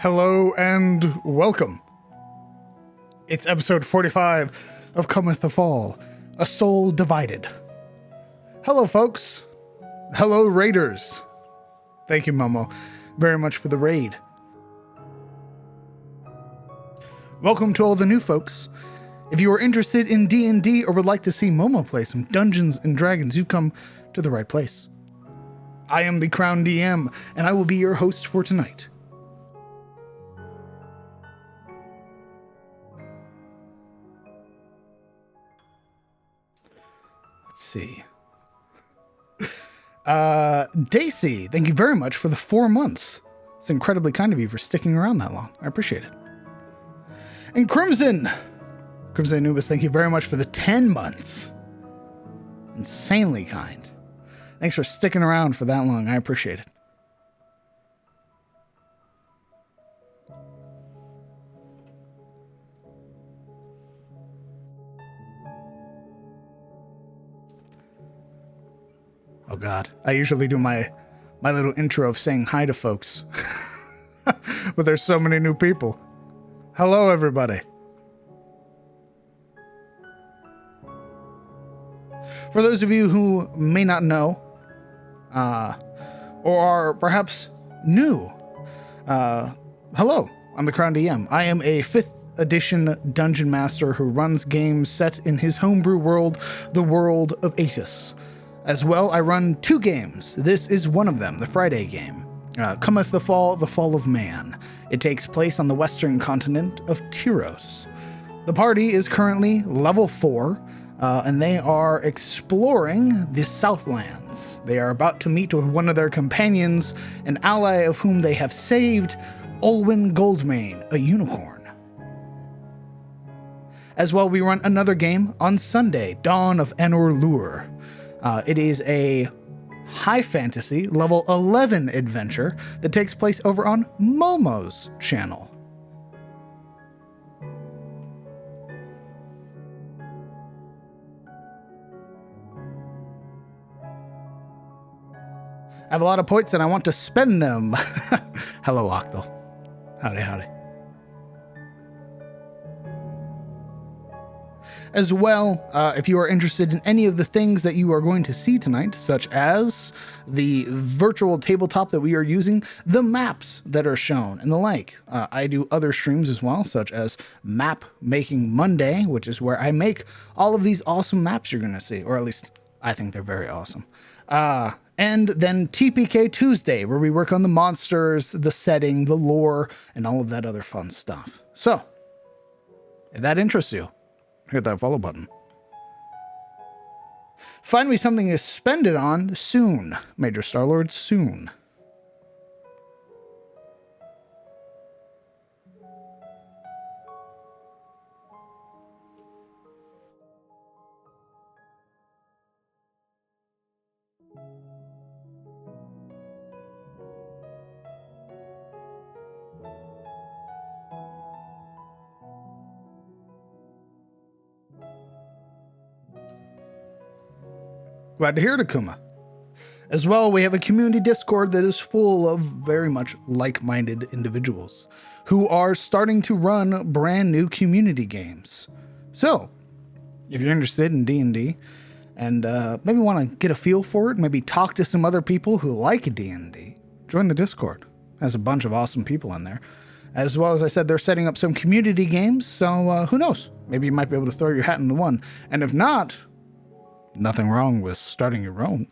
Hello and welcome. It's episode 45 of Cometh the Fall, A Soul Divided. Hello, folks. Hello, raiders. Thank you, Momo, very much for the raid. Welcome to all the new folks. If you are interested in D&D or would like to see Momo play some Dungeons & Dragons, you've come to the right place. I am the Crown DM, and I will be your host for tonight. Let's see. Daisy, thank you very much for the 4 months. It's incredibly kind of you for sticking around that long. I appreciate it. And Crimson Anubis, thank you very much for the 10 months. Insanely kind. Thanks for sticking around for that long. I appreciate it. Oh God, I usually do my little intro of saying hi to folks. But there's so many new people. Hello, everybody. For those of you who may not know, or are perhaps new, hello, I'm the Crown DM. I am a 5th edition dungeon master who runs games set in his homebrew world, the world of Aetus. As well, I run 2 games. This is one of them, the Friday game. Cometh the Fall of Man. It takes place on the western continent of Tyros. The party is currently level 4, and they are exploring the Southlands. They are about to meet with one of their companions, an ally of whom they have saved, Olwyn Goldmane, a unicorn. As well, we run another game on Sunday, Dawn of Anor Lure. It is a high fantasy, level 11 adventure that takes place over on Momo's channel. I have a lot of points and I want to spend them. Hello, Octal. Howdy. As well, if you are interested in any of the things that you are going to see tonight, such as the virtual tabletop that we are using, the maps that are shown, and the like. I do other streams as well, such as Map Making Monday, which is where I make all of these awesome maps you're going to see, or at least I think they're very awesome. And then TPK Tuesday, where we work on the monsters, the setting, the lore, and all of that other fun stuff. So, if that interests you, hit that follow button. Find me something to spend it on soon, Major Starlord, soon. Glad to hear it, Akuma. As well, we have a community Discord that is full of very much like-minded individuals who are starting to run brand new community games. So, if you're interested in D&D and maybe want to get a feel for it, maybe talk to some other people who like D&D, join the Discord. There's a bunch of awesome people in there. As well as I said, they're setting up some community games, so who knows? Maybe you might be able to throw your hat in the one. And if not, nothing wrong with starting your own.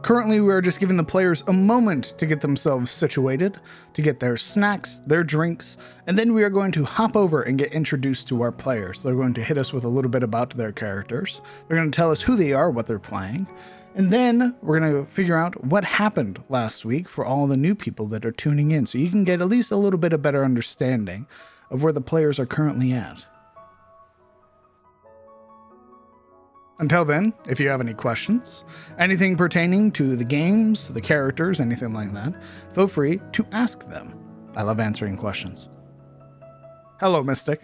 Currently, we are just giving the players a moment to get themselves situated, to get their snacks, their drinks, and then we are going to hop over and get introduced to our players. They're going to hit us with a little bit about their characters. They're going to tell us who they are, what they're playing, and then we're going to figure out what happened last week for all the new people that are tuning in, so you can get at least a little bit of better understanding of where the players are currently at. Until then, if you have any questions, anything pertaining to the games, the characters, anything like that, feel free to ask them. I love answering questions. Hello, Mystic.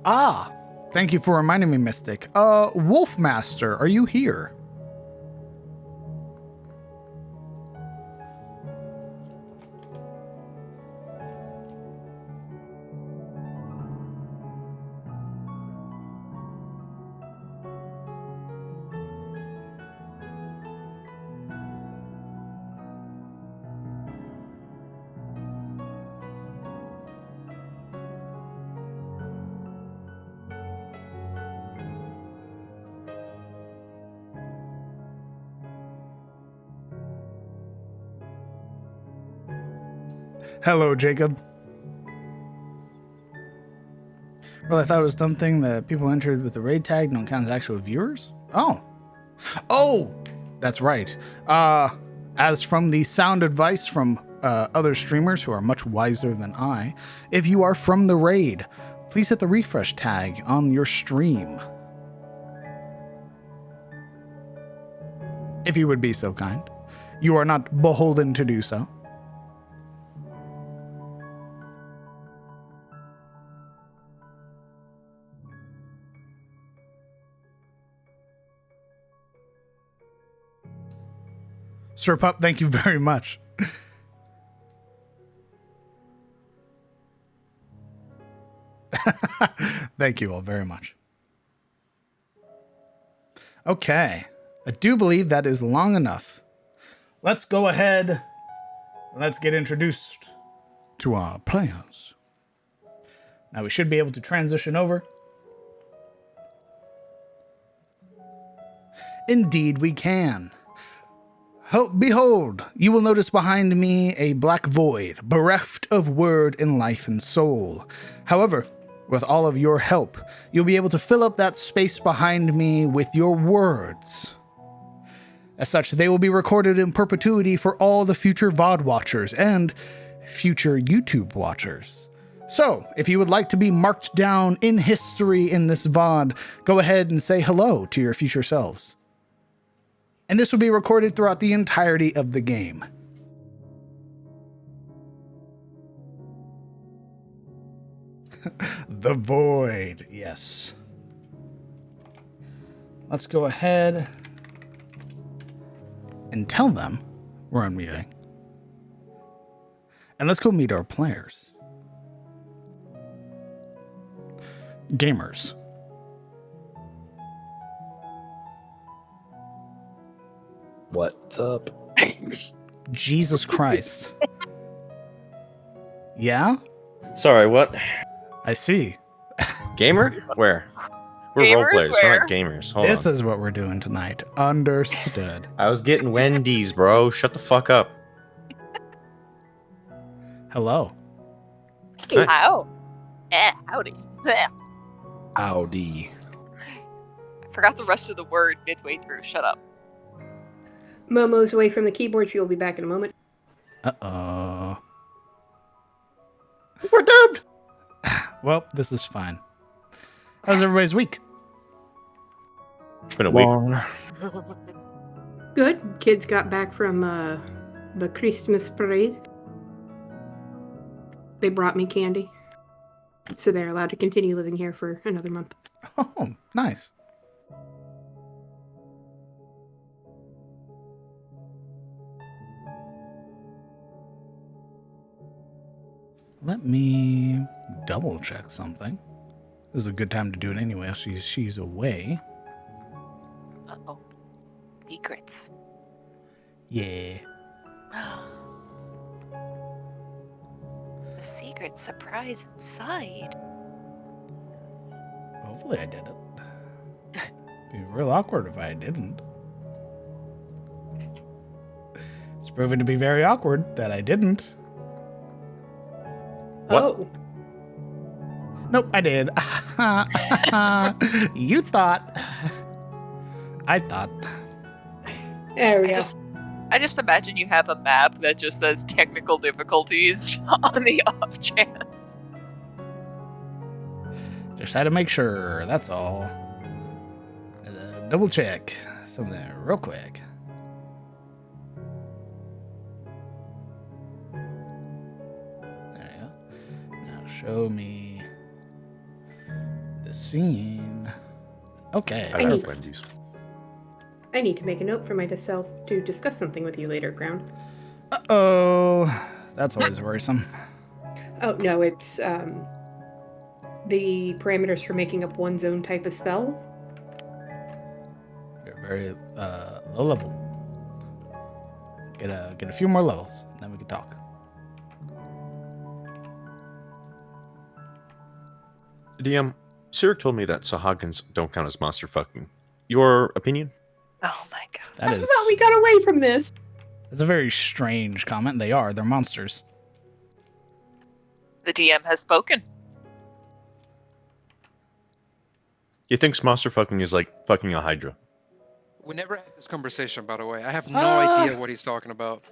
Ah, thank you for reminding me, Mystic. Wolfmaster, are you here? Hello, Jacob. Well, I thought it was something that people entered with the raid tag don't count as actual viewers. Oh, that's right. As from the sound advice from other streamers who are much wiser than I, if you are from the raid, please hit the refresh tag on your stream. If you would be so kind. You are not beholden to do so. Sir Pup, thank you very much. Thank you all very much. Okay. I do believe that is long enough. Let's go ahead and let's get introduced to our players. Now we should be able to transition over. Indeed we can. Behold, you will notice behind me a black void, bereft of word and life and soul. However, with all of your help, you'll be able to fill up that space behind me with your words. As such, they will be recorded in perpetuity for all the future VOD watchers and future YouTube watchers. So, if you would like to be marked down in history in this VOD, go ahead and say hello to your future selves. And this will be recorded throughout the entirety of the game. The Void, yes. Let's go ahead and tell them we're unmuting. And let's go meet our players. Gamers. What's up? Jesus Christ. Yeah? Sorry, what? I see. Gamer? Where? We're Gamers role players, we're where? not gamers. Hold This on. is what we're doing tonight. Understood. I was getting Wendy's, bro. Shut the fuck up. Hello. Hi. How? Yeah, howdy. Yeah. Audi. I forgot the rest of the word midway through. Shut up. Momo's away from the keyboard. She'll be back in a moment. Uh-oh. We're doomed. Well, this is fine. How's everybody's week? It's been a week. Long. Good. Kids got back from the Christmas parade. They brought me candy. So they're allowed to continue living here for another month. Oh, nice. Let me double check something. This is a good time to do it anyway. She's away. Uh-oh. Secrets. Yeah. The secret surprise inside. Hopefully I did it. Be real awkward if I didn't. It's proven to be very awkward that I didn't. What? Oh. Nope, I did. You thought. I thought. There we go. I just imagine you have a map that just says technical difficulties on the off chance. Just had to make sure, that's all. Double check something real quick. There you go. Now show me the scene. Okay. I I love need- Wendy's. I need to make a note for myself to discuss something with you later, Ground. Uh-oh. That's always worrisome. Oh, no, it's the parameters for making up one zone type of spell. You're very low level. Get a few more levels, then we can talk. DM, Sirik told me that Sahagins don't count as monster fucking. Your opinion? Oh my god. That I is thought we got away from this. that's a very strange comment. They're monsters. The DM has spoken. You think monster fucking is like fucking a hydra? We never had this conversation, by the way. I have no Ah. idea what he's talking about.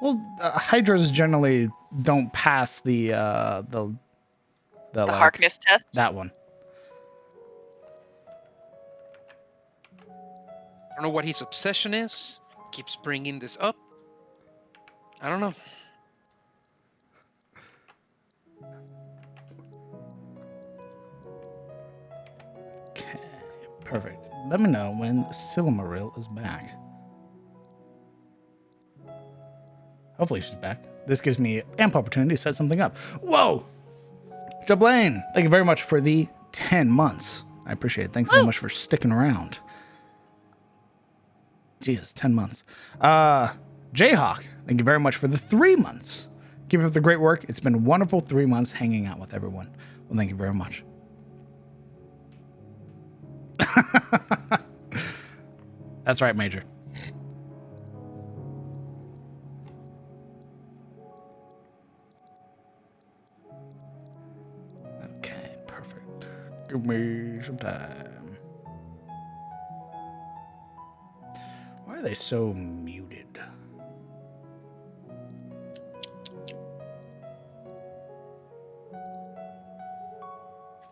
Well, hydras generally don't pass the The like, Harkness test. that one. I don't know what his obsession is. Keeps bringing this up. I don't know. Okay, perfect. Let me know when Silmaril is back. Hopefully she's back. This gives me ample opportunity to set something up. Whoa! Jablaine, thank you very much for the 10 months. I appreciate it. Thanks so much for sticking around. Jesus, 10 months. Jayhawk, thank you very much for the 3 months. Keep up the great work. It's been wonderful 3 months hanging out with everyone. Well, thank you very much. That's right, Major. Okay, perfect. Give me some time. Why are they so muted?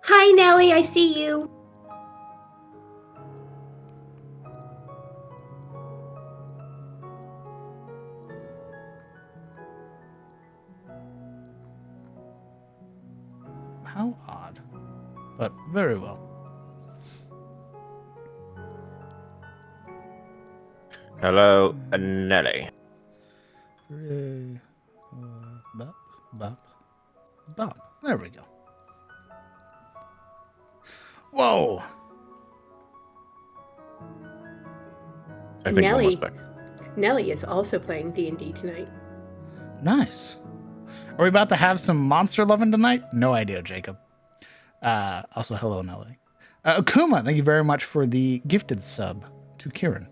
Hi, Nelly. I see you. How odd. But very well. Hello, Nelly. Hooray. Bop, bop, bop. There we go. Whoa! I think Nelly. almost back. Nelly is also playing D&D tonight. Nice. Are we about to have some monster loving tonight? No idea, Jacob. Also, hello, Nelly. Akuma, thank you very much for the gifted sub to Kieran.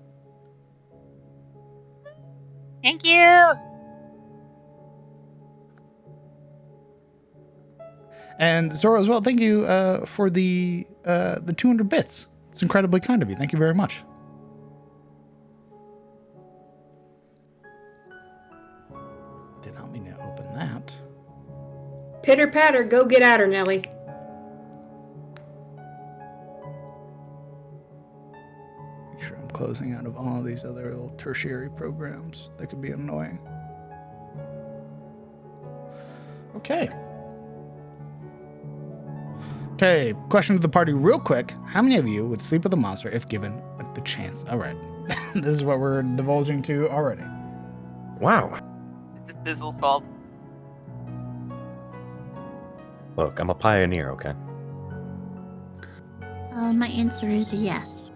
Thank you. And Zora as well, thank you for the 200 bits. It's incredibly kind of you. Thank you very much. Did not mean to open that. Pitter patter, go get at her, Nelly. Make sure I'm closing out of all of these other little tertiary programs that could be annoying. Okay. Okay, question to the party real quick. How many of you would sleep with a monster if given the chance? All right. This is what we're divulging to already. Wow. It's Bizzle's fault. Look, I'm a pioneer, okay? My answer is yes.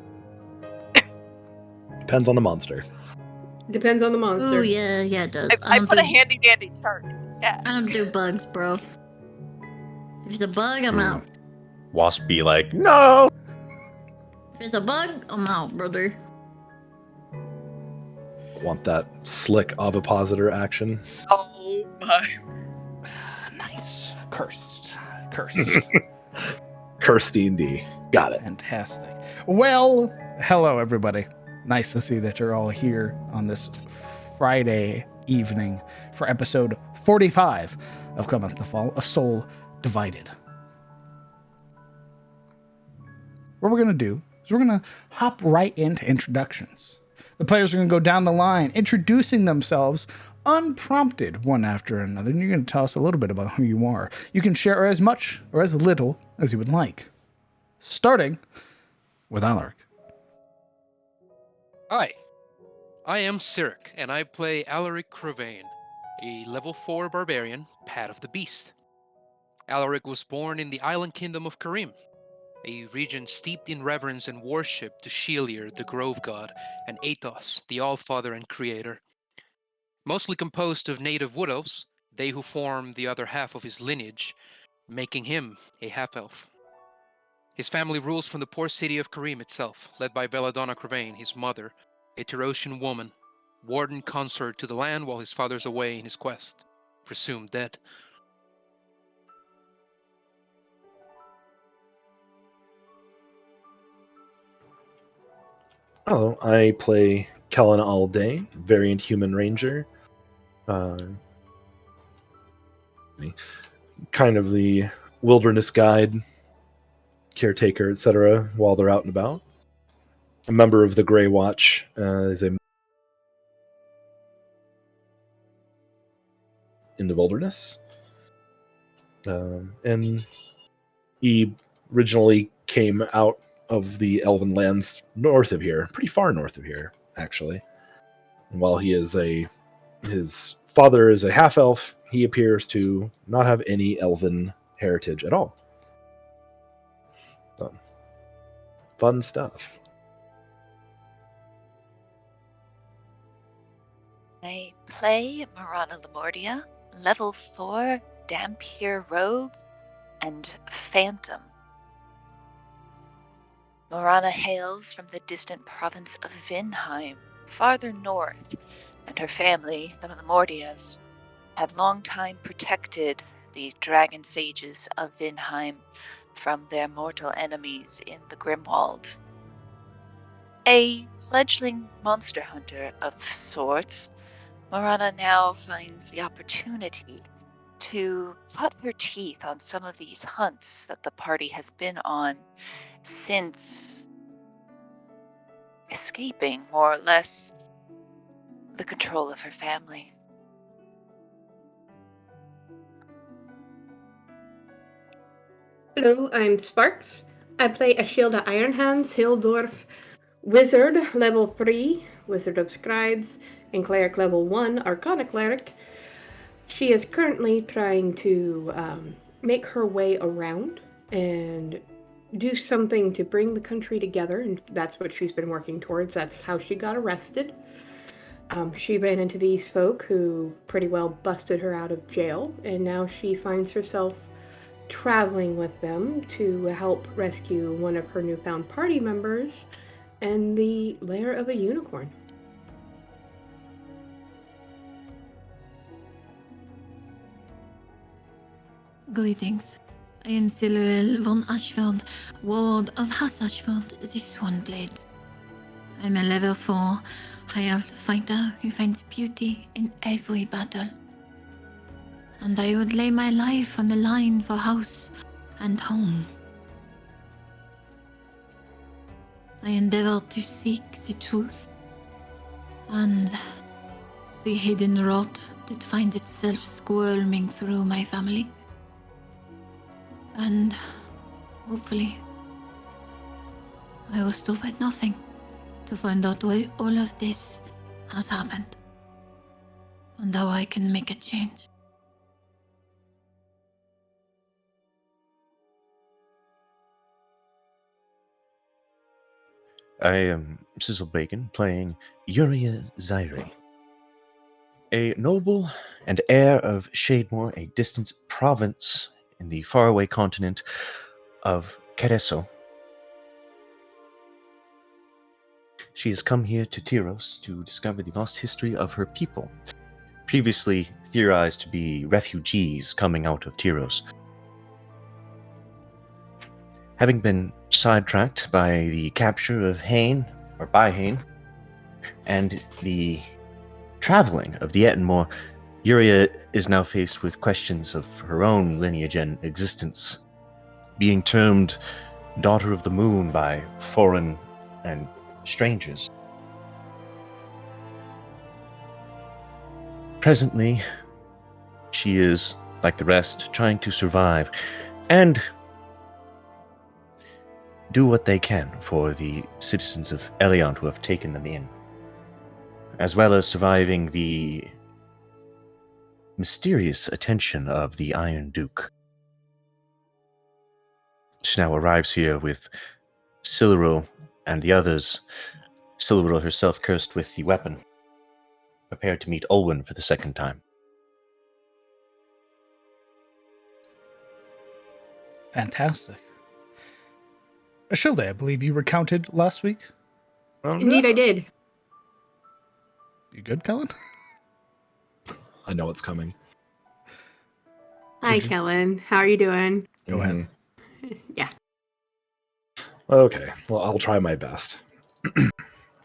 Depends on the monster. Depends on the monster. Oh yeah, it does. I don't put a do- handy dandy chart. Yeah. I don't do bugs, bro. If it's a bug, I'm out. Wasp be like, no! If it's a bug, I'm out, brother. Want that slick ovipositor action? Oh my. Nice. Cursed. Cursed. Cursed D&D. Got it. Fantastic. Well, hello, everybody. Nice to see that you're all here on this Friday evening for episode 45 of Cometh the Fall, A Soul Divided. What we're going to do is we're going to hop right into introductions. The players are going to go down the line, introducing themselves unprompted one after another, and you're going to tell us a little bit about who you are. You can share as much or as little as you would like. Starting with Alaric. Hi, I am Cyric, and I play Alaric Crevane, a level 4 barbarian, Path of the Beast. Alaric was born in the island kingdom of Karim, a region steeped in reverence and worship to Shelier, the Grove God, and Athos, the Allfather and Creator. Mostly composed of native wood elves, they who form the other half of his lineage, making him a half-elf. His family rules from the poor city of Karim itself, led by Belladonna Crevane, his mother, a Terosian woman, warden consort to the land while his father's away in his quest, presumed dead. Oh, I play Kellen Alday, variant human ranger. Kind of the wilderness guide, caretaker, etc. while they're out and about. A member of the Grey Watch, is a in the wilderness. And he originally came out of the Elven lands north of here, pretty far north of here, actually. And while his father is a half-elf, he appears to not have any Elven heritage at all. So, fun stuff. I play Marana Lamordia, level 4, Dampier Rogue, and Phantom. Marana hails from the distant province of Vinheim, farther north, and her family, the Lamordias, had long time protected the dragon sages of Vinheim from their mortal enemies in the Grimwald. A fledgling monster hunter of sorts, Marana now finds the opportunity to cut her teeth on some of these hunts that the party has been on since escaping, more or less, the control of her family. Hello, I'm Sparks. I play Ashilda Ironhands, Hildorf, Wizard, level 3, Wizard of Scribes, and Cleric level 1, Arcana Cleric. She is currently trying to make her way around and do something to bring the country together, and that's what she's been working towards. That's how she got arrested. She ran into these folk who pretty well busted her out of jail, and now she finds herself traveling with them to help rescue one of her newfound party members and the lair of a unicorn. Greetings. I am Siluril von Ashfeld, ward of House Ashfeld, the Swanblades. I'm a level 4 high elf fighter who finds beauty in every battle. And I would lay my life on the line for house and home. I endeavor to seek the truth and the hidden rot that finds itself squirming through my family. And hopefully, I will stop at nothing to find out why all of this has happened and how I can make a change. I am Sizzle Bacon playing Uriah Zairi, a noble and heir of Shademore, a distant province in the faraway continent of Kereso. She has come here to Tyros to discover the lost history of her people, previously theorized to be refugees coming out of Tyros. Having been sidetracked by the capture of Hain, or by Hain, and the traveling of the Ettenmore, Yuria is now faced with questions of her own lineage and existence, being termed Daughter of the Moon by foreign and strangers. Presently, she is, like the rest, trying to survive and do what they can for the citizens of Elion who have taken them in, as well as surviving the mysterious attention of the Iron Duke. She now arrives here with Siluril and the others, Siluril herself cursed with the weapon, prepared to meet Olwen for the second time. Fantastic. Ashilde, I believe you recounted last week. Indeed, I did. You good, Kellen? I know it's coming. Hi, Kellen. How are you doing? Go ahead. Yeah. Okay, well, I'll try my best.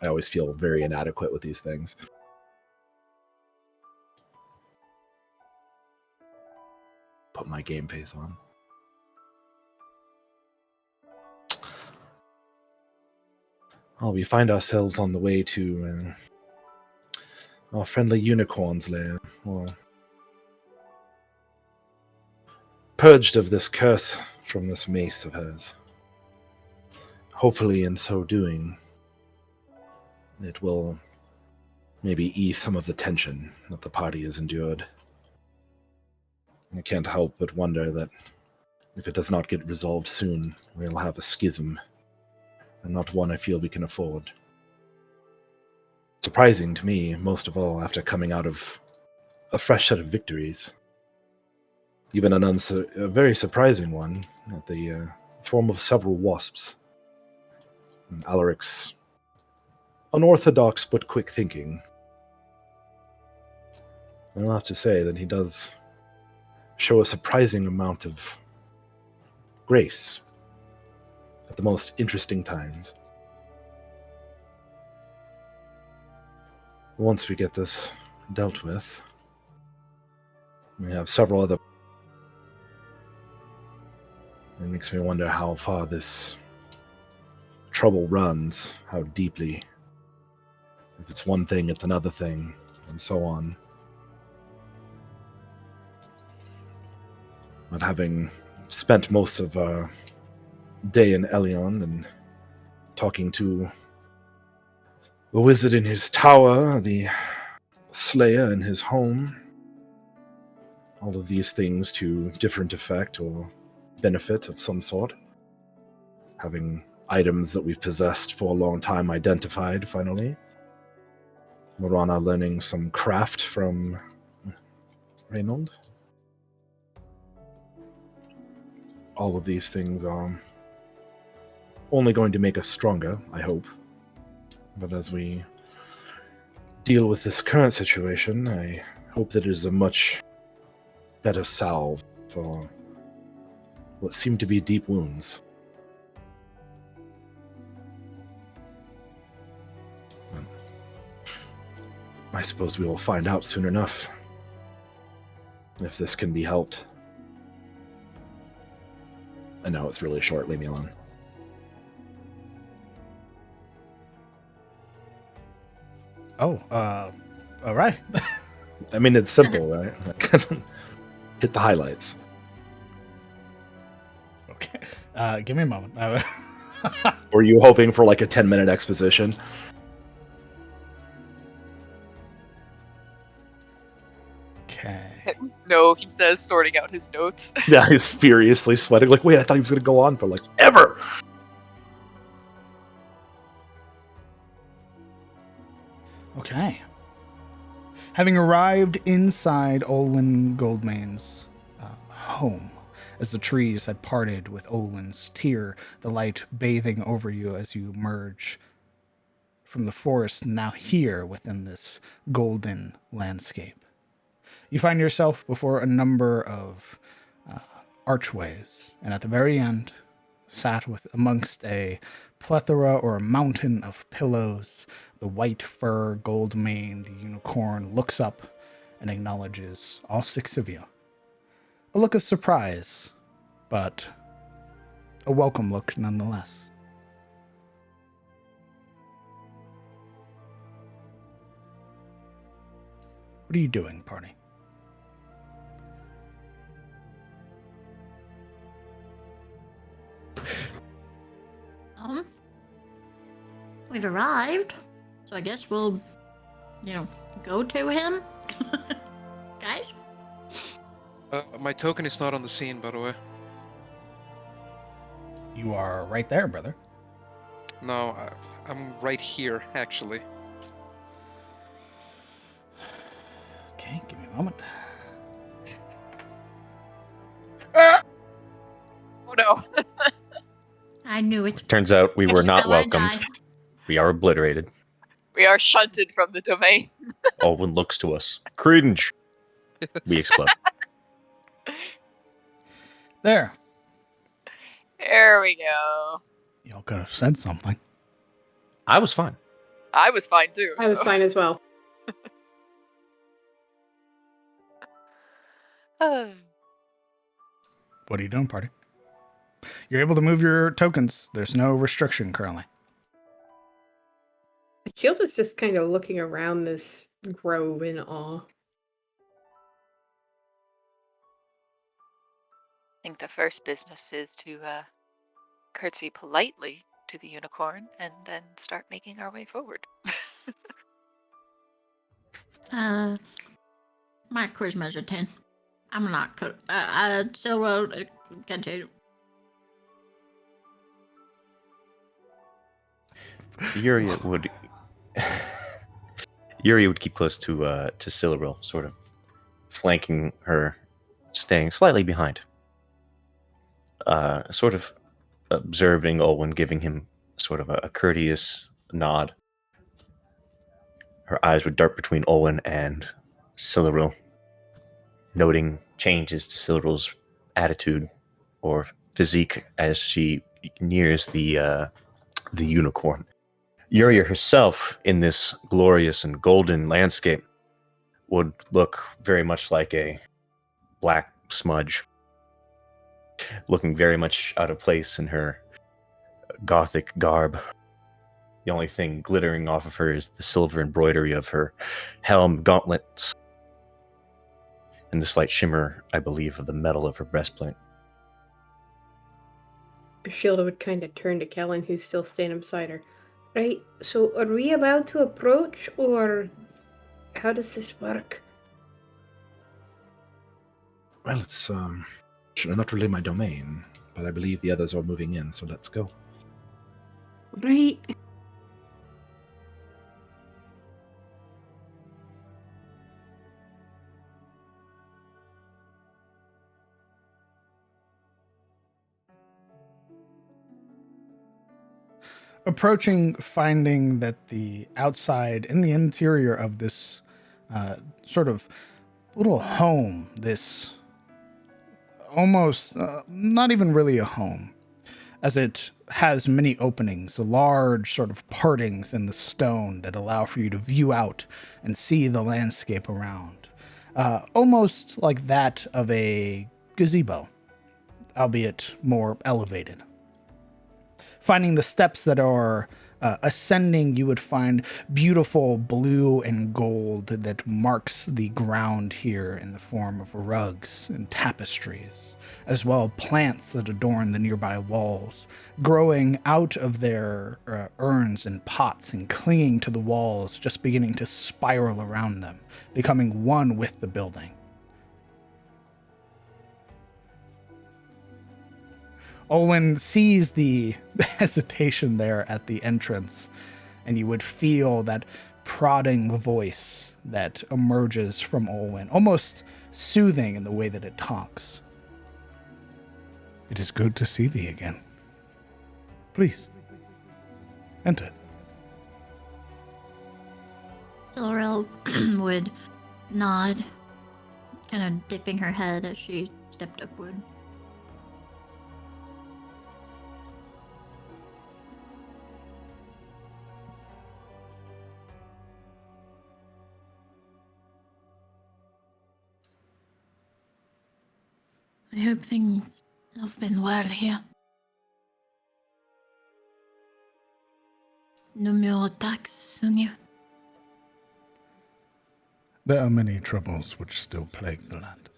I always feel very inadequate with these things. Put my game face on. Oh, we find ourselves on the way to our friendly unicorn's lair, or purged of this curse from this mace of hers. Hopefully, in so doing, it will maybe ease some of the tension that the party has endured. I can't help but wonder that if it does not get resolved soon, we'll have a schism, and not one I feel we can afford. Surprising to me, most of all, after coming out of a fresh set of victories. Even a very surprising one, at the form of several wasps. And Alaric's unorthodox but quick thinking. I'll have to say that he does show a surprising amount of grace at the most interesting times. Once we get this dealt with, we have several other. It makes me wonder how far this trouble runs, how deeply. If it's one thing, it's another thing, and so on. But having spent most of our day in Elion and talking to the wizard in his tower, the slayer in his home, all of these things to different effect or benefit of some sort. Having items that we've possessed for a long time identified, finally. Morana learning some craft from Reynold. All of these things are only going to make us stronger, I hope. But as we deal with this current situation, I hope that it is a much better salve for what seem to be deep wounds. I suppose we will find out soon enough if this can be helped. I know it's really short, leave me alone. Oh, all right. I mean, it's simple, right? Hit the highlights. Okay. Give me a moment. Were you hoping for like a 10-minute exposition? Okay. No, he says, sorting out his notes. Yeah, he's furiously sweating. Like, wait, I thought he was going to go on for like ever. Okay. Having arrived inside Olwen Goldmane's home, as the trees had parted with Olwen's tear, the light bathing over you as you emerge from the forest, now here within this golden landscape. You find yourself before a number of archways, and at the very end, sat with amongst a plethora or a mountain of pillows, the white fur, gold-maned unicorn looks up and acknowledges all 6 of you. A look of surprise, but a welcome look nonetheless. What are you doing, party? We've arrived, so I guess we'll, go to him. Guys? My token is not on the scene, by the way. You are right there, brother. No, I'm right here, actually. Okay, give me a moment. Oh no. I knew it. Turns out we were It's not how I welcomed. die. We are obliterated. We are shunted from the domain. Olwen looks to us. Credence. We explode. There. There we go. Y'all could have said something. I was fine. I was fine too. I was so. fine as well. What are you doing, party? You're able to move your tokens. There's no restriction currently. Shield is just kind of looking around this grove in awe. I think the first business is to curtsy politely to the unicorn and then start making our way forward. My charisma's a 10. I'm not Silver, continue. Yuria would Yuria would keep close to Silveril, sort of flanking her, staying slightly behind. Sort of observing Olwen, giving him sort of a courteous nod. Her eyes would dart between Olwen and Silveril, noting changes to Silveril's attitude or physique as she nears the unicorn. Yuria herself, in this glorious and golden landscape, would look very much like a black smudge, looking very much out of place in her gothic garb. The only thing glittering off of her is the silver embroidery of her helm, gauntlets, and the slight shimmer, I believe, of the metal of her breastplate. Shilda would kind of turn to Kellen, who's still standing beside her. Right, so are we allowed to approach, or how does this work? Well, it's not really my domain, but I believe the others are moving in, so let's go. Right. Approaching, finding that the outside and the interior of this sort of little home, this almost not even really a home, as it has many openings, large sort of partings in the stone that allow for you to view out and see the landscape around. Almost like that of a gazebo, albeit more elevated. Finding the steps that are ascending, you would find beautiful blue and gold that marks the ground here in the form of rugs and tapestries, as well as plants that adorn the nearby walls, growing out of their urns and pots and clinging to the walls, just beginning to spiral around them, becoming one with the building. Olwen sees the hesitation there at the entrance, and you would feel that prodding voice that emerges from Olwen, almost soothing in the way that it talks. It is good to see thee again. Please, enter. Sorrel would nod, kind of dipping her head as she stepped upward. I hope things have been well here. No more attacks on you. There are many troubles which still plague the land.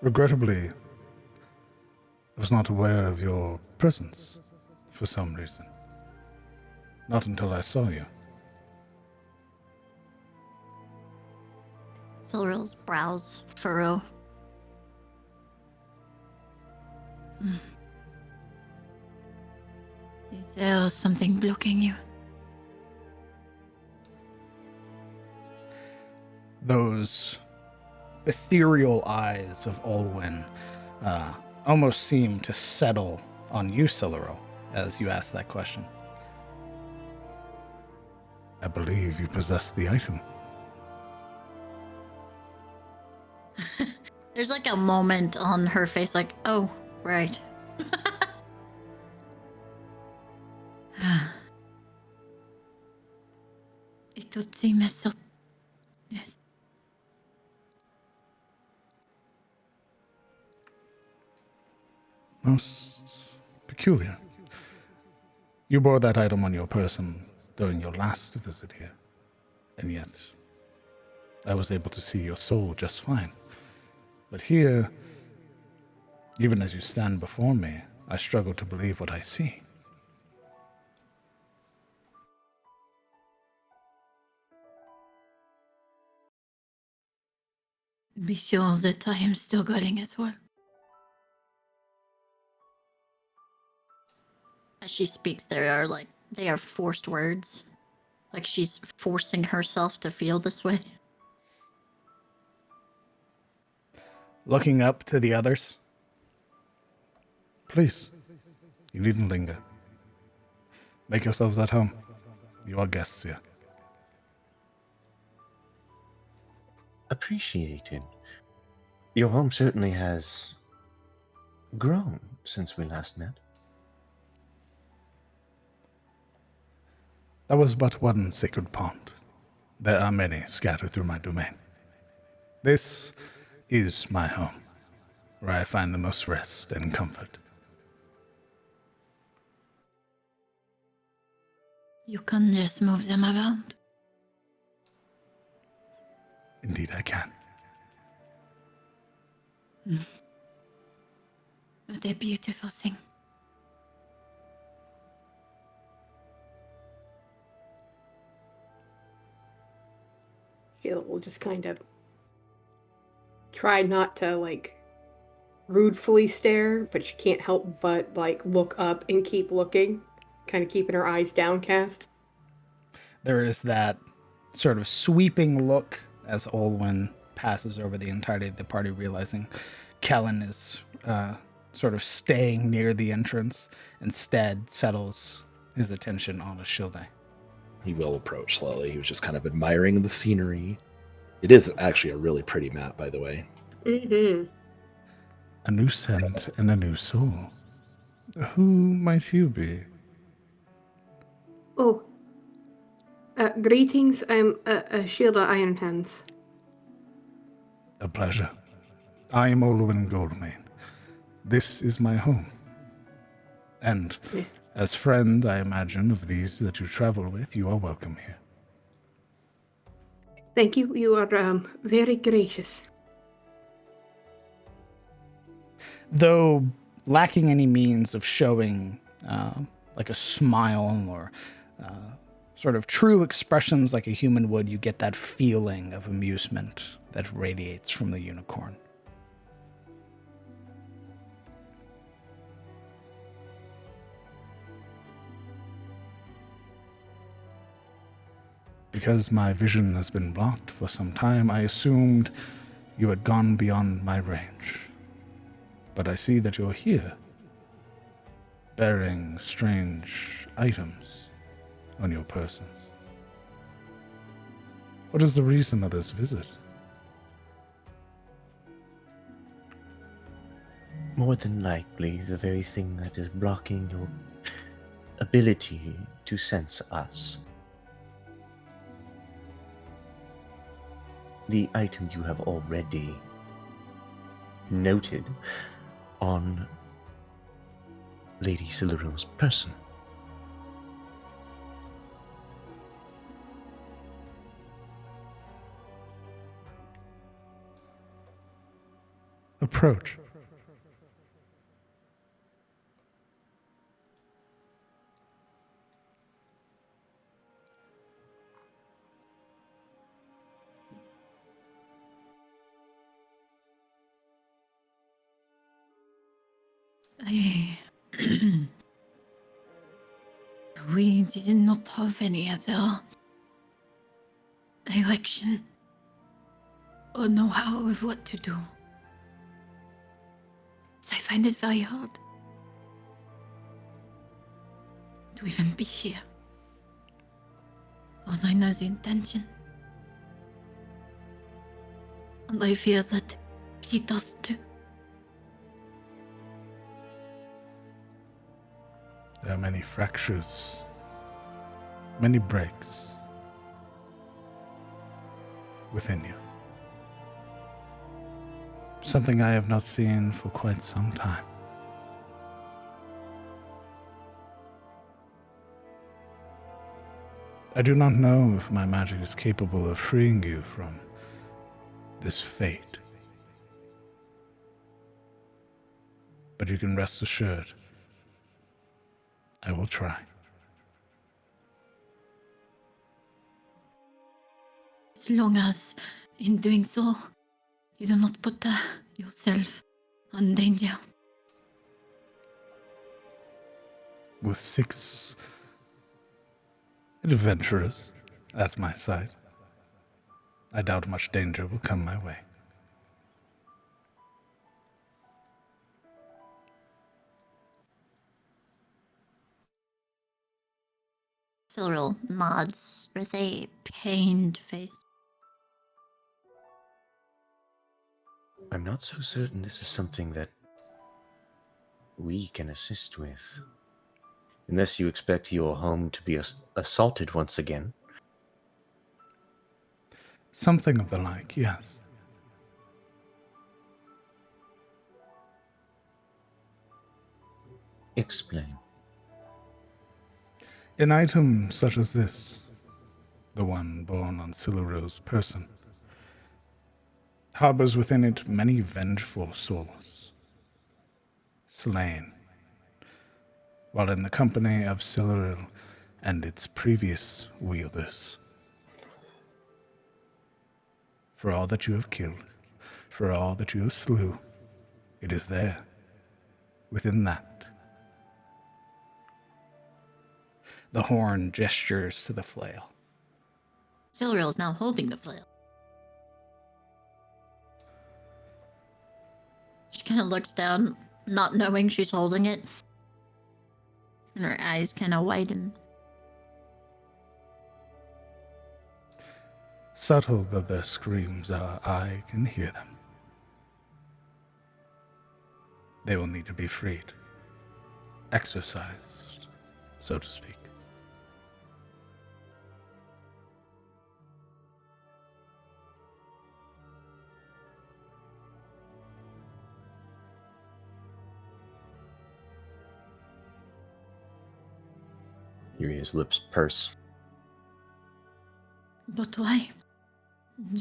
Regrettably, I was not aware of your presence for some reason. Not until I saw you. Sorrel's brows furrow. Is there something blocking you? Those ethereal eyes of Olwyn almost seem to settle on you, Celero, as you ask that question. I believe you possess the item. There's like a moment on her face, like, oh, right. It would seem as so. Yes. Most peculiar. You bore that item on your person during your last visit here, and yet I was able to see your soul just fine. But here, even as you stand before me, I struggle to believe what I see. Be sure that I am struggling as well. As she speaks, they are forced words. Like she's forcing herself to feel this way. Looking up to the others. Please, you needn't linger. Make yourselves at home. You are guests here. Appreciated. Your home certainly has grown since we last met. That was but one sacred pond. There are many scattered through my domain. This is my home, where I find the most rest and comfort. You can just move them around. Indeed, I can. What a beautiful thing. Sheila will just kind of try not to, like, ruefully stare, but she can't help but, like, look up and keep looking, kind of keeping her eyes downcast. There is that sort of sweeping look as Olwyn passes over the entirety of the party, realizing Kellen is sort of staying near the entrance, instead settles his attention on Ashilde. He will approach slowly. He was just kind of admiring the scenery. It is actually a really pretty map, by the way. Mm-hmm. A new scent and a new soul. Who might you be? Oh, greetings. I'm Sheila Ironhands. A pleasure. I am Olwyn Goldmane. This is my home. And as friend, I imagine, of these that you travel with, you are welcome here. Thank you. You are very gracious. Though lacking any means of showing like a smile or sort of true expressions like a human would, you get that feeling of amusement that radiates from the unicorn. Because my vision has been blocked for some time, I assumed you had gone beyond my range. But I see that you're here. bearing strange items on your persons. What is the reason of this visit? More than likely, the very thing that is blocking your ability to sense us. The item you have already noted on Lady Cilleril's person. Approach. I... we did not have any other election or know-how of what to do. So I find it very hard to even be here. As I know the intention. And I fear that he does too. There are many fractures, many breaks within you. Something I have not seen for quite some time. I do not know if my magic is capable of freeing you from this fate. But you can rest assured, I will try. As long as, in doing so, you do not put yourself in danger. With 6 adventurers at my side, I doubt much danger will come my way. Cyril nods with a pained face. I'm not so certain this is something that we can assist with. Unless you expect your home to be assaulted once again. Something of the like, yes. Explain. An item such as this, the one born on Cilleril's person, harbors within it many vengeful souls, slain, while in the company of Cilleril and its previous wielders. For all that you have killed, for all that you have slew, it is there, within that. The horn gestures to the flail. Cyril is now holding the flail. She kind of looks down, not knowing she's holding it. And her eyes kind of widen. Subtle though their screams are, I can hear them. They will need to be freed, exorcised, so to speak. Yuria's lips purse. But why?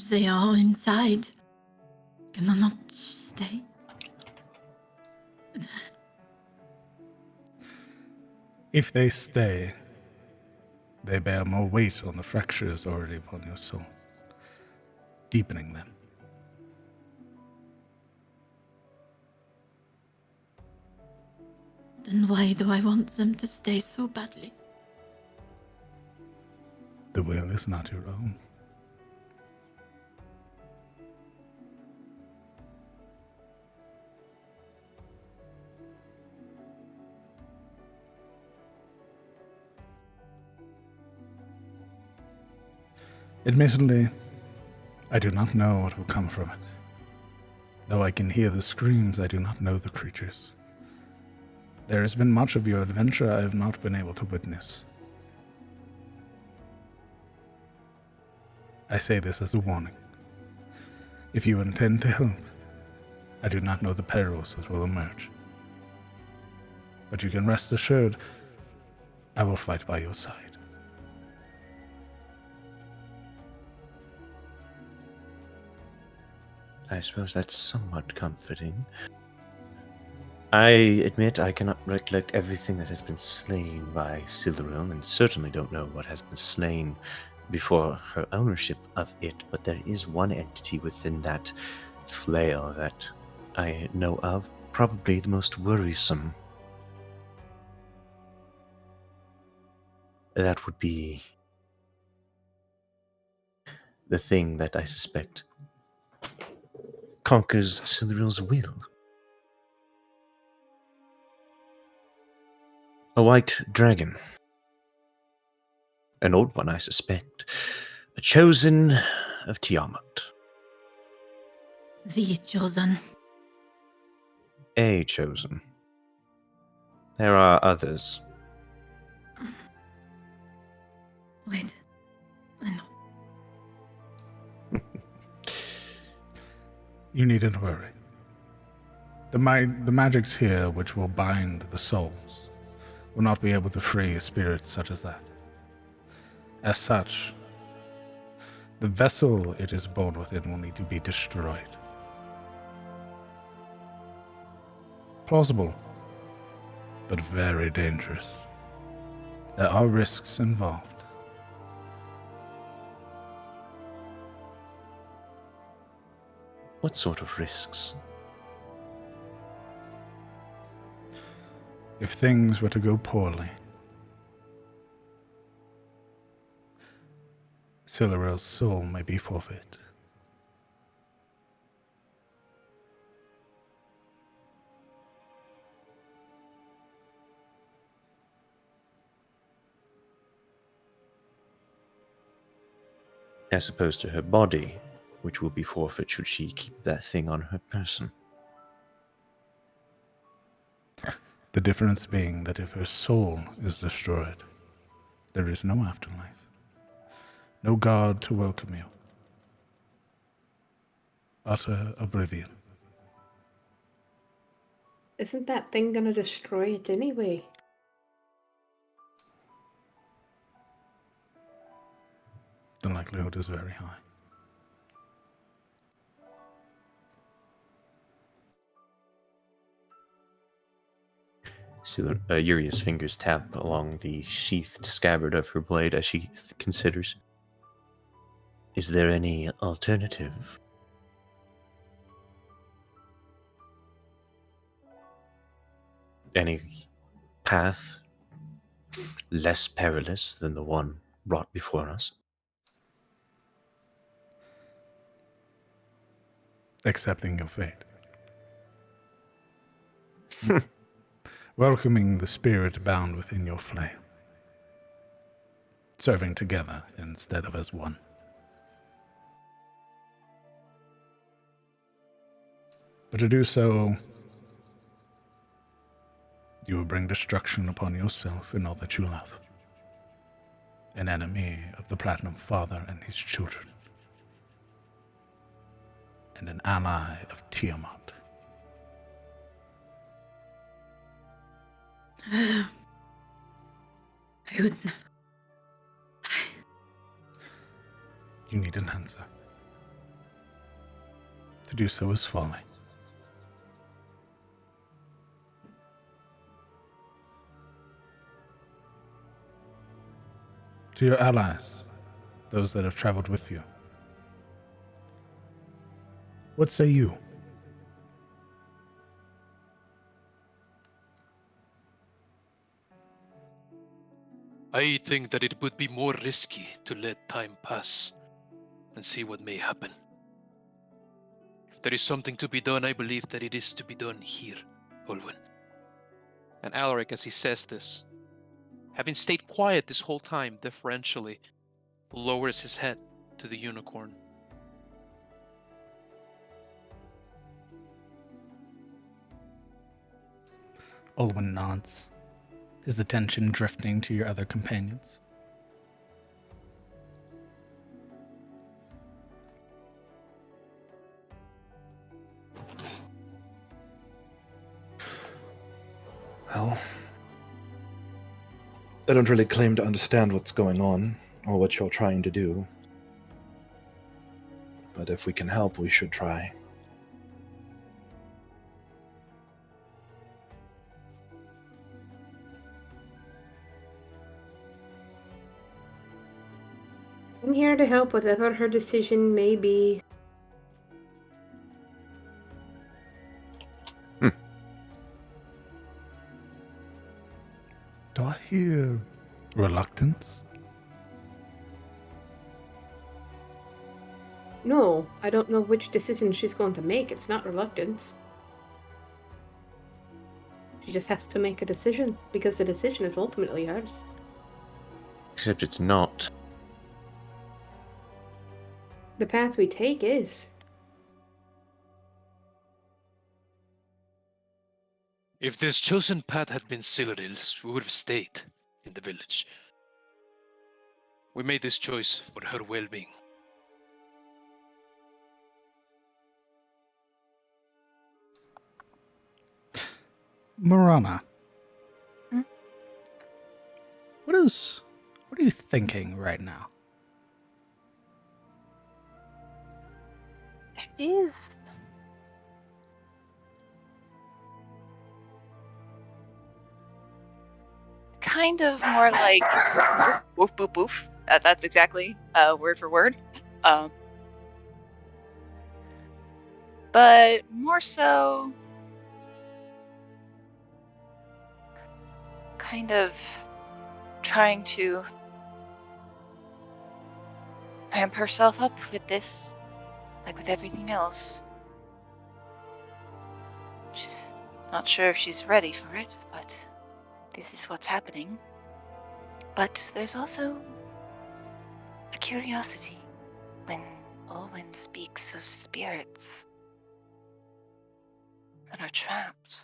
They are inside. Can I not stay? If they stay, they bear more weight on the fractures already upon your soul, deepening them. Then why do I want them to stay so badly? The will is not your own. Admittedly, I do not know what will come from it. Though I can hear the screams, I do not know the creatures. There has been much of your adventure I have not been able to witness. I say this as a warning. If you intend to help, I do not know the perils that will emerge. But you can rest assured, I will fight by your side. I suppose that's somewhat comforting. I admit I cannot recollect everything that has been slain by Sildaril, and certainly don't know what has been slain before her ownership of it, but there is one entity within that flail that I know of, probably the most worrisome. That would be the thing that I suspect conquers Sildaril's will. A white dragon. An old one, I suspect. A chosen of Tiamat. The chosen. A chosen. There are others. Wait. I know. You needn't worry. The magics here which will bind the souls will not be able to free a spirit such as that. As such, the vessel it is born within will need to be destroyed. Plausible, but very dangerous. There are risks involved. What sort of risks? If things were to go poorly, Sildaril's soul may be forfeit. As opposed to her body, which will be forfeit should she keep that thing on her person. The difference being that if her soul is destroyed, there is no afterlife. No God to welcome you. Utter oblivion. Isn't that thing gonna destroy it anyway? The likelihood is very high. Yuria's fingers tap along the sheathed scabbard of her blade as she considers. Is there any alternative? Any path less perilous than the one brought before us? Accepting your fate. Welcoming the spirit bound within your flame. Serving together instead of as one. But to do so, you will bring destruction upon yourself and all that you love. An enemy of the Platinum Father and his children. And an ally of Tiamat. I would never. You need an answer. To do so is folly. To your allies, those that have traveled with you, what say you? I think that it would be more risky to let time pass and see what may happen. If there is something to be done, I believe that it is to be done here, Olwen. And Alaric, as he says this, having stayed quiet this whole time, deferentially lowers his head to the unicorn. Olwen nods, his attention drifting to your other companions. Well, I don't really claim to understand what's going on or what you're trying to do. But if we can help, we should try. I'm here to help whatever her decision may be. Do I hear reluctance? No, I don't know which decision she's going to make. It's not reluctance. She just has to make a decision, because the decision is ultimately hers. Except it's not. The path we take is. If this chosen path had been Cyrodiil's, we would have stayed in the village. We made this choice for her well-being. Marana. Hmm? What are you thinking right now? She's kind of more like woof woof woof. That's exactly word for word. But more so kind of trying to ramp herself up with this, like with everything else. She's not sure if she's ready for it, but this is what's happening. But there's also a curiosity when Olwen speaks of spirits that are trapped.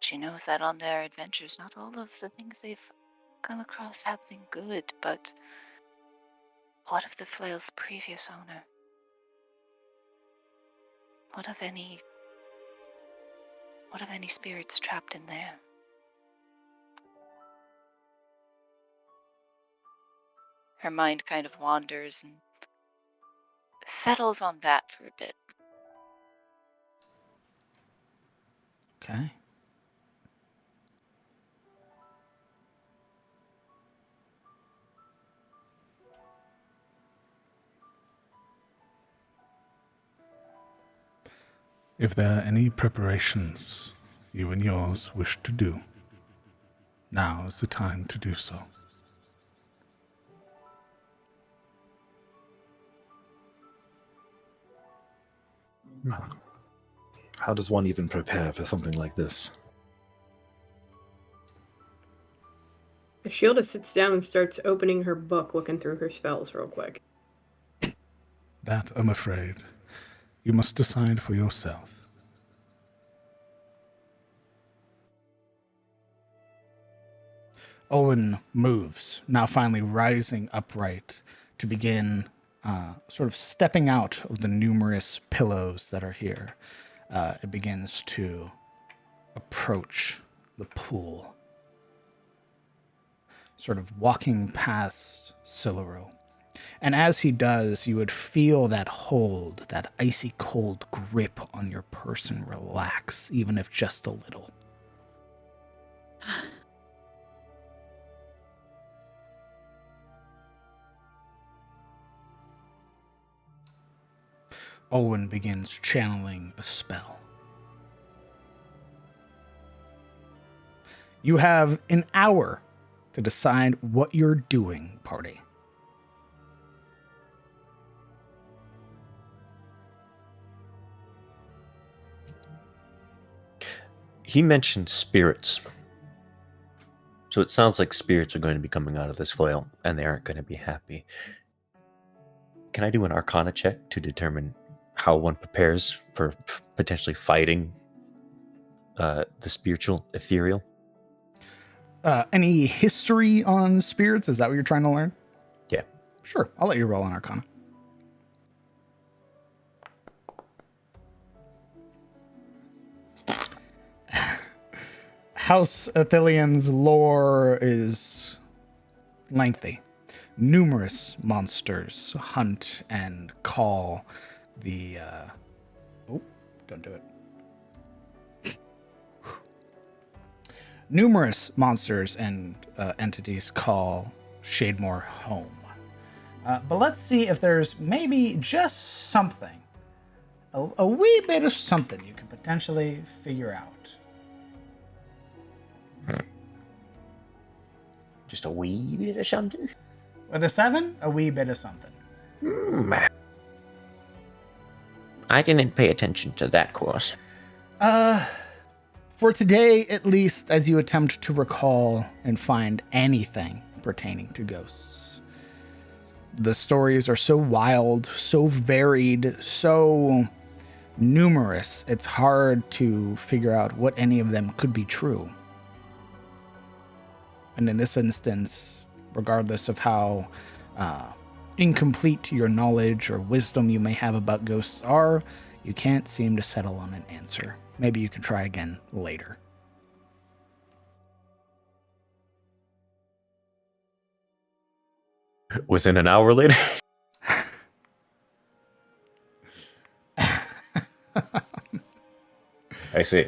She knows that on their adventures, not all of the things they've come across have been good, but what of the flail's previous owner? What of any spirits trapped in there? Her mind kind of wanders and settles on that for a bit. Okay. If there are any preparations you and yours wish to do, now is the time to do so. How does one even prepare for something like this? Ashilda sits down and starts opening her book, looking through her spells real quick. That, I'm afraid, you must decide for yourself. Owen moves, now finally rising upright to begin sort of stepping out of the numerous pillows that are here. It begins to approach the pool, sort of walking past Siluro. And as he does, you would feel that hold, that icy cold grip on your person relax, even if just a little. Owen begins channeling a spell. You have an hour to decide what you're doing, party. He mentioned spirits. So it sounds like spirits are going to be coming out of this flail, and they aren't going to be happy. Can I do an Arcana check to determine how one prepares for potentially fighting the spiritual ethereal? Any history on spirits? Is that what you're trying to learn? Yeah. Sure, I'll let you roll on Arcana. House Athelian's lore is lengthy. Numerous monsters hunt and call the... Oh, don't do it. Numerous monsters and entities call Shademore home. But let's see if there's maybe just something, a wee bit of something you can potentially figure out. Just a wee bit of something? With a 7, a wee bit of something. I didn't pay attention to that course. For today, at least, as you attempt to recall and find anything pertaining to ghosts. The stories are so wild, so varied, so numerous, it's hard to figure out what any of them could be true. And in this instance, regardless of how incomplete your knowledge or wisdom you may have about ghosts are, you can't seem to settle on an answer. Maybe you can try again later. Within an hour later? I see.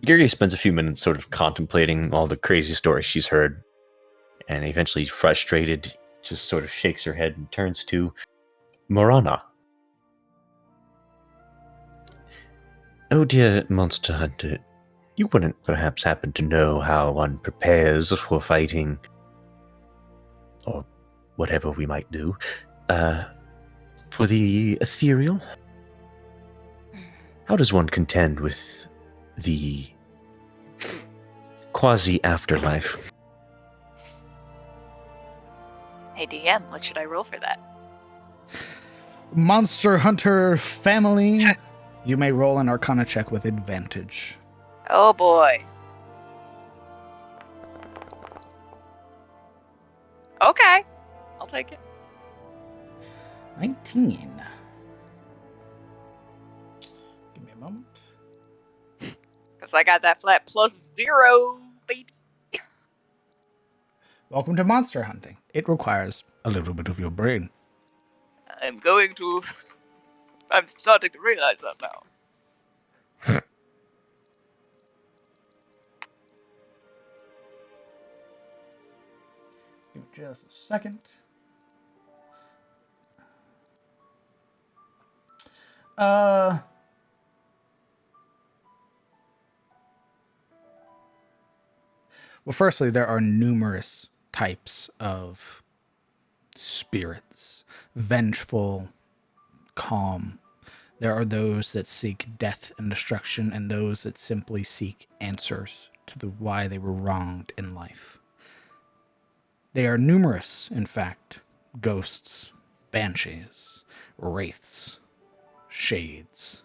Gary spends a few minutes sort of contemplating all the crazy stories she's heard, and eventually, frustrated, just sort of shakes her head and turns to Morana. Oh dear Monster Hunter, you wouldn't perhaps happen to know how one prepares for fighting, or whatever we might do, for the ethereal? How does one contend with the quasi-afterlife? Hey DM, what should I roll for that? Monster Hunter family, you may roll an Arcana check with advantage. Oh boy. Okay, I'll take it. 19. Give me a moment. Because I got that flat +0, baby. Welcome to monster hunting. It requires a little bit of your brain. I'm starting to realize that now. Give me just a second. Well, firstly, there are numerous types of spirits. Vengeful, calm. There are those that seek death and destruction, and those that simply seek answers to the why they were wronged in life. They are numerous, in fact. Ghosts, banshees, wraiths, shades.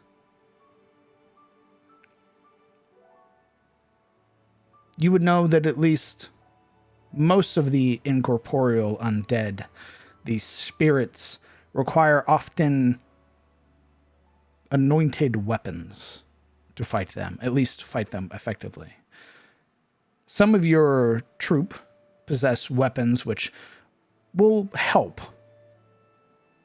You would know that at least most of the incorporeal undead, these spirits, require often anointed weapons to fight them, at least fight them effectively. Some of your troop possess weapons which will help,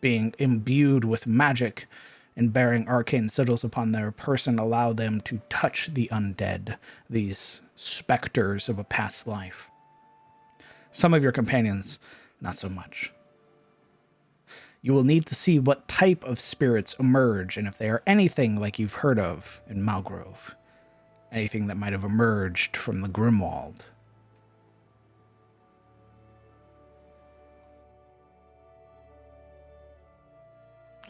being imbued with magic and bearing arcane sigils upon their person, allow them to touch the undead, these specters of a past life. Some of your companions, not so much. You will need to see what type of spirits emerge, and if they are anything like you've heard of in Malgrove, anything that might have emerged from the Grimwald.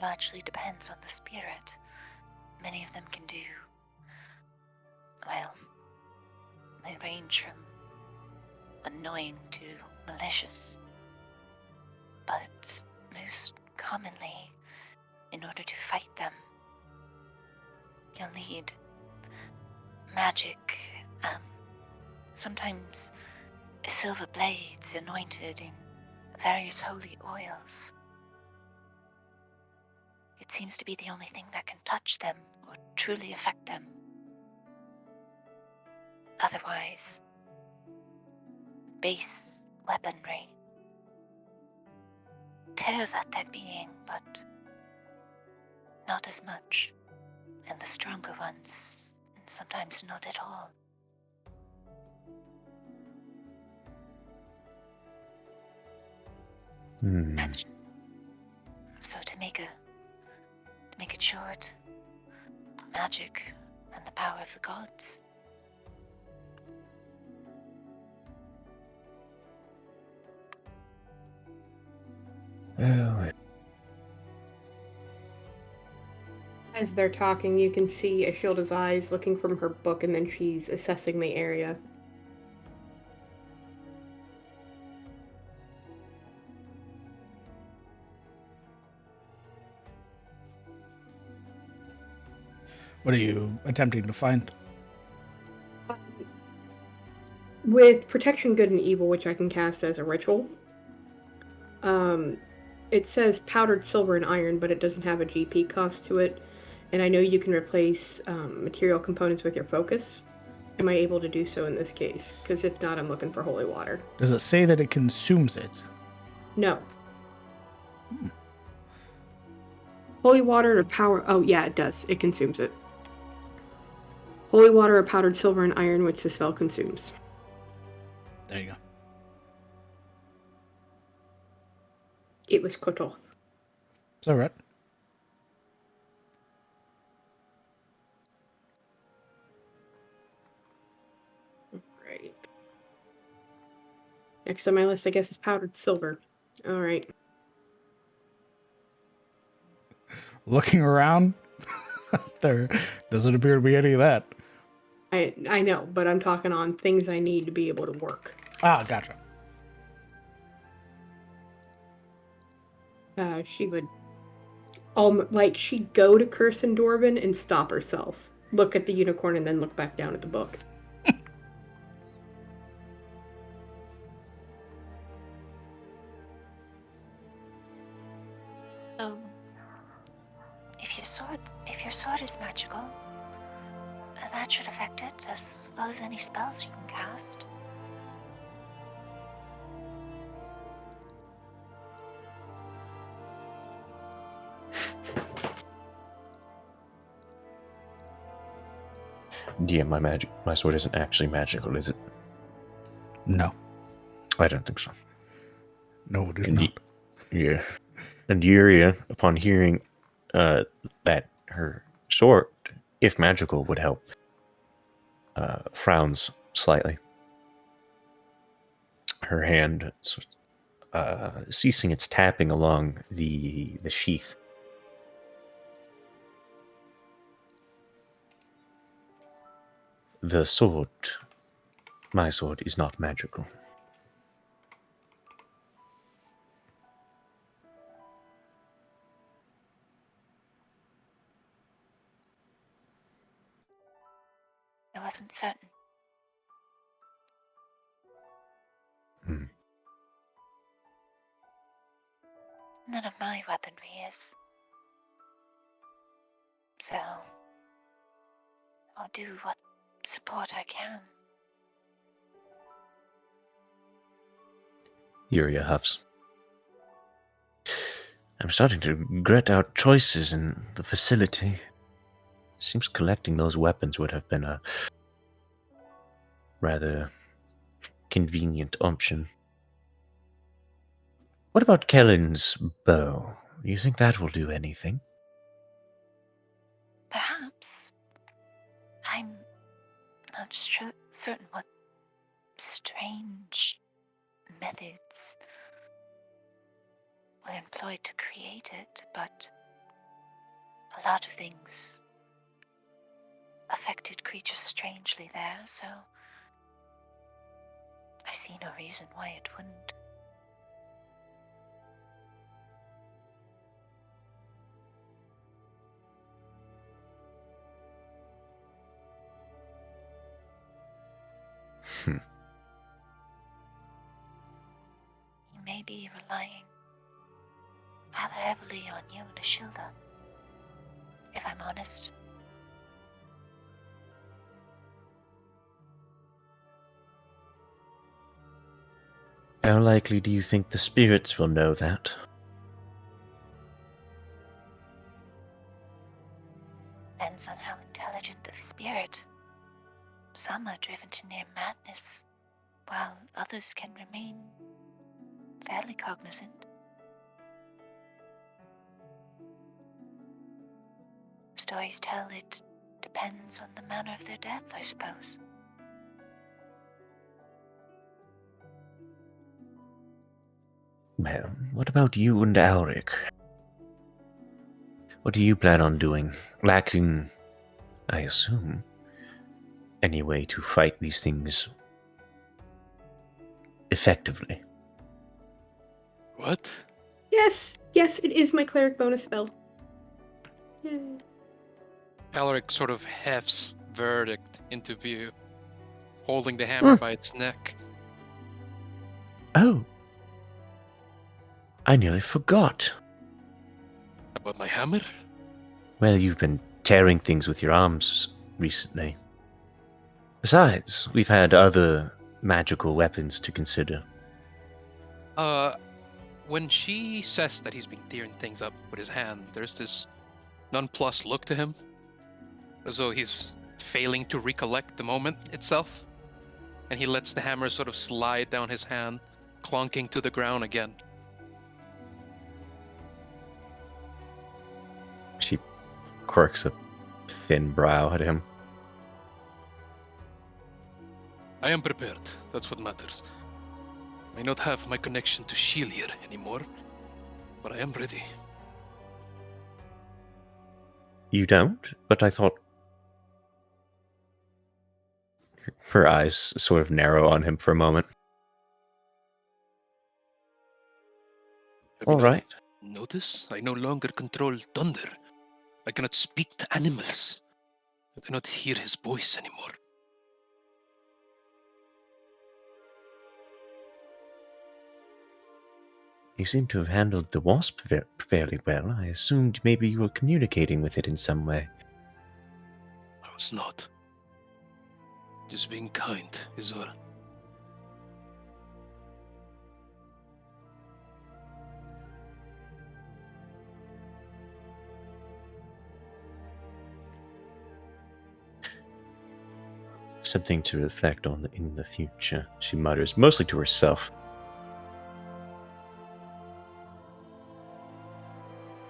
Largely depends on the spirit. Many of them can do, well, They range from annoying to malicious. But most commonly, in order to fight them, you'll need magic, sometimes silver blades anointed in various holy oils. It seems to be the only thing that can touch them or truly affect them. Otherwise, base weaponry tears at their being, but not as much. And the stronger ones, sometimes not at all. And so to make it short, magic and the power of the gods. Well, As they're talking, you can see Ashilda's eyes looking from her book, and then she's assessing the area. What are you attempting to find? With Protection Good and Evil, which I can cast as a ritual, it says powdered silver and iron, but it doesn't have a GP cost to it. And I know you can replace material components with your focus. Am I able to do so in this case? Because if not, I'm looking for holy water. Does it say that it consumes it? No. Holy water or power... Oh, yeah, it does. It consumes it. Holy water or powdered silver and iron, which the spell consumes. There you go. It was cut off. Is that right? Right. Next on my list, I guess, is powdered silver. All right. Looking around, there doesn't appear to be any of that. I know, but I'm talking on things I need to be able to work. Ah, gotcha. She would, she'd go to Kirsten Dorvin and stop herself, look at the unicorn, and then look back down at the book. So, if your sword is magical, that should affect it as well as any spells you can cast. yeah, my sword isn't actually magical, is it? No. I don't think so. No, it is And not. Yeah. And Yuria, upon hearing that her sword, if magical, would help, frowns slightly. Her hand ceasing its tapping along the sheath. The sword, my sword, is not magical. I wasn't certain. None of my weaponry is. So, I'll do what support I can. Yuria huffs. I'm starting to regret our choices in the facility. Seems collecting those weapons would have been a rather convenient option. What about Kellen's bow? Do you think that will do anything? Perhaps. I'm not certain what strange methods were employed to create it, but a lot of things affected creatures strangely there, so see no reason why it wouldn't. Hmm. He may be relying rather heavily on you and Ashilda, if I'm honest. How likely do you think the spirits will know that? Depends on how intelligent the spirit. Some are driven to near madness, while others can remain fairly cognizant. Stories tell it depends on the manner of their death, I suppose. Well, what about you and Alric? What do you plan on doing? Lacking, I assume, any way to fight these things effectively. What? Yes, it is my cleric bonus spell. Yay. Alaric sort of hefts Verdict into view, holding the hammer by its neck. Oh. I nearly forgot. About my hammer? Well, you've been tearing things with your arms recently. Besides, we've had other magical weapons to consider. When she says that he's been tearing things up with his hand, there's this nonplussed look to him, as though he's failing to recollect the moment itself. And he lets the hammer sort of slide down his hand, clunking to the ground again. She quirks a thin brow at him. I am prepared. That's what matters. I not have my connection to Sheelier anymore, but I am ready. You don't? But I thought... Her eyes sort of narrow on him for a moment. Have you All not right. noticed? I no longer control thunder. I cannot speak to animals. I do not hear his voice anymore. You seem to have handled the wasp fairly well. I assumed maybe you were communicating with it in some way. I was not. Just being kind is all. Something to reflect on in the future, she mutters, mostly to herself.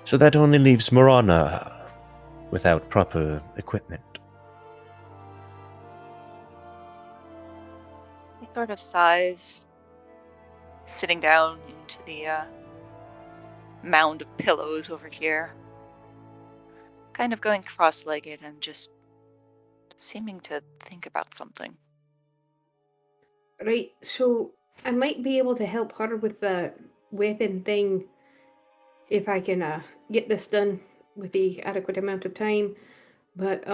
So that only leaves Morana without proper equipment. He sort of sighs, sitting down into the mound of pillows over here, kind of going cross-legged and just seeming to think about something. Right, so I might be able to help her with the weapon thing if I can get this done with the adequate amount of time. But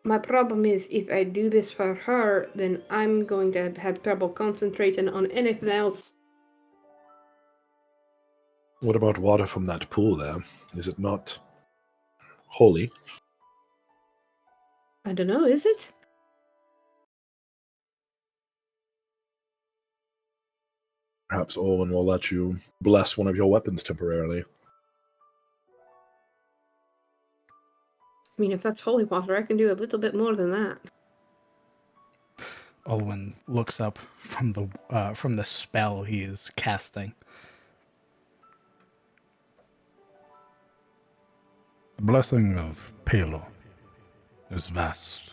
my problem is if I do this for her, then I'm going to have trouble concentrating on anything else. What about water from that pool there? Is it not holy? I don't know, is it? Perhaps Owen will let you bless one of your weapons temporarily. I mean, if that's holy water, I can do a little bit more than that. Olwen looks up from the spell he is casting. The blessing of Palo is vast,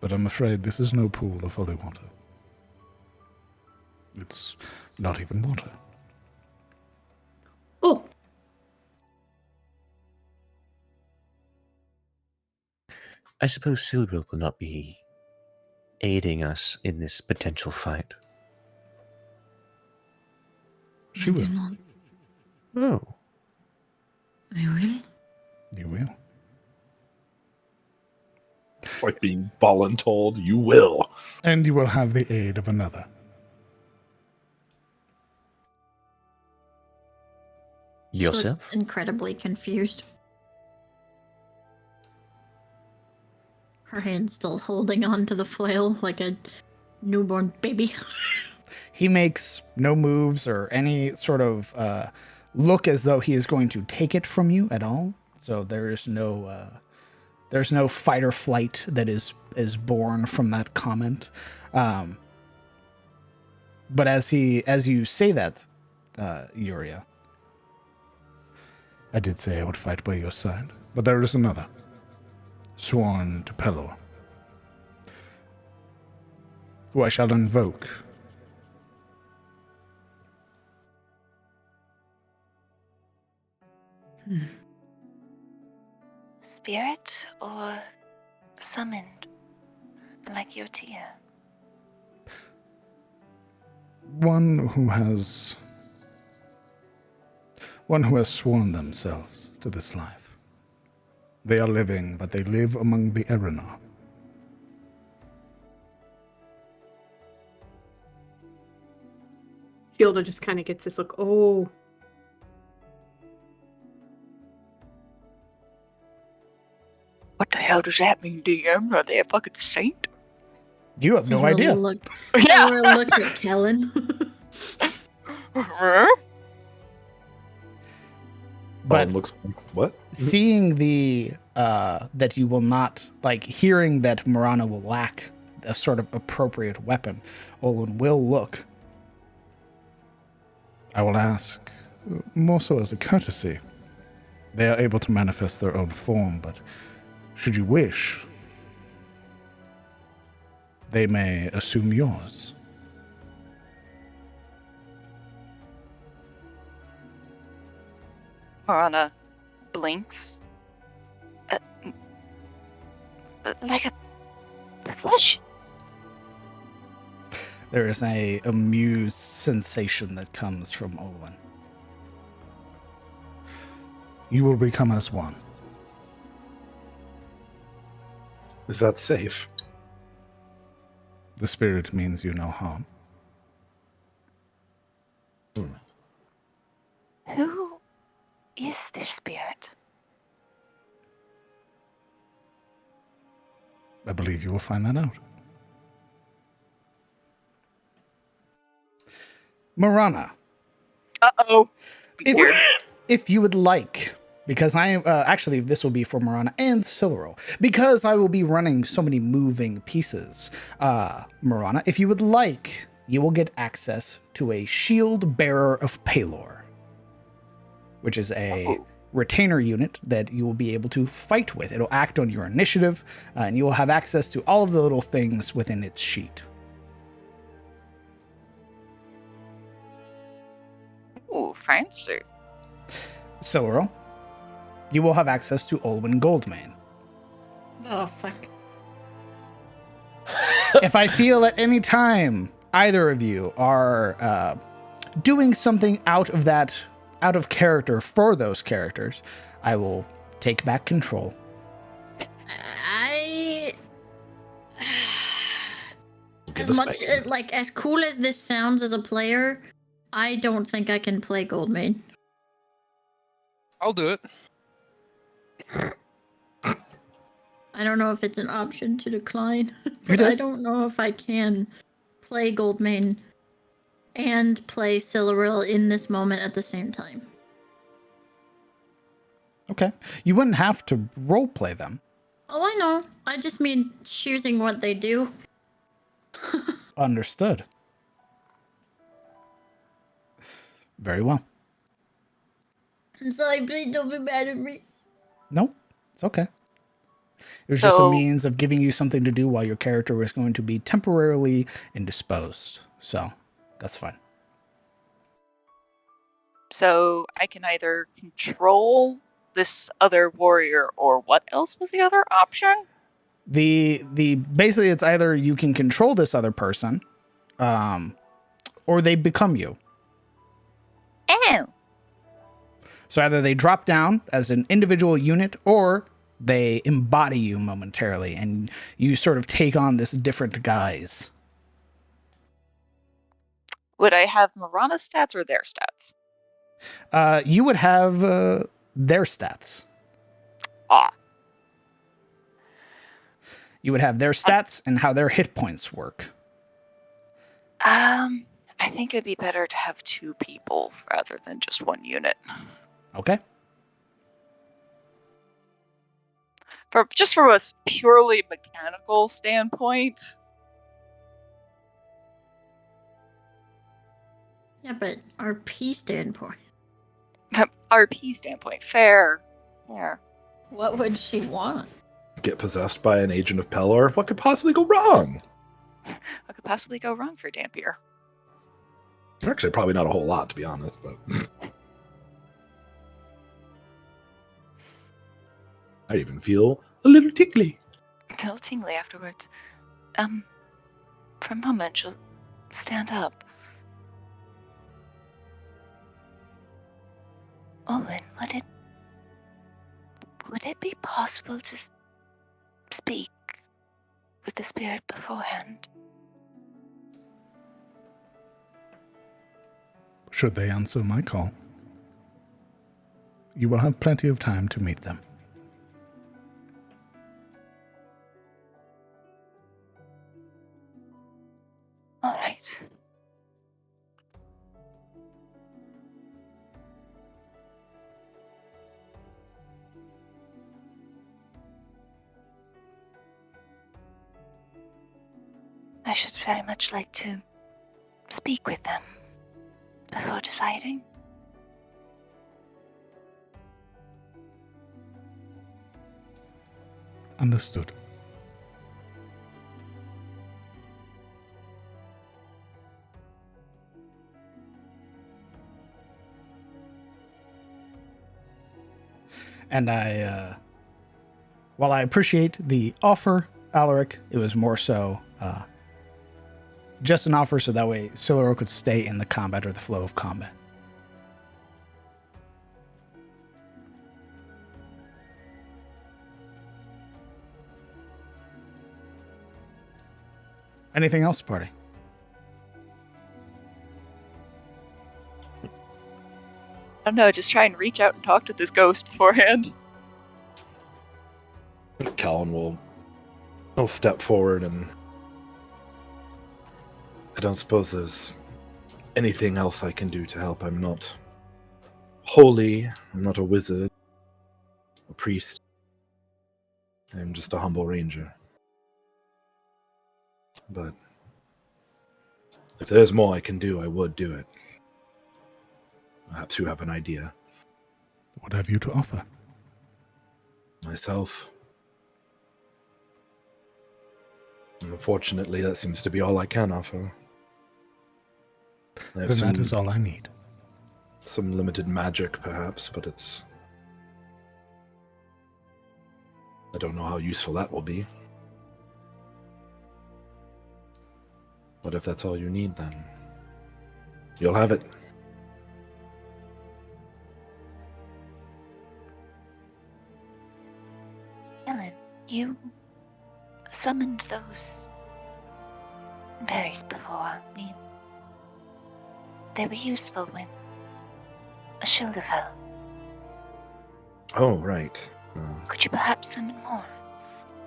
but I'm afraid this is no pool of holy water. It's not even water. Oh, I suppose Silver will not be aiding us in this potential fight? She I will. do not. Oh, I will. You will. Like being voluntold, you will. And you will have the aid of another. She yourself? looks incredibly confused. Her hand still holding on to the flail like a newborn baby. He makes no moves or any sort of look as though he is going to take it from you at all. So there's no fight or flight that is born from that comment. But as you say that, Yuria, I did say I would fight by your side, but there is another, sworn to Pelor, who I shall invoke. Spirit or summoned, like your Tia? One who has sworn themselves to this life. They are living, but they live among the Erenar. Gilda just kind of gets this look. Oh, What the hell does that mean, DM? Are they a fucking saint? You have no Silver idea. Silver looks at Kellen. But Looks what? seeing the that you will not, like, hearing that Marana will lack a sort of appropriate weapon, Olin will look. I will ask, more so as a courtesy. They are able to manifest their own form, but should you wish, they may assume yours. Marana blinks. Like a flesh? There is a amused sensation that comes from Olwen. You will become as one. Is that safe? The spirit means you no harm. Who is this spirit? I believe you will find that out. Marana, Uh-oh. Be scared. if you would like, because I actually this will be for Marana and Siluro, because I will be running so many moving pieces. Marana, if you would like, you will get access to a shield bearer of Pelor, which is a retainer unit that you will be able to fight with. It'll act on your initiative, and you will have access to all of the little things within its sheet. Ooh, fancy. Siluro, you will have access to Olwen Goldmane. Oh, fuck. If I feel at any time either of you are doing something out of character for those characters, I will take back control. Give As us much back. as cool as this sounds as a player, I don't think I can play Goldmane. I'll do it. I don't know if it's an option to decline, It but I is. don't know if I can play Goldmane and play Siluril in this moment at the same time. Okay. You wouldn't have to roleplay them. Oh, I know. I just mean choosing what they do. Understood. Very well. I'm sorry, please don't be mad at me. Nope. It's okay. It was just a So- means of giving you something to do while your character was going to be temporarily indisposed. So, that's fine. So I can either control this other warrior, or what else was the other option? The basically it's either you can control this other person, or they become you. Oh. So either they drop down as an individual unit, or they embody you momentarily, and you sort of take on this different guise. Would I have Marana's stats or their stats? You would have their stats. Ah. You would have their stats and how their hit points work. I think it'd be better to have 2 people rather than just 1 unit. Okay. Just from a purely mechanical standpoint. Yeah, but RP standpoint. RP standpoint, fair. What would she want? Get possessed by an agent of Pelor? What could possibly go wrong? What could possibly go wrong for Dampier? Actually, probably not a whole lot, to be honest, but I even feel a little tickly. A little tingly afterwards. For a moment, she'll stand up. Owen, would it be possible to speak with the spirit beforehand? Should they answer my call, you will have plenty of time to meet them. All right. I should very much like to speak with them before deciding. Understood. And while I appreciate the offer, Alaric, it was more so just an offer so that way Siluro could stay in the combat or the flow of combat. Anything else, party? I don't know, just try and reach out and talk to this ghost beforehand. Callan will step forward, and I don't suppose there's anything else I can do to help. I'm not holy, I'm not a wizard, a priest. I'm just a humble ranger. But if there's more I can do, I would do it. Perhaps you have an idea. What have you to offer? Myself. And unfortunately, that seems to be all I can offer. I have Then that is all I need. some limited magic, perhaps, but it's... I don't know how useful that will be. But if that's all you need, then you'll have it. Ellen, you summoned those berries before. They were useful when a shoulder fell. Oh, right. Could you perhaps summon more,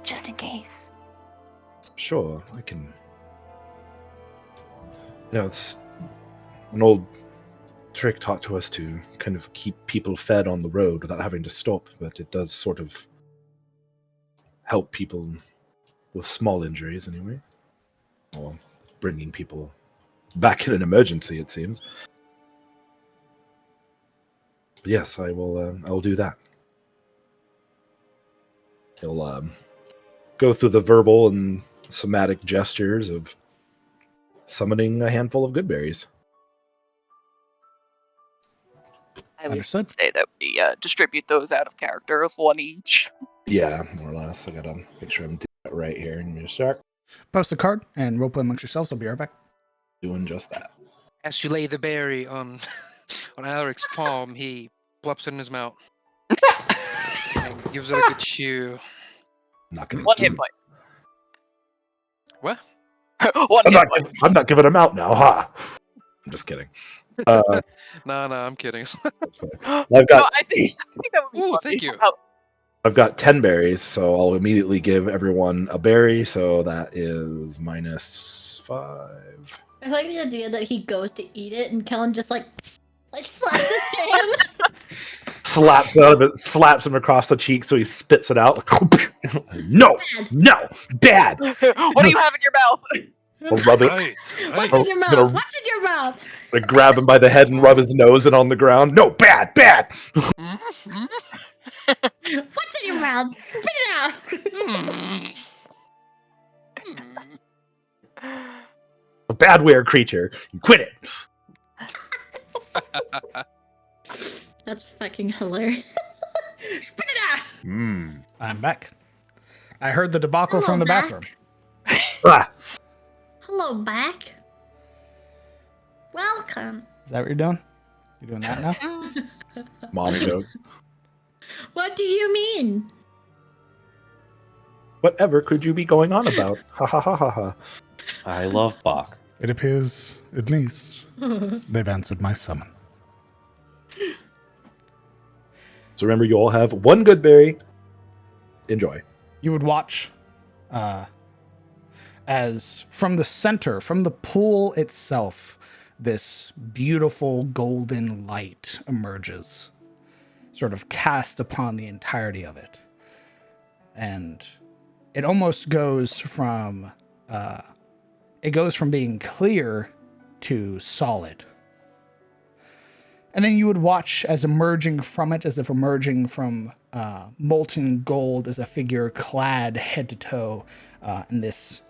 just in case? Sure, I can... it's an old trick taught to us to kind of keep people fed on the road without having to stop, but it does sort of help people with small injuries, anyway. Or bringing people back in an emergency, it seems. But yes, I will do that. He'll go through the verbal and somatic gestures of summoning a handful of good berries. I would Understood. say that we distribute those out of character, 1 each. Yeah, more or less. I gotta make sure I'm doing it right here in your start. Post a card and roleplay amongst yourselves. I'll be right back. Doing just that. As you lay the berry on on Alaric's palm, he plops it in his mouth and gives it a good chew. Not gonna. One hit point. What? One hit point. I'm not giving them out now, huh? I'm just kidding. No, I'm kidding. I've No, got I think that would be Ooh, funny. thank you. Oh, I've got 10 berries, so I'll immediately give everyone a berry. So that is -5. I like the idea that he goes to eat it and Kellen just like slaps his hand. Slaps out of it, slaps him across the cheek, so he spits it out. No, Bad. no, bad. what do you have in your mouth? I'll rub it. Right. What's in your I'm gonna- mouth? What's in your mouth? I grab him by the head and rub his nose and on the ground. No, bad, bad. Mm-hmm. What's in your mouth? Spit it out. Mm. A bad weird creature. You quit it. That's fucking hilarious. Spit it out. Mmm. I'm back. I heard the debacle Hello, from the back. bathroom. Ah, Hello, back. Welcome. Is that what you're doing? You're doing that now? mom joke. What do you mean? Whatever could you be going on about? Ha ha ha ha ha. I love Bach. It appears, at least, they've answered my summon. So remember, you all have one good berry. Enjoy. You would watch as from the center, from the pool itself, this beautiful golden light emerges, sort of cast upon the entirety of it. And it almost goes from being clear to solid. And then you would watch as emerging from it, as if emerging from molten gold, as a figure clad head to toe in this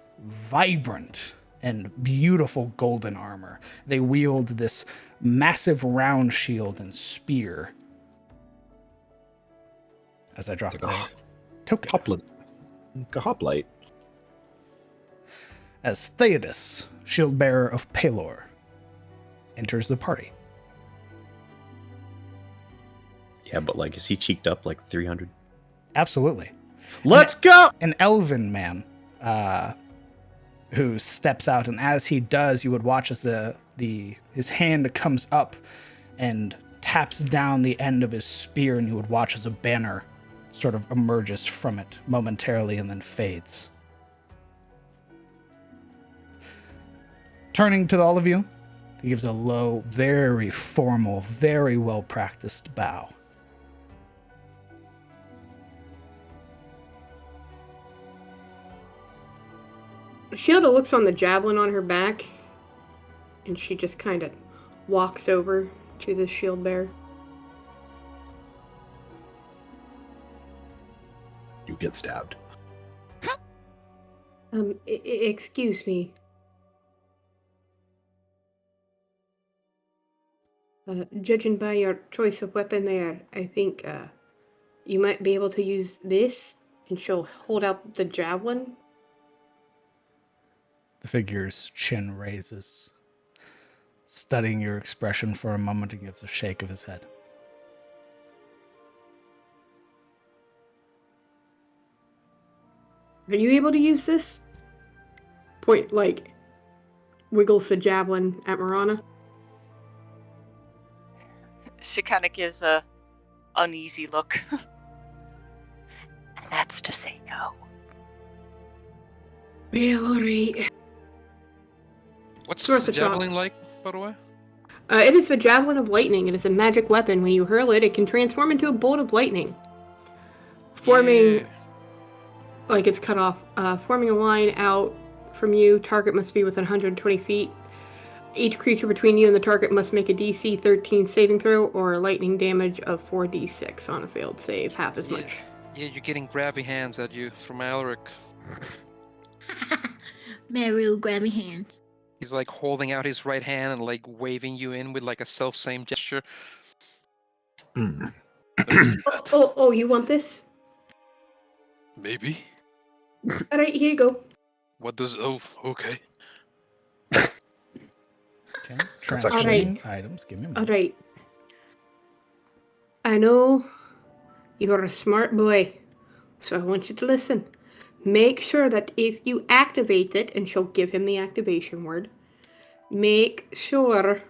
vibrant and beautiful golden armor. They wield this massive round shield and spear. As I drop It's the like a token. hoplite. As Theodos, shield bearer of Pelor, enters the party. Yeah, but like, is he cheeked up like 300? Absolutely. Let's go! An elven man who steps out, and as he does, you would watch as his hand comes up and taps down the end of his spear, and you would watch as a banner sort of emerges from it momentarily and then fades. Turning to all of you, he gives a low, very formal, very well-practiced bow. Shielda looks on the javelin on her back, and she just kind of walks over to the shield bearer. You get stabbed. Excuse me. Judging by your choice of weapon there, I think you might be able to use this, and she'll hold out the javelin. The figure's chin raises, studying your expression for a moment, and gives a shake of his head. Are you able to use this? Wiggles the javelin at Marana. She kind of gives a uneasy look. And that's to say no. Well, alright. What's Worth the a shot. javelin like, by the way? It is the javelin of lightning. It is a magic weapon. When you hurl it, it can transform into a bolt of lightning. Forming, Yeah. like it's cut off, forming a line out from you. Target must be within 120 feet. Each creature between you and the target must make a DC 13 saving throw or lightning damage of 4d6 on a failed save, half as much. Yeah, you're getting grabby hands at you from Alaric. Meru, grab me hand. He's like holding out his right hand and like waving you in with like a self-same gesture. Hmm. Oh, you want this? Maybe. All right, here you go. What does? Oh, okay. Okay. Transferring items. Give me a All minute. right. I know you're a smart boy, so I want you to listen. Make sure that if you activate it, and she'll give him the activation word, make sure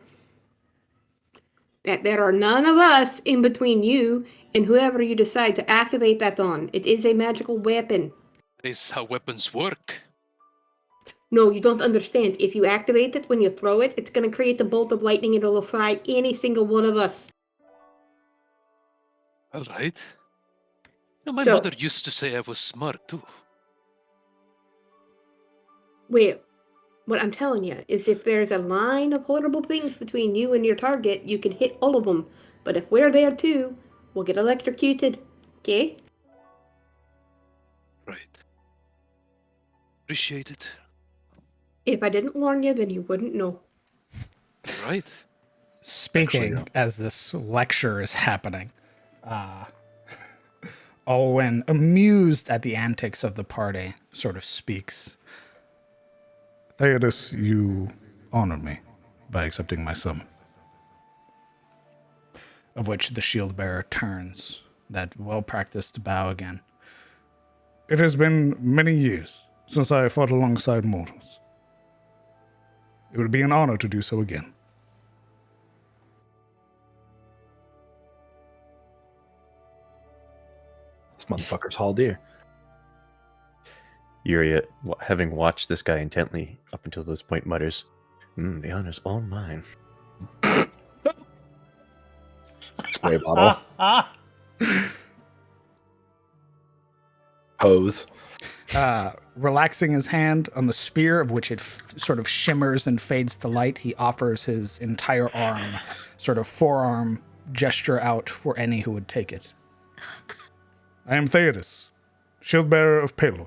that there are none of us in between you and whoever you decide to activate that on. It is a magical weapon. That is how weapons work. No, you don't understand. If you activate it when you throw it, it's going to create a bolt of lightning and it'll fry any single one of us. All right. Now, my So- mother used to say I was smart too. Wait, what I'm telling you is if there's a line of horrible things between you and your target, you can hit all of them. But if we're there too, we'll get electrocuted. Okay? Right. Appreciate it. If I didn't warn you, then you wouldn't know. Right. Speaking Actually, as this lecture is happening, Olwen, amused at the antics of the party, sort of speaks. Theodos, you honor me by accepting my summons. Of which the shield bearer turns that well-practiced bow again. It has been many years since I fought alongside mortals. It would be an honor to do so again. This motherfucker's Haldir. Yuria, having watched this guy intently up until this point, mutters, the honor's all mine. Spray bottle. Hose. Relaxing his hand on the spear, of which it sort of shimmers and fades to light, he offers his entire arm, sort of forearm gesture out for any who would take it. I am Theodos, shield bearer of Pelor,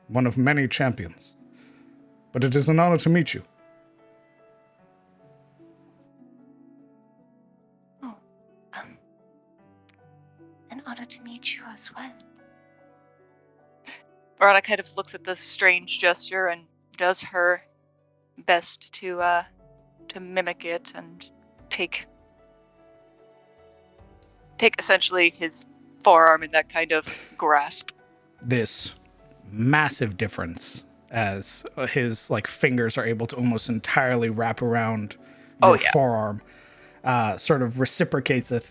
one of many champions. But it is an honor to meet you. Oh, an honor to meet you as well. Verona kind of looks at this strange gesture and does her best to mimic it and take essentially his forearm in that kind of grasp. This massive difference as his fingers are able to almost entirely wrap around your forearm, sort of reciprocates it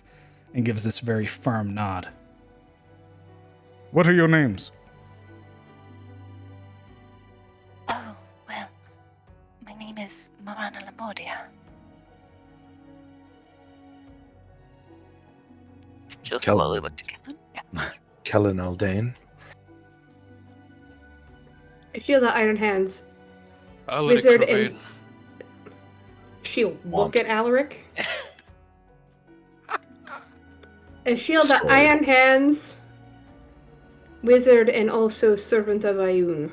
and gives this very firm nod. What are your names? Oh, well, my name is Marana Lamodia. She'll Kellen. slowly look to Kellen. Yeah. Kellen Aldane. Shield of Iron Hands. Alaric Wizard Cravain. and she'll look at Alaric. And Shield of Straight. Iron Hands. Wizard and also Servant of Ayun.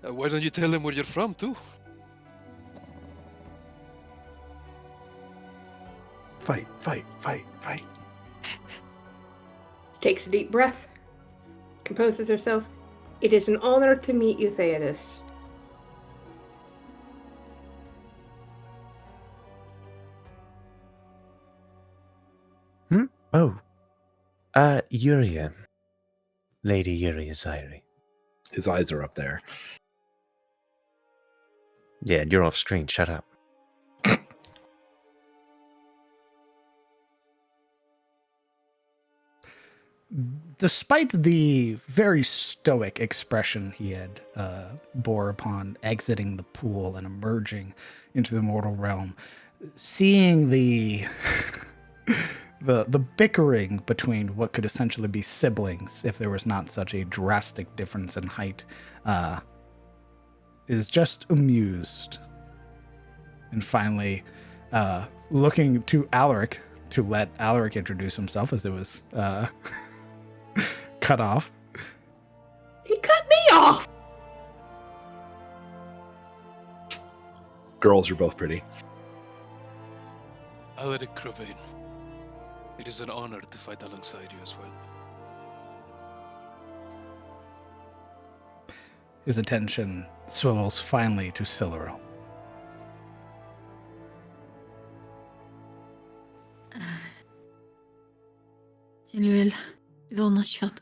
Why don't you tell him where you're from too? Fight, fight, fight, fight. Takes a deep breath. Composes herself. It is an honor to meet you, Theodos. Oh. Yuria. Lady Yuria Zairi. His eyes are up there. Yeah, you're off screen. Shut up. Despite the very stoic expression he had bore upon exiting the pool and emerging into the mortal realm, seeing the the bickering between what could essentially be siblings, if there was not such a drastic difference in height, is just amused. And finally, looking to Alaric to let Alaric introduce himself, as it was cut off. He cut me off! Girls are both pretty. Alaric Cravain. It is an honor to fight alongside you as well. His attention swivels finally to Siluriel. Siluriel, von Ashfeld.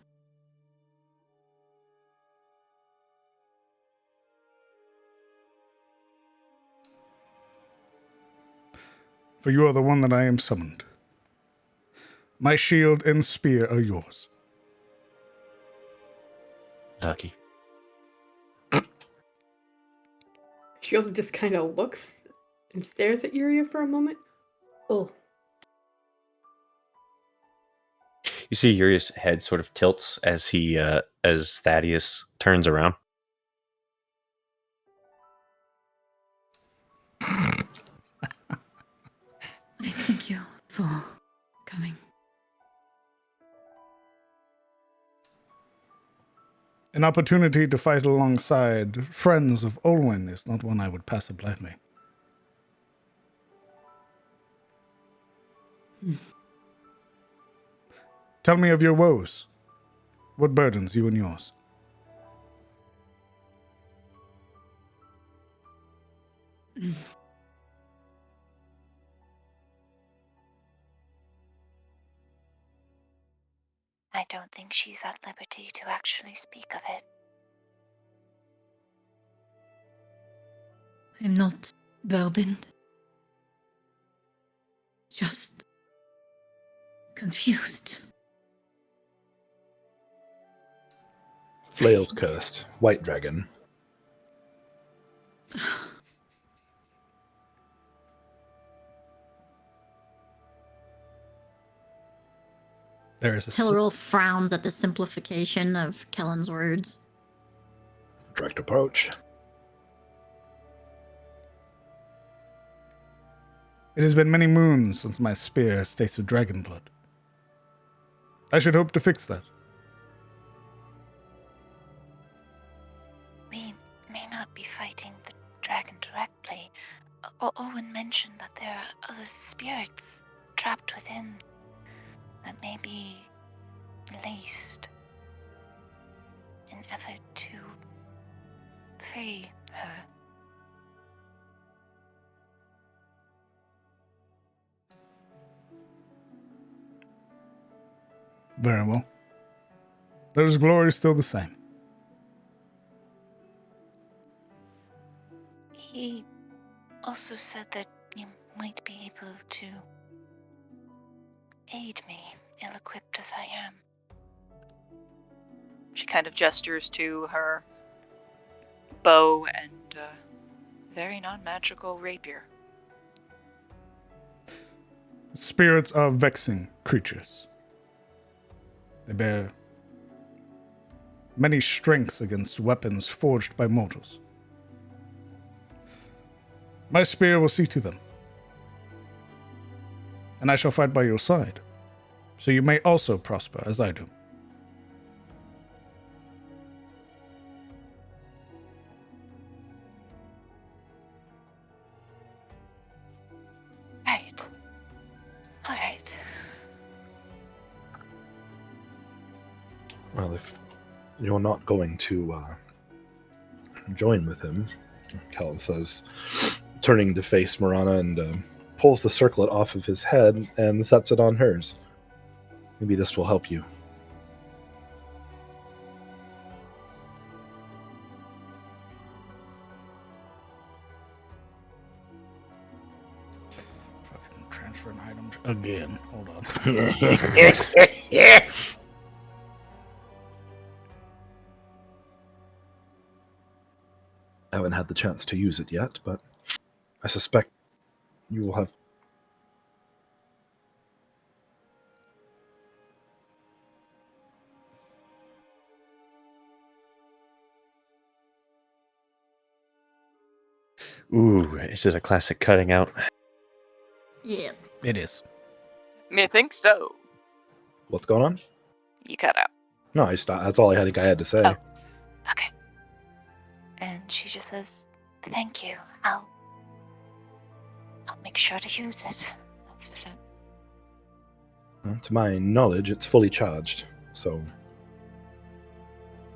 For you are the one that I am summoned. My shield and spear are yours. Lucky. Shield just kind of looks and stares at Yuria for a moment. Oh, You see Uri's head sort of tilts as as Thaddeus turns around. I thank you for coming. An opportunity to fight alongside friends of Olwen is not one I would pass up lightly. Tell me of your woes. What burdens you and yours? I don't think she's at liberty to actually speak of it. I'm not burdened. Just confused. Flail's cursed. White dragon. There is a Siluriel frowns at the simplification of Kellen's words. Direct approach. It has been many moons since my spear has tasted dragon blood. I should hope to fix that. We may not be fighting the dragon directly. Owen mentioned that there are other spirits trapped within that may be released in effort to free her. Very well. There's glory still the same. He also said that you might be able to aid me, ill-equipped as I am. She kind of gestures to her bow and very non-magical rapier. Spirits are vexing creatures. They bear many strengths against weapons forged by mortals. My spear will see to them, and I shall fight by your side, so you may also prosper as I do. Right. All right. Well, if you're not going to join with him, Kellen says, turning to face Marana and pulls the circlet off of his head and sets it on hers. Maybe this will help you. Fucking transferring items again. Hold on. I haven't had the chance to use it yet, but I suspect you will have. Ooh, is it a classic cutting out? Yeah. It is. Methinks so. What's going on? You cut out. No, I stopped. That's all I think I had to say. Oh. Okay. And she just says, "Thank you. I'll make sure to use it." That's it. To my knowledge, it's fully charged, so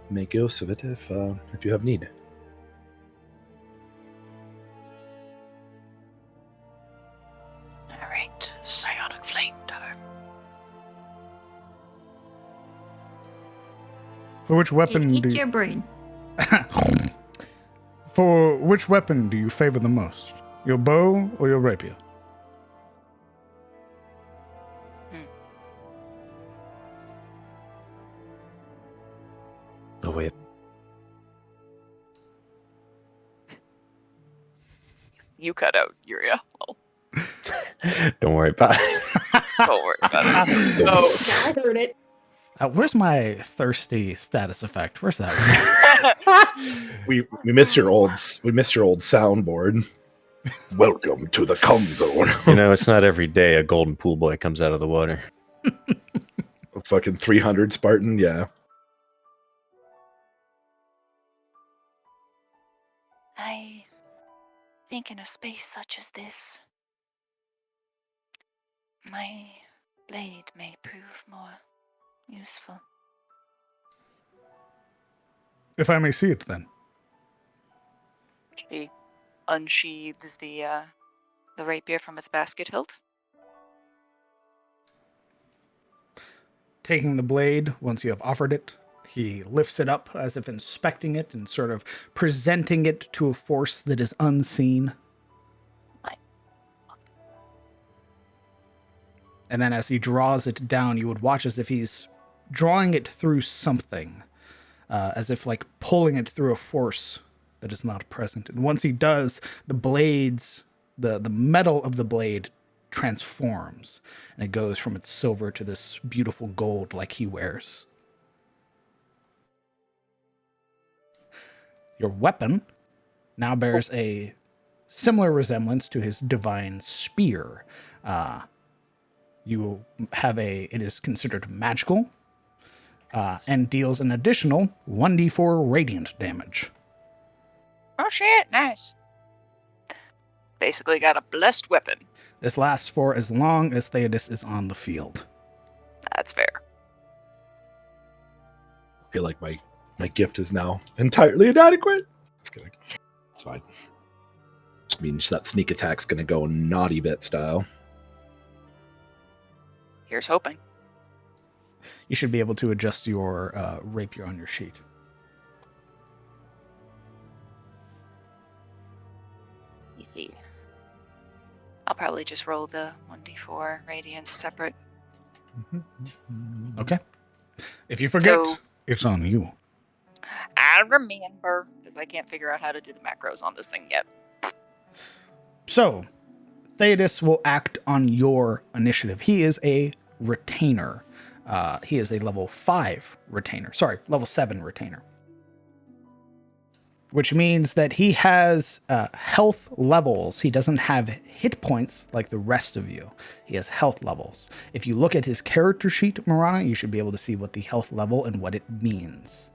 make use of it if you have need. All right, psionic flame time. For which weapon Eat do you... your brain. For which weapon do you favor the most? Your bow or your rapier? The whip. You cut out, Yuria. Well, Don't worry about it. don't worry about it. Oh. I heard it. Where's my thirsty status effect? Where's that one? We missed your old soundboard. Welcome to the cum zone. You know, it's not every day a golden pool boy comes out of the water. Fucking 300 Spartan, yeah. I think in a space such as this, my blade may prove more useful. If I may see it, then. She unsheathes the rapier from its basket hilt. Taking the blade, once you have offered it, he lifts it up as if inspecting it and sort of presenting it to a force that is unseen. And then as he draws it down, you would watch as if he's drawing it through something, as if like pulling it through a force that is not present. And once he does, the blades, the metal of the blade transforms, and it goes from its silver to this beautiful gold like he wears. Your weapon now bears a similar resemblance to his divine spear. You have it is considered magical, and deals an additional 1d4 radiant damage. Oh shit, nice. Basically got a blessed weapon. This lasts for as long as Theodos is on the field. That's fair. I feel like my gift is now entirely inadequate. Just kidding. It's fine. Just means that sneak attack's gonna go naughty bit style. Here's hoping. You should be able to adjust your rapier on your sheet. Easy. I'll probably just roll the 1d4 radiant separate. Okay. If you forget, So- it's on you. I remember, because I can't figure out how to do the macros on this thing yet. So, Theodos will act on your initiative. He is a retainer. He is a level 5 retainer. Sorry, level 7 retainer. Which means that he has health levels. He doesn't have hit points like the rest of you. He has health levels. If you look at his character sheet, Marana, you should be able to see what the health level and what it means.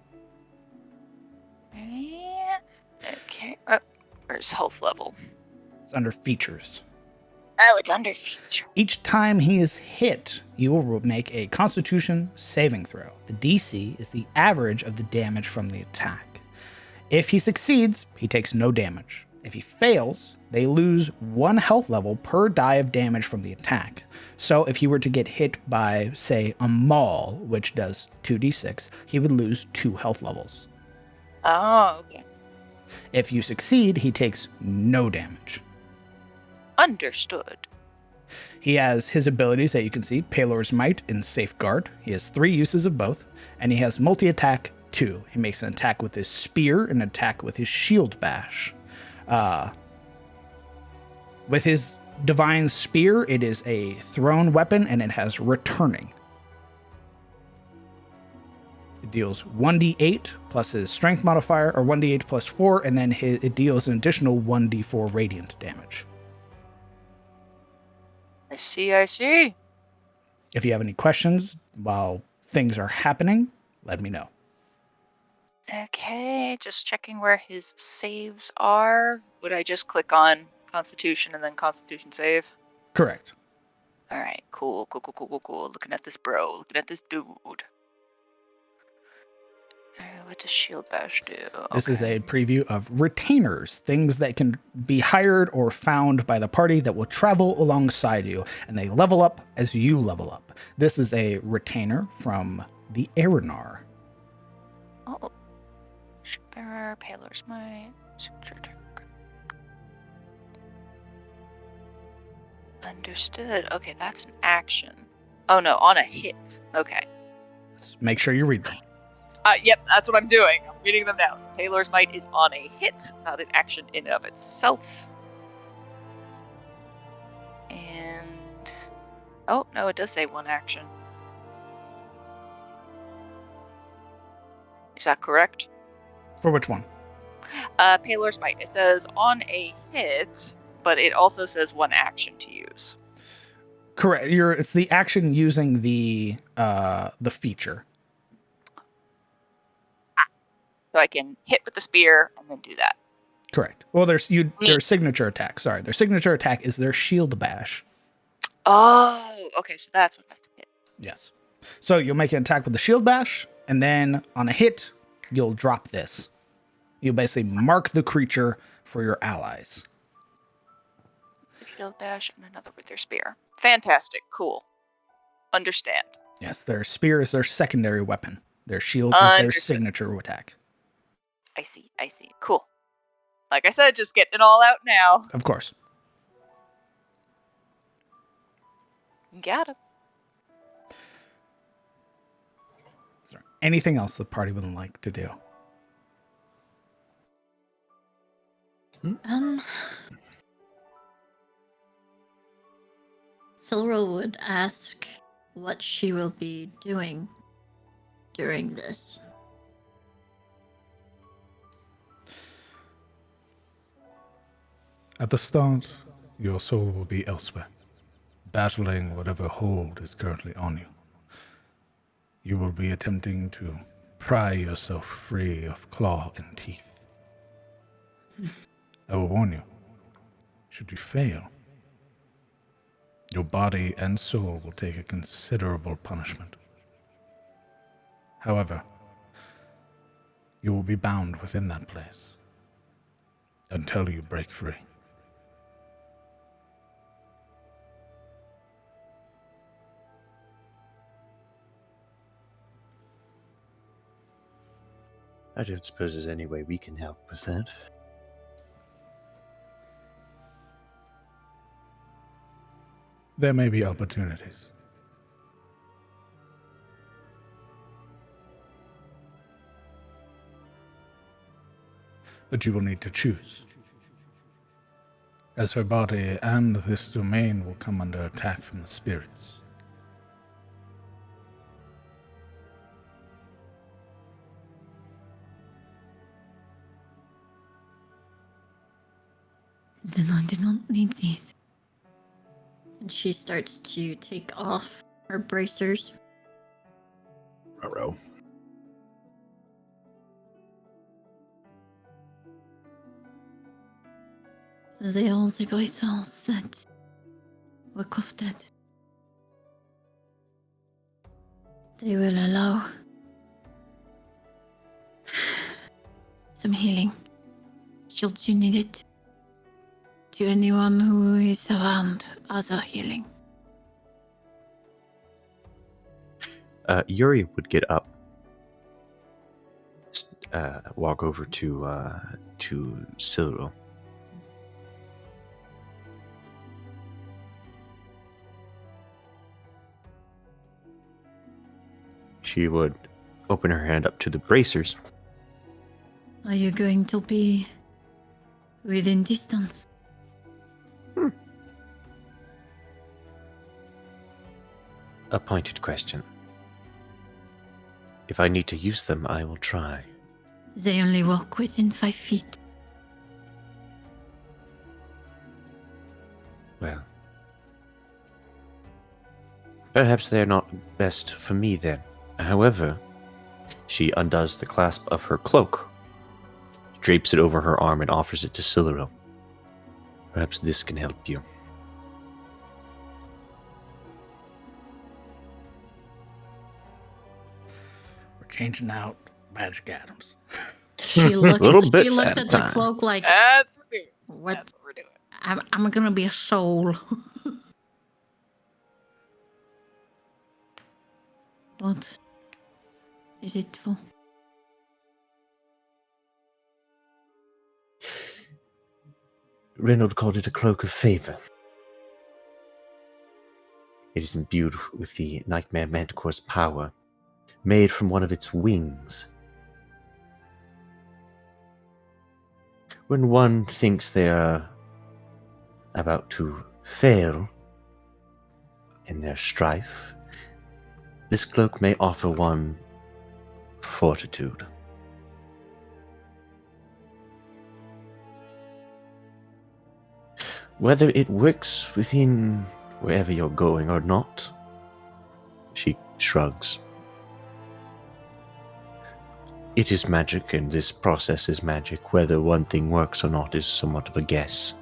Okay. Where's health level? It's under features. Oh, it's under feature. Each time he is hit, you will make a Constitution saving throw. The DC is the average of the damage from the attack. If he succeeds, he takes no damage. If he fails, they lose 1 health level per die of damage from the attack. So if he were to get hit by, say, a maul, which does 2d6, he would lose 2 health levels. Oh, okay. If you succeed, he takes no damage. Understood. He has his abilities that you can see, Palor's Might and Safeguard. He has 3 uses of both, and he has multi-attack 2. He makes an attack with his spear and an attack with his shield bash. With his divine spear, it is a thrown weapon, and it has returning. It deals 1d8 plus his strength modifier, or 1d8 plus 4, and then it deals an additional 1d4 radiant damage. I see. If you have any questions while things are happening, let me know. Okay, just checking where his saves are. Would I just click on Constitution and then Constitution save? Correct. All right, cool. Looking at this bro. Looking at this dude. What does Shield Bash do? This is Okay. a preview of retainers, things that can be hired or found by the party that will travel alongside you, and they level up as you level up. This is a retainer from the Erinar. Oh. Bearer, Paler's Might, signature attack. Understood. Okay, that's an action. Oh no, on a hit. Okay. Make sure you read them. Yep, that's what I'm doing. I'm reading them now. So Paler's Might is on a hit, not an action in and of itself. And oh no, it does say one action. Is that correct? For which one? Paler's Might. It says on a hit, but it also says one action to use. Correct. It's the action using the feature. So I can hit with the spear and then do that. Correct. Well, their signature attack. Sorry, their signature attack is their shield bash. Oh, okay, so that's what I have to hit. Yes. So you'll make an attack with the shield bash, and then on a hit, you'll drop this. You'll basically mark the creature for your allies. Shield Bash and another with their spear. Fantastic. Cool. Understand. Yes, their spear is their secondary weapon. Their shield is their signature attack. I see. Cool. Like I said, just getting it all out now. Of course. Got him. Is there anything else the party would like to do? Silro would ask what she will be doing during this. At the start, your soul will be elsewhere, battling whatever hold is currently on you. You will be attempting to pry yourself free of claw and teeth. I will warn you, should you fail, your body and soul will take a considerable punishment. However, you will be bound within that place until you break free. I don't suppose there's any way we can help with that. There may be opportunities. But you will need to choose, as her body and this domain will come under attack from the spirits. Then I do not need these. And she starts to take off her bracers. Ruh-roh. They are the bracers that were crafted. They will allow some healing, should you need it, to anyone who is around other healing. Yuri would get up, walk over to Silro. She would open her hand up to the bracers. Are you going to be within distance? A pointed question. If I need to use them, I will try. They only work within 5 feet. Well, perhaps they're not best for me then. However, she undoes the clasp of her cloak, drapes it over her arm, and offers it to Silro. Perhaps this can help you. We're changing out magic atoms. She looks. Little She bits looks at a at the time. cloak like, That's what we're doing. "What? That's what we're doing. I'm gonna be a soul." What is it for? Reynold called it a cloak of favor. It is imbued with the Nightmare Manticore's power, made from one of its wings. When one thinks they are about to fail in their strife, this cloak may offer one fortitude. Whether it works within wherever you're going or not, she shrugs. It is magic, and this process is magic. Whether one thing works or not is somewhat of a guess.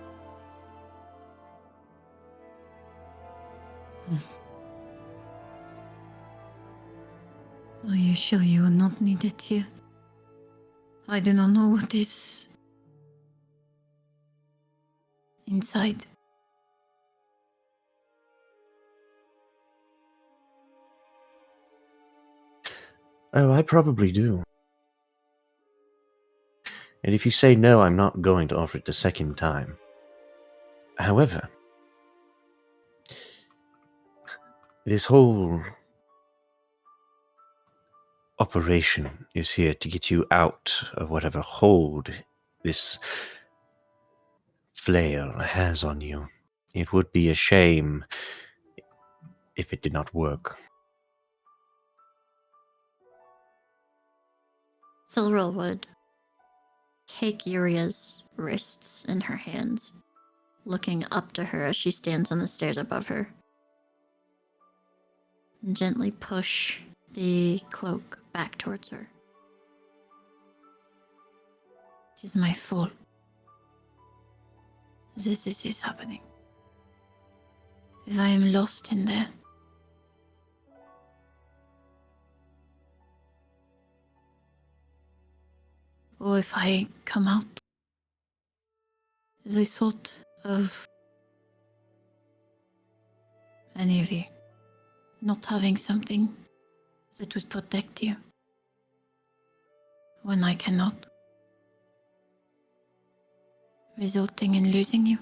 Are you sure you will not need it here? I do not know what is inside. Oh, I probably do. And if you say no, I'm not going to offer it the second time. However, this whole operation is here to get you out of whatever hold this flail has on you. It would be a shame if it did not work. Silril would take Uria's wrists in her hands, looking up to her as she stands on the stairs above her, and gently push the cloak back towards her. It is my fault. This is happening. If I am lost in there, or if I come out, the thought of any of you not having something that would protect you when I cannot, resulting in losing you,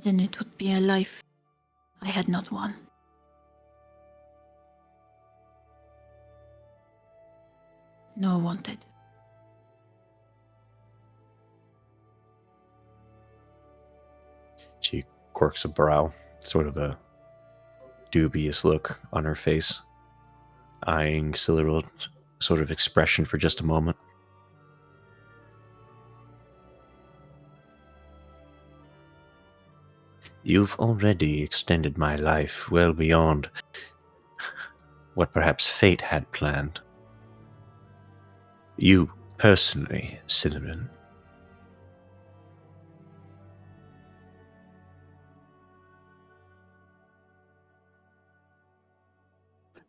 then it would be a life I had not won. Nor wanted. She quirks a brow, sort of a dubious look on her face, eyeing Silril sort of expression for just a moment. You've already extended my life well beyond what perhaps fate had planned. You, personally, Silril.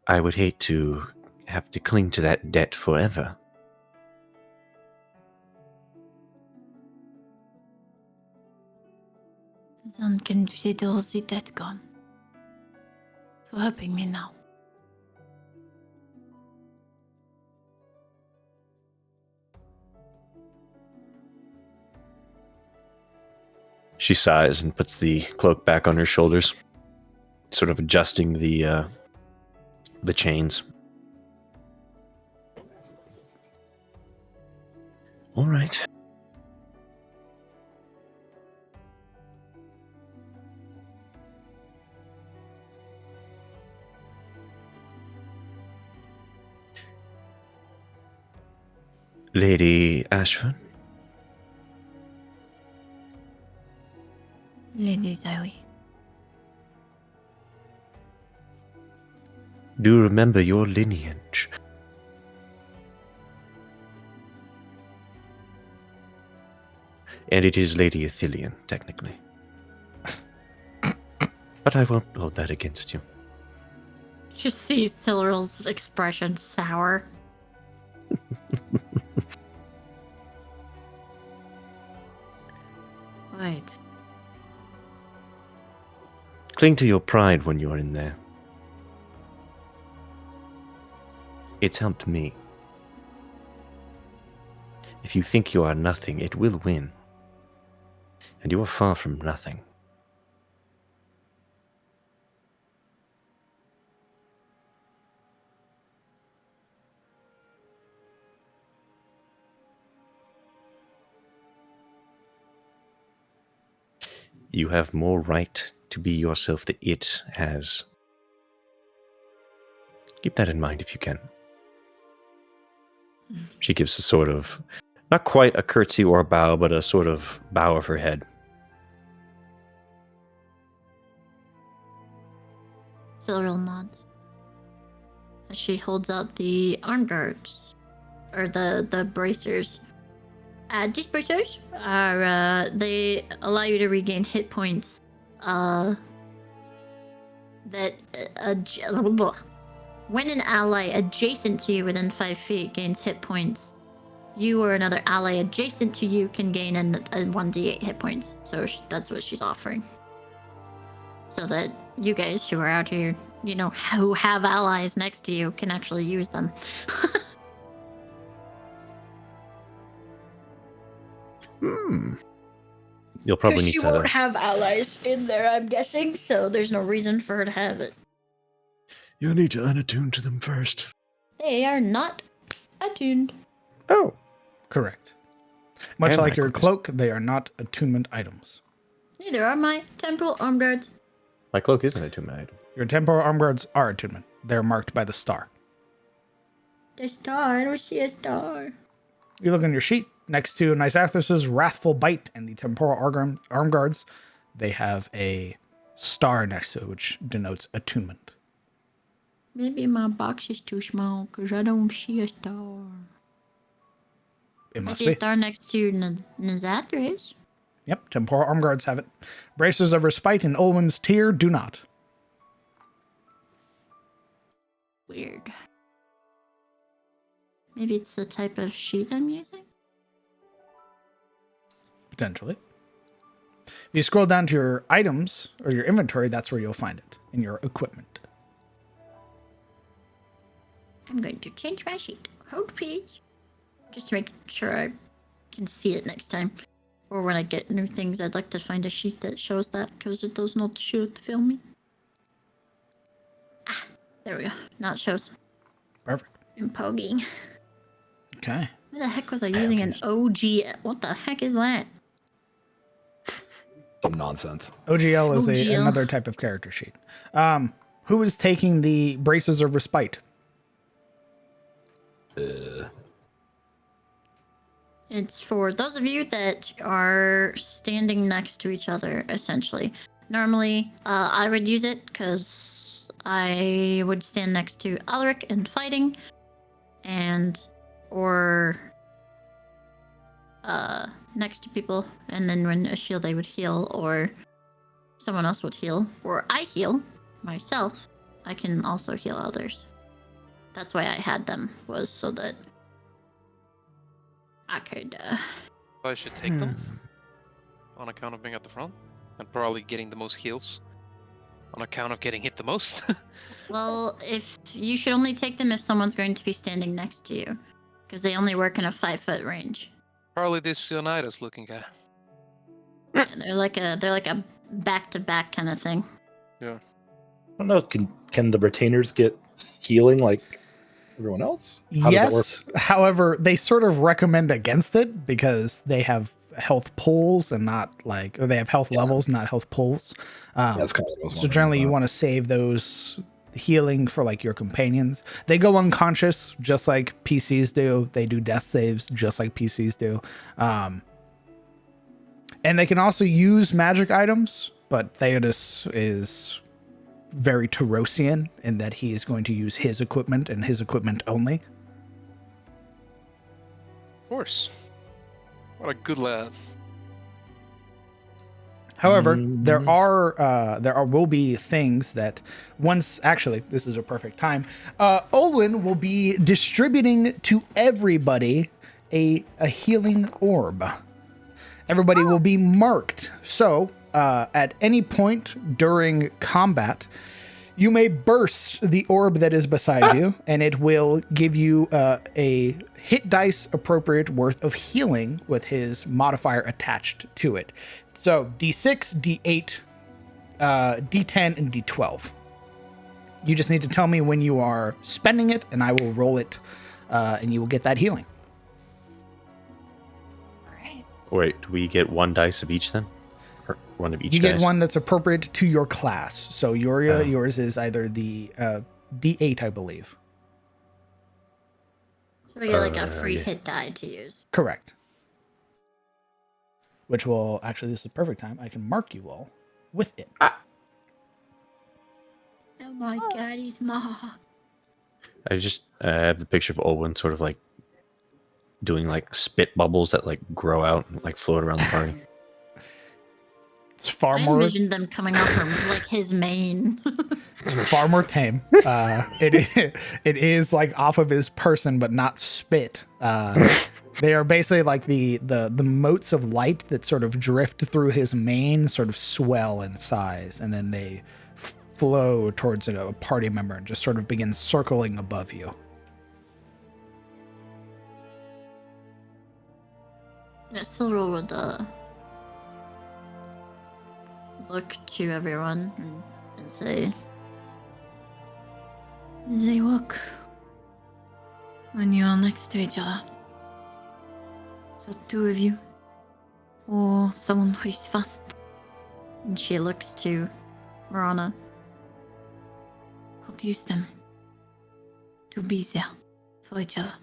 I would hate to have to cling to that debt forever. Then consider the debt gone for helping me now. She sighs and puts the cloak back on her shoulders, sort of adjusting the chains. All right. Lady Ashford? Lady Xylee. Do remember your lineage. And it is Lady Athelian, technically. But I won't hold that against you. Just see Silril's expression sour. Right. Cling to your pride when you're in there. It's helped me. If you think you are nothing, it will win. And you are far from nothing. You have more right to be yourself than it has. Keep that in mind if you can. She gives a sort of, not quite a curtsy or a bow, but a sort of bow of her head. Silril nods. As she holds out the arm guards, or the bracers. These bracers are, they allow you to regain hit points, that, when an ally adjacent to you within 5 feet gains hit points, you or another ally adjacent to you can gain a 1d8 hit points. So that's what she's offering. So that you guys who are out here, you know, who have allies next to you can actually use them. You'll probably need she to... won't have allies in there, I'm guessing, so there's no reason for her to have it. You'll need to unattune to them first. They are not attuned. Oh. Correct. Much And like my your cloak is- cloak, they are not attunement items. Neither are my temporal arm guards. My cloak is an attunement item. Your temporal arm guards are attunement. They're marked by the star. The star, I don't see a star. You look on your sheet next to Nisathris's Wrathful Bite and the temporal arm guards. They have a star next to it, which denotes attunement. Maybe my box is too small because I don't see a star. It I must see a be. star next to Nisathris. Yep, temporal arm guards have it. Bracers of Respite and Olwen's Tear do not. Weird. Maybe it's the type of sheet I'm using? Potentially. If you scroll down to your items or your inventory, that's where you'll find it in your equipment. I'm going to change my sheet. Hold please. Just to make sure I can see it next time. Or when I get new things, I'd like to find a sheet that shows that, because it does not show it to me. Ah, there we go. Now it shows. Perfect. I'm pogging. Okay. Why the heck was I using an OG? What the heck is that? Some nonsense. OGL is OGL. another type of character sheet. Who is taking the Braces of Respite? It's for those of you that are standing next to each other, essentially. Normally, I would use it because I would stand next to Alaric and fighting, or next to people, and then when a shield they would heal, or someone else would heal, or I heal myself. I can also heal others. That's why I had them, was so that I could, I should take them on account of being at the front and probably getting the most heals on account of getting hit the most. Well, if you should only take them if someone's going to be standing next to you, because they only work in a 5-foot range. Probably this Leonidas looking guy. Yeah, they're like a back-to-back kind of thing. Yeah. I don't know. Can the retainers get healing like everyone else? How does that work? Yes. However, they sort of recommend against it because they have health pools and not like, or they have health levels, not health pools. That's kind of what I was So wondering generally, you about. want to save those healing for like your companions. They go unconscious just like PCs do. They do death saves just like PCs do. And they can also use magic items, but Theodos is very Tarosian in that he is going to use his equipment and his equipment only. Of course. What a good lad. However, there will be things that once, actually, this is a perfect time. Olwen will be distributing to everybody a healing orb. Everybody will be marked. So, at any point during combat, you may burst the orb that is beside you, and it will give you a hit dice appropriate worth of healing with his modifier attached to it. So D6, D8, D10, and D12. You just need to tell me when you are spending it, and I will roll it, and you will get that healing. Right. Wait, do we get one dice of each then? Or one of each You dice? get one that's appropriate to your class. So yours is either the D8, I believe. So we get like a free yeah. hit die to use. Correct. Which will, actually, this is a perfect time. I can mark you all with it. Oh my god, he's marked. I have the picture of Olwen sort of like doing like spit bubbles that like grow out and like float around the party. It's far I more. envisioned them coming out from like his mane. It's far more tame. It is like off of his person, but not spit. They are basically like the motes of light that sort of drift through his mane, sort of swell in size, and then they flow towards a party member and just sort of begin circling above you. Yeah, Silver would look to everyone and say, They walk when you're next to each other. So two of you, or someone who is fast. and she looks to Marana. Could use them to be there for each other.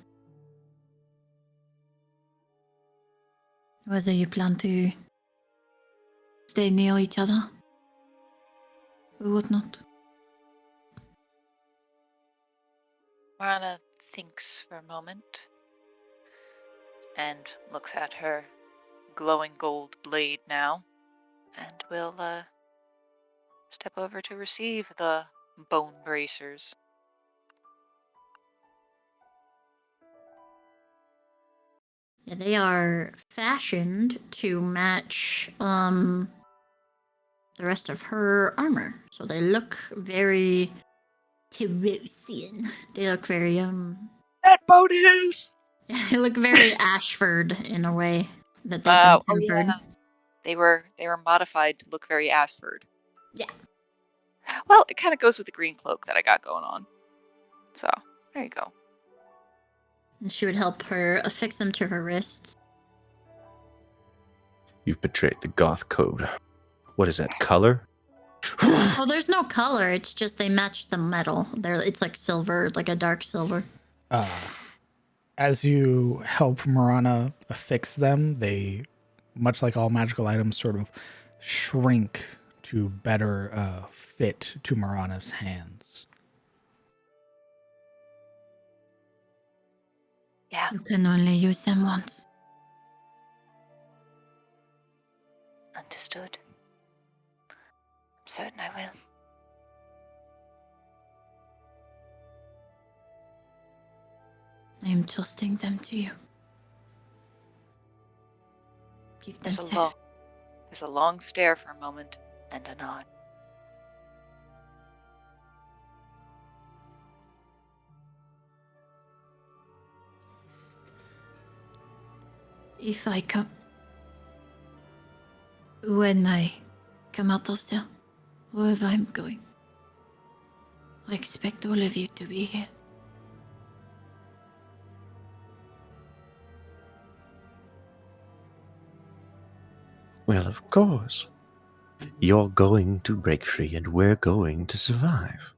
Whether you plan to stay near each other or whatnot. Marana thinks for a moment and looks at her glowing gold blade now and will step over to receive the bone bracers. Yeah, they are fashioned to match the rest of her armor. So they look very Terosian. They look very That boat is! they look very Ashford in a way that they've been tempered. Yeah. They were modified to look very Ashford. Yeah. Well, it kind of goes with the green cloak that I got going on. So, there you go. And she would help her affix them to her wrists. You've betrayed the goth code. What is that, color? Oh, there's no color. It's just they match the metal. It's like silver, like a dark silver. As you help Marana affix them, they, much like all magical items, sort of shrink to better fit to Marana's hands. Yeah. You can only use them once. Understood. I'm certain I will. I am trusting them to you. Keep them safe. There's a long stare for a moment and a nod. If I come... When I come out of there, wherever I'm going, I expect all of you to be here. Well, of course. You're going to break free and we're going to survive.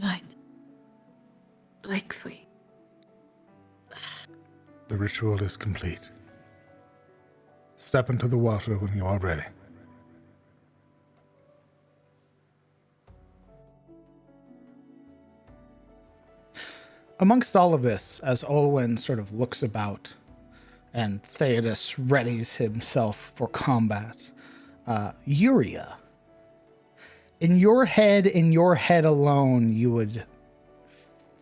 Right. Break free. The ritual is complete. Step into the water when you are ready. Amongst all of this, as Olwen sort of looks about and Theodos readies himself for combat, Uria, in your head alone, you would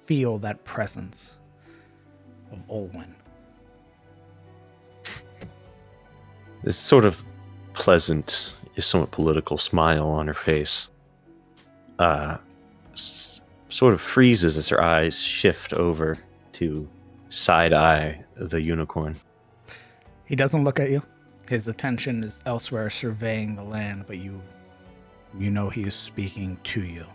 feel that presence of Olwen. This sort of pleasant, if somewhat political smile on her face sort of freezes as her eyes shift over to side-eye the unicorn. He doesn't look at you. His attention is elsewhere, surveying the land, but you know he is speaking to you.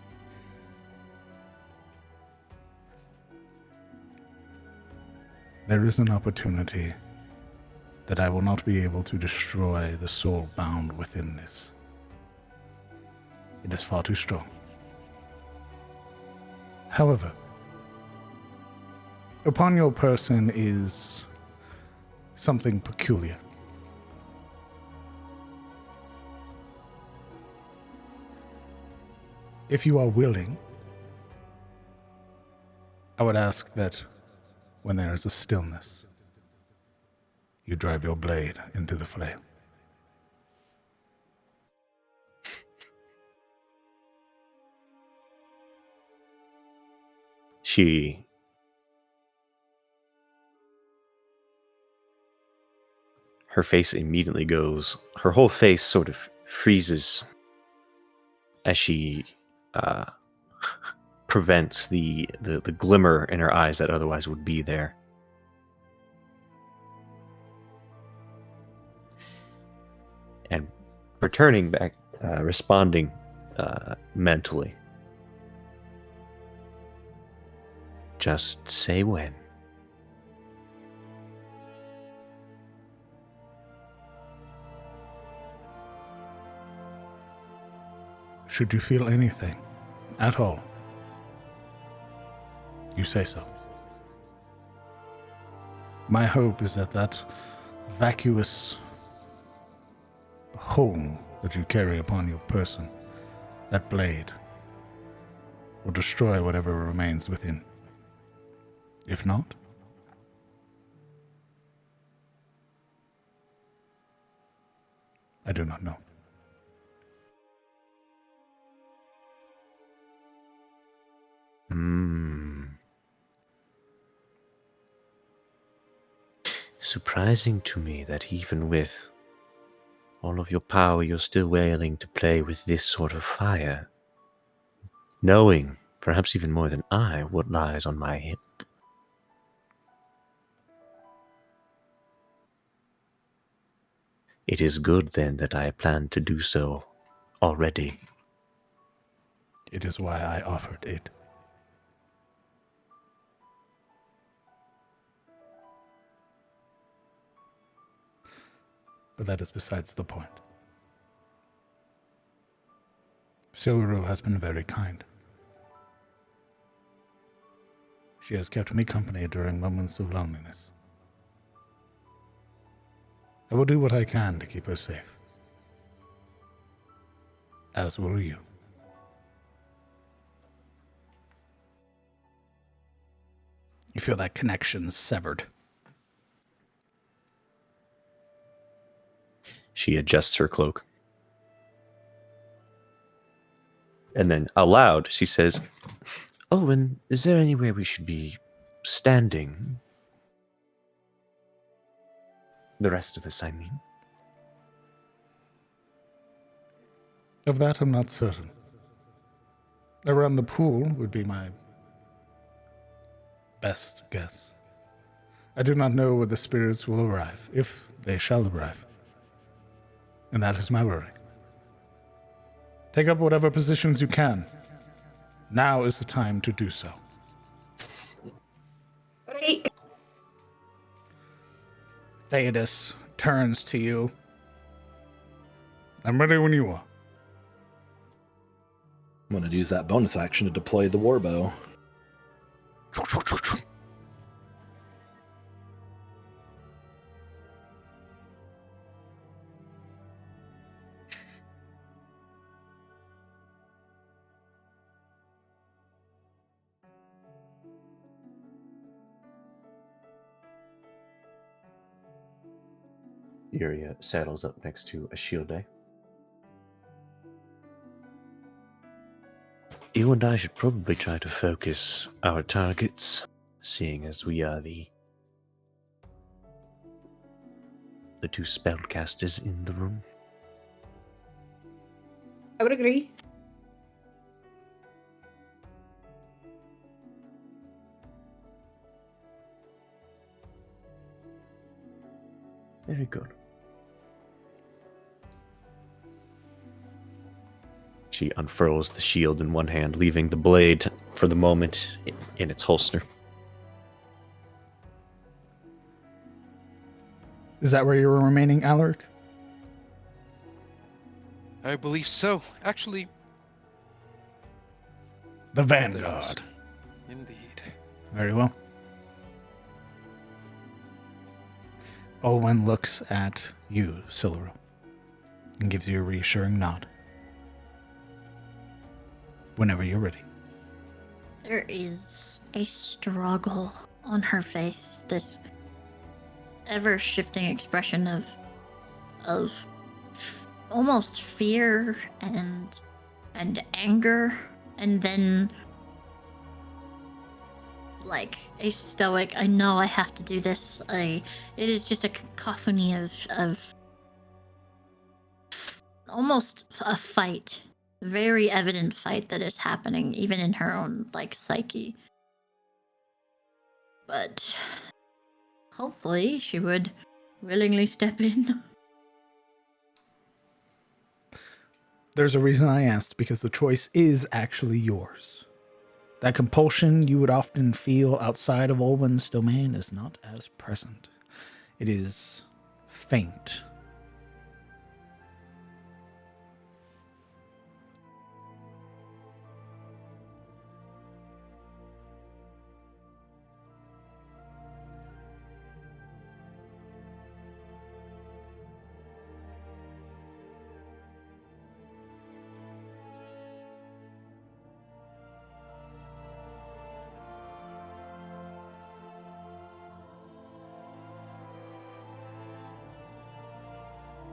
There is an opportunity that I will not be able to destroy the soul bound within this. It is far too strong. However, upon your person is something peculiar. If you are willing, I would ask that when there is a stillness, you drive your blade into the flame. Her face immediately goes, her whole face sort of freezes as she prevents the glimmer in her eyes that otherwise would be there. And returning back, responding mentally. Just say when. Should you feel anything at all, you say so. My hope is that that vacuous hole that you carry upon your person, that blade, will destroy whatever remains within. If not, I do not know. Surprising to me that even with all of your power, you're still willing to play with this sort of fire, knowing, perhaps even more than I, what lies on my hip. It is good, then, that I plan to do so already. It is why I offered it. But that is besides the point. Silru has been very kind. She has kept me company during moments of loneliness. I will do what I can to keep her safe. As will you. You feel that connection severed. She adjusts her cloak. And then, aloud, she says, "Oh, and is there anywhere we should be standing? The rest of us, I mean." Of that, I'm not certain. Around the pool would be my best guess. I do not know where the spirits will arrive, if they shall arrive. And that is my worry. Take up whatever positions you can. Now is the time to do so. Right. Theodos turns to you. I'm ready when you are. I'm going to use that bonus action to deploy the warbow. Yuria saddles up next to a shield. You and I should probably try to focus our targets, seeing as we are the two spellcasters in the room. I would agree. Very good. She unfurls the shield in one hand, leaving the blade, for the moment, in its holster. Is that where you were remaining, Alaric? I believe so. Actually, The there Vanguard. is. Indeed. Very well. Olwen looks at you, Siluro, and gives you a reassuring nod. Whenever you're ready. There is a struggle on her face, this ever-shifting expression of almost fear and anger, and then like a stoic, I know I have to do this. It is just a cacophony of almost a fight. Very evident fight that is happening even in her own like psyche. But hopefully she would willingly step in. There's a reason I asked, because the choice is actually yours. That compulsion you would often feel outside of Olwen's domain is not as present. It is faint.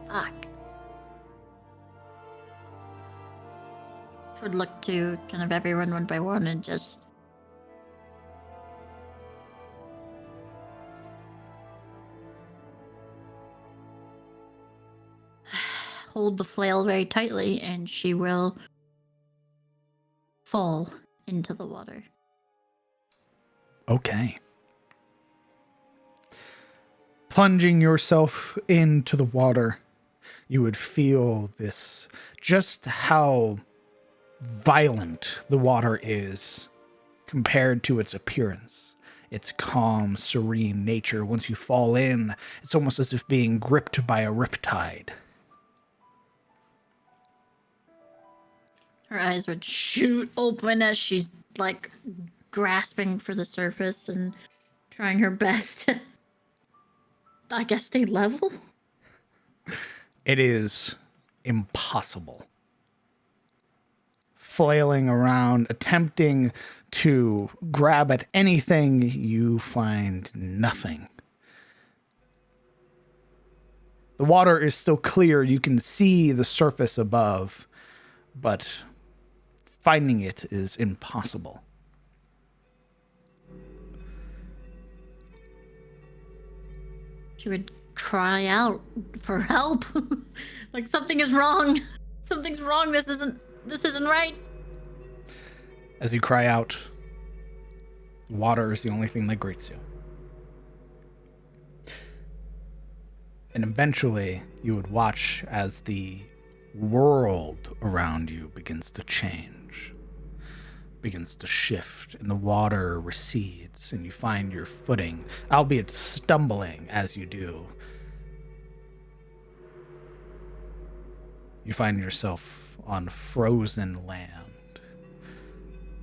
Fuck. Would look to kind of everyone one by one and just hold the flail very tightly, and she will fall into the water. Okay. Plunging yourself into the water, you would feel this, just how violent the water is compared to its appearance. Its calm, serene nature. Once you fall in, it's almost as if being gripped by a riptide. Her eyes would shoot open as she's like grasping for the surface and trying her best to, I guess, stay level. It is impossible. Flailing around, attempting to grab at anything, you find nothing. The water is still clear. You can see the surface above, but finding it is impossible. She would cry out for help. Like, something is wrong. Something's wrong. This isn't right. As you cry out, water is the only thing that greets you. And eventually, you would watch as the world around you begins to change, begins to shift, and the water recedes, and you find your footing, albeit stumbling as you do. You find yourself on frozen land.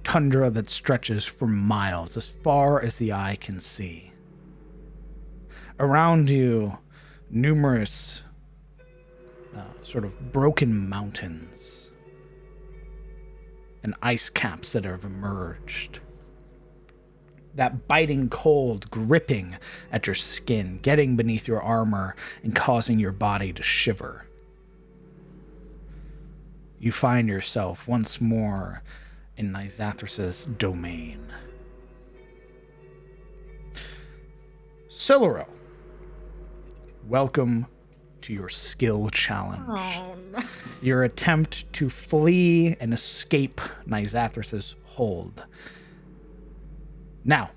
Tundra that stretches for miles, as far as the eye can see. Around you, numerous sort of broken mountains and ice caps that have emerged. that biting cold gripping at your skin, getting beneath your armor and causing your body to shiver. You find yourself once more in Nizathras' domain. Siluril, welcome to your skill challenge. Oh, no. Your attempt to flee and escape Nizathras' hold. Now,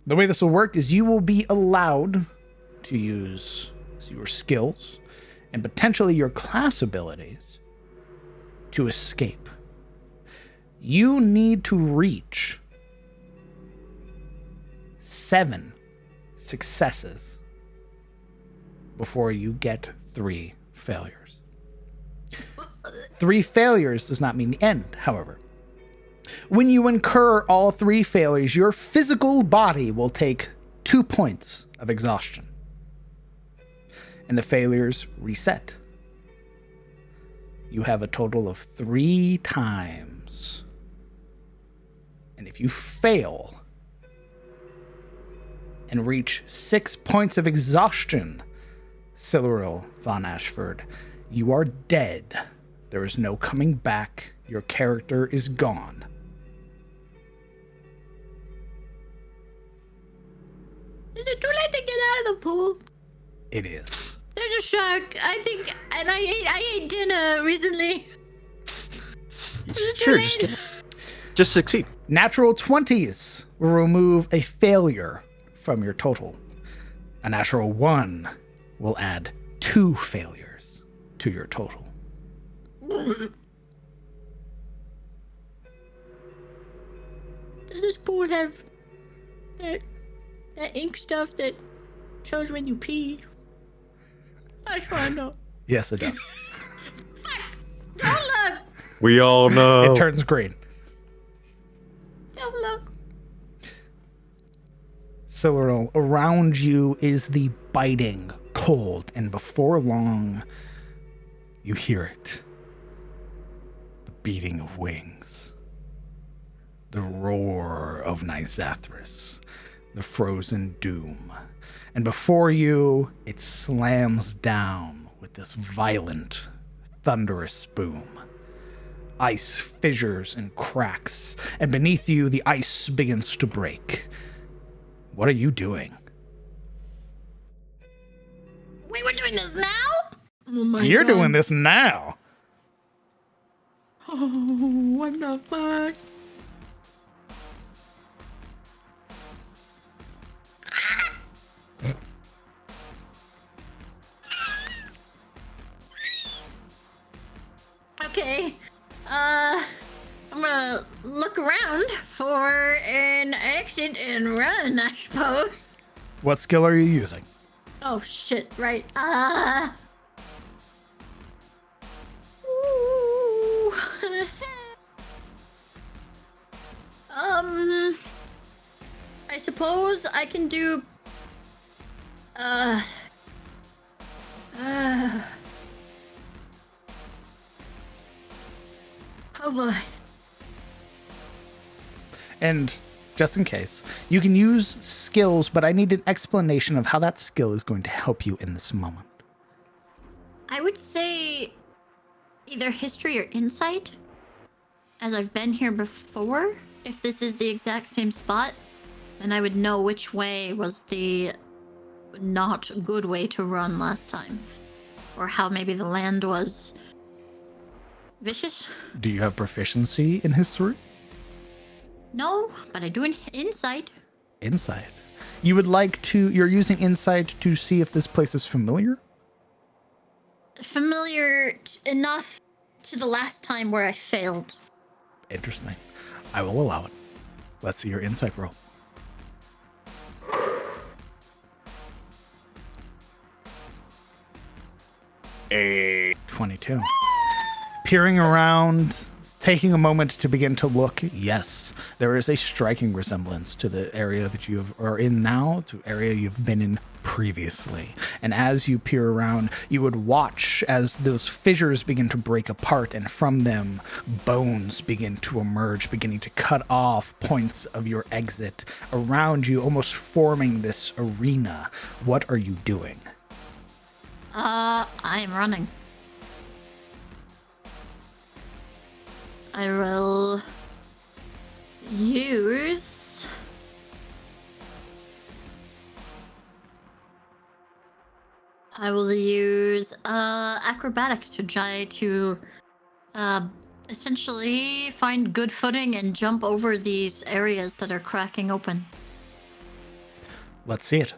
the way this will work is you will be allowed to use your skills and potentially your class abilities to escape. You need to reach 7 successes before you get 3 failures. 3 failures does not mean the end, however. When you incur all 3 failures, your physical body will take 2 points of exhaustion. And the failures reset. You have a total of 3 times. And if you fail and reach 6 points of exhaustion, Siluril von Ashford, you are dead. There is no coming back. Your character is gone. Is it too late to get out of the pool? It is. There's a shark, I think, and I ate dinner recently. Sure, just succeed. Natural 20s will remove a failure from your total. A natural 1 will add 2 failures to your total. Does this pool have that ink stuff that shows when you pee? I just want to know. Yes, it does. Don't look! We all know. It turns green. Don't look. Siluril, around you is the biting cold, and before long, you hear it. The beating of wings. The roar of Nizathras. The frozen doom. And before you, it slams down with this violent, thunderous boom. Ice fissures and cracks, and beneath you, the ice begins to break. What are you doing? Wait, we're doing this now? Oh my You're God. doing this now. Oh, what the fuck? Okay. I'm gonna look around for an exit and run, I suppose. What skill are you using? Oh shit, right. Ooh. I suppose I can do oh boy. And just in case, you can use skills, but I need an explanation of how that skill is going to help you in this moment. I would say either history or insight, as I've been here before. If this is the exact same spot, then I would know which way was the not good way to run last time, or how maybe the land was vicious. Do you have proficiency in history? No, but I do an insight. Insight. You would like to, you're using insight to see if this place is familiar? Familiar enough to the last time where I failed. Interesting. I will allow it. Let's see your insight roll. A 22. Peering around, taking a moment to begin to look, yes, there is a striking resemblance to the area that you are in now, to area you've been in previously. And as you peer around, you would watch as those fissures begin to break apart, and from them, bones begin to emerge, beginning to cut off points of your exit around you, almost forming this arena. What are you doing? I'm running. I will use acrobatics to try to essentially find good footing and jump over these areas that are cracking open. Let's see it.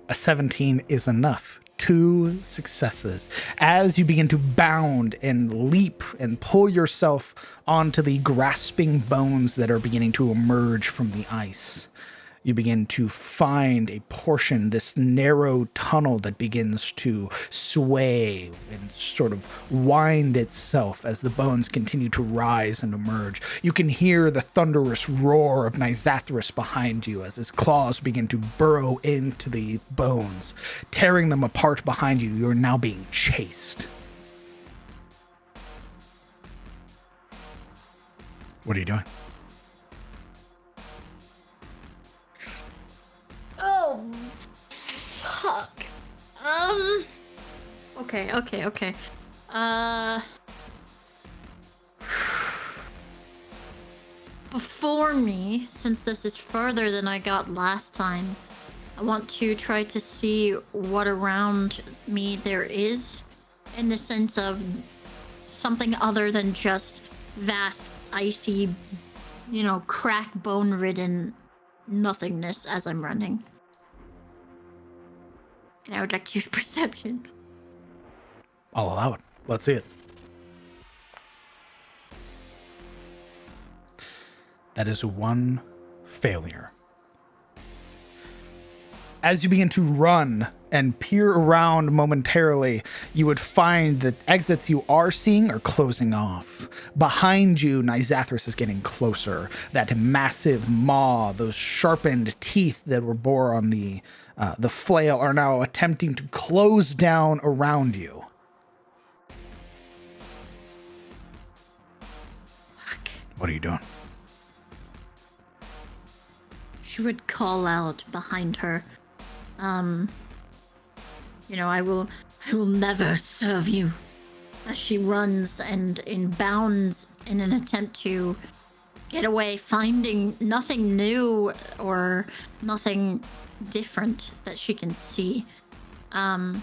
A 17 is enough. 2 successes. As you begin to bound and leap and pull yourself onto the grasping bones that are beginning to emerge from the ice, you begin to find a portion, this narrow tunnel that begins to sway and sort of wind itself as the bones continue to rise and emerge. You can hear the thunderous roar of Nizathras behind you as his claws begin to burrow into the bones, tearing them apart behind you. You are now being chased. What are you doing? Oh, fuck. Okay. Before me, since this is further than I got last time, I want to try to see what around me there is, in the sense of something other than just vast, icy, crack bone-ridden nothingness as I'm running. And I would like to use perception. I'll allow it. Let's see it. That is 1 failure. As you begin to run and peer around momentarily, you would find that exits you are seeing are closing off. Behind you, Nizathras is getting closer. That massive maw, those sharpened teeth that were bore on the flail are now attempting to close down around you. Fuck. What are you doing? She would call out behind her. I will never serve you. As she runs and bounds in an attempt to get away, finding nothing new or nothing different that she can see. And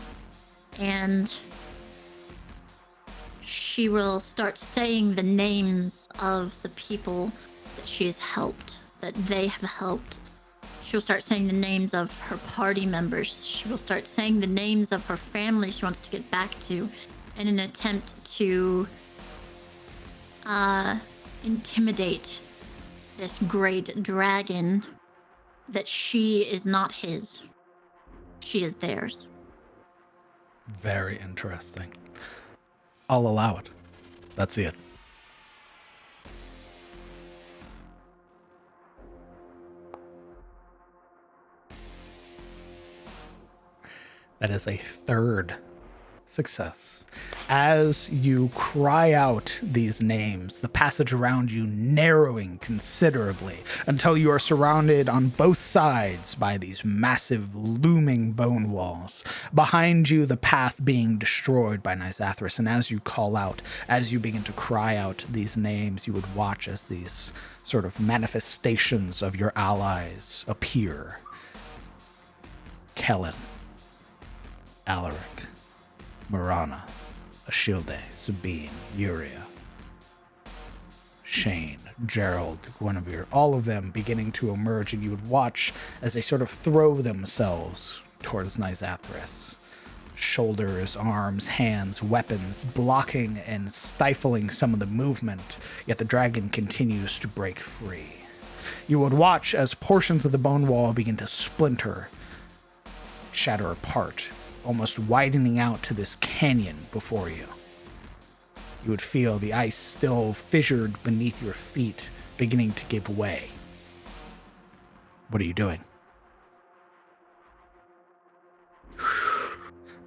she will start saying the names of the people that she has helped, that they have helped. She'll start saying the names of her party members. She will start saying the names of her family she wants to get back to in an attempt to intimidate this great dragon that she is not his. She is theirs. Very interesting. I'll allow it. Let's see it. That is a 3rd success. As you cry out these names, the passage around you narrowing considerably until you are surrounded on both sides by these massive looming bone walls. Behind you, the path being destroyed by Nizathras. And as you call out, as you begin to cry out these names, you would watch as these sort of manifestations of your allies appear. Kellen, Alaric, Marana, Ashilde, Sabine, Uria, Shane, Gerald, Guinevere, all of them beginning to emerge, and you would watch as they sort of throw themselves towards Nizathras. Shoulders, arms, hands, weapons, blocking and stifling some of the movement, yet the dragon continues to break free. You would watch as portions of the bone wall begin to splinter, shatter apart, almost widening out to this canyon before you. You would feel the ice still fissured beneath your feet, beginning to give way. What are you doing?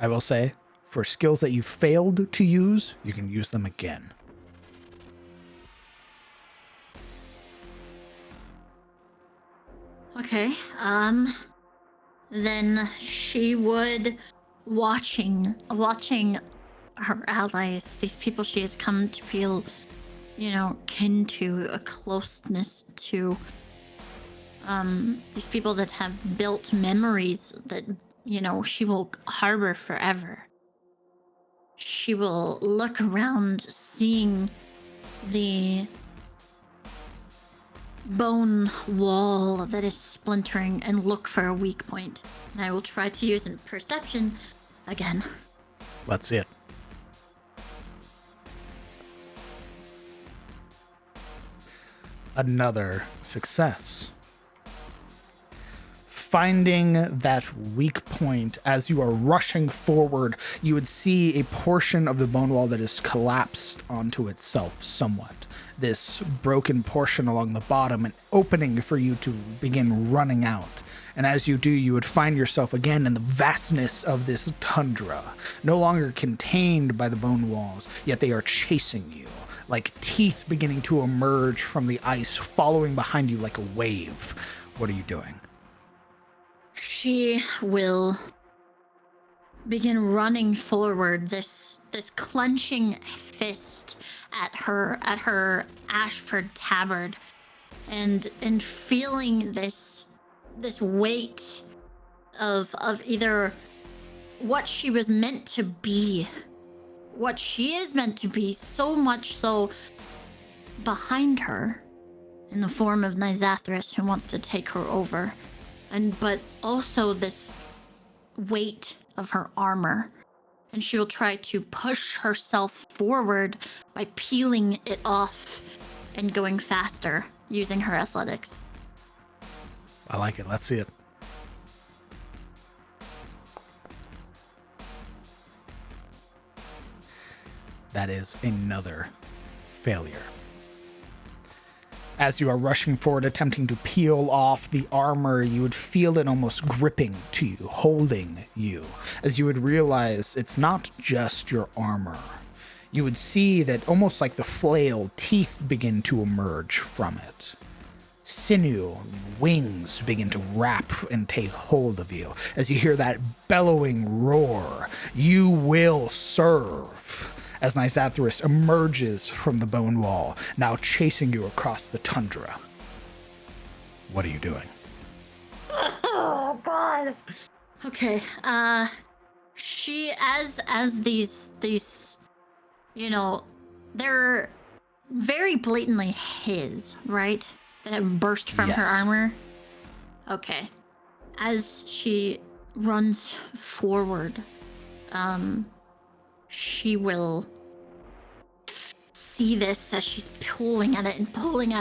I will say, for skills that you failed to use, you can use them again. Okay, then she would watching her allies, these people she has come to feel, kin to, a closeness to, these people that have built memories that, she will harbor forever. She will look around, seeing the bone wall that is splintering, and look for a weak point. And I will try to use perception again. Let's see it. Another success. Finding that weak point as you are rushing forward, you would see a portion of the bone wall that is collapsed onto itself somewhat. This broken portion along the bottom, an opening for you to begin running out. And as you do, you would find yourself again in the vastness of this tundra, no longer contained by the bone walls, yet they are chasing you, like teeth beginning to emerge from the ice, following behind you like a wave. What are you doing? She will begin running forward, this clenching fist at her Ashford tabard, and feeling this weight of either what she was meant to be, what she is meant to be, so much so behind her in the form of Nizathris, who wants to take her over, but also this weight of her armor. And she will try to push herself forward by peeling it off and going faster using her athletics. I like it. Let's see it. That is another failure. As you are rushing forward, attempting to peel off the armor, you would feel it almost gripping to you, holding you, as you would realize it's not just your armor. You would see that almost like the flail, teeth begin to emerge from it. Sinew, wings begin to wrap and take hold of you. As you hear that bellowing roar, you will serve. As Nizathris emerges from the bone wall, now chasing you across the tundra. What are you doing? Oh God. Okay. She as these they're very blatantly his, right? That have burst from her armor. Okay. As she runs forward, she will see this as she's pulling at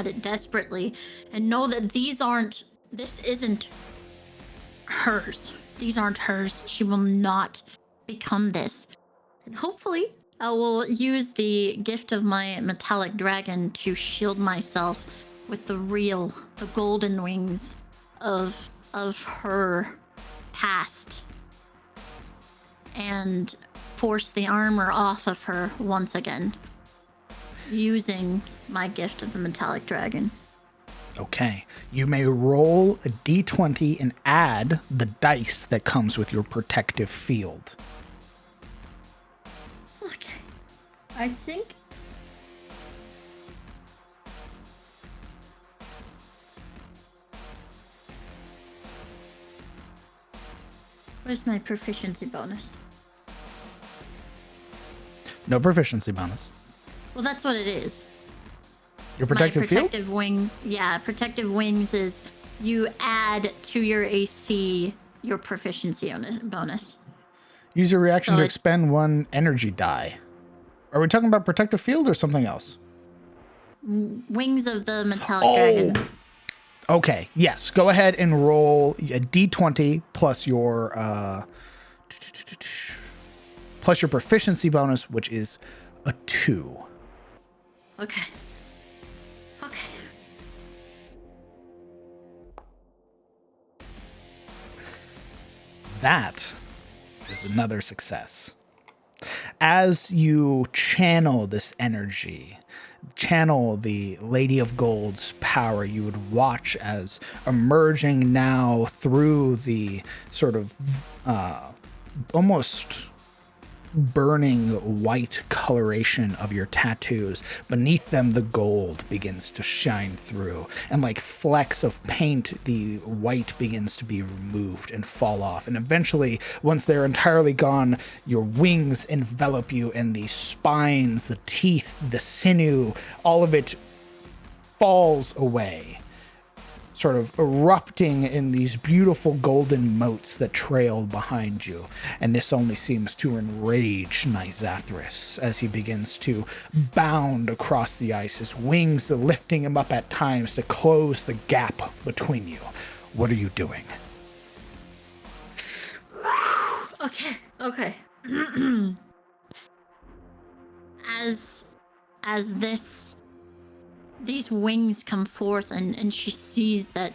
it desperately, and know that this isn't hers. These aren't hers. She will not become this. And hopefully, I will use the gift of my metallic dragon to shield myself with the golden wings of her past, and force the armor off of her once again, using my gift of the metallic dragon. Okay. You may roll a d20 and add the dice that comes with your protective field. Okay. I think... Where's my proficiency bonus? No proficiency bonus. Well, that's what it is. Your protective field? Protective wings. Yeah, protective wings is you add to your AC your proficiency bonus. Use your reaction to expend one energy die. Are we talking about protective field or something else? Wings of the metallic dragon. Okay, yes. Go ahead and roll a d20 plus your proficiency bonus, which is a 2. Okay. That is another success. As you channel this energy, channel the Lady of Gold's power, you would watch as emerging now through the sort of almost burning white coloration of your tattoos. Beneath them, the gold begins to shine through, and like flecks of paint, the white begins to be removed and fall off. And eventually, once they're entirely gone, your wings envelop you, and the spines, the teeth, the sinew, all of it falls away, sort of erupting in these beautiful golden motes that trail behind you. And this only seems to enrage Nizathris as he begins to bound across the ice, his wings lifting him up at times to close the gap between you. What are you doing? Okay. As these wings come forth and she sees that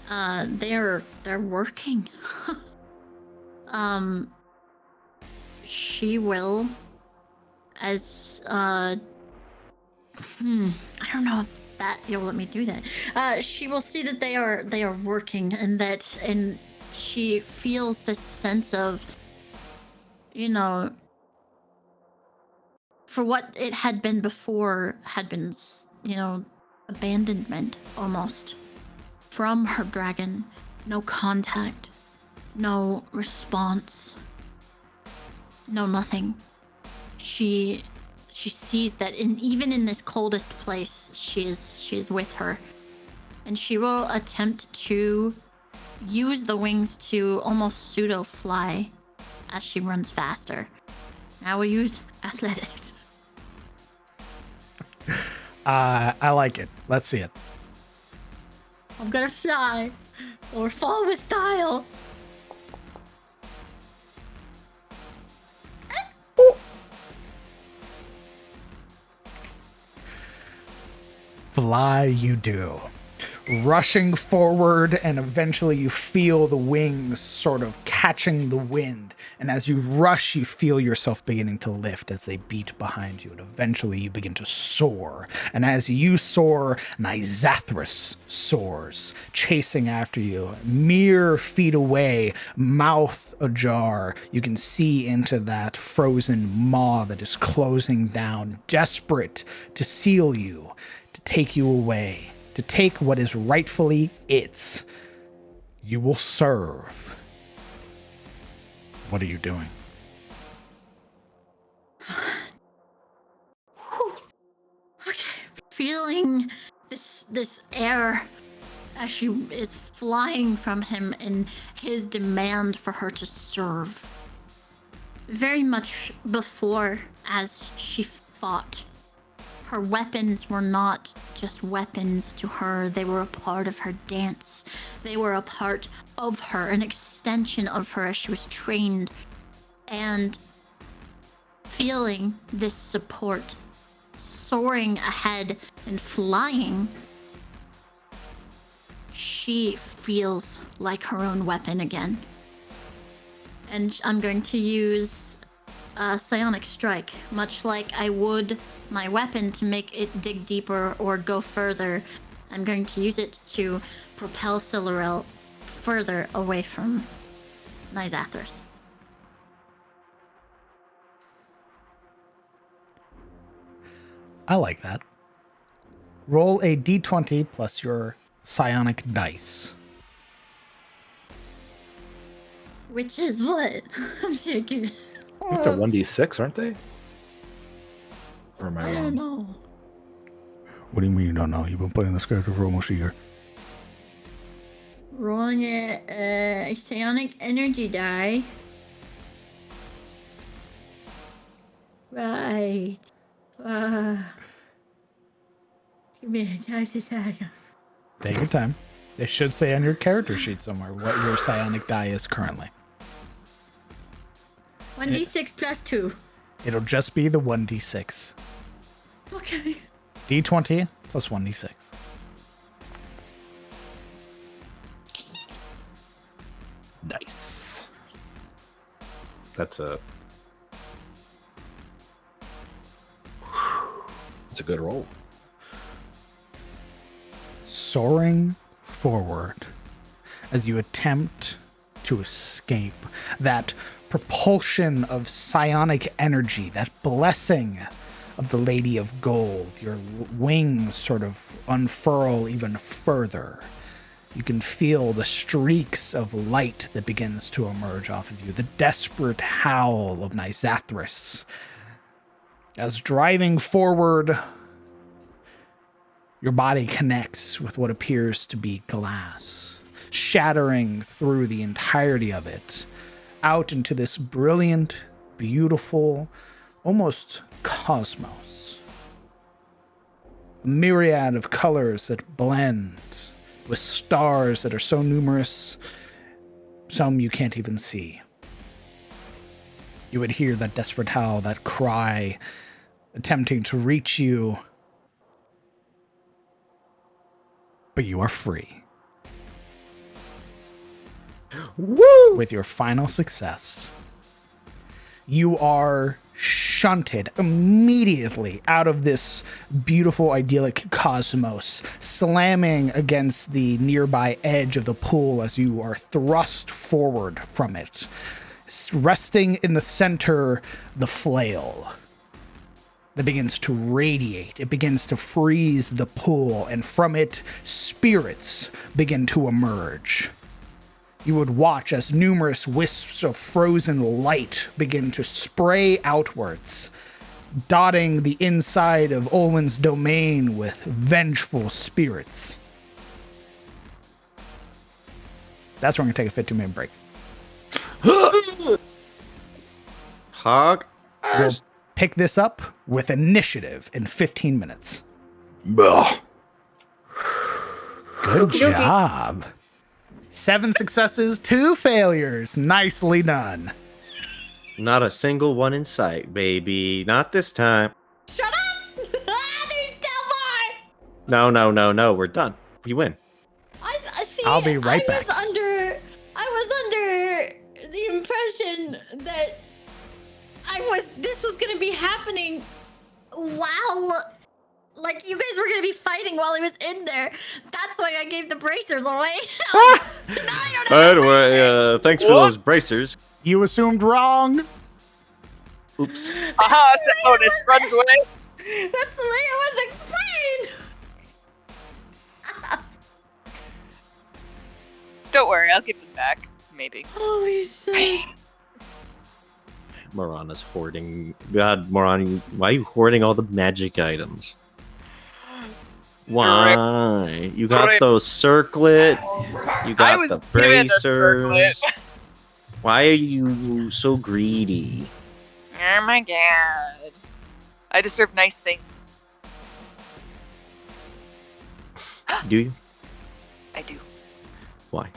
they're working. She will, as I don't know if that you'll let me do that. She will see that they are working, and she feels this sense of, for what it had been before, had been, abandonment almost from her dragon. No contact, no response, no nothing. She sees that even in this coldest place, she is with her, and she will attempt to use the wings to almost pseudo fly as she runs faster. Now we'll use athletics. I like it. Let's see it. I'm gonna fly or fall with style. Fly you do. Rushing forward, and eventually you feel the wings sort of catching the wind. And as you rush, you feel yourself beginning to lift as they beat behind you. And eventually you begin to soar. And as you soar, Nizathris soars, chasing after you. Mere feet away, mouth ajar, you can see into that frozen maw that is closing down, desperate to seal you, to take you away. To take what is rightfully its. You will serve. What are you doing? Okay. Feeling this air as she is flying from him and his demand for her to serve. Very much before, as she fought, her weapons were not just weapons to her. They were a part of her dance. They were a part of her, an extension of her as she was trained. And feeling this support, soaring ahead and flying, she feels like her own weapon again. And I'm going to use Psionic Strike, much like I would my weapon to make it dig deeper or go further. I'm going to use it to propel Silurel further away from Nizathris. I like that. Roll a d20 plus your psionic dice. Which is what? I'm shaking. It's a 1d6, aren't they? Or am I I wrong? don't know. What do you mean you don't know? You've been playing this character for almost a year. Rolling a psionic energy die. Right. Give me a second. Take your time. It should say on your character sheet somewhere what your psionic die is currently. 1d6 plus 2. It'll just be the 1d6. Okay. d20 plus 1d6. Nice. That's a It's a good roll. Soaring forward as you attempt to escape, that propulsion of psionic energy, that blessing of the Lady of Gold, your wings sort of unfurl even further. You can feel the streaks of light that begins to emerge off of you, the desperate howl of Nizathris. As driving forward, your body connects with what appears to be glass, shattering through the entirety of it, out into this brilliant, beautiful, almost cosmos. A myriad of colors that blend with stars that are so numerous, some you can't even see. You would hear that desperate howl, that cry, attempting to reach you. But you are free. woo. With your final success, you are shunted immediately out of this beautiful, idyllic cosmos, slamming against the nearby edge of the pool as you are thrust forward from it. Resting in the center, the flail that begins to radiate. It begins to freeze the pool, and from it, spirits begin to emerge. You would watch as numerous wisps of frozen light begin to spray outwards, dotting the inside of Olwen's domain with vengeful spirits. That's where I'm going to take a 15-minute break. Hog. We'll pick this up with initiative in 15 minutes. Ugh. Good Okey-dokey. job. 7 successes, 2 failures. Nicely done. Not a single one in sight, baby. Not this time. Shut up! There's still No. We're done. You win. more! I see. I'll be right back. I was under the impression that this was gonna be happening while, like, you guys were gonna be fighting while he was in there. That's why I gave the bracers away. Now I don't have Anyway, thanks for those bracers. You assumed wrong. Oops. Aha, bonus runs away. That's the way it was explained. Don't worry, I'll give them back. Maybe. Holy shit! Morana's hoarding. God, Moran, why are you hoarding all the magic items? Why? You got Rip. those circlet. You I got was the given a circlet. bracers. Why are you so greedy? Oh my god. I deserve nice things. Do you? I do. Why?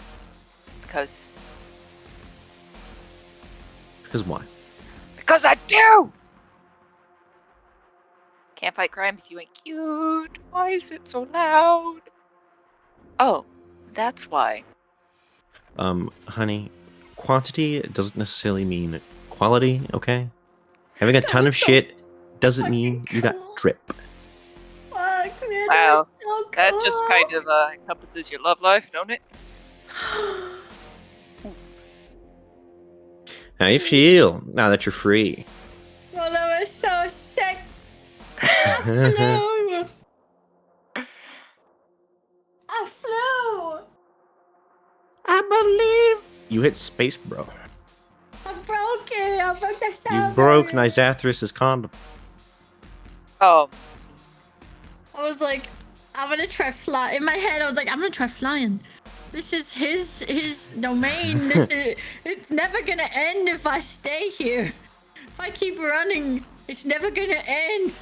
Because Why? I do! Can't fight crime if you ain't cute. Why is it so loud? Oh, that's why. Honey, quantity doesn't necessarily mean quality, okay? Having a ton of shit doesn't mean you got drip. Fuck, man, Wow, that's so that just cool. kind of encompasses your love life, don't it? How you feel now that you're free? Well, that was so sick. I flew. I flew. I believe you hit space, bro. I broke it. I broke the You sound. broke Nizathris' condom. Oh, I was like, I'm gonna try fly. In my head, I was like, I'm gonna try flying. This is his domain. It's never gonna end if I stay here. If I keep running, it's never gonna end.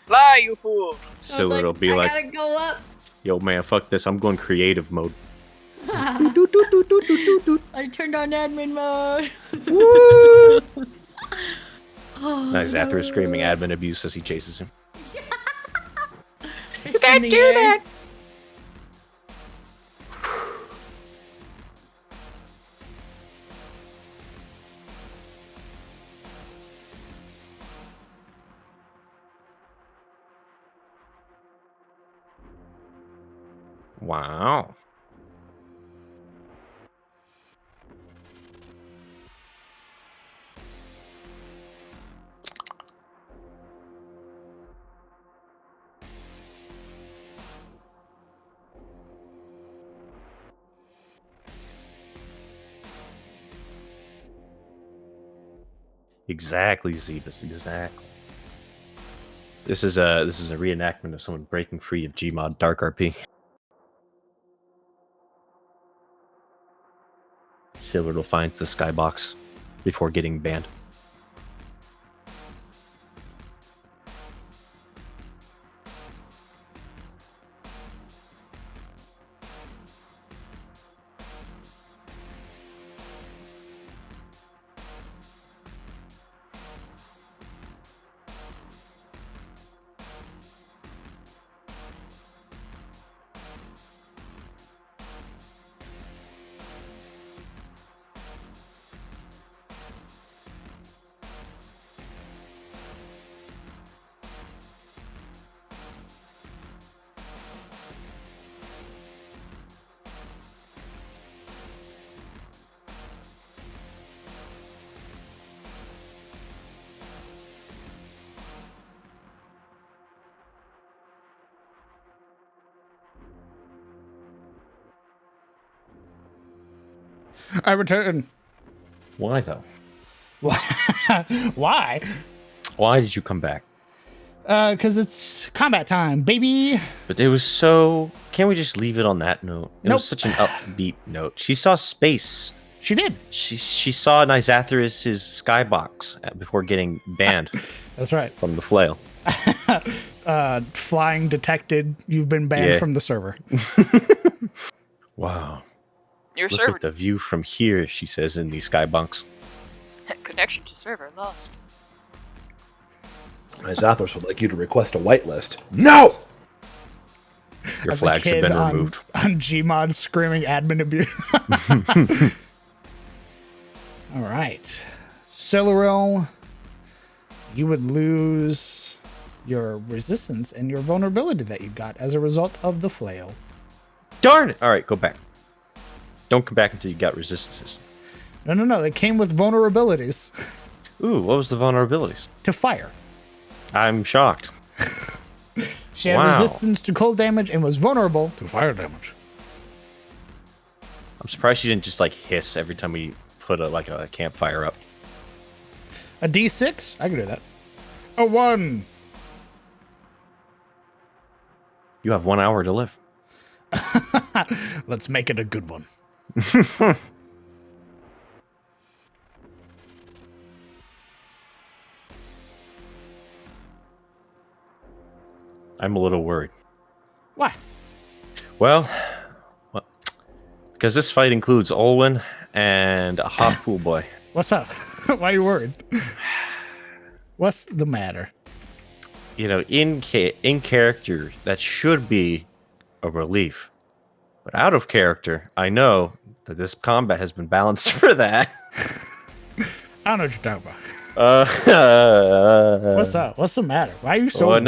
fly, you fool! I So was it'll be I like, gotta go up. yo, man, fuck this. I'm going creative mode. I turned on admin mode. Oh, Nizathris no. screaming admin abuse as he chases him. You can't do that. Wow. Exactly, Zebus. Exactly. This is a reenactment of someone breaking free of Gmod Dark RP. Silverl finds the skybox before getting banned. I return. Why though? Why? Why did you come back? Because it's combat time, baby. But it was so. Can't we just leave it on that note? It Nope. was such an upbeat note. She saw space. She did. She saw Nizathris's skybox before getting banned. That's right. From the flail. Flying detected. You've been banned from the server. Wow. Your Look server at the view from here, she says in the skybunks. connection to server lost. Zathras would like you to request a whitelist. No! Your As flags have been removed. On Gmod screaming admin abuse. All right. Silverl, you would lose your resistance and your vulnerability that you got as a result of the flail. Darn it! All right, go back. Don't come back until you got resistances. No. It came with vulnerabilities. Ooh, what was the vulnerabilities? To fire. I'm shocked. She had resistance to cold damage and was vulnerable to fire damage. I'm surprised she didn't just like hiss every time we put a campfire up. A D6? I can do that. A 1. You have 1 hour to live. Let's make it a good one. I'm a little worried. Why? Well, because this fight includes Olwen and a hot pool boy. What's up? Why are you worried? What's the matter? You know, in character, that should be a relief. But out of character, I know that this combat has been balanced for that. I don't know what you're talking about. What's up? What's the matter? Why are you so worried?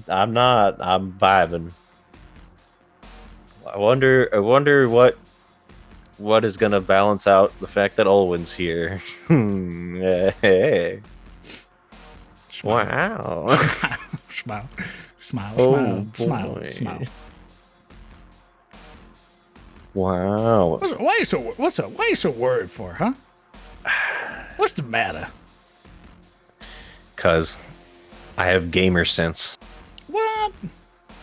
I'm not. I'm vibing. I wonder what is gonna balance out the fact that Olwen's here. Hey. Wow. Smile. Oh, Smile. boy. Wow. Why are you so worried for, huh? What's the matter? Because I have gamer sense. What?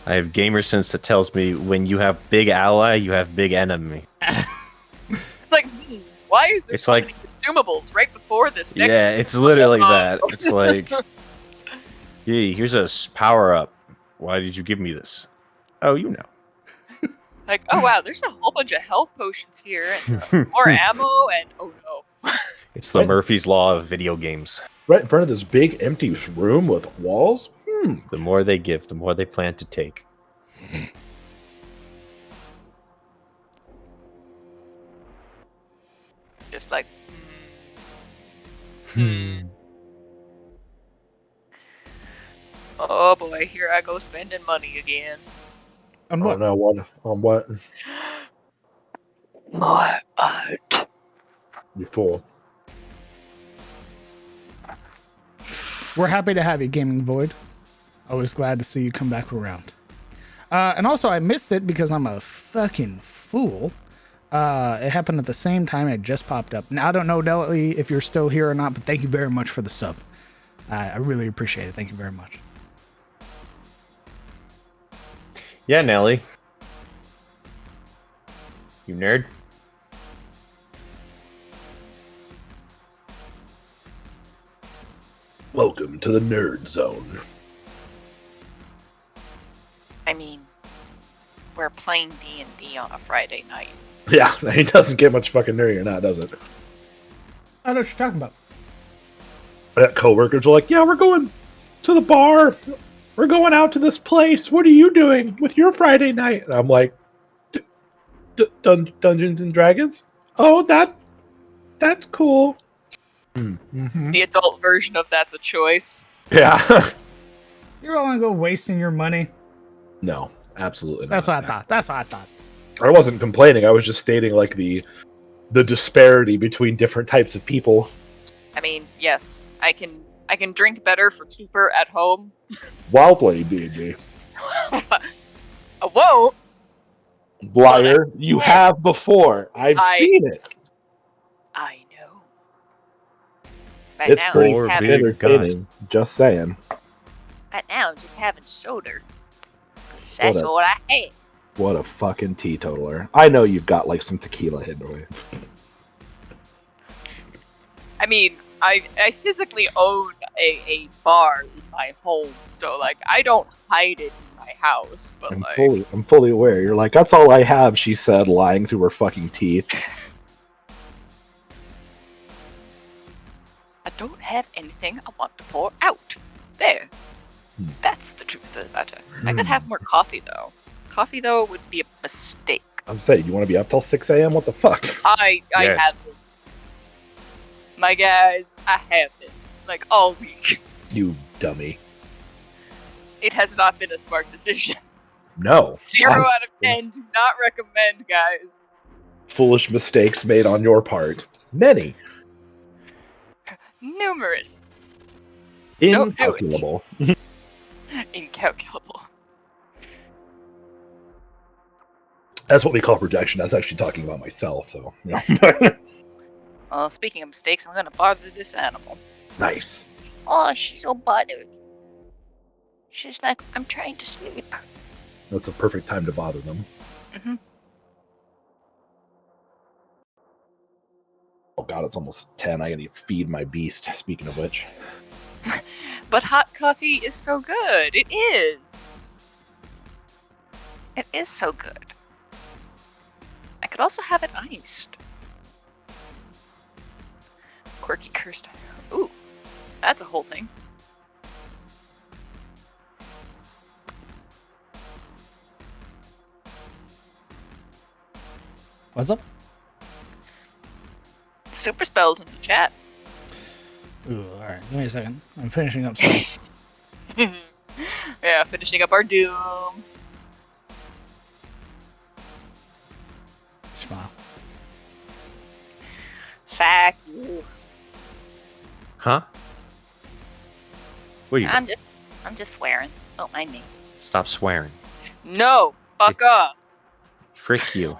I have gamer sense that tells me when you have big ally, you have big enemy. It's like, why is there so many consumables right before this next Yeah, it's literally that. It's like, hey, here's a power up. Why did you give me this? Oh, you know. Like, oh wow, there's a whole bunch of health potions here, and more ammo, and oh no. It's the Murphy's Law of video games. Right in front of this big empty room with walls? The more they give, the more they plan to take. Just like, oh boy, here I go spending money again. On Oh what? no, what? On what? More art. You fool. We're happy to have you, Gaming Void. Always glad to see you come back around. And also, I missed it because I'm a fucking fool. It happened at the same time it just popped up. Now, I don't know, Nelly, if you're still here or not, but thank you very much for the sub. I really appreciate it. Thank you very much. Yeah, Nelly. You nerd. Welcome to the Nerd Zone. I mean, we're playing D&D on a Friday night. Yeah, it doesn't get much fucking nerdier than that, does it? I know what you're talking about. Coworkers are like, yeah, we're going to the bar. We're going out to this place. What are you doing with your Friday night? And I'm like, Dungeons and Dragons? Oh, that's cool. Mm-hmm. The adult version of that's a choice. Yeah. You're all gonna go wasting your money. No, absolutely not. That's what I thought. That's what I thought. I wasn't complaining. I was just stating like the disparity between different types of people. I mean, yes, I can drink better for cheaper at home. While playing D&D. I won't. Liar, you have before. I've seen it. I know. Right It's now, pretty Four having, big entertaining. Just saying. Right now, I'm just having soda. 'Cause that's What a- what I had. What a fucking teetotaler. I know you've got like some tequila hidden away. I mean, I physically own a bar in my home, so like I don't hide it in my house, but I'm like fully aware. You're like, that's all I have, she said, lying through her fucking teeth. I don't have anything I want to pour out. There. That's the truth of the matter. I could have more coffee though. Coffee though would be a mistake. I'm saying, you want to be up till 6 a.m.? What the fuck? I Yes. haven't. My guys, I haven't. Like all week. You dummy. It has not been a smart decision. No. 0 out of 10. Do not recommend, guys. Foolish mistakes made on your part. Many. Numerous. Don't do it. Incalculable. Incalculable. That's what we call projection. That's actually talking about myself, so, you know. Well, speaking of mistakes, I'm gonna bother this animal. Nice. Oh, she's so bothered. She's like, I'm trying to sleep. That's a perfect time to bother them. Mm-hmm. Oh god, it's almost 10. I gotta feed my beast, speaking of which. But hot coffee is so good. It is. It is so good. I could also have it iced. Quirky cursed. Ooh, that's a whole thing. What's up? Super spells in the chat. Ooh, all right. Give me a second. I'm finishing up stuff. Yeah, finishing up our Doom. Smile. Fuck you. Huh? What are you? I'm just swearing. Don't mind me. Stop swearing. No, fuck It's- off. Frick you.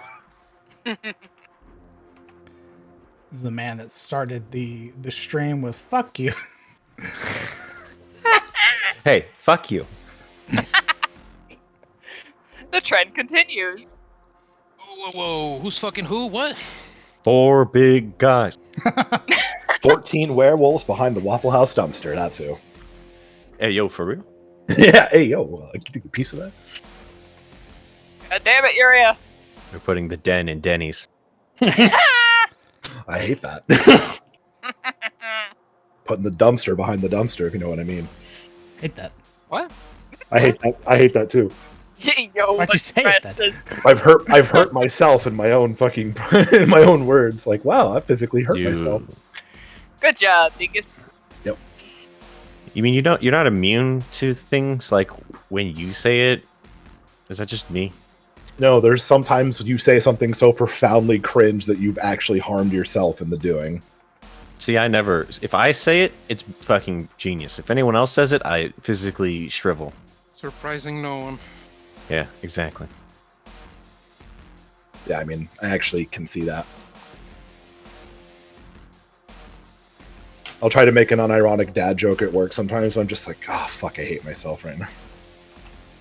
This is the man that started the stream with "fuck you." Hey, fuck you. The trend continues. Whoa, whoa, who's fucking who? What? 4 big guys. 14 werewolves behind the Waffle House dumpster, that's who. Hey, yo, for real? Yeah, hey, yo, can you take a piece of that? God damn it, Yuria. We're putting the den in Denny's. I hate that. Putting the dumpster behind the dumpster, if you know what I mean. Hate that. What? I hate that too. Yo, Why'd you let's say it press then? this. I've hurt myself in my own fucking in my own words. Like, wow, I physically hurt myself. Good job, Dingus. You mean you're not immune to things like when you say it, Is that just me? No, there's sometimes you say something so profoundly cringe that you've actually harmed yourself in the doing. See, I never. If I say it, it's fucking genius. If anyone else says it, I physically shrivel. Surprising no one. Yeah, exactly. Yeah, I mean, I actually can see that. I'll try to make an unironic dad joke at work sometimes. I'm just like, oh, fuck, I hate myself right now.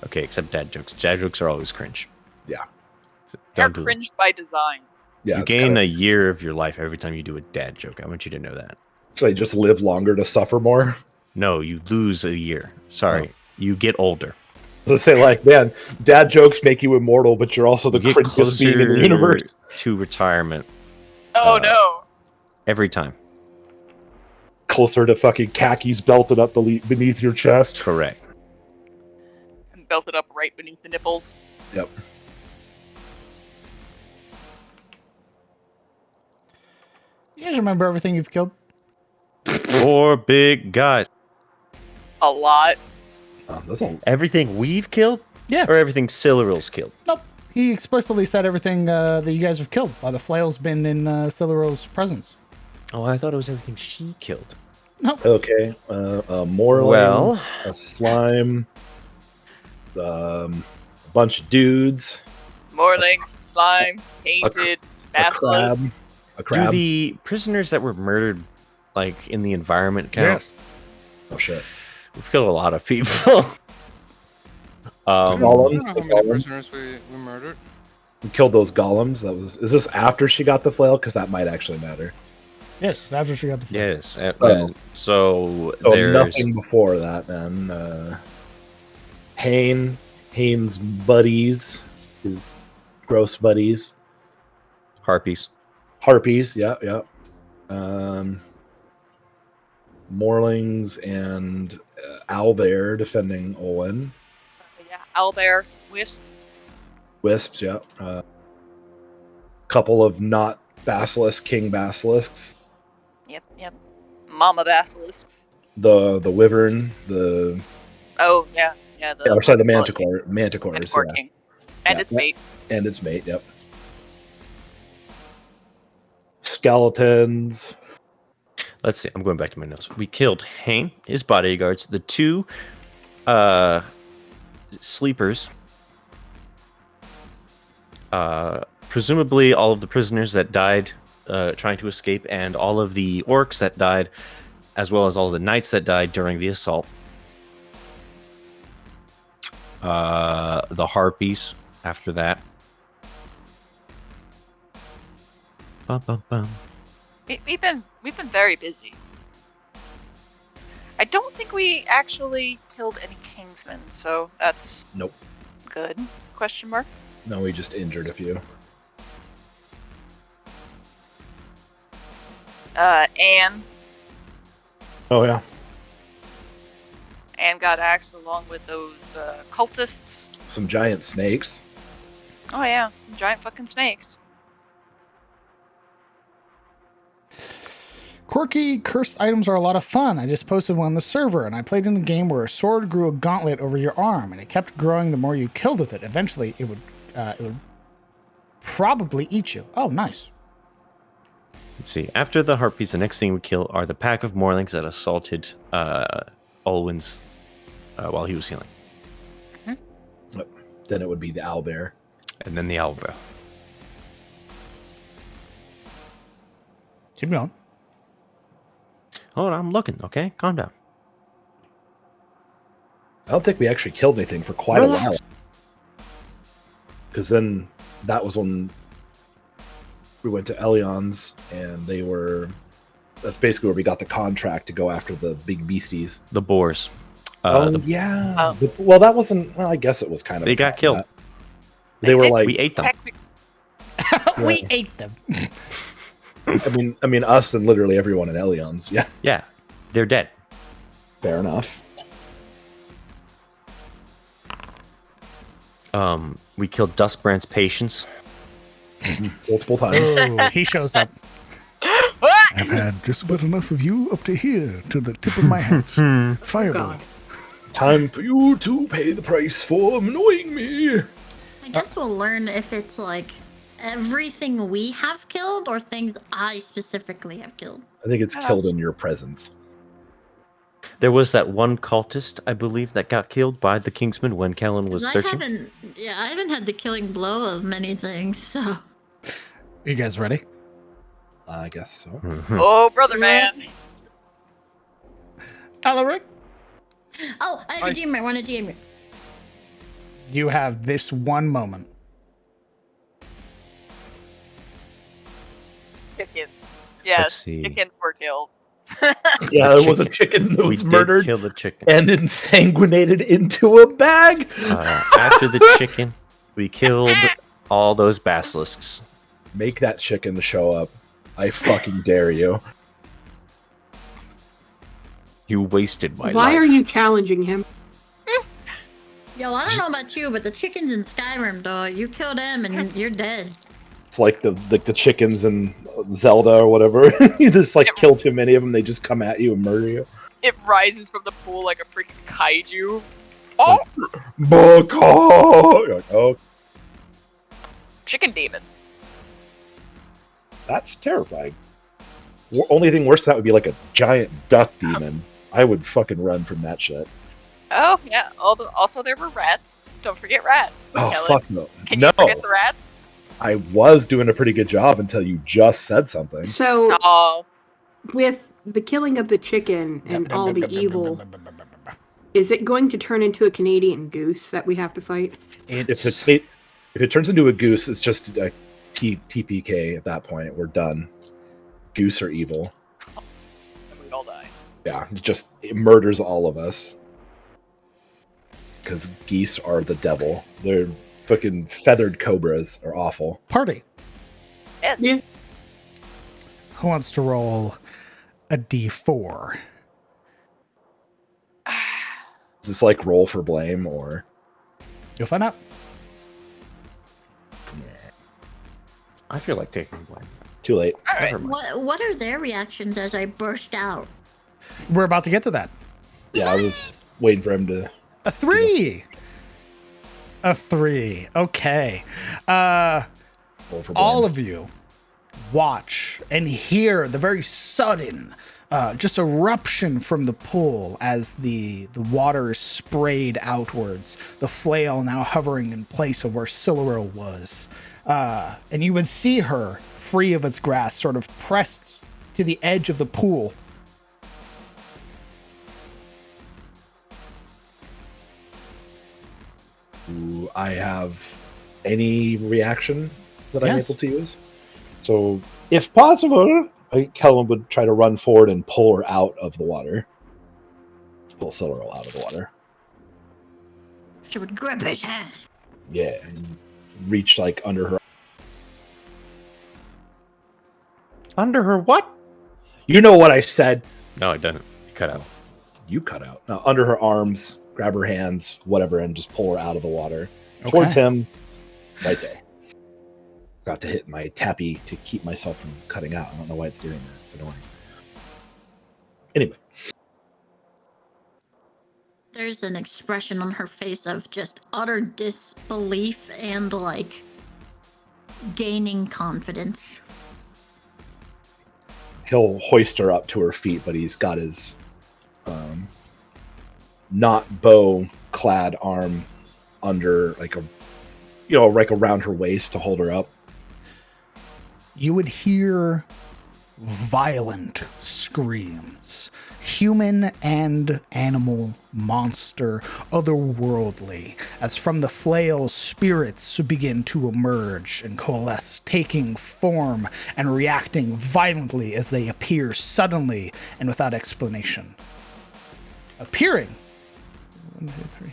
Okay, except dad jokes. Dad jokes are always cringe. Yeah. They're Don't do it. cringed by design. Yeah, You it's gain kinda, a year of your life every time you do a dad joke. I want you to know that. so I just live longer to suffer more. No, you lose a year. Sorry. Oh. You get older. So say like, man, dad jokes make you immortal, but you're also the You get cringiest being in the universe. to retirement Oh Uh, no. every time. Closer to fucking khakis belted up beneath your chest. Correct. And belted up right beneath the nipples. Yep. You guys remember everything you've killed? 4 big guys. A lot. That's all. Everything we've killed? Yeah. Or everything Silaril's killed? Nope. He explicitly said everything that you guys have killed while the flail's been in Silaril's presence. Oh, I thought it was everything she killed. Nope. Okay. A Morling, Well, a slime, a bunch of dudes, Morlings, slime, tainted, a crab, basilisk. a crab. do the prisoners that were murdered, like, in the environment count? Oh shit. We've killed a lot of people. I don't Golems, know the how many golem. prisoners we murdered. We killed those golems. Is this after she got the flail? Because that might actually matter. Yes, after she got the Yes. Oh. So So there's nothing before that then. Hane's buddies, his gross buddies. harpies. Harpies, yeah. Morlings and Owlbear defending Olin. Yeah, owlbears, wisps. Wisps, yeah. Couple of not basilisk, king basilisks. Yep. Mama basilisk. The wyvern, the Oh, yeah. or sorry, the manticores, Manticore yeah. king. And Yeah, its yeah. mate. And its mate, yep. Skeletons. Let's see. I'm going back to my notes. We killed Hane, his bodyguards, the 2 sleepers. Presumably all of the prisoners that died trying to escape, and all of the orcs that died, as well as all the knights that died during the assault. The harpies after that. Bum, bum, bum. We've been very busy. I don't think we actually killed any Kingsmen, so that's Nope. good. Question mark. No, we just injured a few. Anne Oh yeah. got axed along with those cultists. Some giant snakes. Oh yeah, some giant fucking snakes. Quirky, cursed items are a lot of fun. I just posted one on the server, and I played in a game where a sword grew a gauntlet over your arm, and it kept growing the more you killed with it. Eventually, it would probably eat you. Oh, nice. Let's see. After the harpies, the next thing we kill are the pack of Morlings that assaulted Olwyn's while he was healing. Then it would be the owlbear. And then the owlbear. Keep going. Hold on, I'm looking, okay? Calm down. I don't think we actually killed anything for quite Relax. a while. Because then that was when we went to Elion's, and that's basically where we got the contract to go after the big beasties. The boars. Yeah. Oh. Well, that wasn't. Well, I guess it was kind of. They got killed. They were like. We ate them. We ate them. I mean, us and literally everyone in Elion's. Yeah. Yeah, they're dead. Fair enough. We killed Duskbrand's patients. Multiple times. Oh, he shows up. I've had just about enough of you up to here, to the tip of my hat. Fireball. God. Time for you to pay the price for annoying me. I guess we'll learn if it's like everything we have killed or things I specifically have killed. I think it's killed in your presence. There was that one cultist, I believe, that got killed by the Kingsman when Kellen was 'Cause searching. I haven't had the killing blow of many things, so. You guys ready? I guess so. Oh, brother man. Alaric, Oh, I have a DM. I want a DM. you have this one moment. Chickens. Let's Yes, see. chickens were killed. Yeah, there was a chicken that We was did murdered kill the chicken. and insanguinated into a bag. After the chicken, we killed all those basilisks. Make that chicken show up. I fucking dare you. You wasted my life. Why are you challenging him? Yo, I don't know about you, but the chickens in Skyrim, though, you kill them and you're dead. It's like the chickens in Zelda or whatever. You just like kill too many of them, they just come at you and murder you. It rises from the pool like a freaking kaiju. It's like, Baka! You're like, oh, Chicken demon. that's terrifying. Only thing worse than that would be like a giant duck demon. I would fucking run from that shit. Oh, yeah. Also, there were rats. Don't forget rats. Oh, Kellen. fuck no. Can No, you forget the rats? I was doing a pretty good job until you just said something. So, Oh, with the killing of the chicken and all the evil, is it going to turn into a Canadian goose that we have to fight? If it turns into a goose, it's just a TPK at that point. We're done. Goose are evil. and we'd all die. Yeah, it murders all of us. Because geese are the devil. They're fucking feathered cobras are awful. Party. Yes. Yeah. Who wants to roll a d4? Is this like roll for blame or? You'll find out. I feel like taking blame. Too late. All right. Never mind. What are their reactions as I burst out? We're about to get to that. Yeah, I was waiting for him to. A 3. A 3. Okay. Roll for blame. All of you watch and hear the very sudden just eruption from the pool as the water is sprayed outwards, the flail now hovering in place of where Siluril was. And you would see her, free of its grasp, sort of pressed to the edge of the pool. Do I have any reaction that I'm Yes. able to use? So, if possible, Kellen would try to run forward and pull her out of the water. Pull Siluril out of the water. She would grip his hand. Yeah, and reach like under her. Under her what? You know what I said. No, it doesn't. You cut out. You cut out. Now, under her arms, grab her hands, whatever, and just pull her out of the water. Towards him, right there. Got to hit my tappy to keep myself from cutting out. I don't know why it's doing that. It's annoying. Anyway. There's an expression on her face of just utter disbelief and, like, gaining confidence. He'll hoist her up to her feet, but he's got his not bow-clad arm under, like like around her waist to hold her up. You would hear violent screams, human and animal, monster, otherworldly, as from the flail spirits begin to emerge and coalesce, taking form and reacting violently as they appear suddenly and without explanation. Appearing. 1, 2, 3.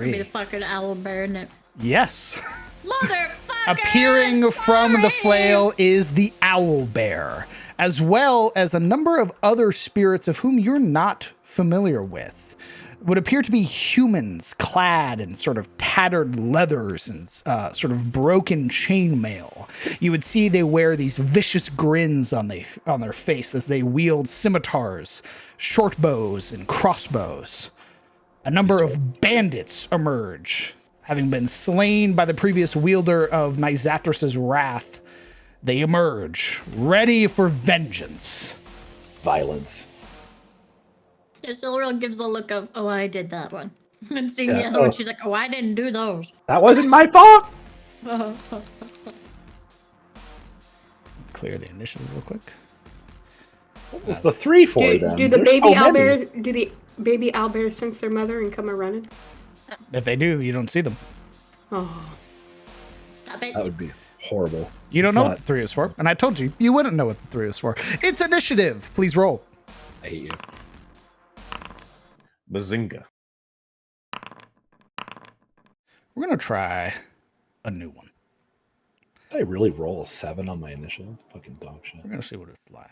Be 3. the fucking owl bear in it. Yes. Motherfucker! Appearing from the flail is the owl bear, as well as a number of other spirits of whom you're not familiar with. Would appear to be humans clad in sort of tattered leathers and sort of broken chainmail. You would see they wear these vicious grins on their face as they wield scimitars, short bows, and crossbows. A number of bandits emerge, having been slain by the previous wielder of Nysathrus' wrath, they emerge, ready for vengeance. Violence. Yeah, Silreal gives a look of, oh, I did that one. And seeing the Yeah, other one, she's like, oh, I didn't do those. That wasn't my fault! Clear the initiative real quick. What was the 3 for them? Do the There's baby so many. owlbears? Do the baby owlbears sense their mother and come a running? If they do, you don't see them. Oh, Stop it. That would be horrible. You don't It's know not. what the 3 is for. And I told you, you wouldn't know what the 3 is for. It's initiative. Please roll. I hate you. Bazinga. We're going to try a new one. Did I really roll a 7 on my initiative? That's fucking dog shit. We're going to see what it's like.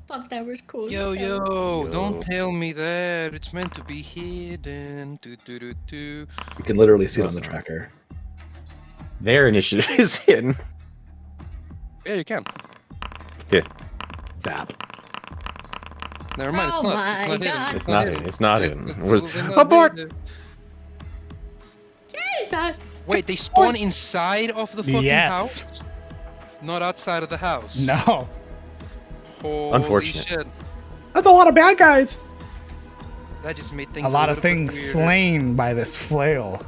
Fuck, that was cool. Yo, don't tell me that. It's meant to be hidden. Do. You can literally see it on the tracker. Their initiative is hidden. Yeah, you can. Dap. Never mind, it's Oh not. my It's not hidden. God. It's not hidden. It's not hidden. It's We're- absolutely not Abort! hidden. Jesus. Wait, they spawn inside of the fucking Yes. house? Not outside of the house. No. Holy Unfortunate. shit. That's a lot of bad guys! That just made things A lot of little bit things weirder. slain by this flail.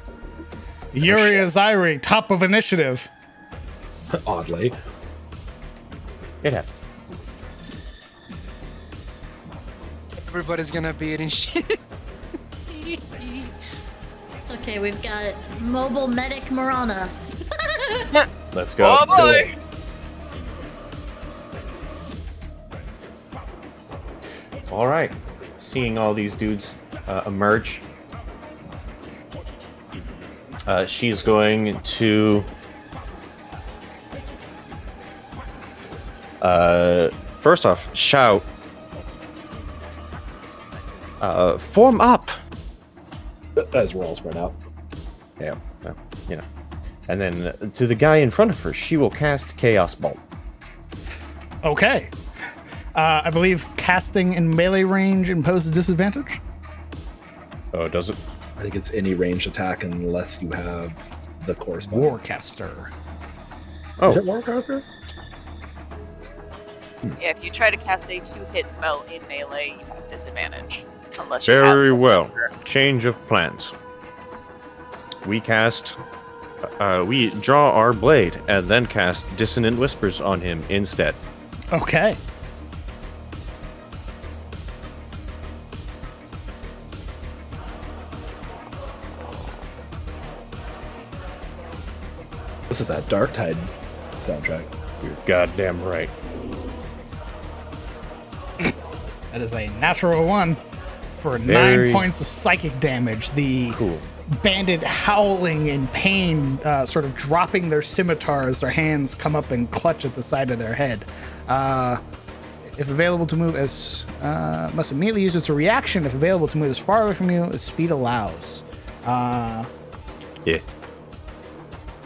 Yuria Zairi, top of initiative. Oddly. It happens. Everybody's gonna be eating shit. Okay, we've got mobile medic Marana. Let's go. Oh boy! All right. Seeing all these dudes emerge, she's going to first off shout, form up. As we're all spread out. Yeah, you know. And then to the guy in front of her, she will cast Chaos Bolt. Okay. I believe casting in melee range imposes disadvantage. Oh, does it? I think it's any ranged attack unless you have the corresponding. Warcaster. Oh, Is it Warcaster? Yeah, if you try to cast a 2-hit spell in melee, you have disadvantage. Unless you very have well. Change of plans. We cast. We draw our blade and then cast Dissonant Whispers on him instead. Okay. This is that Dark Tide soundtrack. You're goddamn right. That is a natural 1 for Very 9 points of psychic damage. The Cool. bandit howling in pain, sort of dropping their scimitars, their hands come up and clutch at the side of their head. If available to move must immediately use its reaction if available to move as far away from you as speed allows. Yeah.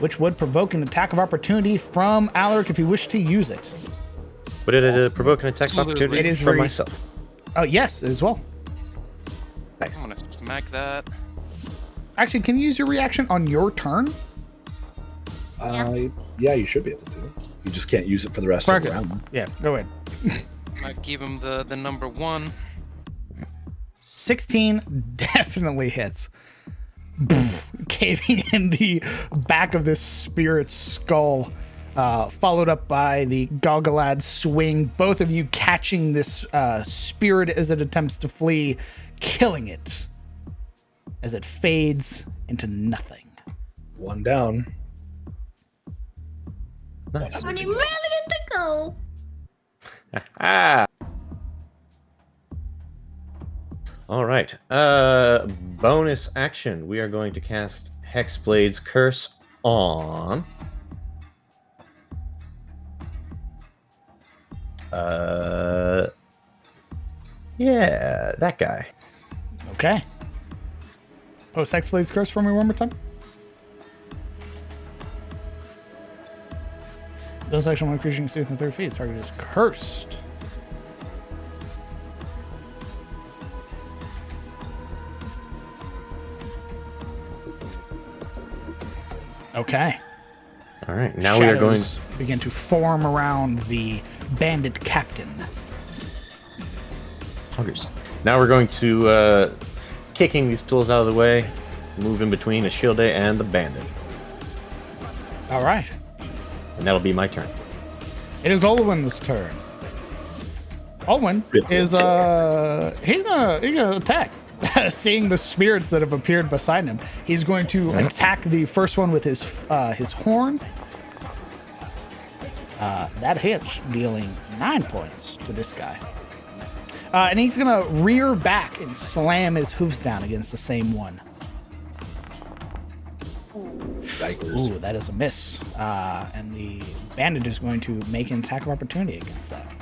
Which would provoke an attack of opportunity from Alaric if you wish to use it. Would it provoke an attack of Absolutely. opportunity It is from very- myself? Oh, yes, as well. Nice. I'm gonna smack that. Actually, can you use your reaction on your turn? Yeah, you should be able to. You just can't use it for the rest Spark of it. the round. Yeah, go ahead. I might give him the number 1. 16 definitely hits. Caving in the back of this spirit's skull, followed up by the Gogglad swing. Both of you catching this spirit as it attempts to flee, killing it as it fades into nothing. One down. Nice. 20 million to go. Ah. All right. Bonus action. We are going to cast Hexblade's Curse on. Yeah, that guy. Okay. Post Hexblade's Curse for me one more time. Those action when creature can within 30 feet. The target is cursed. Okay. All right, now we are going. Shadows begin to form around the bandit captain. Huggers. Now we're going to kicking these pills out of the way, move in between Ashilde and the bandit, All right. and that'll be my turn. It is Olwen's turn. Olwen is he's gonna attack. Seeing the spirits that have appeared beside him, he's going to attack the first one with his horn. That hits, dealing 9 points to this guy. And he's gonna rear back and slam his hoofs down against the same one. Yikers. Ooh, that is a miss. And the bandit is going to make an attack of opportunity against that.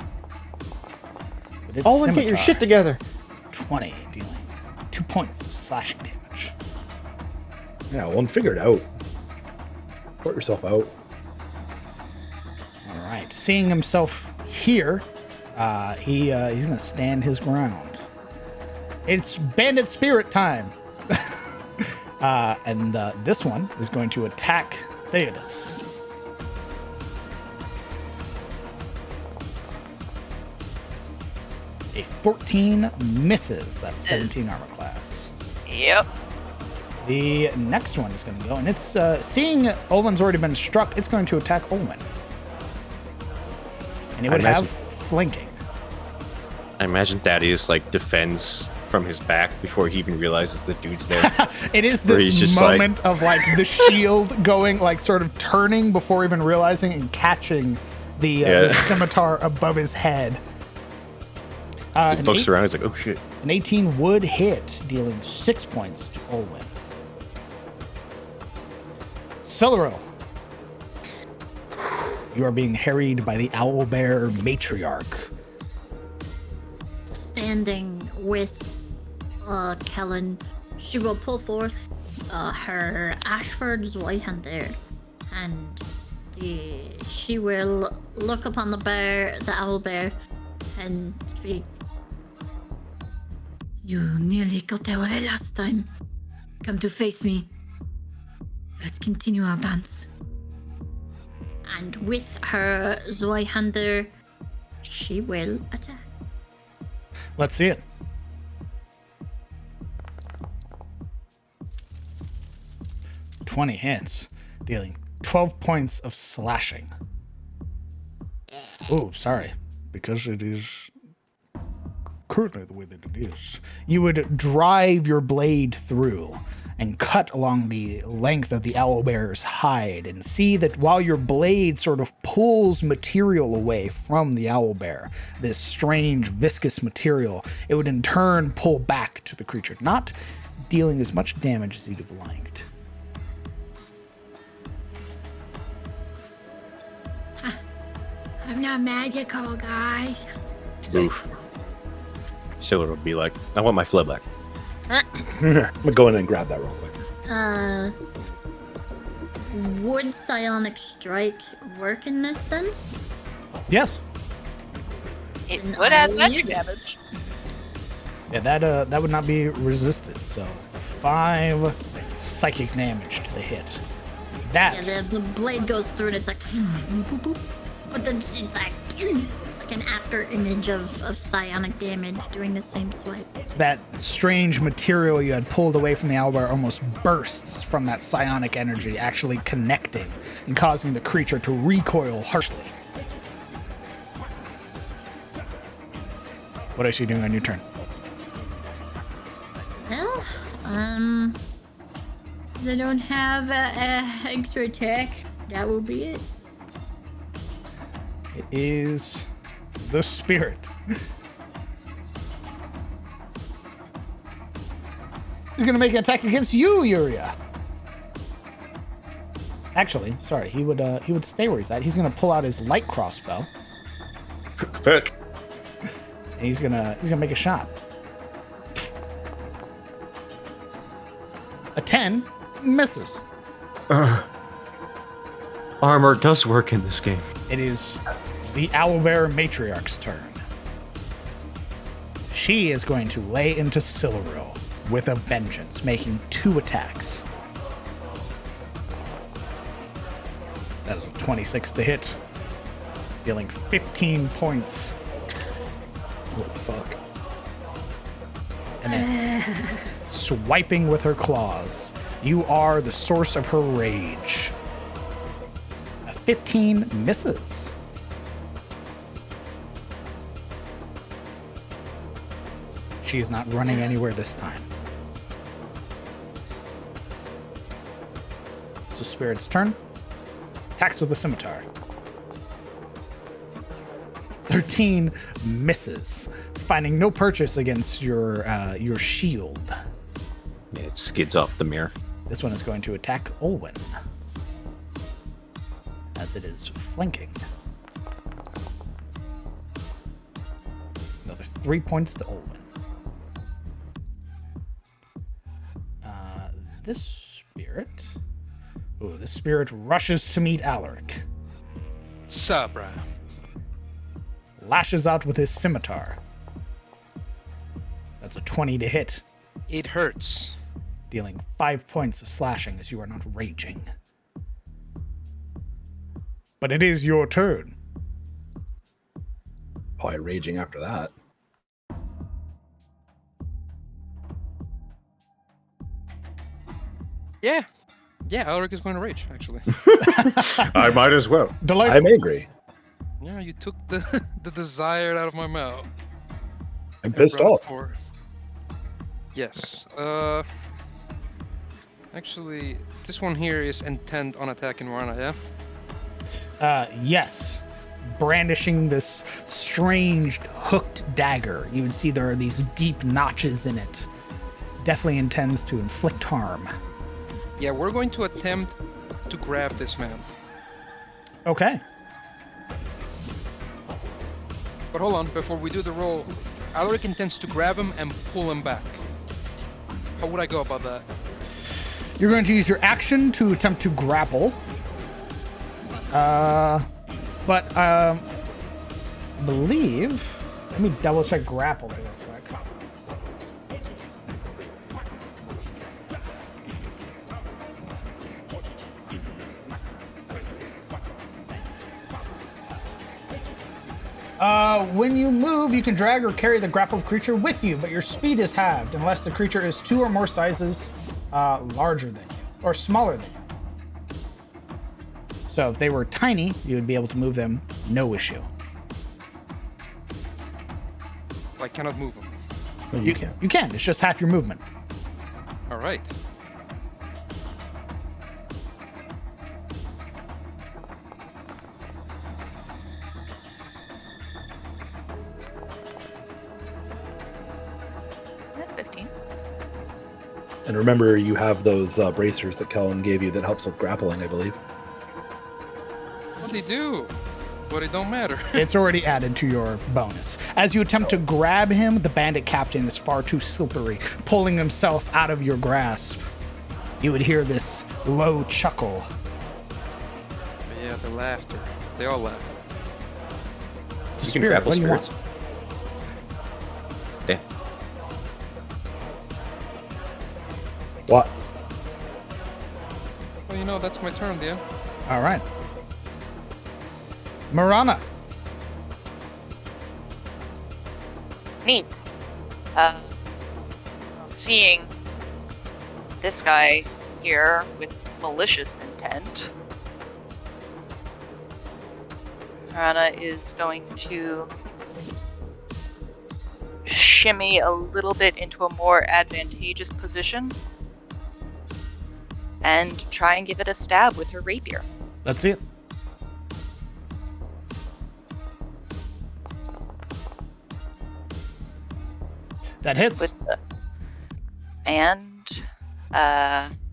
With its Olwen, get your scimitar. shit together. 20, dealing 2 points of slashing damage. Yeah, one figured out. Put yourself out. All right, seeing himself here, he's gonna stand his ground. It's bandit spirit time, and this one is going to attack Theodos. A 14 misses. That's 17 armor class. Yep. The next one is going to go, and it's seeing Olwen's already been struck. It's going to attack Olwen, and it would have flanking. I imagine Thaddeus like defends from his back before he even realizes the dude's there. It is Where he's this just moment of like the shield going, like sort of turning before even realizing and catching the scimitar above his head. He looks around. He's like, "Oh shit!" An 18 would hit, dealing 6 points to Olwen. Celeral, you are being harried by the owlbear matriarch. Standing with Kellen, she will pull forth her Ashford's Whitehunter, and she will look upon the owlbear, and speak. You nearly got away last time. Come to face me. Let's continue our dance. And with her Zweihander, she will attack. Let's see it. $20 hits, dealing 12 points of slashing. Oh, sorry. Because it is currently the way that it is. You would drive your blade through and cut along the length of the owlbear's hide, and see that while your blade sort of pulls material away from the owlbear, this strange viscous material, it would in turn pull back to the creature, not dealing as much damage as you'd have liked. I'm not magical, guys. Oof. Siller would be like, "I want my flip back." I'm gonna go in and grab that real quick. Would Psionic Strike work in this sense? Yes. It And would add I'll magic use it. damage. Yeah, that would not be resisted, so 5 psychic damage to the hit. That Yeah, the blade goes through and it's like, boop, boop, boop. But then it's like an after image of psionic damage doing the same swipe. that strange material you had pulled away from the owlbear almost bursts from that psionic energy, actually connecting and causing the creature to recoil harshly. What else are you doing on your turn? Well, they don't have extra attack. That will be it. It is the spirit. He's gonna make an attack against you, Yuria. Actually, sorry, he would stay where he's at. He's gonna pull out his light crossbow. Fuck. And he's gonna make a shot. A 10 misses. Armor does work in this game. It is the owlbear matriarch's turn. She is going to lay into Silveril with a vengeance, making 2 attacks. 26 to hit, dealing 15 points. Oh, fuck. And then swiping with her claws. You are the source of her rage. A 15 misses. She's not running anywhere this time. So Spirit's turn. Attacks with the scimitar. 13 misses, finding no purchase against your shield. It skids off the mirror. This one is going to attack Olwen, as it is flanking. Another 3 points to Olwen. This spirit rushes to meet Alaric. Sabra. Lashes out with his scimitar. That's a 20 to hit, It hurts. dealing 5 points of slashing as you are not raging. But it is your turn. Probably raging after that. Yeah. Yeah, Alaric is going to rage, actually. I might as well. Delightful. I'm angry. Yeah, you took the desired out of my mouth. I'm pissed brought it off. forward. Yes. Actually, this one here is intent on attacking Rana, yeah? Yes. Brandishing this strange hooked dagger. You would see there are these deep notches in it. Definitely intends to inflict harm. Yeah, we're going to attempt to grab this man. Okay. But hold on, before we do the roll, Alaric intends to grab him and pull him back. How would I go about that? You're going to use your action to attempt to grapple. But I believe... Let me double check grapple real quick. When you move, you can drag or carry the grappled creature with you, but your speed is halved unless the creature is 2 or more sizes larger than you, or smaller than you. So if they were tiny, you would be able to move them, no issue. I cannot move him. No, you can't. You can, it's just half your movement. All right. At 15. And remember, you have those bracers that Kellen gave you that helps with grappling, I believe. What they do? But it don't matter. It's already added to your bonus. As you attempt to grab him, the bandit captain is far too slippery, pulling himself out of your grasp. You would hear this low chuckle. Yeah, the laughter. They all laugh. You can Spirit, grapple what do you want? spirits. Yeah. What? Well, you know, that's my turn, DM. All right. Marana. Neat. Seeing this guy here with malicious intent, Rana is going to shimmy a little bit into a more advantageous position and try and give it a stab with her rapier. Let's see it. That hits. With the, and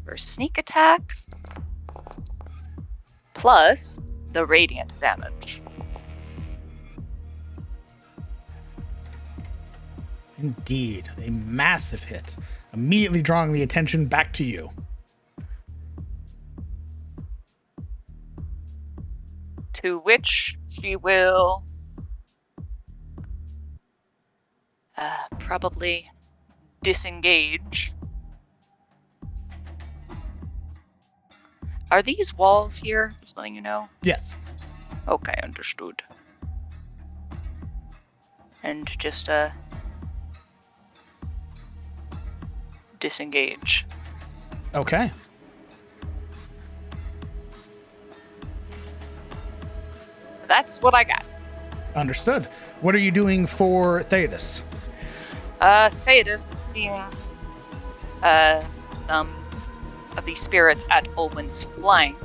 for sneak attack plus the radiant damage. Indeed, a massive hit, immediately drawing the attention back to you. To which she will probably disengage. Are these walls here? Just letting you know. Yes. Okay, understood. And just disengage. Okay. That's what I got. Understood. What are you doing for Thetis? Thetis, seeing some of the spirits at Olwen's flank,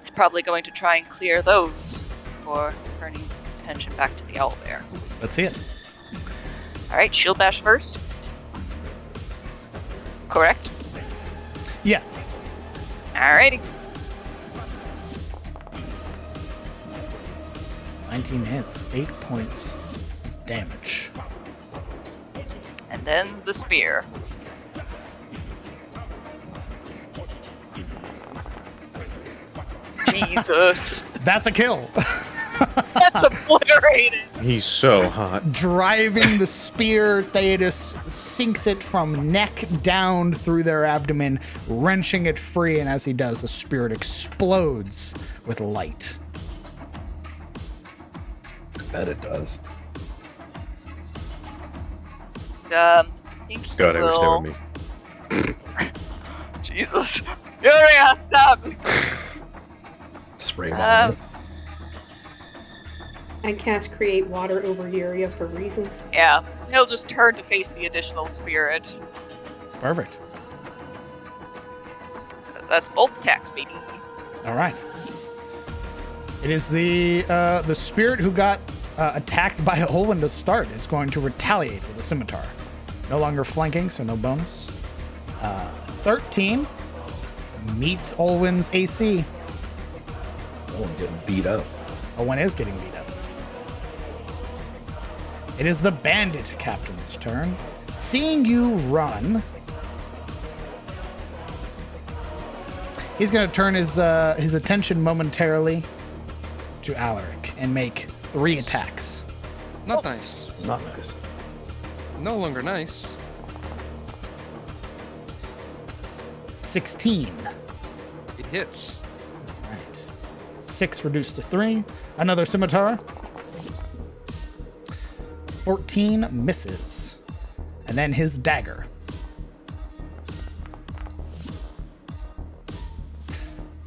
is probably going to try and clear those before turning attention back to the owlbear. Let's see it. Alright, shield bash first. Correct? Yeah. Alrighty. 19 hits, 8 points of damage. And then the spear. Jesus. That's a kill. That's obliterated. He's so hot. Driving the spear, Thetis sinks it from neck down through their abdomen, wrenching it free, and as he does, the spirit explodes with light. I bet it does. I think he God, I wish they were will... me. Jesus. Furia, stop! Spray bomb. I cast create water over Yuria for reasons. Yeah, he'll just turn to face the additional spirit. Perfect. Because that's both attacks, baby. All right. It is the spirit who got attacked by Olwen to start is going to retaliate with a scimitar. No longer flanking, so no bonus. 13 meets Olwen's AC. Olwen getting beat up. Olwen is getting beat up. It is the bandit captain's turn. Seeing you run, he's going to turn his attention momentarily to Alaric and make 3 attacks. Not nice. Not nice. No longer nice. 16. It hits. Right. 6 reduced to 3. Another scimitar. 14 misses. And then his dagger.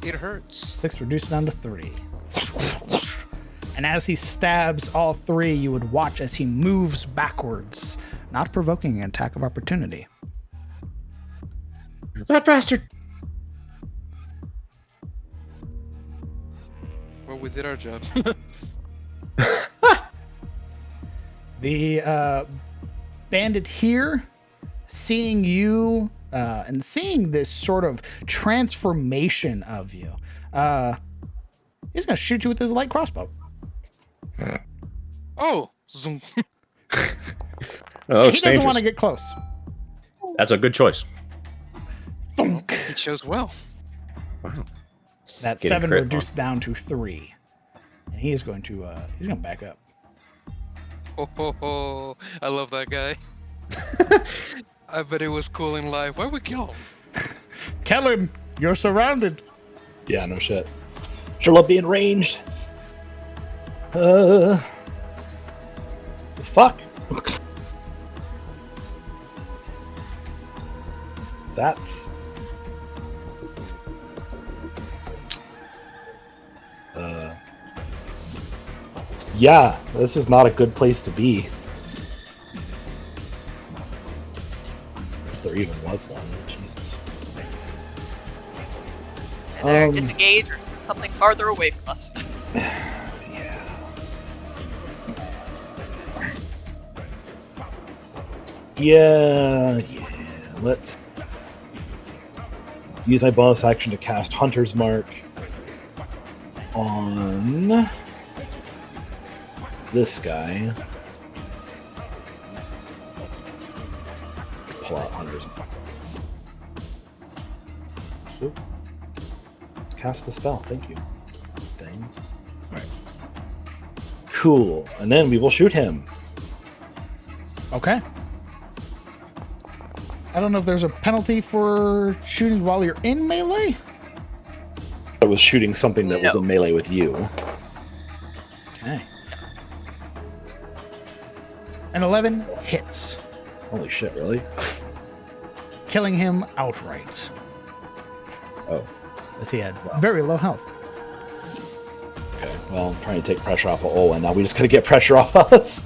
It hurts. 6 reduced down to 3. And as he stabs all 3, you would watch as he moves backwards, not provoking an attack of opportunity. That bastard! Well, we did our job. The bandit here, seeing you and seeing this sort of transformation of you, he's going to shoot you with his light crossbow. Oh! Zoom. Oh, He it's doesn't dangerous. want to get close. That's a good choice. Thunk. It shows well. Wow. That Getting 7 crit reduced down to 3. And he's going to back up. Ho, ho, ho. I love that guy. I bet it was cool in life. Why we kill him? Kellen, you're surrounded. Yeah, no shit. Sure love being ranged. The fuck? That's... Yeah, this is not a good place to be. If there even was one. Jesus. Either disengage or something farther away from us. Yeah. Let's use my bonus action to cast Hunter's Mark on this guy. Pull out Hunter's Mark. Oop. Cast the spell. Thank you. Thing. Alright. Cool. And then we will shoot him. Okay. I don't know if there's a penalty for shooting while you're in melee. I was shooting something that was No. in melee with you. Okay. An 11 hits, Holy shit, really? killing him outright, Oh, as he had very low health. okay. Well, I'm trying to take pressure off of Olwen. Now we just gotta get pressure off us.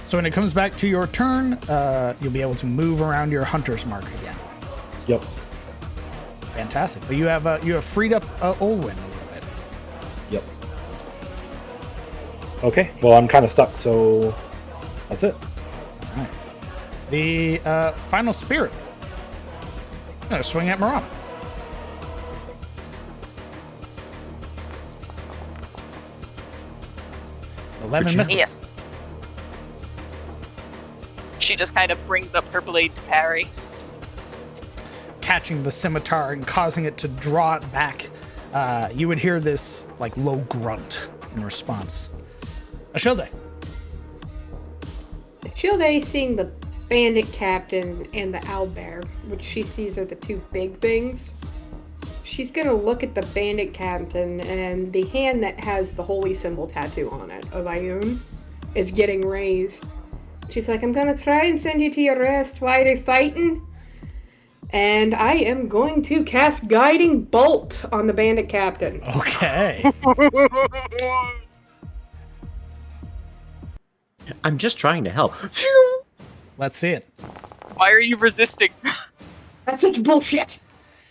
So when it comes back to your turn, you'll be able to move around your hunter's mark again. Yep. Fantastic. But you have freed up Olwen a little bit. Yep. Okay, well, I'm kind of stuck, so that's it. All right. The final spirit. I'm gonna swing at Marab. Eleven misses. Yeah. She just kind of brings up her blade to parry. Catching the scimitar and causing it to draw it back. You would hear this like low grunt in response. Ashilde. Shilde, seeing the bandit captain and the owlbear, which she sees are the two big things, she's gonna look at the bandit captain, and the hand that has the holy symbol tattoo on it of Ioun is getting raised. She's like, I'm gonna try and send you to your rest. Why are they fighting? And I am going to cast Guiding Bolt on the bandit captain. Okay. I'm just trying to help. Let's see it. Why are you resisting? That's such bullshit.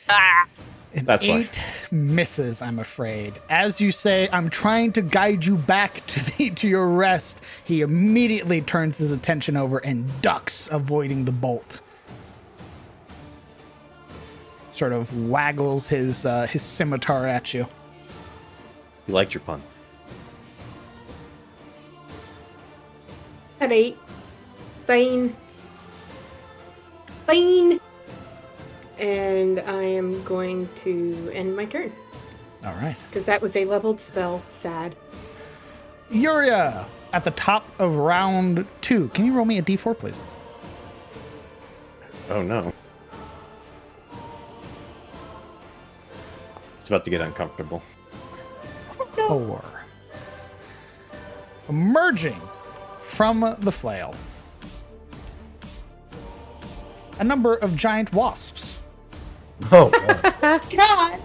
Ah! An That's why. 8 misses, I'm afraid. As you say, I'm trying to guide you back to your rest. He immediately turns his attention over and ducks, avoiding the bolt. Sort of waggles his scimitar at you. You liked your pun. At 8. Fine. Fine. And I am going to end my turn. All right. Because that was a leveled spell. Sad. Yuria, at the top of round 2. Can you roll me a d4, please? Oh no. It's about to get uncomfortable. 4. Emerging from the flail, a number of giant wasps. Oh, God. God!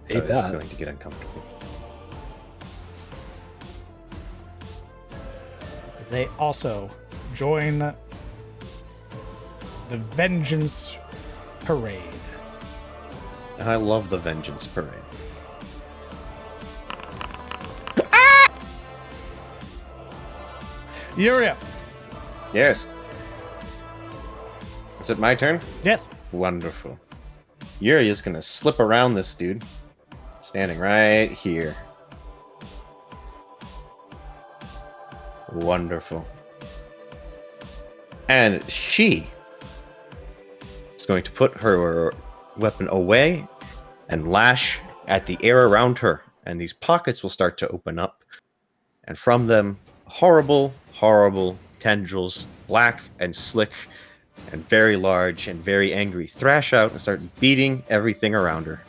Hate This is that. going to get uncomfortable. They also join the Vengeance Parade. And I love the Vengeance Parade. Yuria. Yes. Is it my turn? Yes. Wonderful. Yuri's gonna slip around this dude. Standing right here. Wonderful. And she is going to put her weapon away and lash at the air around her. And these pockets will start to open up. And from them, horrible, horrible tendrils, black and slick and very large and very angry, thrash out and start beating everything around her.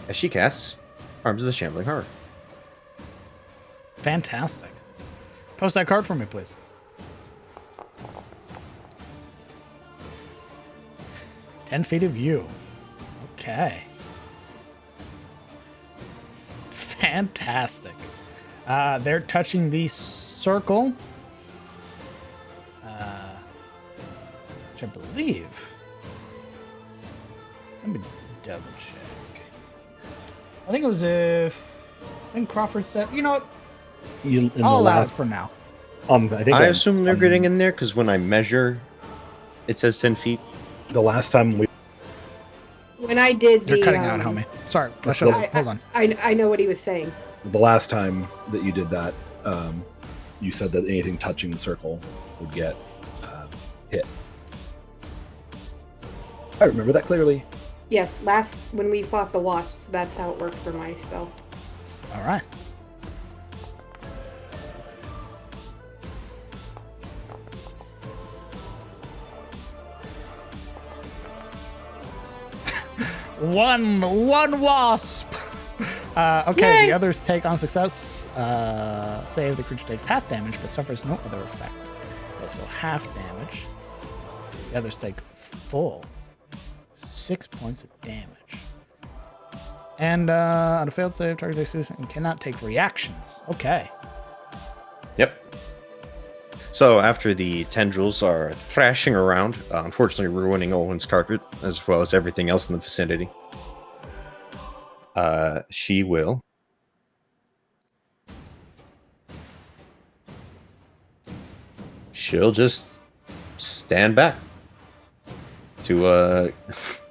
As she casts Arms of the Shambling Horror. Fantastic. Post that card for me, please. "10 feet of you." Okay. Fantastic. They're touching the circle. Which I believe. Let me double check. I think it was I think Crawford said, you know what? In the I'll allow it last, for now. I think I that's, assume they're getting in there because when I measure, it says 10 feet. the last time we When I did You're the... cutting out, homie. Sorry. Hold on. I know what he was saying. the last time that you did that, you said that anything touching the circle would get hit. I remember that clearly. Yes, when we fought the wasps, that's how it worked for my spell. All right. One wasp. Okay, Yay. the others take on success. Save, the creature takes half damage but suffers no other effect. Okay, so half damage. The others take full 6 points of damage. And on a failed save, target takes and cannot take reactions. Okay. Yep. So after the tendrils are thrashing around, unfortunately ruining Olwen's carpet as well as everything else in the vicinity, she will she'll just stand back to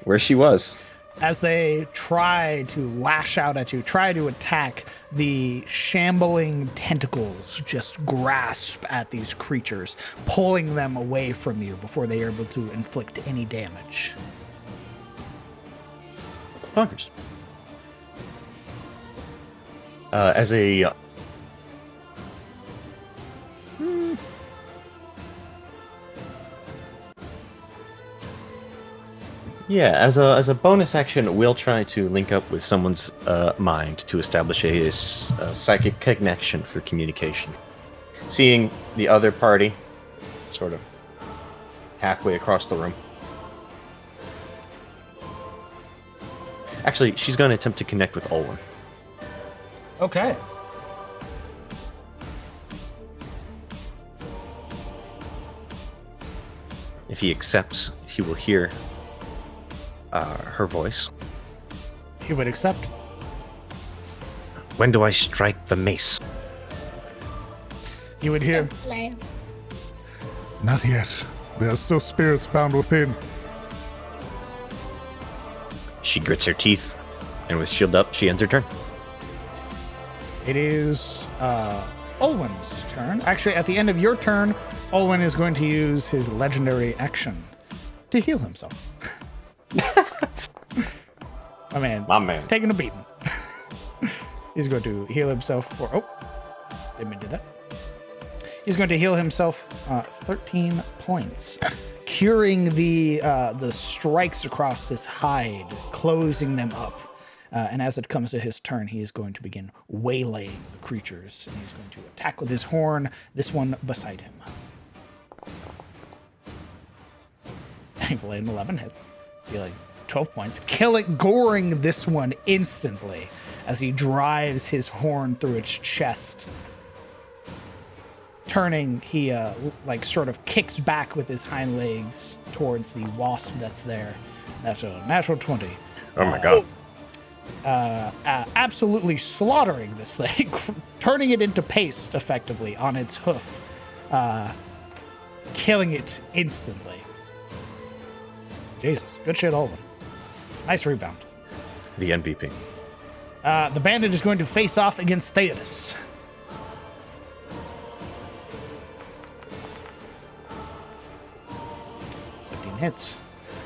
where she was. As they try to lash out at you, try to attack, the shambling tentacles just grasp at these creatures, pulling them away from you before they are able to inflict any damage. Bonkers. As a yeah, as a bonus action, we'll try to link up with someone's mind to establish a psychic connection for communication. Seeing the other party, sort of halfway across the room. Actually, she's going to attempt to connect with Olwen. Okay. If he accepts, he will hear her voice. He would accept. When do I strike the mace? You would hear. Not yet. There are still spirits bound within. She grits her teeth, and with shield up, she ends her turn. It is Olwen's turn. Actually, at the end of your turn, Olwen is going to use his legendary action to heal himself. My man. Taking a beating. He's going to heal himself for... Oh, didn't mean to do that. He's going to heal himself 13 points, curing the strikes across his hide, closing them up. And as it comes to his turn, he is going to begin waylaying the creatures. And he's going to attack with his horn, this one beside him. Thankfully, an 11 hits. Dealing 12 points, goring this one instantly as he drives his horn through its chest. Turning, he sort of kicks back with his hind legs towards the wasp that's there. That's a natural 20. Oh my god. Absolutely slaughtering this thing, turning it into paste effectively on its hoof, killing it instantly. Jesus, good shit, Olwen. Nice rebound. The MVP. The bandit is going to face off against Theodos. Hits.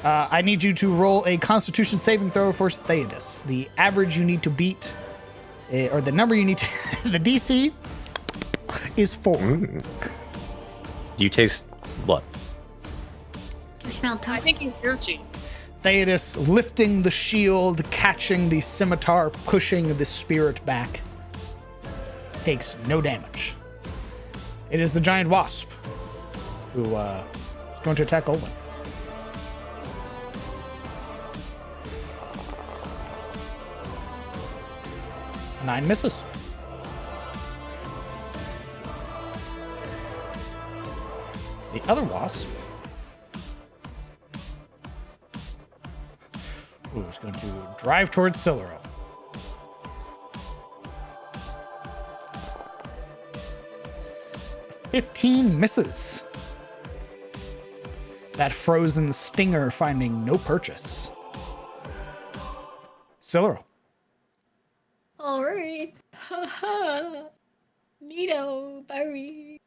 I need you to roll a Constitution saving throw for Theodos. The average you need to beat, or the number you need to, the DC is 4. Do you taste blood? You smell I think he's guilty. Theodos lifting the shield, catching the scimitar, pushing the spirit back. Takes no damage. It is the giant wasp who is going to attack Olwen. 9 misses. The other wasp is going to drive towards Siluro. $15 misses. That frozen stinger finding no purchase. Siluro. Alright. Neato, Barry.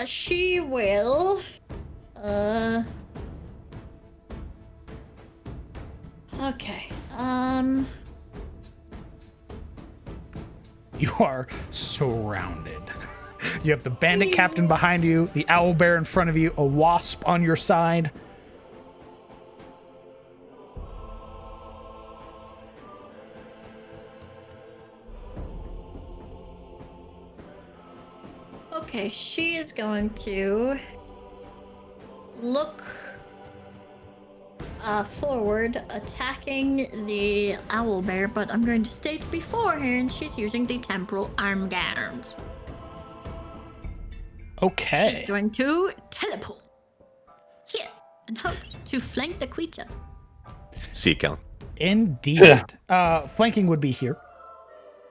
She will. Okay. You are surrounded. You have the bandit captain behind you, the owl bear in front of you, a wasp on your side. Okay, she is going to look forward, attacking the owlbear, but I'm going to state beforehand she's using the temporal arm guards. Okay. She's going to teleport here and hope to flank the creature. See you, Cal. Indeed. Flanking would be here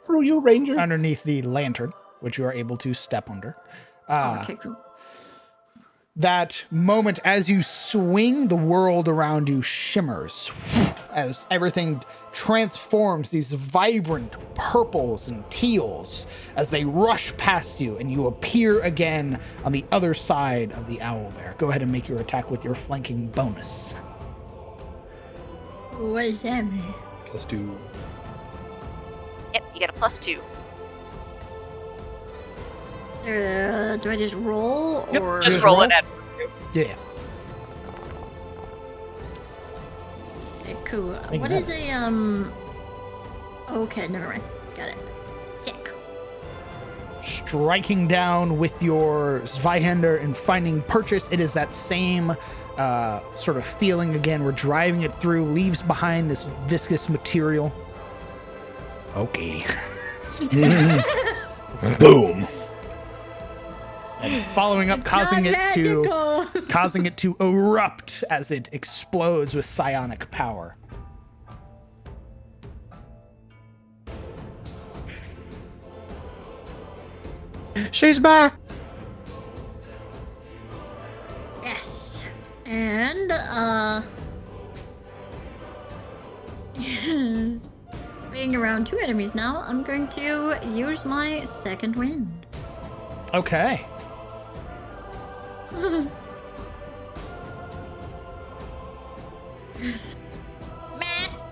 Through you, Ranger. underneath the lantern, which you are able to step under. Okay, cool. That moment as you swing, the world around you shimmers as everything transforms, these vibrant purples and teals as they rush past you, and you appear again on the other side of the owlbear. Go ahead and make your attack with your flanking bonus. What is that, man? +2. Yep, you get a +2. Do I just roll or Just Just roll roll? it at +2. Yeah. Okay, cool. Think What that- is a Okay, never mind. Got it. Sick. Striking down with your Zweihander and finding purchase, it is that same sort of feeling again. We're driving it through, leaves behind this viscous material. Okay. Boom. And following up, causing it to erupt as it explodes with psionic power. She's back. Yes. And being around 2 enemies now, I'm going to use my second wind. Okay. Math.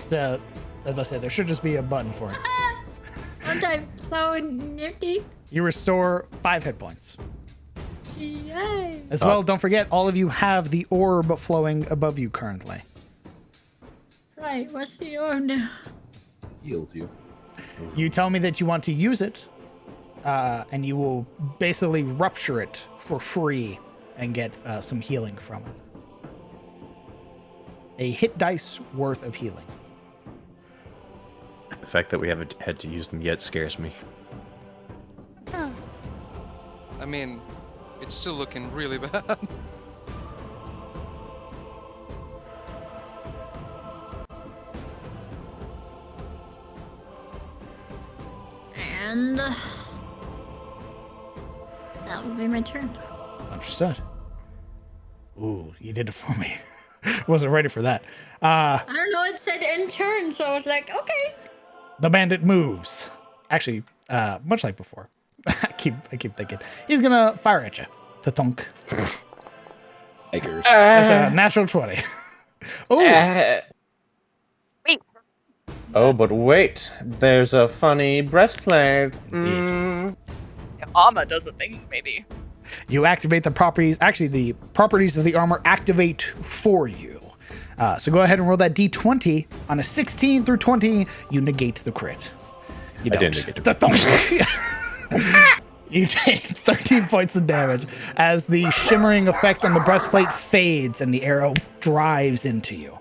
So, as I said, there should just be a button for it. I'm so nifty. You restore 5 hit points. Yay. As well, don't forget, all of you have the orb flowing above you currently. Right, what's the orb now? Heals you. You tell me that you want to use it, and you will basically rupture it for free and get some healing from it. A hit dice worth of healing. The fact that we haven't had to use them yet scares me. I mean, it's still looking really bad. And that will be my turn. Understood. Ooh, you did it for me. Wasn't ready for that. I don't know, it said in turn, so I was like, okay. The bandit moves. Actually, much like before. I keep thinking. He's gonna fire at you. Thunk. Tigers. That's a natural 20. Ooh. Wait, Oh, but wait. There's a funny breastplate. Mm. Alma does a thing, maybe. You activate the properties. Actually, the properties of the armor activate for you. So go ahead and roll that d20. On a 16 through 20, you negate the crit. You I don't. didn't negate the Thunk. You take 13 points of damage as the shimmering effect on the breastplate fades and the arrow drives into you.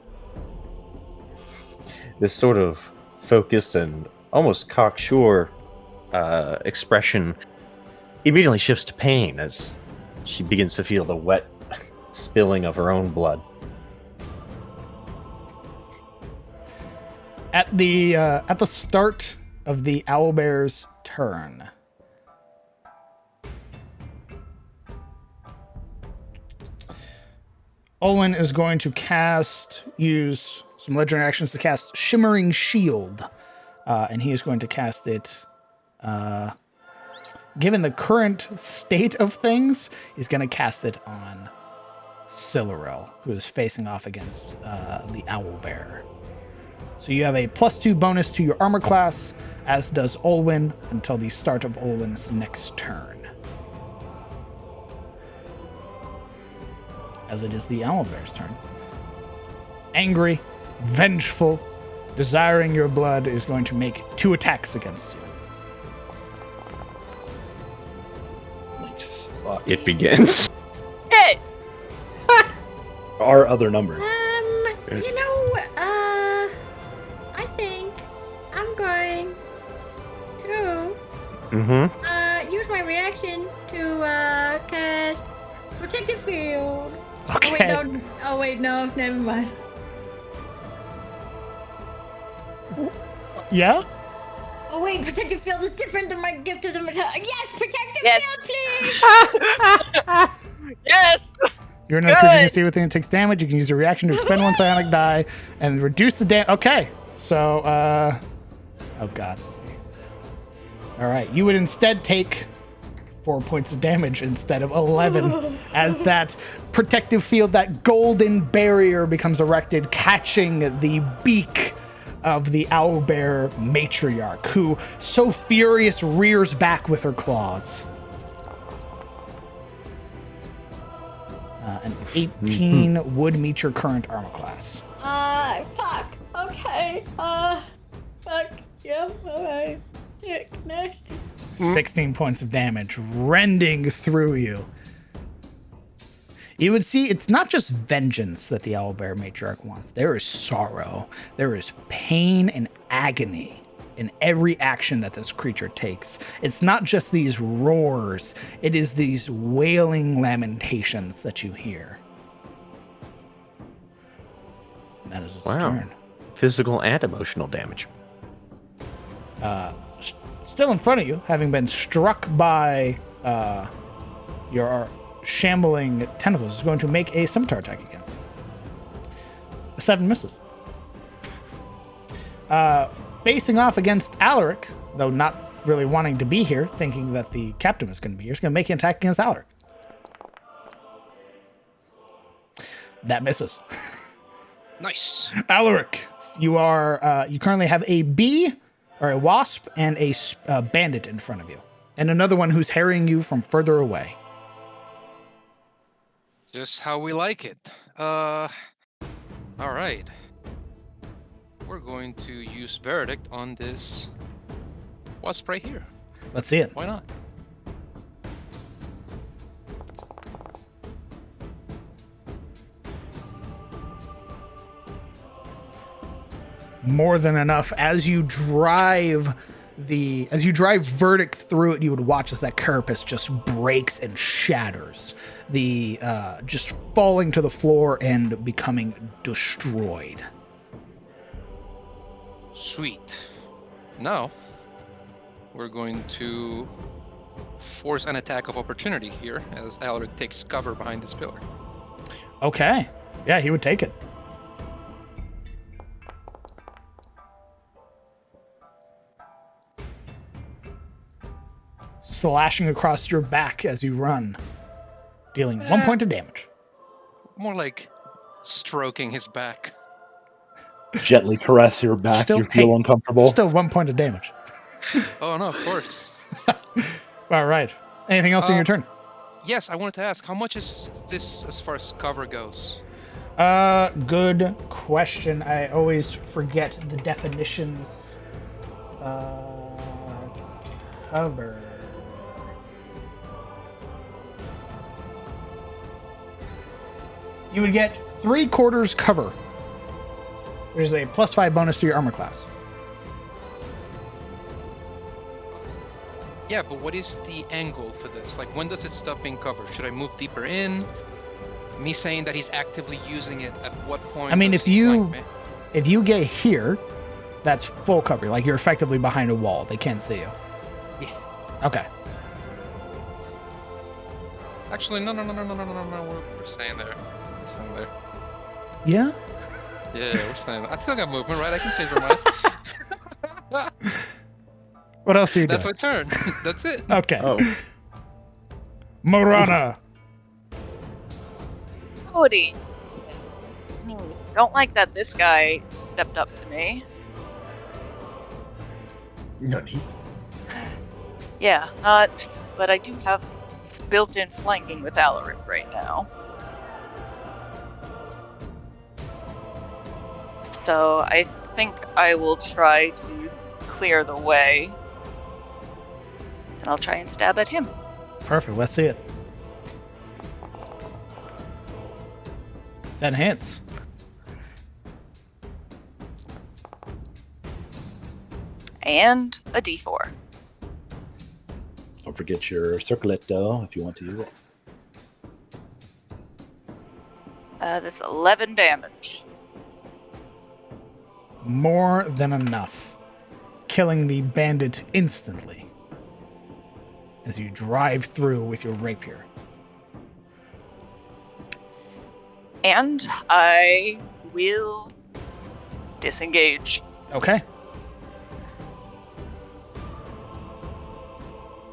This sort of focused and almost cocksure expression immediately shifts to pain as she begins to feel the wet spilling of her own blood. At the start of the owlbear's turn, Olwen is going to use some legendary actions to cast Shimmering Shield, and he is going to cast it. Given the current state of things, he's going to cast it on Sillarel, who is facing off against the owlbear. So you have a +2 bonus to your armor class, as does Olwen, until the start of Olwen's next turn. As it is the owlbear's turn. Angry, vengeful, desiring your blood, is going to make 2 attacks against you. Fuck. It begins. Hey! Are other numbers? I think I'm going to Mm-hmm. use my reaction to cast Protective Field. Okay. Oh wait, no, never mind. Yeah? Oh wait, Protective Field is different than my gift of the metallic. Yes, Protective Yes. Field, please! Yes! You're another creature you can Good. see within it takes damage. You can use a reaction to expend one psionic die and reduce the damage. Okay. So, oh god. Alright, you would instead take 4 points of damage instead of 11 as that protective field, that golden barrier becomes erected, catching the beak of the owlbear matriarch, who so furious rears back with her claws. An 18 would meet your current armor class. Fuck. Okay. Fuck. Yeah, alright. Sick. Next. 16 points of damage rending through you. You would see it's not just vengeance that the owlbear matriarch wants. There is sorrow. There is pain and agony in every action that this creature takes. It's not just these roars. It is these wailing lamentations that you hear. And that is its Wow. turn. Physical and emotional damage. Still in front of you, having been struck by your shambling tentacles, is going to make a scimitar attack against you. A 7 misses. Facing off against Alaric, though not really wanting to be here, thinking that the captain is going to be here, is going to make an attack against Alaric. That misses. Nice. Alaric, you currently have a bee or a wasp and a bandit in front of you, and another one who's harrying you from further away. Just how we like it. All right. We're going to use Verdict on this wasp right here. Let's see it. Why not? More than enough. As you drive Verdict through it, you would watch as that carapace just breaks and shatters, the just falling to the floor and becoming destroyed. Sweet. Now, we're going to force an attack of opportunity here as Alaric takes cover behind this pillar. Okay. Yeah, he would take it. Slashing across your back as you run, dealing 1 point of damage. More like stroking his back. Gently caress your back. You feel uncomfortable. Still 1 point of damage. Oh, no, of course. All right. Anything else in your turn? Yes, I wanted to ask, how much is this as far as cover goes? Good question. I always forget the definitions. Cover. You would get 3/4 cover. There's a +5 bonus to your armor class. Yeah, but what is the angle for this? Like, when does it stop being covered? Should I move deeper in? Me saying that he's actively using it, at what point? I mean, does if he you flank me? if you get here, that's full cover. Like, you're effectively behind a wall. They can't see you. Yeah. Okay. Actually, no. We're staying there. We're staying there. Yeah? Yeah, we're staying there. I still got movement, right? I can change my mind. What else are you That's doing? my turn. That's it. Okay. Oh. Morana. Howdy. Don't like that this guy stepped up to me. Nani? Yeah, but I do have built-in flanking with Alaric right now. So I think I will try to clear the way. And I'll try and stab at him. Perfect. Let's see it. That hits. And a D4. Don't forget your circlet, though, if you want to use it. That's 11 damage. More than enough. Killing the bandit instantly as you drive through with your rapier. And I will disengage. Okay.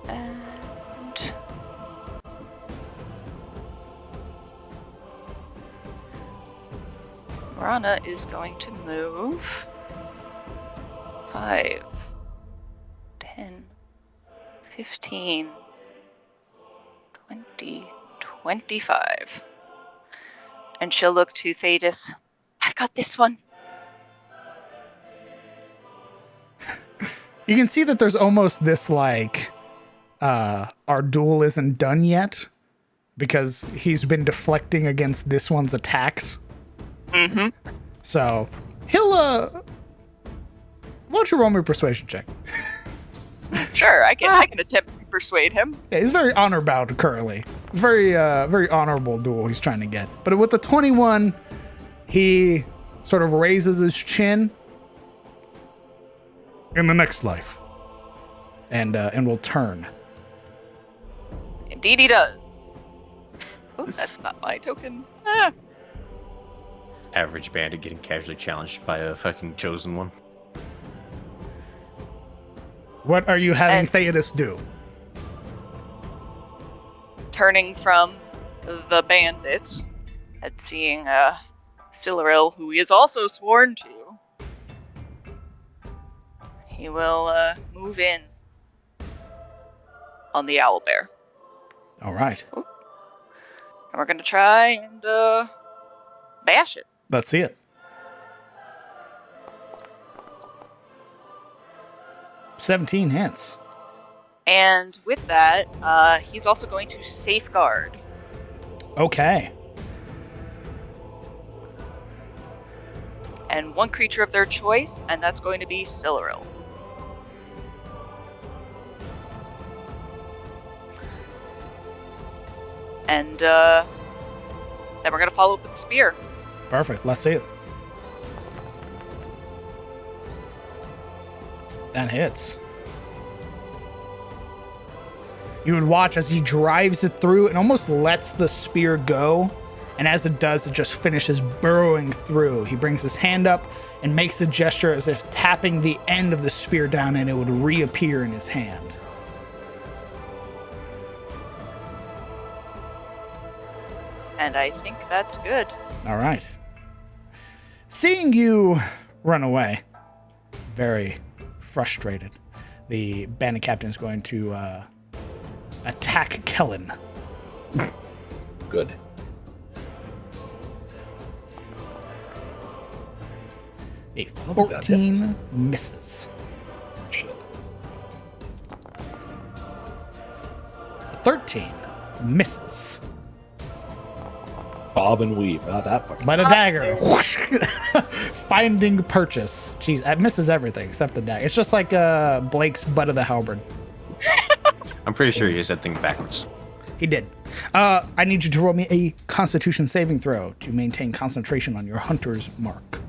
And Rana is going to move 5, 10, 15, 20, 25. And she'll look to Thetis. I've got this one. You can see that there's almost this like, our duel isn't done yet because he's been deflecting against this one's attacks. Mm-hmm. So he'll, why don't you roll me a persuasion check? Sure, I can attempt to persuade him. Yeah, he's very honor bound currently. It's very, very honorable duel he's trying to get. But with the 21, he sort of raises his chin. In the next life. And will turn. Indeed he does. Oh, that's not my token. Ah. Average bandit getting casually challenged by a fucking chosen one. What are you having And- Theodos do? Turning from the bandit and seeing Sillaril, who he is also sworn to, he will move in on the owlbear. All right. And we're going to try and bash it. Let's see it. 17 hits. And with that, he's also going to safeguard. Okay. And one creature of their choice, and that's going to be Sillaril. And then we're going to follow up with the spear. Perfect. Let's see it. That hits. You would watch as he drives it through and almost lets the spear go. And as it does, it just finishes burrowing through. He brings his hand up and makes a gesture as if tapping the end of the spear down, and it would reappear in his hand. And I think that's good. All right. Seeing you run away, very frustrated, the bandit captain is going to attack Kellen. Good. A think that 14 misses. Shit. A 13 misses. Bob and weave. Not that fucking. But a dagger. Whoosh, finding purchase. Jeez, it misses everything except the dagger. It's just like Blake's butt of the halberd. I'm pretty sure he used that thing backwards. He did. I need you to roll me a Constitution saving throw to maintain concentration on your hunter's mark.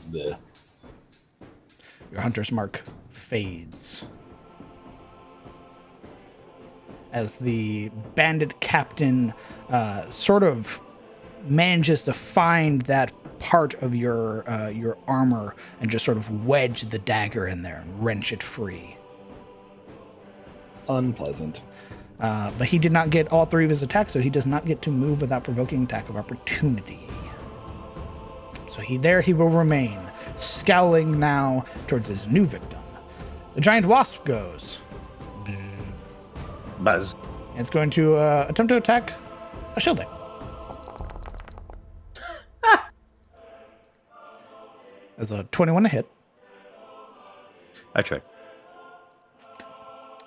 The Your hunter's mark fades. As the bandit captain sort of manages to find that part of your armor and just sort of wedge the dagger in there and wrench it free. unpleasant. But he did not get all three of his attacks, so he does not get to move without provoking attack of opportunity. So he will remain, scowling now towards his new victim. The giant wasp goes. Buzz. It's going to attempt to attack a Ashilde. As a 21 to hit. I tried.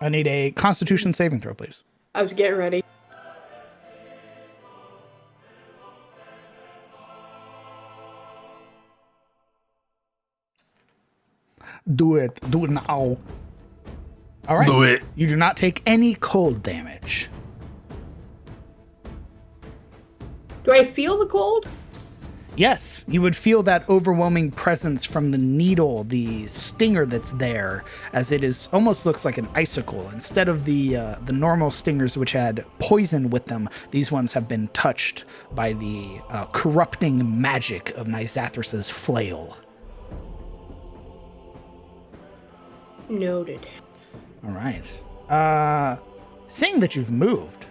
I need a Constitution saving throw, please. I was getting ready. Do it. Do it now. All right. Do it. You do not take any cold damage. Do I feel the cold? Yes, you would feel that overwhelming presence from the needle, the stinger that's there, as it is almost looks like an icicle. Instead of the normal stingers which had poison with them, these ones have been touched by the corrupting magic of Nysathrus's flail. Noted. All right. Seeing that you've moved,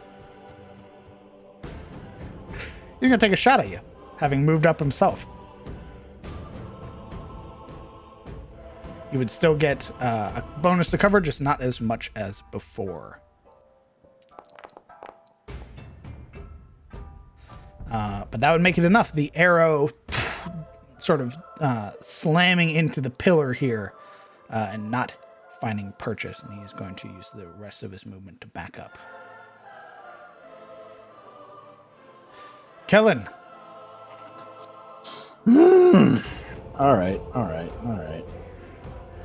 he's gonna take a shot at you, having moved up himself. You would still get a bonus to cover, just not as much as before. But that would make it enough. The arrow sort of slamming into the pillar here and not finding purchase, and he's going to use the rest of his movement to back up. Kellen. All right. I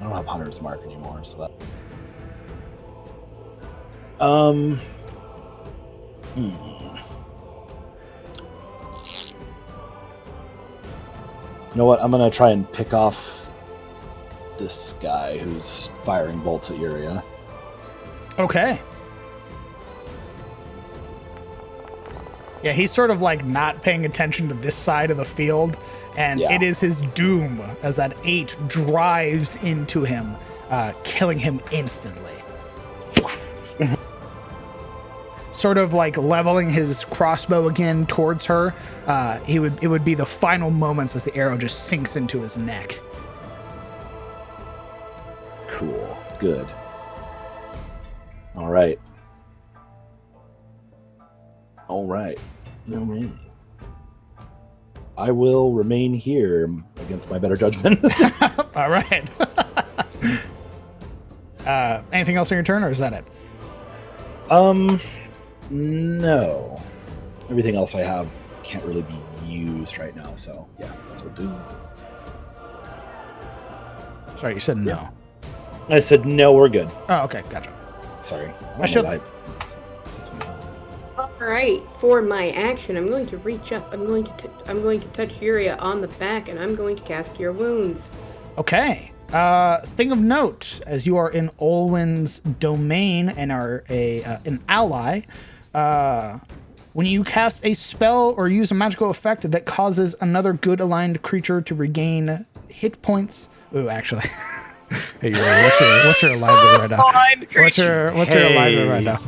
don't have Hunter's Mark anymore, so that. You know what? I'm gonna try and pick off this guy who's firing bolts at Uria. Okay. Yeah, he's sort of like not paying attention to this side of the field, and it is his doom as that 8 drives into him, killing him instantly. Sort of like leveling his crossbow again towards her. It would be the final moments as the arrow just sinks into his neck. Cool. Good. All right. I will remain here against my better judgment. All right. Anything else on your turn, or is that it? No. Everything else I have can't really be used right now, so yeah, that's what we'll do. Sorry, you said no. Yeah. I said no, we're good. Oh, okay, gotcha. Sorry. I should. All right, for my action, I'm going to reach up. I'm going to touch Uria on the back, and I'm going to cast Cure Wounds. Okay. Thing of note, as you are in Olwen's domain and are an ally, when you cast a spell or use a magical effect that causes another good aligned creature to regain hit points. Ooh, actually. Hey, what's your alignment right now? What's your alignment right now?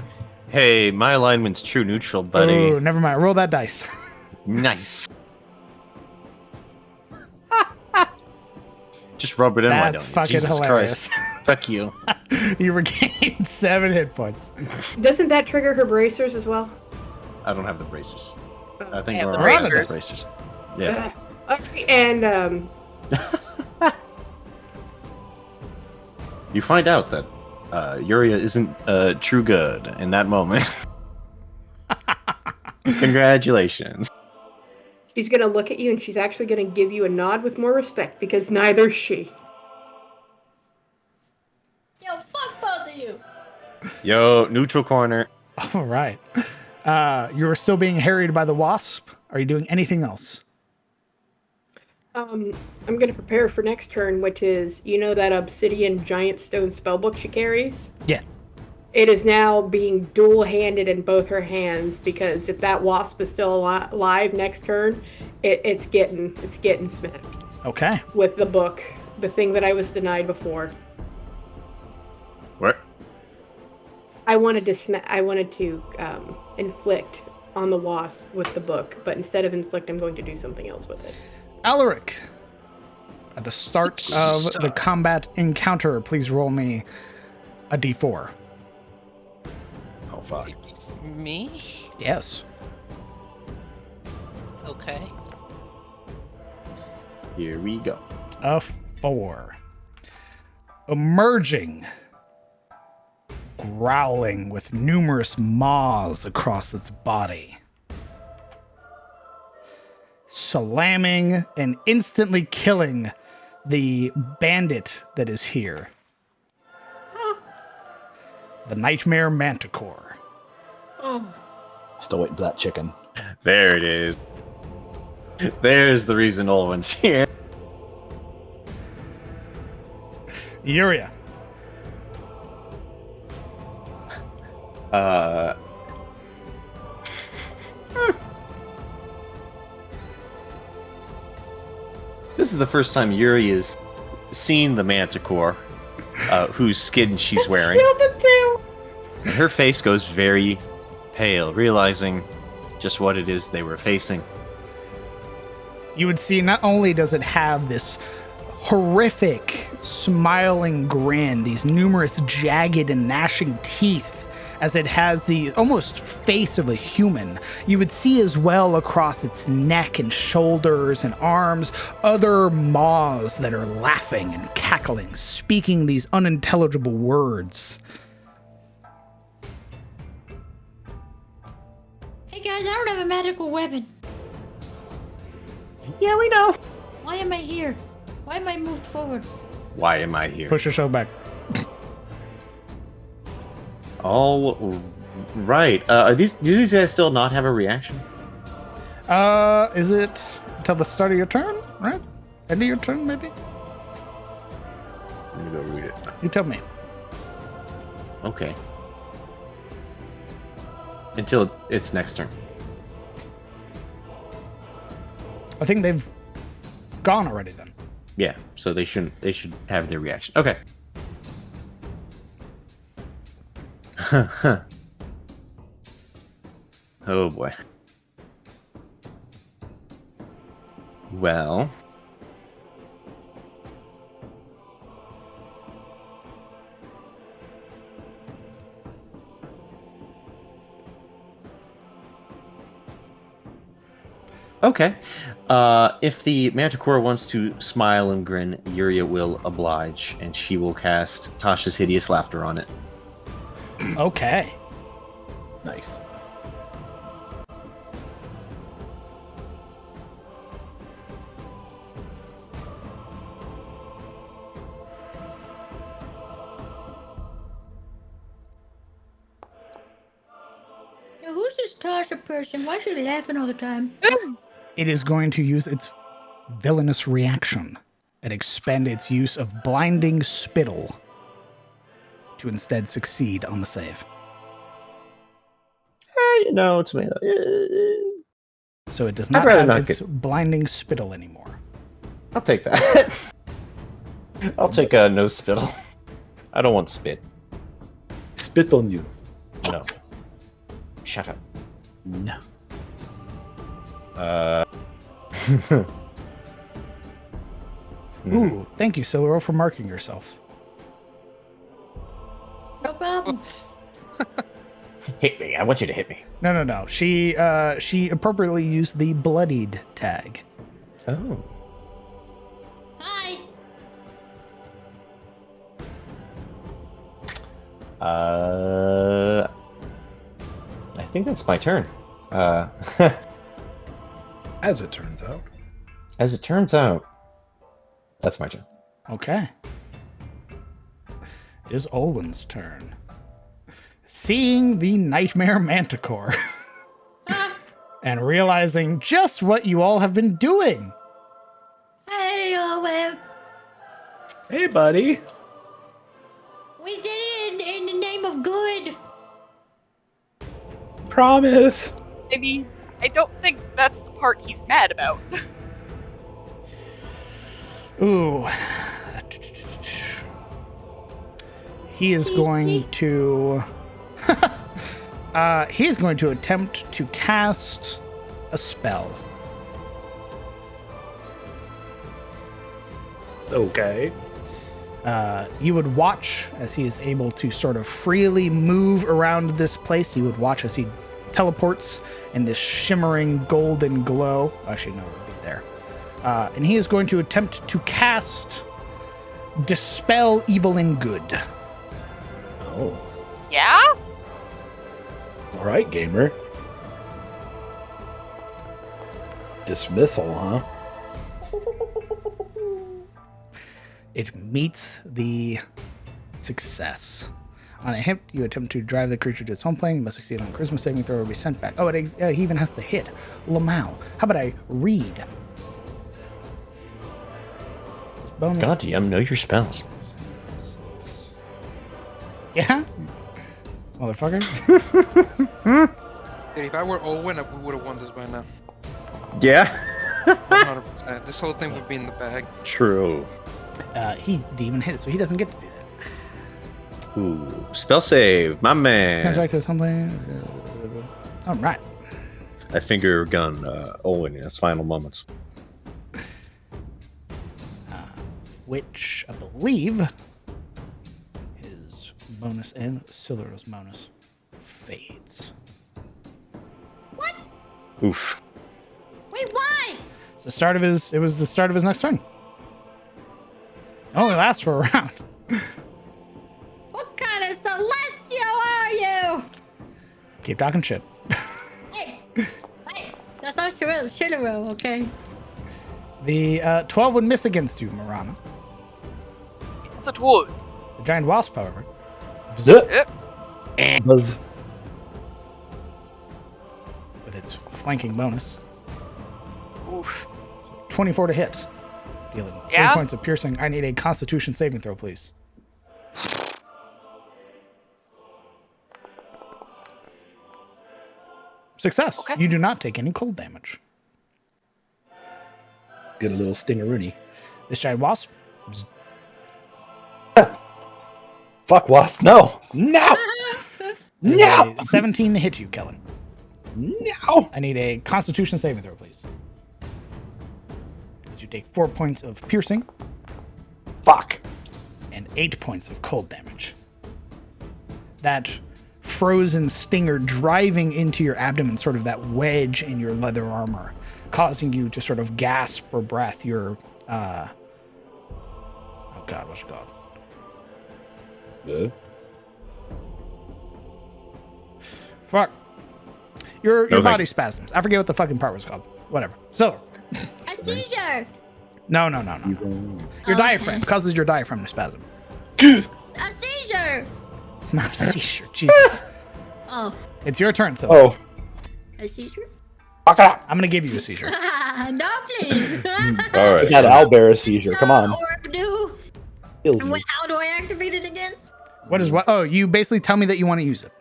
Hey, my alignment's true neutral, buddy. Ooh, never mind. Roll that dice. Nice. Just rub it in. That's fucking Jesus hilarious. Christ. Fuck you. You regain 7 hit points. Doesn't that trigger her bracers as well? I don't have the braces. I think have we're the all bracers. the bracers. Yeah. Okay, and You find out that Uria isn't true good in that moment. Congratulations. she's gonna look at you, and she's actually gonna give you a nod with more respect, because neither's she. Yo, fuck both of you. Yo, neutral corner. All right. You're still being harried by the wasp. Are you doing anything else? I'm gonna prepare for next turn, which is, that obsidian giant stone spellbook she carries? Yeah. It is now being dual-handed in both her hands, because if that wasp is still alive next turn, it's getting smacked. Okay. With the book, the thing that I was denied before. What? I wanted to inflict on the wasp with the book, but instead of inflict, I'm going to do something else with it. Alaric, at the start of the combat encounter, please roll me a d4. Oh, fuck. Me? Yes. Okay. Here we go. A 4. Emerging, growling with numerous maws across its body. Slamming and instantly killing the bandit that is here. The Nightmare Manticore. Oh. Still waiting for that chicken. There it is. There's the reason Olwen's here. Yuria. This is the first time Yuri has seen the manticore, whose skin she's wearing. And her face goes very pale, realizing just what it is they were facing. You would see not only does it have this horrific smiling grin, these numerous jagged and gnashing teeth, as it has the almost face of a human. You would see as well across its neck and shoulders and arms other maws that are laughing and cackling, speaking these unintelligible words. Hey guys, I don't have a magical weapon. Yeah, we know. Why am I here? Why am I moved forward? Why am I here? Push yourself back. All right. Do these guys still not have a reaction? Is it until the start of your turn, right? End of your turn, maybe? Let me go read it. You tell me. Okay. Until its next turn. I think they've gone already then. Yeah, so they should have their reaction. Okay. Oh boy. Well. Okay. If the Manticore wants to smile and grin, Yuria will oblige, and she will cast Tasha's Hideous Laughter on it. Okay. Nice. Now, who's this Tasha person? Why is she laughing all the time? It is going to use its villainous reaction and expend its use of Blinding Spittle to instead succeed on the save. Tomato. So it does I'd not rather have not its Blinding Spittle anymore. I'll take that. I'll take a no spittle. I don't want spit. Spit on you. No. Shut up. No. Ooh, thank you, Siluro, for marking yourself. No problem. Hit me. I want you to hit me. No. She appropriately used the bloodied tag. Oh. Hi. I think that's my turn. As it turns out. As it turns out, that's my turn. Okay. It is Olwen's turn. Seeing the Nightmare Manticore and realizing just what you all have been doing. Hey, Owen. Hey, buddy. We did it in the name of good. Promise. I mean, I don't think that's the part he's mad about. Ooh. He is going to... he's going to attempt to cast a spell. Okay. You would watch as he is able to sort of freely move around this place. You would watch as he teleports in this shimmering golden glow. Actually, no, it would be there. And he is going to attempt to cast Dispel Evil and Good. Oh. Yeah? All right, gamer. Dismissal, huh? It meets the success. On a hit, you attempt to drive the creature to its home plane. You must succeed on a charisma saving throw or be sent back. Oh, he even has to hit. Lamau. How about I read? Bonus. God, DM, know your spells. Yeah? Motherfucker. Dude, if I were Owen, we would have won this by now. Yeah. 100%. This whole thing would be in the bag. True. He didn't even hit it, so he doesn't get to do that. Ooh, spell save, my Comes man. back to something. All right. I finger gun Owen in his final moments. Which I believe his bonus and Silver's bonus fades. Oof. Wait, why? It's the start of his. It was the start of his next turn. It only lasts for a round. What kind of celestial are you? Keep talking shit. Hey, that's not Shilero, okay? The 12 would miss against you, Marana. Yes, it would. The giant wasp, however, Yep. Yep. Buzz. with its flanking bonus, Oof. 24 to hit, dealing 3 Yeah? points of piercing. I need a Constitution saving throw, please. Success. Okay. You do not take any cold damage. Get a little stingeroony. This giant wasp, Fuck wasp. No. No. is No. a 17 to hit you, Kellen. No. I need a Constitution saving throw, please. As you take 4 points of piercing Fuck. and 8 points of cold damage. That frozen stinger driving into your abdomen, sort of that wedge in your leather armor, causing you to sort of gasp for breath. Your, oh God, what's it called? Fuck. Your thank body you. spasms. I forget what the fucking part was called. Whatever. So, A seizure! no. Your Okay. diaphragm causes your diaphragm to spasm. A seizure! It's not a seizure. Jesus. Oh, It's your turn, so Oh. a seizure? Fuck it up. I'm gonna give you a seizure. No, please! All right. That owlbear a seizure. Come on. Orb do. Kills And you. wait, how do I activate it again? What is what? Oh, you basically tell me that you want to use it.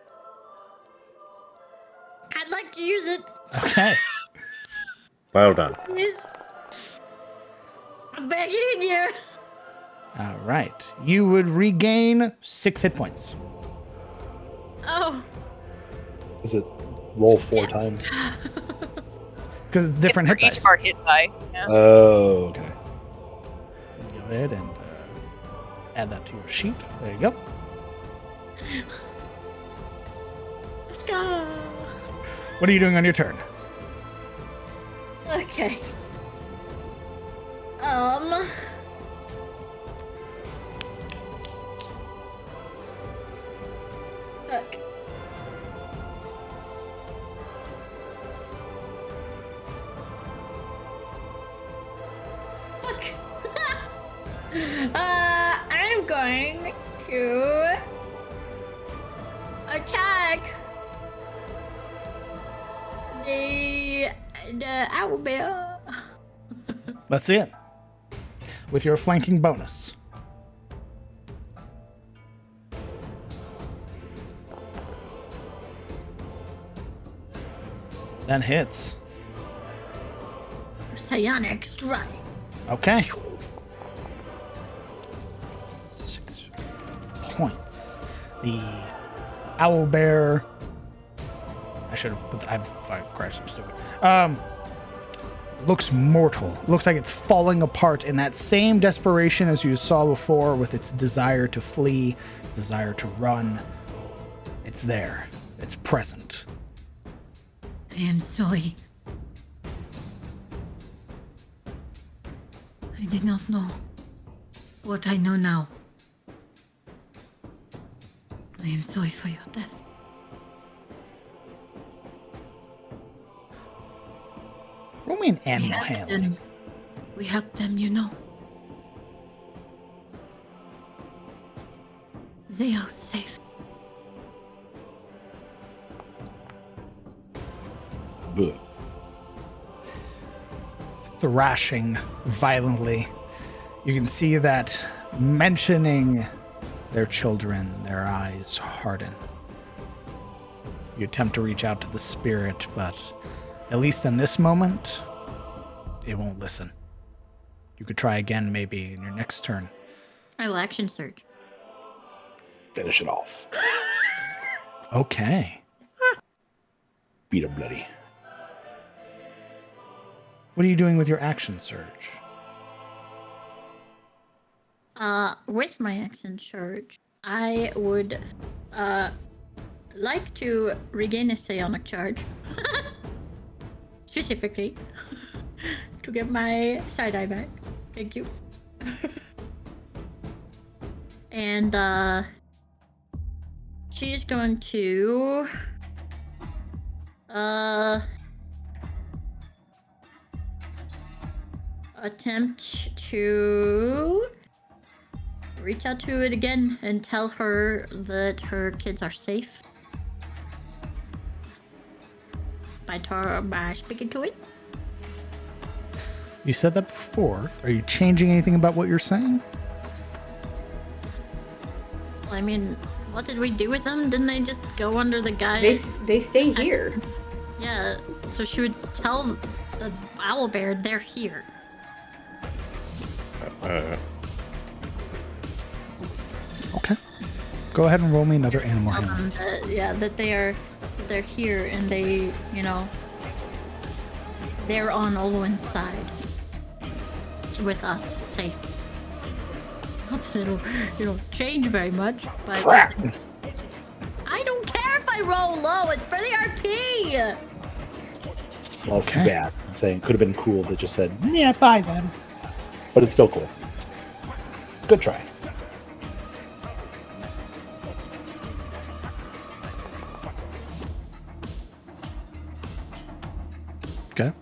I'd like to use it, Okay. Well done. please. I'm begging you. All right. You would regain 6 hit points. Oh. Is it roll 4 times? Because it's different hit For each dice. of our hit die. Yeah. Oh, okay. Go ahead and add that to your sheet. There you go. Let's go. What are you doing on your turn? Okay. Fuck. Fuck. I'm going to attack the owlbear. Let's see it. With your flanking bonus. That hits. Psionic strike. Okay. 6 points. The owlbear. I should have put. I crashed. I'm stupid. Looks mortal. Looks like it's falling apart in that same desperation as you saw before, with its desire to flee, its desire to run. It's there. It's present. I am sorry. I did not know what I know now. I am sorry for your death. Roll me an We animal helped handling. them. We helped them, you know. They are safe. Ugh. Thrashing violently. You can see that mentioning their children, their eyes harden. You attempt to reach out to the spirit, but at least in this moment, it won't listen. You could try again maybe in your next turn. I will action search. Finish it off. Okay. Beat him bloody. What are you doing with your action search? With my action search, I would like to regain a psionic charge. Specifically. To get my side-eye back. Thank you. And she's going to attempt to reach out to it again and tell her that her kids are safe by speaking to it. You said that before. Are you changing anything about what you're saying? I mean, what did we do with them? Didn't they just go under the guy? They stay here. Yeah, so she would tell the owlbear they're here. Okay. Go ahead and roll me another animal handling. That they're here and they, they're on Olwen's side. With us, safe. Not that it'll change very much, but Crap. I don't care if I roll low. It's for the RP. Well, it's too Okay. bad. I'm saying could have been cool that just said, Yeah, bye then. but it's still cool. Good try. Okay.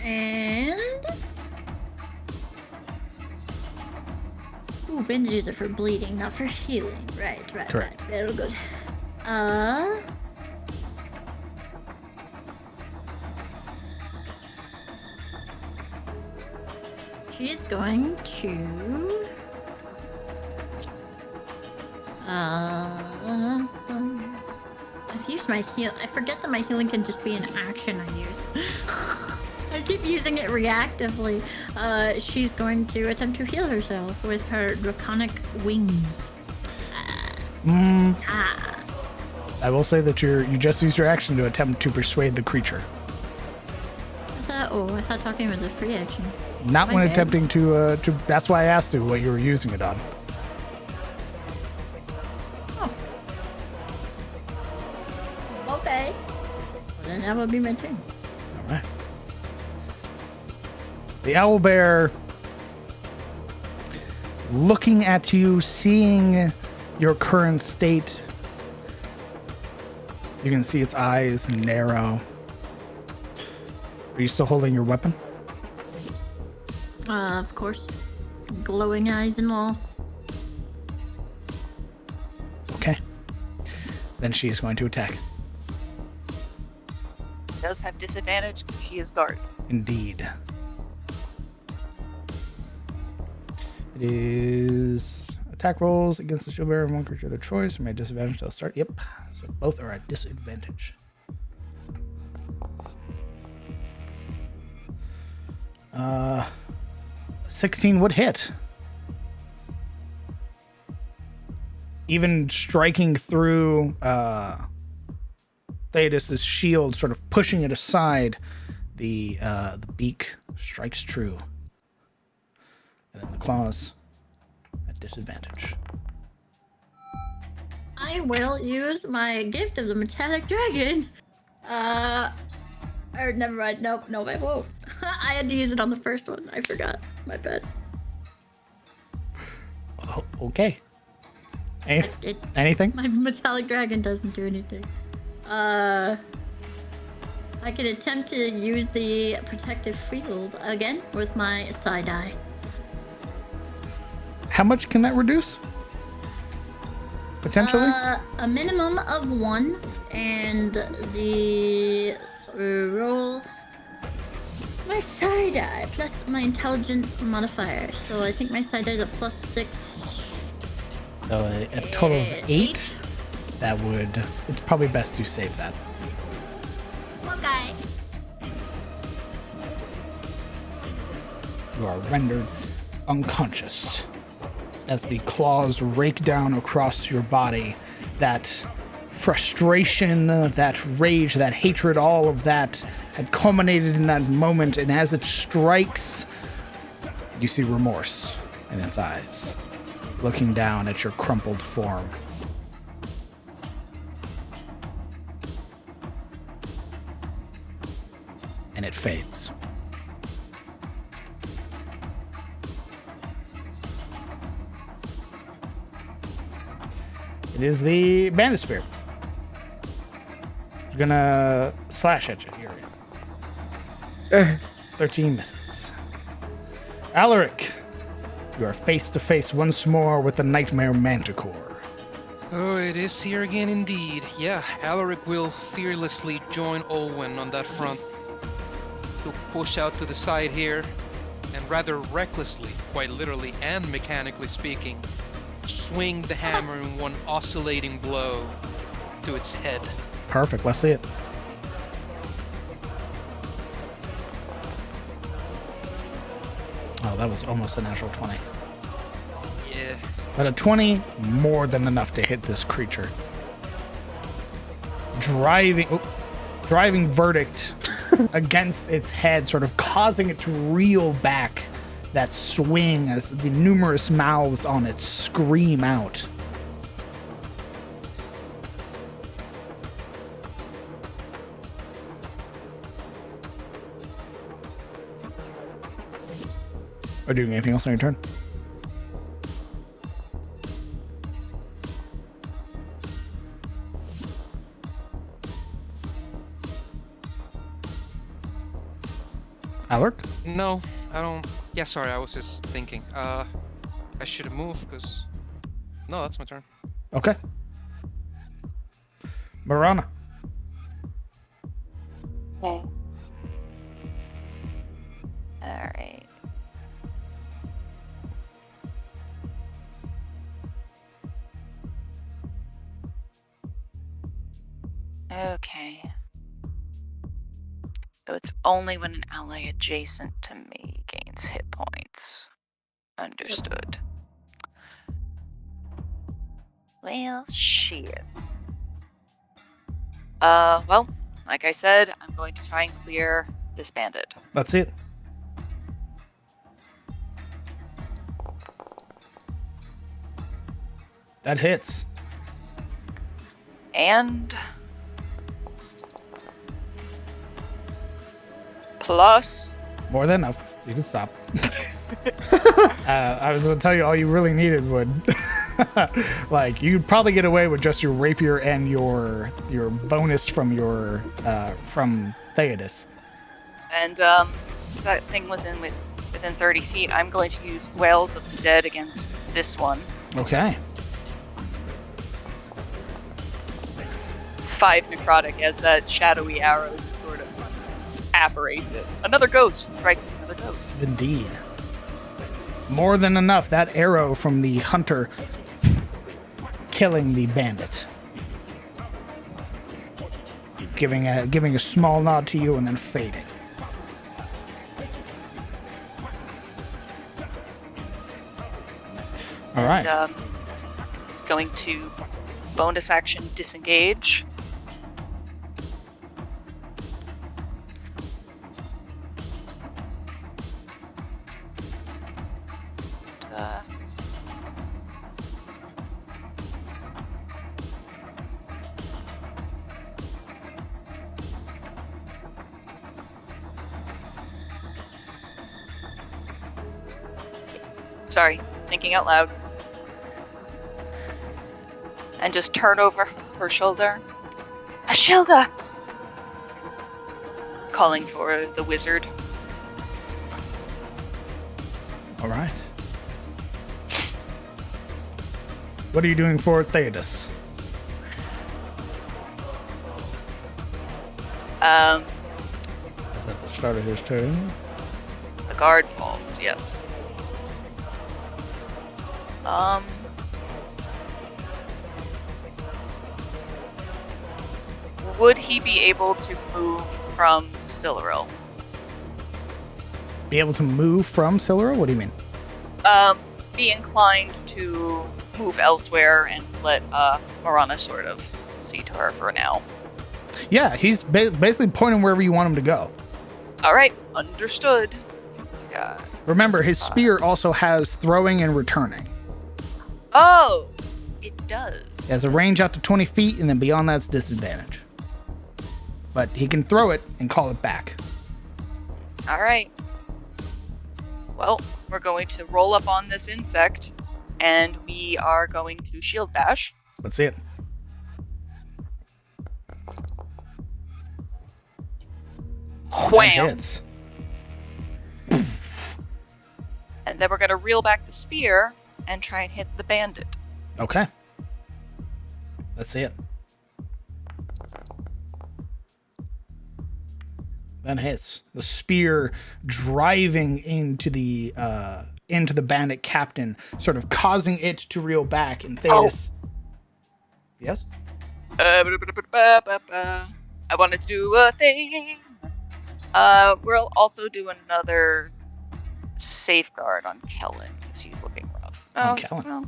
And bandages are for bleeding, not for healing. Right. Correct. Very good. She is going to I've used my heal. I forget that my healing can just be an action I use. I keep using it reactively. She's going to attempt to heal herself with her draconic wings. I will say that you just used your action to attempt to persuade the creature. I thought talking was a free action. Not My when bad. attempting to. That's why I asked you what you were using it on. Okay. Well, then that would be my turn. All right. The owlbear, looking at you, seeing your current state, you can see its eyes narrow. Are you still holding your weapon? Of course. Glowing eyes and all. Okay. Then she is going to attack. Does have disadvantage because she is guard. Indeed. It is attack rolls against the shield bearer of one creature of their choice. Or may disadvantage, they'll start. Yep. So both are at disadvantage. 16 would hit. Even striking through Theodos's shield, sort of pushing it aside, the beak strikes true. And then the claws at disadvantage. I will use my gift of the metallic dragon. Or never mind. Nope, I won't. I had to use it on the first one. I forgot. My bad. Oh, okay. Anything? My metallic dragon doesn't do anything. I could attempt to use the protective field again with my side eye. how much can that reduce? Potentially? A minimum of 1, and the roll my side die plus my intelligence modifier. So I think my side die is a +6. So a total of 8. That would. It's probably best to save that. Okay. You are rendered unconscious as the claws rake down across your body. That frustration, that rage, that hatred, all of that had culminated in that moment, and as it strikes, you see remorse in its eyes, looking down at your crumpled form. And it fades. It is the bandit spear. It's gonna slash at you here. 13 misses. Alaric, you are face to face once more with the Nightmare Manticore. Oh, it is here again indeed. Yeah, Alaric will fearlessly join Olwen on that front. He'll push out to the side here, and rather recklessly, quite literally and mechanically speaking, swing the hammer in one oscillating blow to its head. Perfect, let's see it. Oh, that was almost a natural 20. Yeah. But a 20, more than enough to hit this creature. Driving verdict against its head, sort of causing it to reel back that swing as the numerous mouths on it scream out. Are you doing anything else on your turn? Alaric? No, I don't. Yeah, sorry, I was just thinking. I should have moved because. No, that's my turn. Okay. Marana. Okay. Alright. Okay. So it's only when an ally adjacent to me gains hit points. Understood. Well, shit. Well, like I said, I'm going to try and clear this bandit. That's it. That hits. And plus More than enough. You can stop. I was going to tell you all you really needed would, like, you'd probably get away with just your rapier and your bonus from your from Theodos. and that thing was within 30 feet. I'm going to use Wails of the Dead against this one. Okay. 5 necrotic as that shadowy arrow sort of apparates it. Another ghost, right? Another ghost. Indeed. More than enough. That arrow from the hunter killing the bandit. Giving a small nod to you and then fading. All right. And, going to bonus action disengage. Sorry, thinking out loud. And just turn over her shoulder. Ashilda! Calling for the wizard. All right. What are you doing for Theodos? Is that the start of his turn? The guard falls, yes. Would he be able to move from Siluril? Be able to move from Silura? What do you mean? Be inclined to move elsewhere and let Marana sort of see to her for now. Yeah, he's basically pointing wherever you want him to go. All right, understood. Yeah. Remember, his spear also has throwing and returning. Oh, it does. It has a range out to 20 feet, and then beyond that's disadvantage. But he can throw it and call it back. All right. Well, we're going to roll up on this insect, and we are going to shield bash. Let's see it. That Wham! hits. And then we're going to reel back the spear and try and hit the bandit. Okay. Let's see it. That hits. The spear driving into the bandit captain, sort of causing it to reel back. And Theodos. Yes? I wanted to do a thing. We'll also do another safeguard on Kellen because he's looking rough. On Kellen? Well,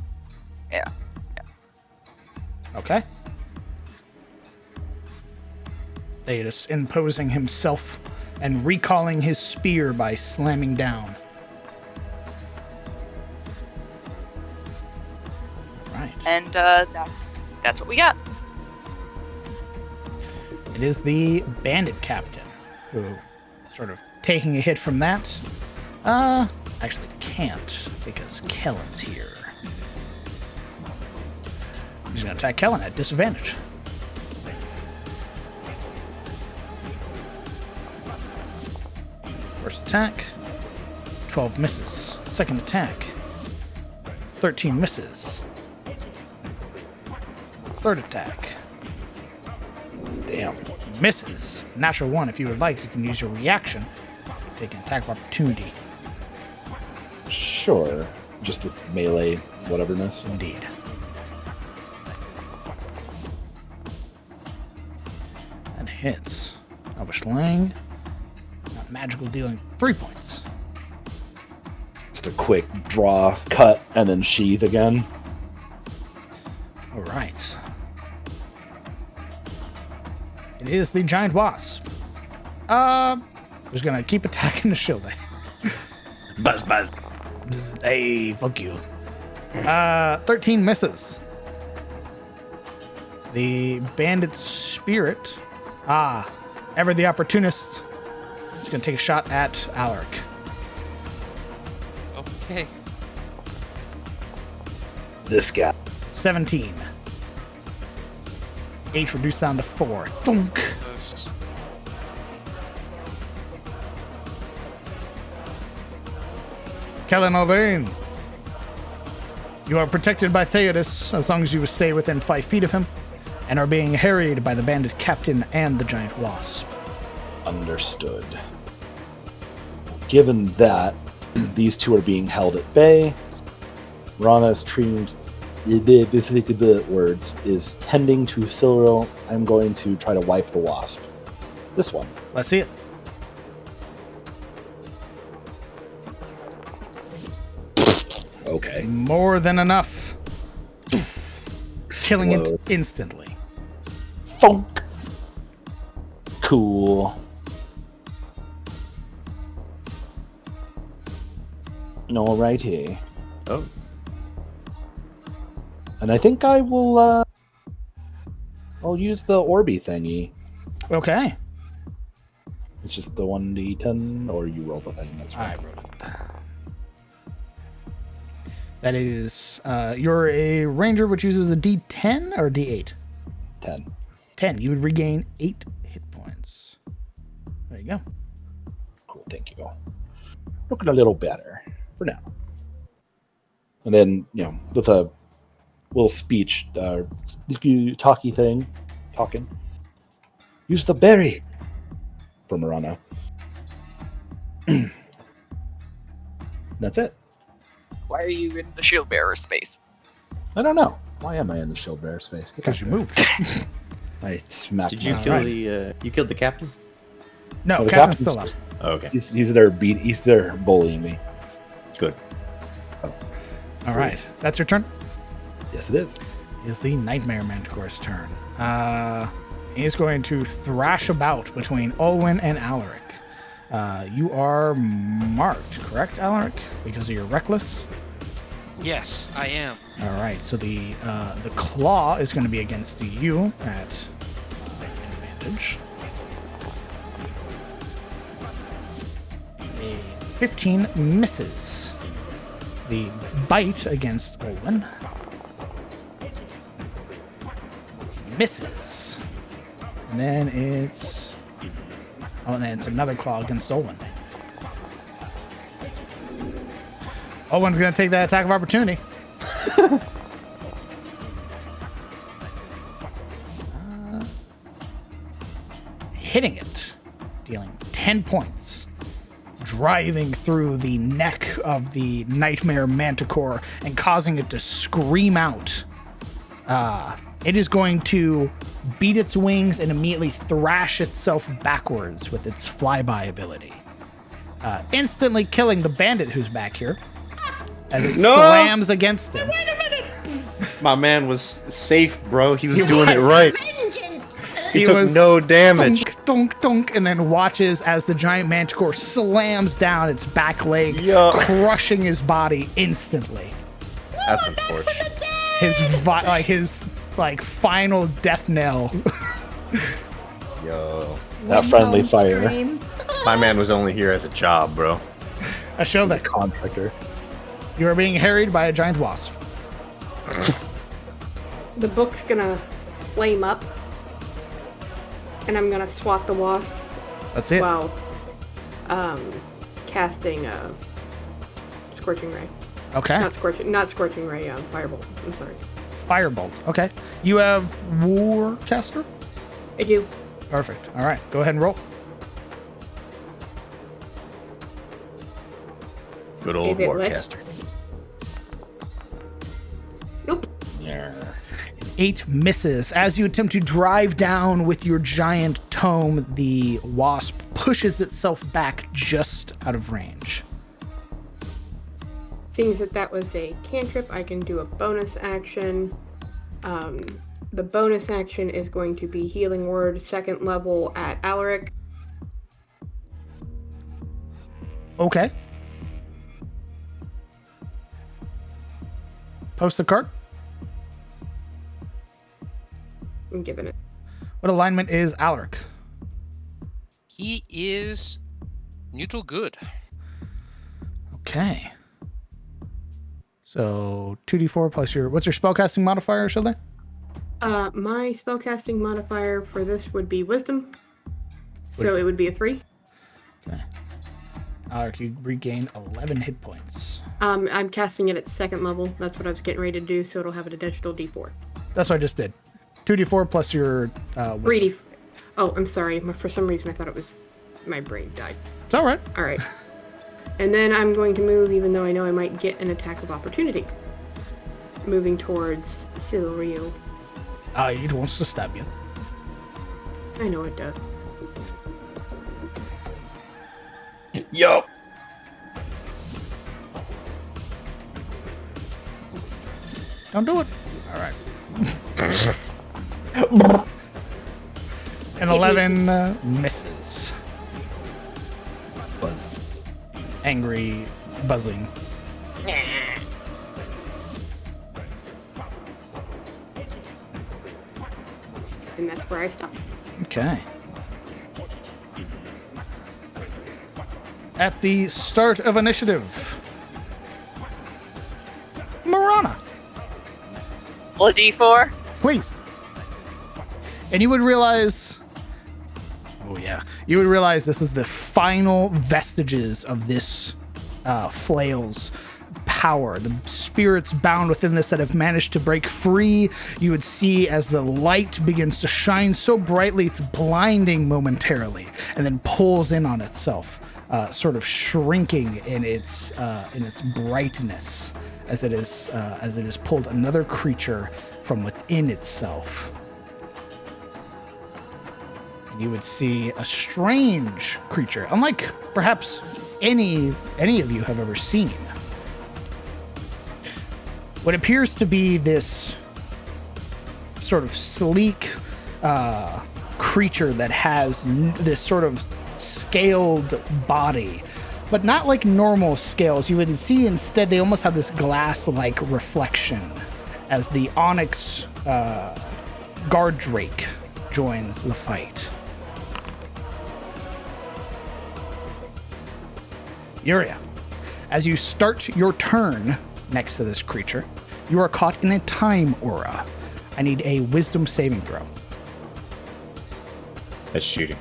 yeah. Okay. Theodos imposing himself and recalling his spear by slamming down. Right. And that's what we got. It is the bandit captain who, sort of taking a hit from that, actually can't because Kellen's here. He's going to attack Kellen at disadvantage. First attack, 12 misses. Second attack, 13 misses. Third attack, Damn. misses. Natural one. If you would like, you can use your reaction. Take an attack of opportunity. Sure. Just a melee whateverness. Indeed. That hits. Elvish Lang. Not magical, dealing 3 points. Just a quick draw, cut, and then sheath again. All right. It is the giant wasp. Who's gonna keep attacking the shield. Buzz, buzz. Bzz, hey, fuck you. 13 misses. The bandit spirit. Ever the opportunist. Is gonna take a shot at Alaric. Okay. This guy. 17. 8 reduced down to 4. Thunk. Those- Kellen Alvain. You are protected by Theodos as long as you stay within 5 feet of him, and are being harried by the bandit captain and the giant wasp. Understood. Given that these two are being held at bay, Rana's treating the words is tending to Siluril. I'm going to try to wipe the wasp. This one. Let's see it. Okay. More than enough. Killing it Explode. instantly. Funk. Cool. Alrighty. Oh. And I think I will, I'll use the Orby thingy. Okay. It's just the 1d10, or you roll the thing, that's I right. wrote it. That is, you're a ranger which uses a d10 or d8? 10. 10. You would regain 8 hit points. There you go. Cool, thank you. Looking a little better for now. And then, with a little speech, talking. Use the berry for Marana. That's it. Why are you in the shield bearer space? I don't know. Why am I in the shield bearer space? Get Because out you there. moved. I smacked. Did you my- kill Right. you killed the captain? No, the Captain's captain's still up. just- Oh, okay. He's there He's there bullying me. Good. All right. That's your turn. Yes, it is. Is the Nightmare Manticore's turn. He's going to thrash about between Olwen and Alaric. You are marked, correct, Alaric? Because of your reckless? Yes, I am. All right, so the claw is going to be against you at advantage. A 15 misses. The bite against Olwen misses. And then it's... Oh, and then it's another claw against Olwen. Olwen's going to take that attack of opportunity. Hitting it, dealing 10 points, driving through the neck of the Nightmare Manticore and causing it to scream out. It is going to beat its wings and immediately thrash itself backwards with its flyby ability, instantly killing the bandit who's back here as it slams against him. My man was safe, bro. He was doing it right. He He took was no damage. Thunk, thunk, thunk, and then watches as the giant manticore slams down its back leg, Yo. crushing his body instantly. That's unfortunate. His final death knell. Yo. That friendly fire. My man was only here as a job, bro. Ashilda, Contractor. you are being harried by a giant wasp. The book's gonna flame up, and I'm gonna swat the wasp That's it. while casting scorching ray. Okay. Not scorching ray. Firebolt. I'm sorry. Firebolt. Okay. You have Warcaster? I do. Perfect. All right. Go ahead and roll. Good old If it lit. Warcaster. Nope. Yeah. 8 misses. As you attempt to drive down with your giant tome, the wasp pushes itself back just out of range. Seeing that was a cantrip, I can do a bonus action. The bonus action is going to be Healing Word, 2nd level at Alaric. Okay. Post the card. I'm giving it. What alignment is Alaric? He is neutral good. Okay. So 2d4 plus your... What's your spellcasting modifier, Shilda? My spellcasting modifier for this would be Wisdom. So it would be a 3. Okay. Alaric, you regain 11 hit points. I'm casting it at 2nd level. That's what I was getting ready to do, so it'll have an additional d4. That's what I just did. 2d4 plus your... 3d. Oh, I'm sorry. For some reason, I thought it was... My brain died. It's all right. All right. And then I'm going to move, even though I know I might get an attack of opportunity. Moving towards Silrio. It wants to stab you. I know it does. Yo. Don't do it. All right. An 11 misses. Buzz. Angry, buzzing. And that's where I stop. Okay. At the start of initiative, Marana, Roll a d4. please. And you would realize... Oh, yeah. You would realize this is the final vestiges of this flail's power. The spirits bound within this that have managed to break free. You would see as the light begins to shine so brightly it's blinding momentarily, and then pulls in on itself, sort of shrinking in its brightness as it is pulled another creature from within itself. And you would see a strange creature, unlike perhaps any of you have ever seen. What appears to be this sort of sleek creature that has this sort of scaled body, but not like normal scales. You would see instead they almost have this glass-like reflection as the onyx guard drake joins the fight. Yuria, as you start your turn next to this creature, you are caught in a time aura. I need a wisdom saving throw. That's shooting.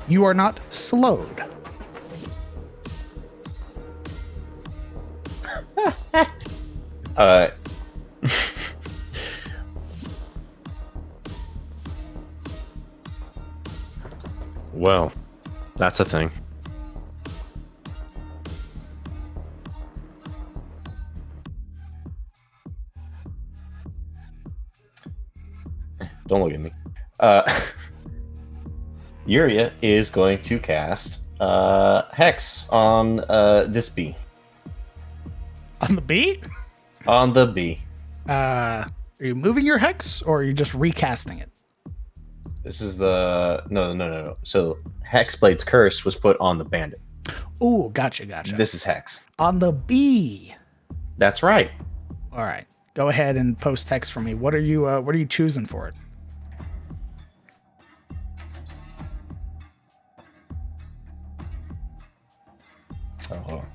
You are not slowed. Well, that's a thing. Don't look at me. Yuria is going to cast Hex on this bee. On the bee? On the bee. Are you moving your hex, or are you just recasting it? This is the... No. So, Hexblade's curse was put on the bandit. Ooh, gotcha. This is Hex. On the bee. That's right. All right. Go ahead and post hex for me. What are you choosing for it? Oh, hold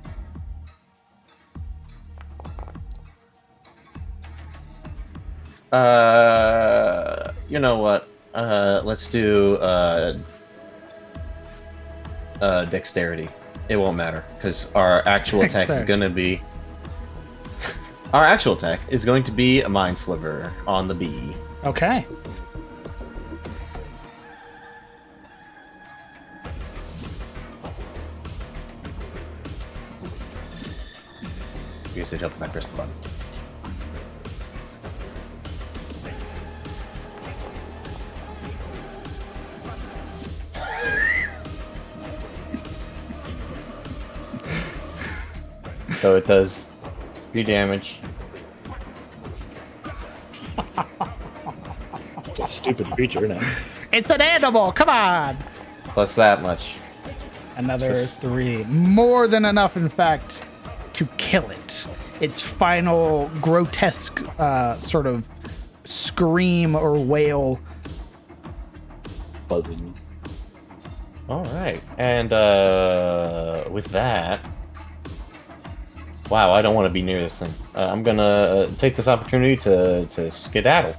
on. You know what? Let's do dexterity. It won't matter because our actual attack is going to be a mind sliver on the bee. Okay. Because it helped if I press the button. So it does 3 damage. It's a stupid creature now. It's an animal. Come on. Plus that much. Another Just- 3. More than enough, in fact, to kill it. Its final grotesque sort of scream or wail. Buzzing. All right, and with that, wow, I don't want to be near this thing. I'm gonna take this opportunity to skedaddle.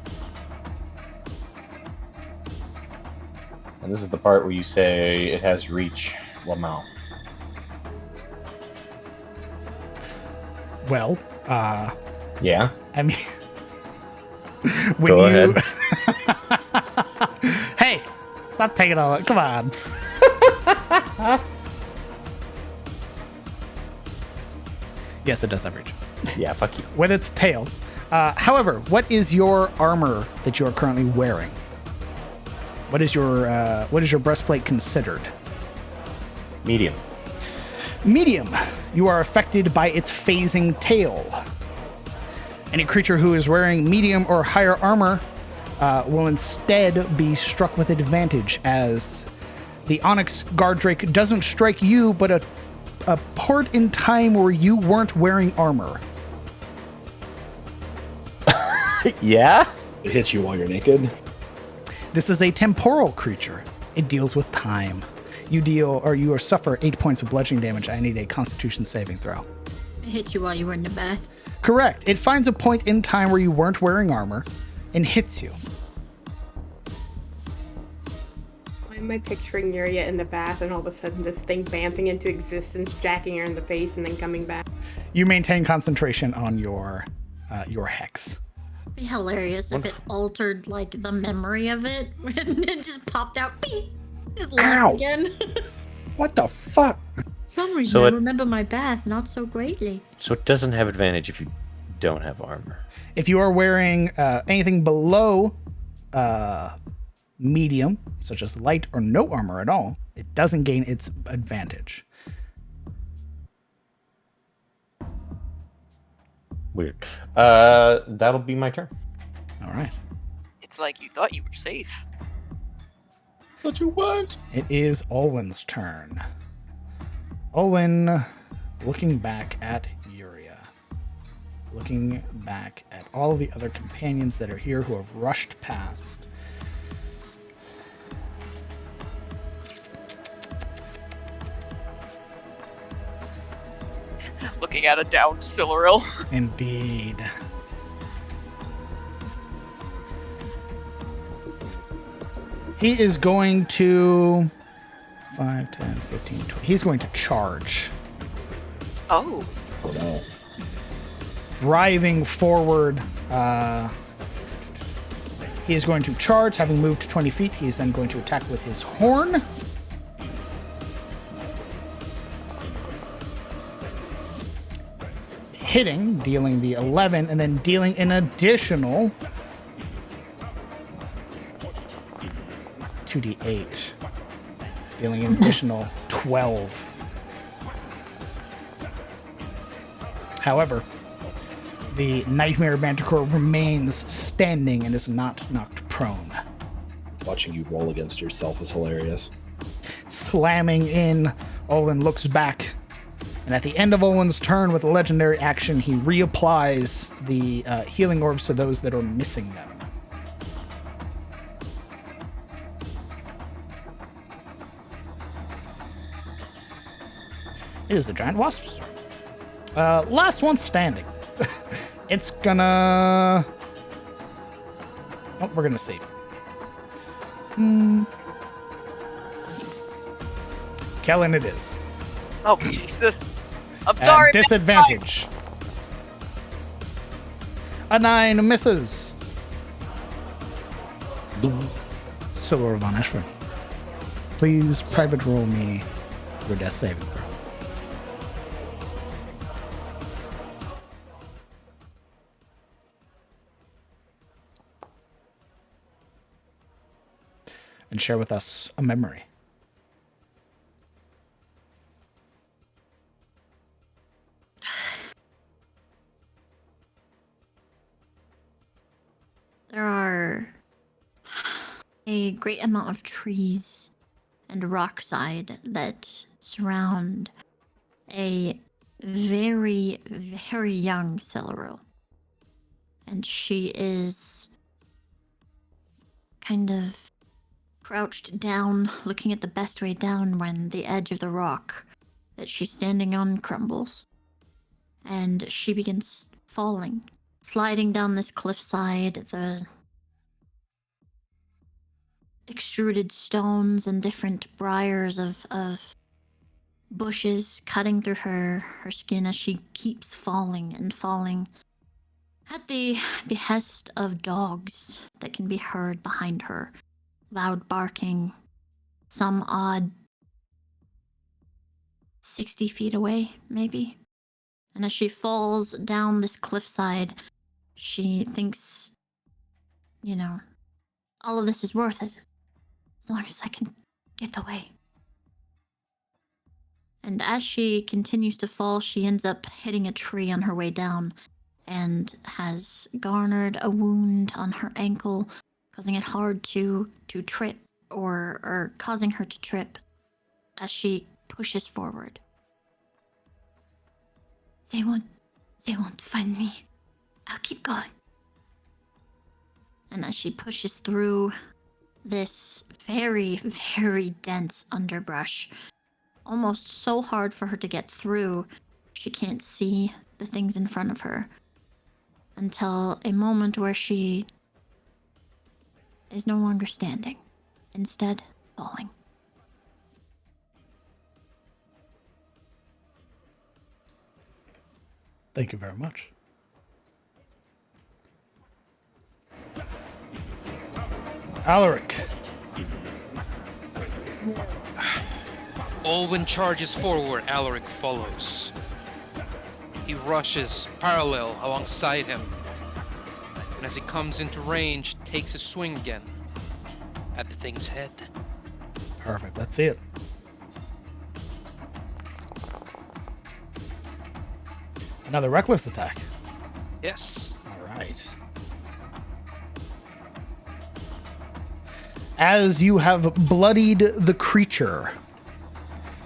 And this is the part where you say it has reach. Lamau. Well, Yeah. I mean, when Go you... ahead. Hey, stop taking all that. Come on. Yes, it does have reach. Yeah. Fuck you. With its tail. However, what is your armor that you are currently wearing? What is your breastplate considered? Medium. Medium. You are affected by its phasing tail. Any creature who is wearing medium or higher armor will instead be struck with advantage, as the Onyx Guard Drake doesn't strike you, but a part in time where you weren't wearing armor. Yeah. It hits you while you're naked. This is a temporal creature. It deals with time. You suffer 8 points of bludgeoning damage. I need a Constitution saving throw. It hit you while you were in the bath. Correct. It finds a point in time where you weren't wearing armor and hits you. My Am I picturing Yuria in the bath and all of a sudden this thing bamfing into existence, jacking her in the face, and then coming back? You maintain concentration on your hex. It'd be hilarious if it altered like the memory of it when it just popped out. Beep, just left Ow! again. What the fuck? Some reason So I it- remember my bath not so greatly. So it doesn't have advantage if you don't have armor. If you are wearing anything below medium, such as light or no armor at all, it doesn't gain its advantage. Weird. That'll be my turn. All right. It's like you thought you were safe. What you want? It is Olwen's turn. Olwen, looking back at Yuria, looking back at all of the other companions that are here who have rushed past. Looking at a downed Silmaril. Indeed. He is going to 5, 10, 15, 20. He's going to charge. Oh. Oh no. Driving forward. He is going to charge, having moved 20 feet. He is then going to attack with his horn. Hitting, dealing the 11, and then dealing an additional 2d8. Dealing an additional 12. However, the Nightmare Manticore remains standing and is not knocked prone. Watching you roll against yourself is hilarious. Slamming in, Olwen looks back, and at the end of Olwen's turn with a legendary action, he reapplies the healing orbs to those that are missing them. It is the giant wasp's turn. Last one standing. It's gonna... Oh, we're gonna see. Kellen it is. Oh, Jesus. I'm sorry. At disadvantage. A 9 misses. Silver von Ashford. Please private roll me your death saving throw. And share with us a memory. There are a great amount of trees and rockside that surround a very, very young Celeral. And she is kind of crouched down, looking at the best way down when the edge of the rock that she's standing on crumbles. And she begins falling, sliding down this cliffside, the extruded stones and different briars of bushes cutting through her skin as she keeps falling and falling at the behest of dogs that can be heard behind her. Loud barking, some odd 60 feet away, maybe. And as she falls down this cliffside, she thinks, you know, all of this is worth it, as long as I can get away. And as she continues to fall, she ends up hitting a tree on her way down and has garnered a wound on her ankle, causing it hard to trip or causing her to trip as she pushes forward. They won't find me. I'll keep going. And as she pushes through this very, very dense underbrush, almost so hard for her to get through, she can't see the things in front of her until a moment where she is no longer standing, instead falling. Thank you very much. Alaric. Olwen charges forward, Alaric follows. He rushes parallel alongside him, and as he comes into range, takes a swing again at the thing's head. Perfect. Let's see it. Another reckless attack. Yes. All right. As you have bloodied the creature,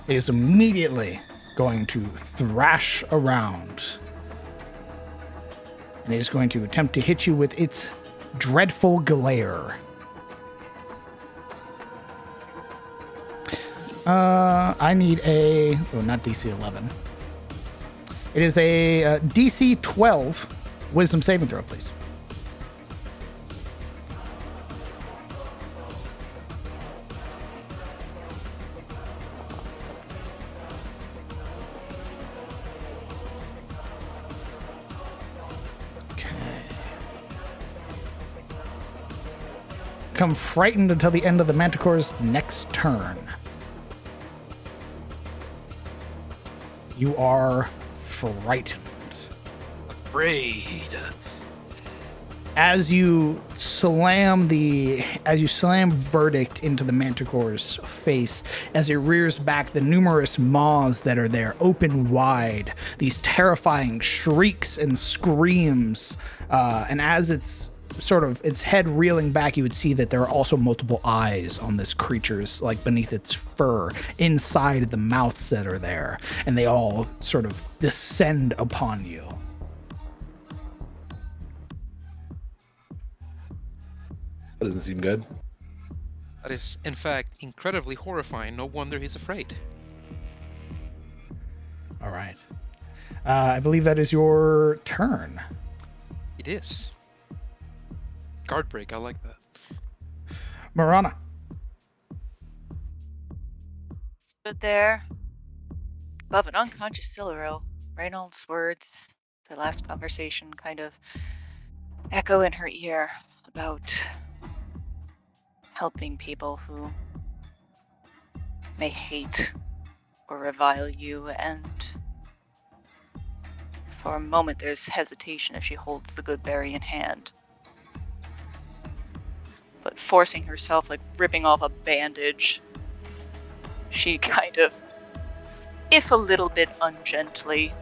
it is immediately going to thrash around. And it is going to attempt to hit you with its dreadful glare. I need a... Oh, not DC 11. It is a DC 12 wisdom saving throw, please. Become frightened until the end of the Manticore's next turn. You are frightened. Afraid. As you slam Verdict into the Manticore's face, as it rears back, the numerous maws that are there open wide, these terrifying shrieks and screams, and as it's head reeling back, you would see that there are also multiple eyes on this creature's, like beneath its fur, inside the mouths that are there, and they all sort of descend upon you. That doesn't seem good. That is, in fact, incredibly horrifying. No wonder he's afraid. All right. I believe that is your turn. It is. Guard break, I like that. Marana. Stood there, above an unconscious Siluril. Reynolds' words, the last conversation, kind of echo in her ear about helping people who may hate or revile you, and for a moment there's hesitation as she holds the good berry in hand. But forcing herself, like ripping off a bandage, she kind of, if a little bit ungently,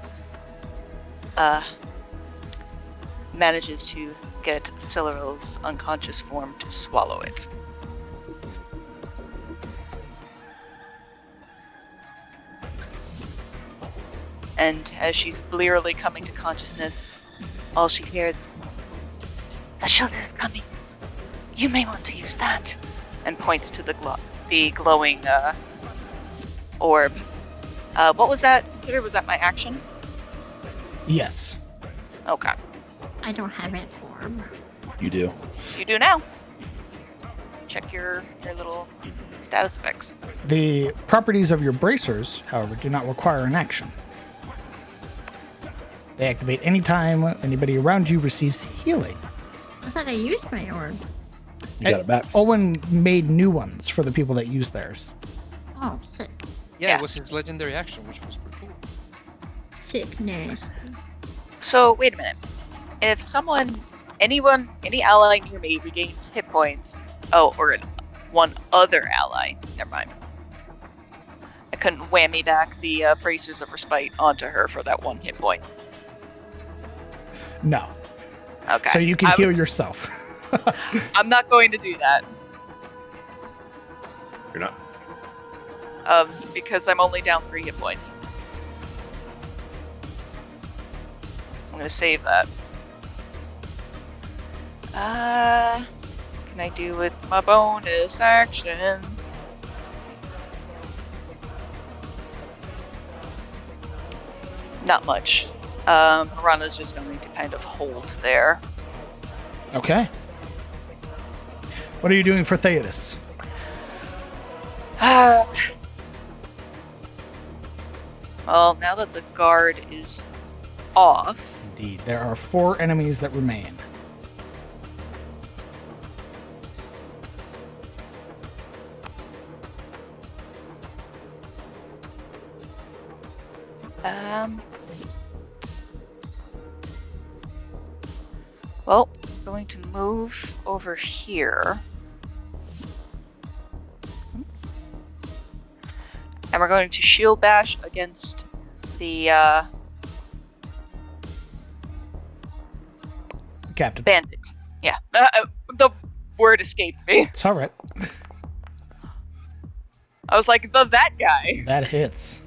manages to get Siluril's unconscious form to swallow it. And as she's blearily coming to consciousness, all she hears, "The shelter's coming. You may want to use that," and points to the glowing orb. What was that? Was that my action? Yes. Okay. I don't have it orb. You do. You do now. Check your little status effects. The properties of your bracers, however, do not require an action. They activate anytime anybody around you receives healing. I thought I used my orb. You got it back. Owen made new ones for the people that use theirs. Oh, sick. Yeah, it was his legendary action, which was pretty cool. Sickness. So, wait a minute. If any ally near me regains hit points, or one other ally, never mind. I couldn't whammy back the bracers of respite onto her for that one hit point. No. Okay. So you can heal yourself. I'm not going to do that. You're not. Because I'm only down 3 hit points. I'm gonna save that. Can I do with my bonus action? Not much. Marana's just going to kind of hold there. Okay. What are you doing for Theodos? Well, now that the guard is off, Indeed, there are 4 enemies that remain. well, I'm going to move over here. And we're going to shield bash against the Captain. bandit. Yeah, the word escaped me. It's all right. I was like, that guy. That hits.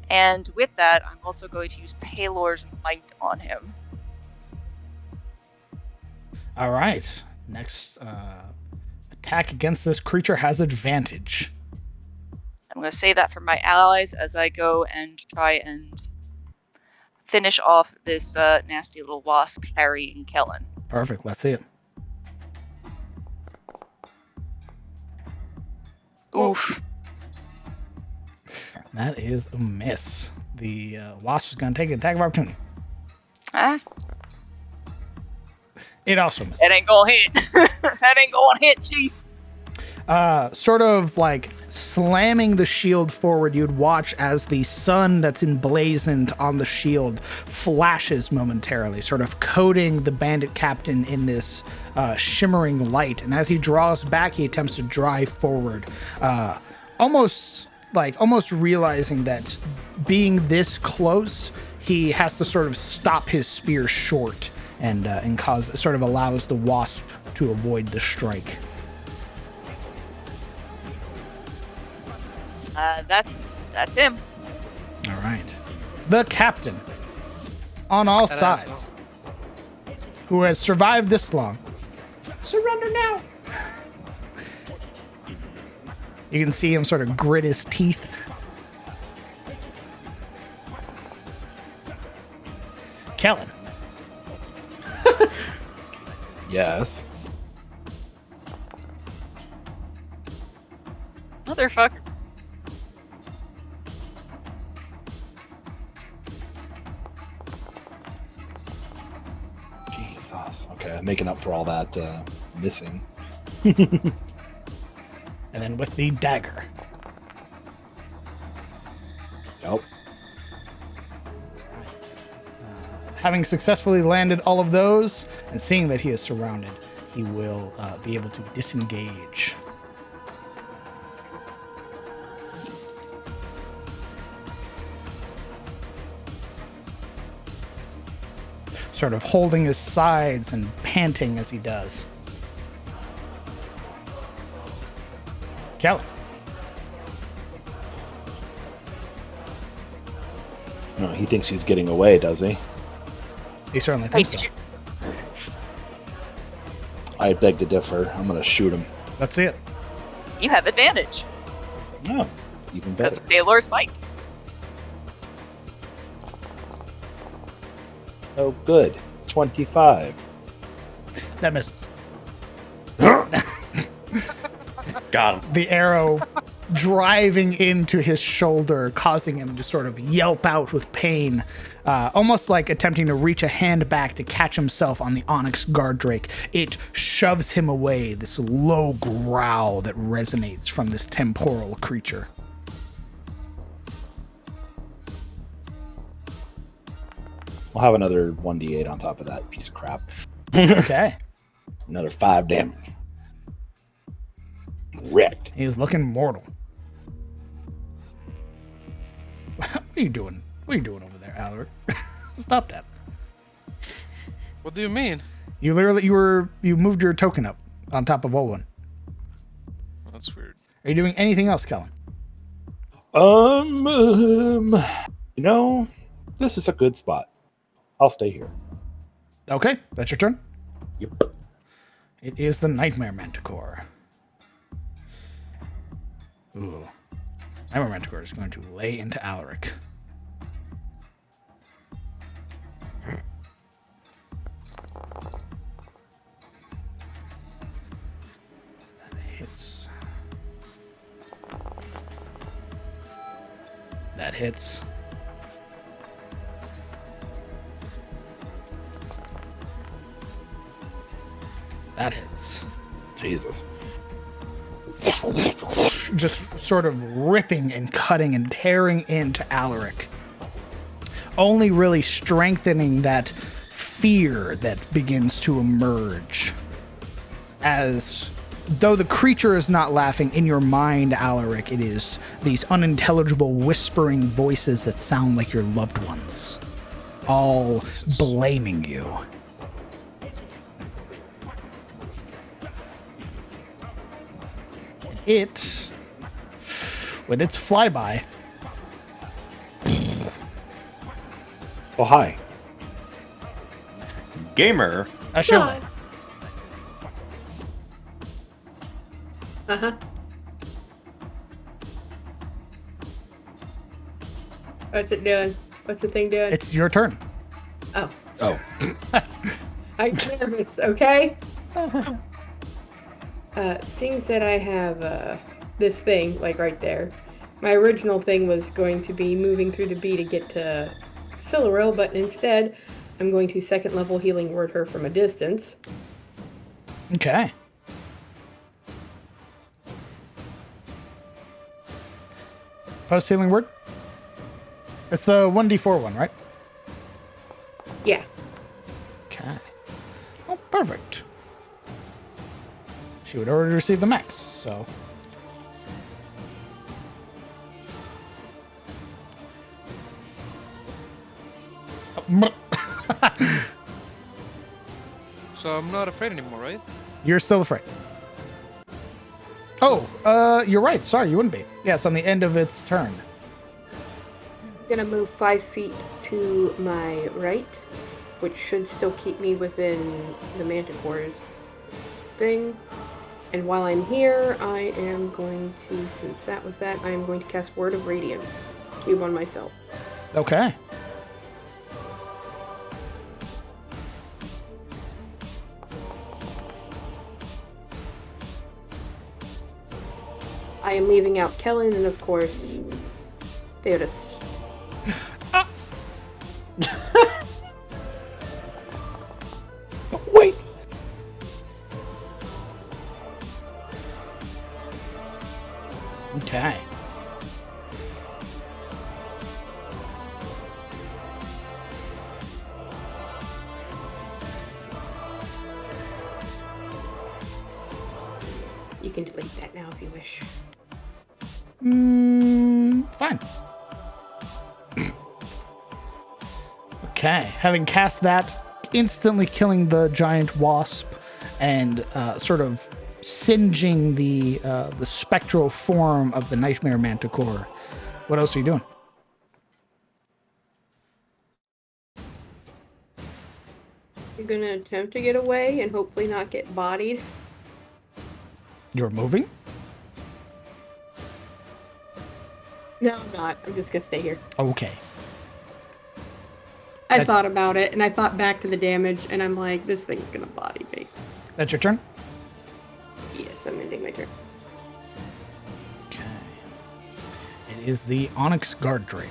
And with that, I'm also going to use Palor's Might on him. All right. Next attack against this creature has advantage. I'm going to say that for my allies as I go and try and finish off this nasty little wasp harrying Kellen. Perfect. Let's see it. Oof. That is a miss. The wasp is going to take an attack of opportunity. Ah, It also misses. it ain't gonna hit. That ain't gonna hit, Chief. Sort of like slamming the shield forward, you'd watch as the sun that's emblazoned on the shield flashes momentarily, sort of coating the bandit captain in this shimmering light. And as he draws back, he attempts to drive forward, almost realizing that being this close, he has to sort of stop his spear short and sort of allows the wasp to avoid the strike. That's him. All right. The captain, on all That sides, asshole. who has survived this long. Surrender now. You can see him sort of grit his teeth. Kellen. Yes. Motherfucker. Jesus. Okay, making up for all that missing. And then with the dagger. Yep. Having successfully landed all of those and seeing that he is surrounded, he will be able to disengage. Sort of holding his sides and panting as he does. Kelly. No, he thinks he's getting away, does he? He certainly Wait, thinks so. did you? I beg to differ. I'm gonna shoot him. Let's see it. You have advantage Oh, even because better. of Baylor's Might. Oh, good. 25. That misses. Got him. The arrow driving into his shoulder, causing him to sort of yelp out with pain, almost like attempting to reach a hand back to catch himself on the onyx guard drake. It shoves him away, this low growl that resonates from this temporal creature. We'll have another 1d8 on top of that piece of crap. Okay. Another 5 damage. Wrecked. He is looking mortal. What are you doing? What are you doing over there, Alaric? Stop that. What do you mean? You literally, you moved your token up on top of Olwen. That's weird. Are you doing anything else, Kellen? You know, this is a good spot. I'll stay here. Okay, that's your turn. Yep. It is the Nightmare Manticore. Ooh. Nightmare Manticore is going to lay into Alaric. That hits. hits. That hits. Jesus. Just sort of ripping and cutting and tearing into Alaric. Only really strengthening that fear that begins to emerge. As though the creature is not laughing, in your mind, Alaric, it is these unintelligible whispering voices that sound like your loved ones. All blaming you. It, with its flyby. Oh, hi. Gamer. A shield. Uh-huh. What's it doing? What's the thing doing? It's your turn. Oh. Oh. I'm nervous, okay? Seeing that I have this thing, like right there, my original thing was going to be moving through the bee to get to Sillaril, but instead I'm going to second level healing word her from a distance. Okay. Post healing word? It's the 1d4 one, right? Yeah. Okay. Oh, perfect. She would already receive the max, so. So I'm not afraid anymore, right? You're still afraid. Oh, you're right. Sorry, you wouldn't be. Yeah, it's on the end of its turn. I'm gonna move 5 feet to my right, which should still keep me within the Manticore's thing. And while I'm here, I am going to, since that was that, I am going to cast Word of Radiance. Cube on myself. Okay. I am leaving out Kellen and, of course, Theodos. Wait. Okay. You can delete that now if you wish. Fine. Okay. Having cast that, instantly killing the giant wasp and sort of singeing the spectral form of the Nightmare Manticore. What else are you doing? You're gonna attempt to get away and hopefully not get bodied. You're moving? No, I'm not. I'm just gonna stay here. Okay. I thought about it, and I thought back to the damage, and I'm like, this thing's gonna body me. That's your turn? Yes, I'm ending my turn. Okay. It is the Onyx Guard Drake.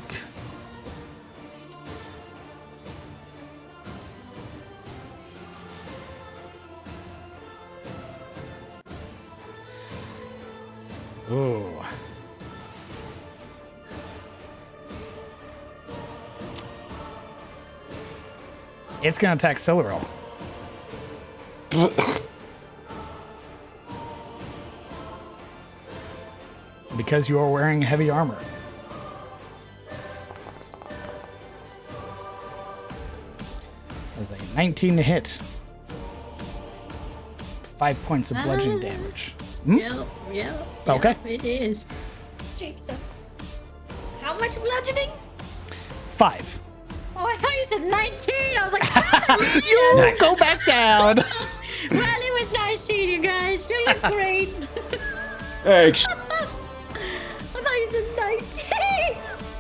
Ooh. It's gonna attack Sillaril. Because you are wearing heavy armor. That's a 19 to hit. 5 points of bludgeoning damage. Yep. Okay. It is. Jesus. How much bludgeoning? 5. Oh, I thought you said 19. I was like, hallelujah. You Nice. go back down. Well, it was nice seeing you guys. You look great. Thanks. I thought you said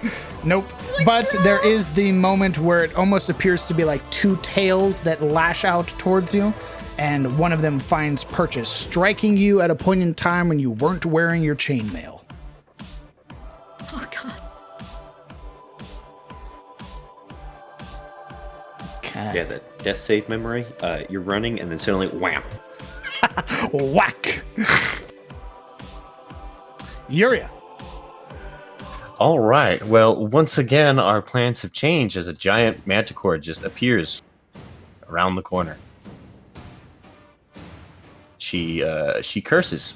19. Nope. But there is the moment where it almost appears to be like two tails that lash out towards you, and one of them finds purchase, striking you at a point in time when you weren't wearing your chainmail. Oh, God. Yeah, the death save memory. You're running, and then suddenly, wham! Whack! Yuria. All right. Well, once again, our plans have changed as a giant manticore just appears around the corner. She curses.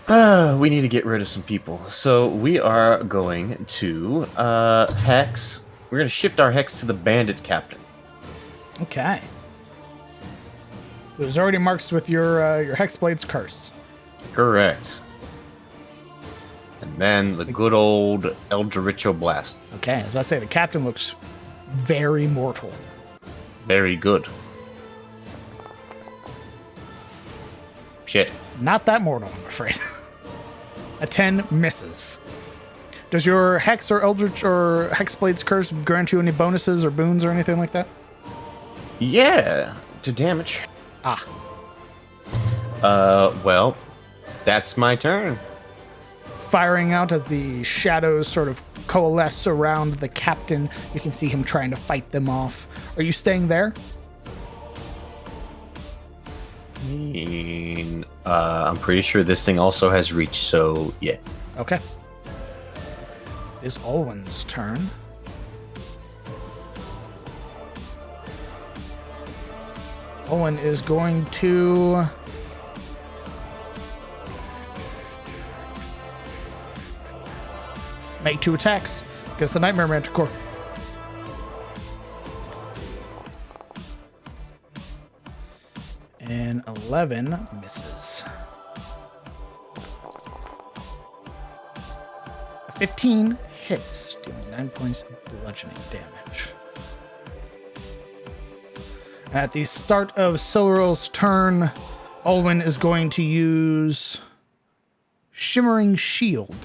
We need to get rid of some people. So we are going to hex. We're going to shift our hex to the bandit captain. Okay. It was already marked with your Hexblade's curse. Correct. And then the good old Eldritcho Blast. Okay, I was about to say, the captain looks very mortal. Very good. Shit. Not that mortal, I'm afraid. A 10 misses. Does your Hex or Eldritch or Hexblade's curse grant you any bonuses or boons or anything like that? Yeah, to damage. Ah. Well, that's my turn. Firing out as the shadows sort of coalesce around the captain. You can see him trying to fight them off. Are you staying there? I'm pretty sure this thing also has reach, so yeah. Okay. It is Olwen's turn. Olwen is going to make 2 attacks against the Nightmare Manticore. And 11 misses. 15 hits, dealing 9 points of bludgeoning damage. At the start of Silural's turn, Olwen is going to use Shimmering Shield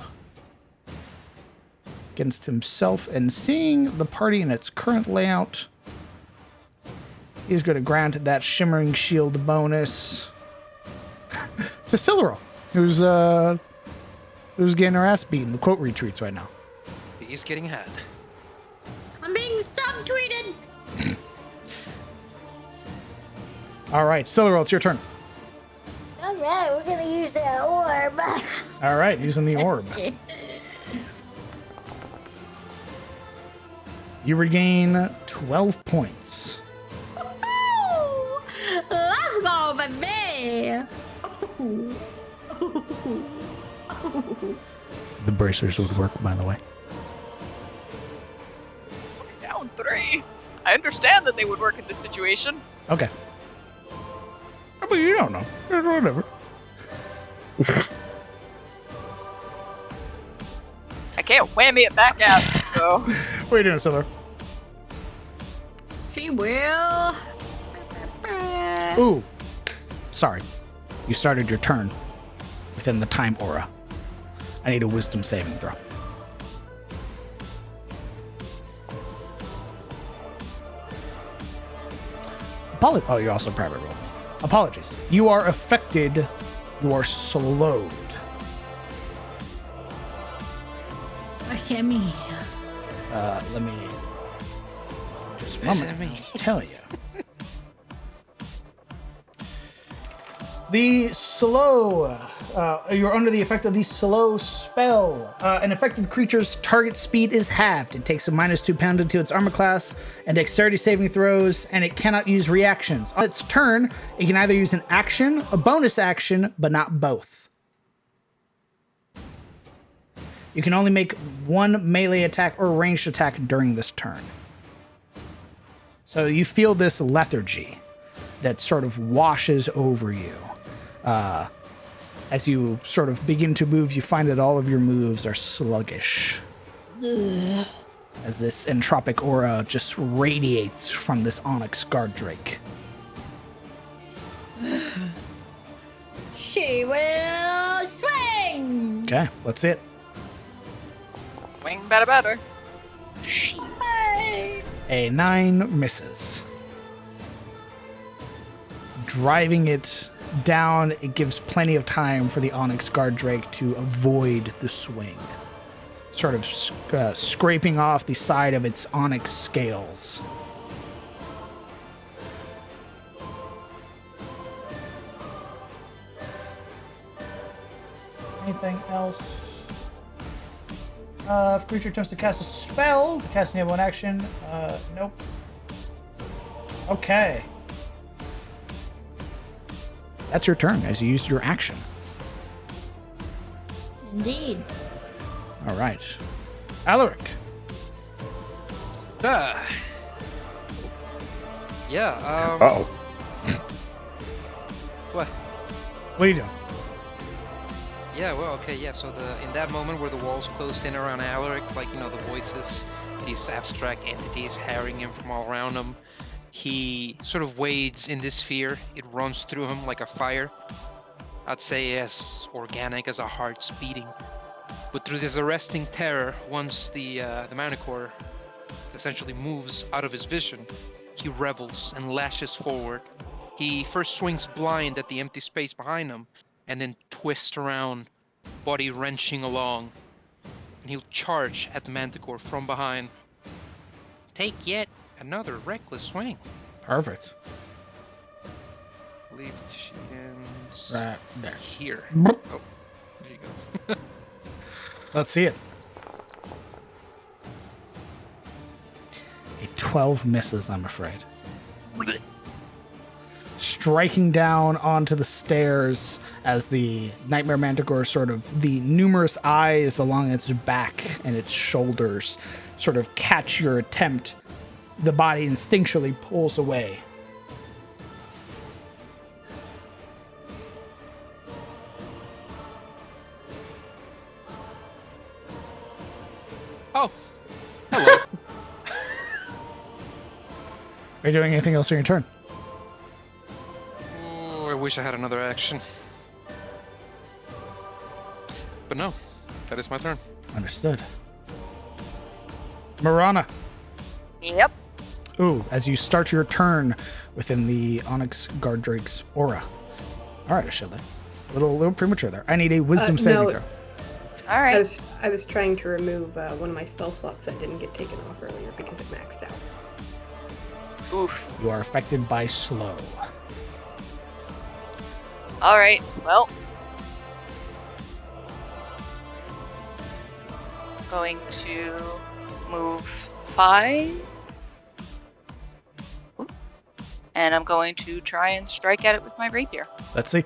against himself, and seeing the party in its current layout, he's going to grant that Shimmering Shield bonus to Silural, who's getting her ass beaten. The quote retreats right now. He's getting had. I'm being subtweeted. All right, Silural, it's your turn. All right, we're gonna use that orb. All right, using the orb. You regain 12 points. Let's go, baby. The bracers would work, by the way. Down 3. I understand that they would work in this situation. Okay. I mean, you don't know. Whatever. I can't whammy it back out, so. What are you doing, Silver? She will. Ooh. Sorry. You started your turn within the time aura. I need a wisdom saving throw. Oh, you also private rolled me. Apologies. You are affected. You are slowed. What that mean? Let me just a moment. I'll tell you. The slow. You're under the effect of the slow spell. An affected creature's target speed is halved. It takes a -2 pounded to its armor class and dexterity saving throws, and it cannot use reactions. On its turn, it can either use an action, a bonus action, but not both. You can only make one melee attack or ranged attack during this turn. So you feel this lethargy that sort of washes over you. As you sort of begin to move, you find that all of your moves are sluggish. Ugh. As this entropic aura just radiates from this Onyx Guard Drake. She will swing. Okay, let's see it. Wing better better. Hey. A 9 misses. Driving it down, it gives plenty of time for the Onyx Guard Drake to avoid the swing. sort of scraping off the side of its onyx scales. Anything else? If creature attempts to cast a spell, the cast enable one action. Nope. Okay. That's your turn as you used your action. Indeed. All right. Alaric. Yeah. Uh-oh. What? What are you doing? Yeah, well, okay, yeah, so in that moment where the walls closed in around Alaric, like, the voices, these abstract entities harrying him from all around him, he sort of wades in this fear. It runs through him like a fire. I'd say as organic as a heart's beating. But through this arresting terror, once the Manticore essentially moves out of his vision, he revels and lashes forward. He first swings blind at the empty space behind him, and then twist around, body wrenching along, and he'll charge at the Manticore from behind. Take yet another reckless swing. Perfect. I believe she ends Right there. here. Oh, there you go. Let's see it. A 12 misses, I'm afraid. Striking down onto the stairs as the Nightmare Manticore the numerous eyes along its back and its shoulders sort of catch your attempt. The body instinctually pulls away. Oh, hello. Are you doing anything else on your turn? Oh, I wish I had another action. But no, that is my turn. Understood. Marana. Yep. Ooh, as you start your turn within the Onyx Guard Drake's aura. All right, Ashila. A little premature there. I need a wisdom saving no. throw. All right. I was trying to remove one of my spell slots that didn't get taken off earlier because it maxed out. Oof. You are affected by slow. All right. Well. Going to move 5. Oop. And I'm going to try and strike at it with my rapier. Let's see.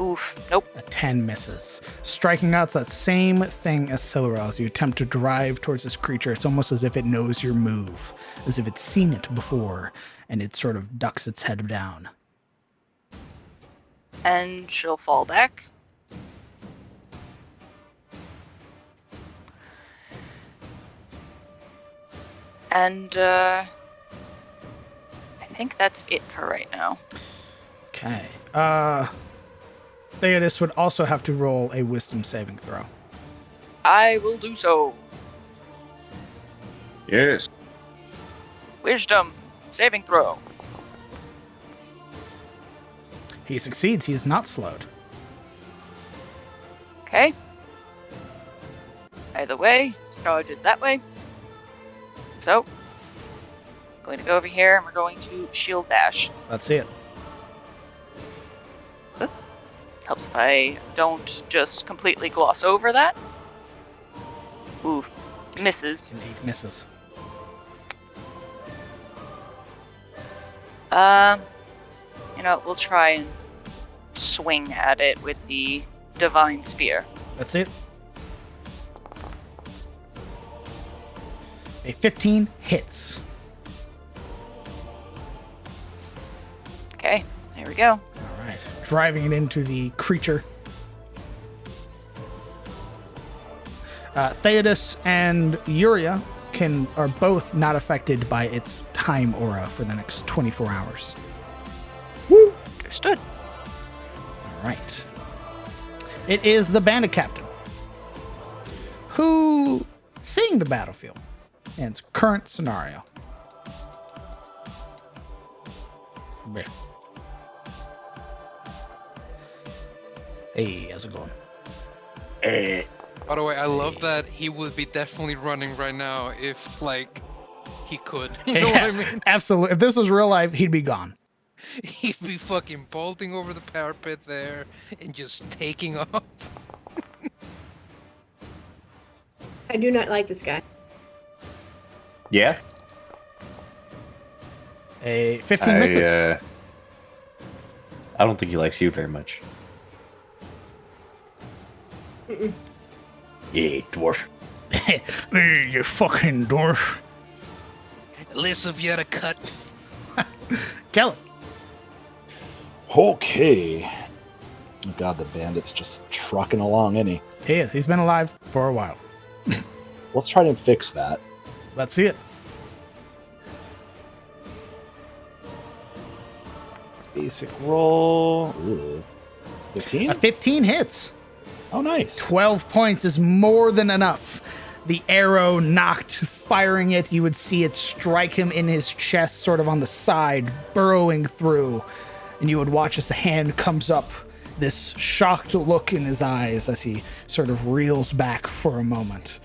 Oof. Nope. A 10 misses. Striking out's that same thing as Silura as you attempt to drive towards this creature. It's almost as if it knows your move, as if it's seen it before, and it sort of ducks its head down. And she'll fall back. And I think that's it for right now. Okay. Theodis would also have to roll a wisdom saving throw. I will do so. Yes. Wisdom saving throw. He succeeds. He is not slowed. Okay. Either way, charges that way. So, I'm going to go over here and we're going to shield dash. Let's see it. Helps if I don't just completely gloss over that. Ooh, misses. An 8 misses. We'll try and swing at it with the divine spear. Let's see it. A 15 hits. Okay, there we go. All right. Driving it into the creature. Theodis and Uria are both not affected by its time aura for the next 24 hours. Woo! Understood. All right. It is the bandit captain who, seeing the battlefield and its current scenario. Hey, how's it going? By the way, I love that he would be definitely running right now if, like, he could. You know what I mean? Absolutely. If this was real life, he'd be gone. He'd be fucking bolting over the parapet there and just taking off. I do not like this guy. Yeah. A 15 misses. I don't think he likes you very much. Mm-mm. Yeah, dwarf. You fucking dwarf. Less of you to cut. Kelly. Okay. Oh god, the bandit's just trucking along, isn't he? He is. He's been alive for a while. Let's try to fix that. Let's see it. Basic roll. Ooh. 15? A 15 hits. Oh, nice. 12 points is more than enough. The arrow knocked, firing it. You would see it strike him in his chest, sort of on the side, burrowing through. And you would watch as the hand comes up, this shocked look in his eyes as he sort of reels back for a moment,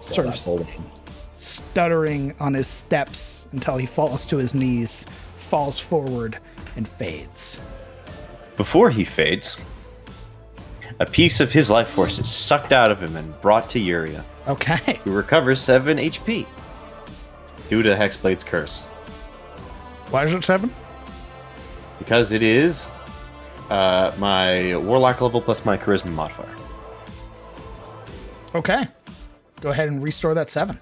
sort of stuttering on his steps until he falls to his knees, falls forward, and fades. Before he fades, a piece of his life force is sucked out of him and brought to Yuria, Okay. who recovers 7 HP due to Hexblade's curse. Why is it 7? Because it is my Warlock level plus my Charisma modifier. Okay. Go ahead and restore that 7.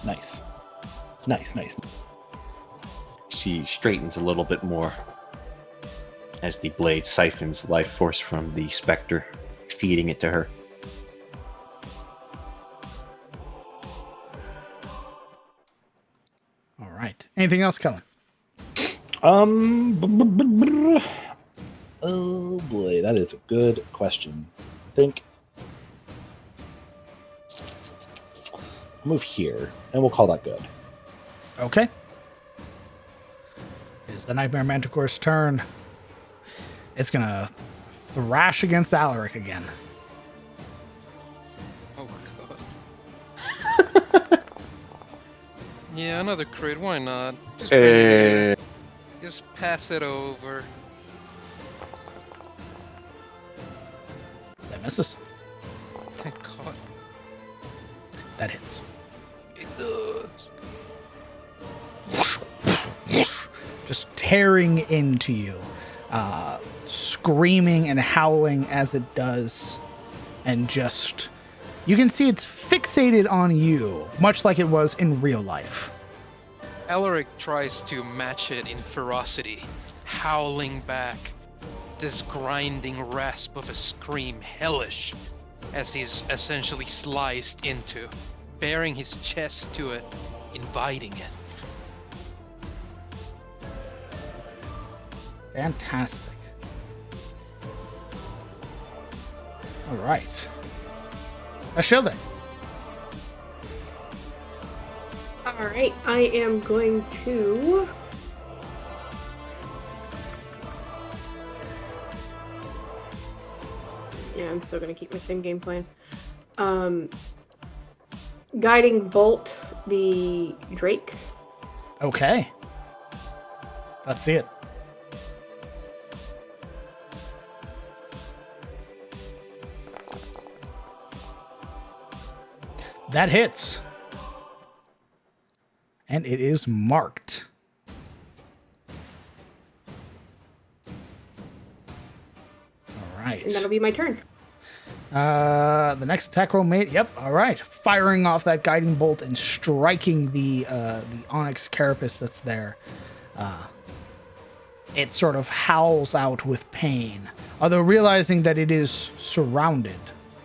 Nice. Nice, nice. She straightens a little bit more as the blade siphons life force from the specter, feeding it to her. All right. Anything else, Kellen? Oh boy, that is a good question. I think I'll move here, and we'll call that good. Okay. It is the Nightmare Manticore's turn. It's gonna thrash against Alaric again. Oh god. Yeah, another crit. Why not? Just, just pass it over. That misses. Thank God. That hits. It does. Just tearing into you, screaming and howling as it does, and just you can see it's fixated on you, much like it was in real life. Alaric tries to match it in ferocity, howling back, this grinding rasp of a scream hellish as he's essentially sliced into, bearing his chest to it, inviting it. Fantastic. All right. Ashilde. All right, I am going to. Yeah, I'm still gonna keep my same game plan. Guiding bolt the Drake. Okay. Let's see it. That hits. And it is marked. All right. And that'll be my turn. The next attack roll made. Yep. All right. Firing off that guiding bolt and striking the onyx carapace that's there. It sort of howls out with pain, although realizing that it is surrounded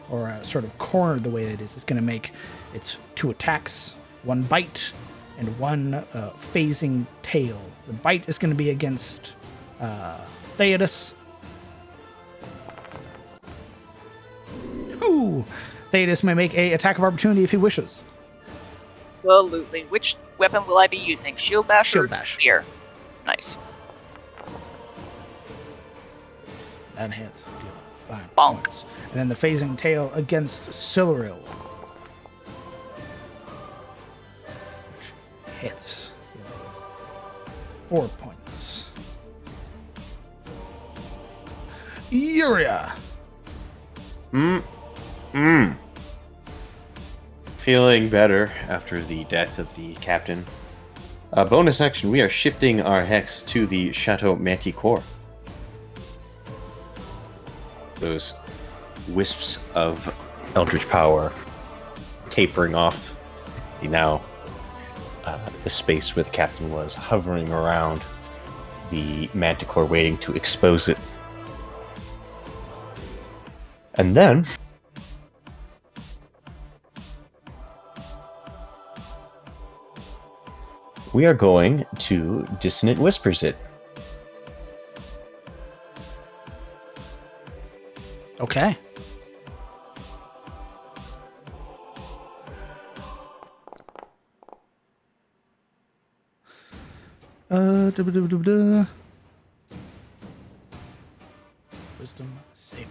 or sort of cornered the way that it is, it's going to make its 2 attacks, 1 bite, and 1 phasing tail. The bite is going to be against Theodos. Ooh! Theodos may make a attack of opportunity if he wishes. Absolutely. Which weapon will I be using? Shield bash Shield or bash. spear? Nice. That hits. 5 Bonk. points. And then the phasing tail against Siluril. Which hits. 4 points. Yuria! Feeling better after the death of the captain. Bonus action, we are shifting our hex to the Chateau Manticore. Those wisps of eldritch power tapering off the space where the captain was, hovering around the Manticore, waiting to expose it. And then we are going to Dissonant Whispers it. Okay. Da-ba-da-ba-da-ba-da. Wisdom saving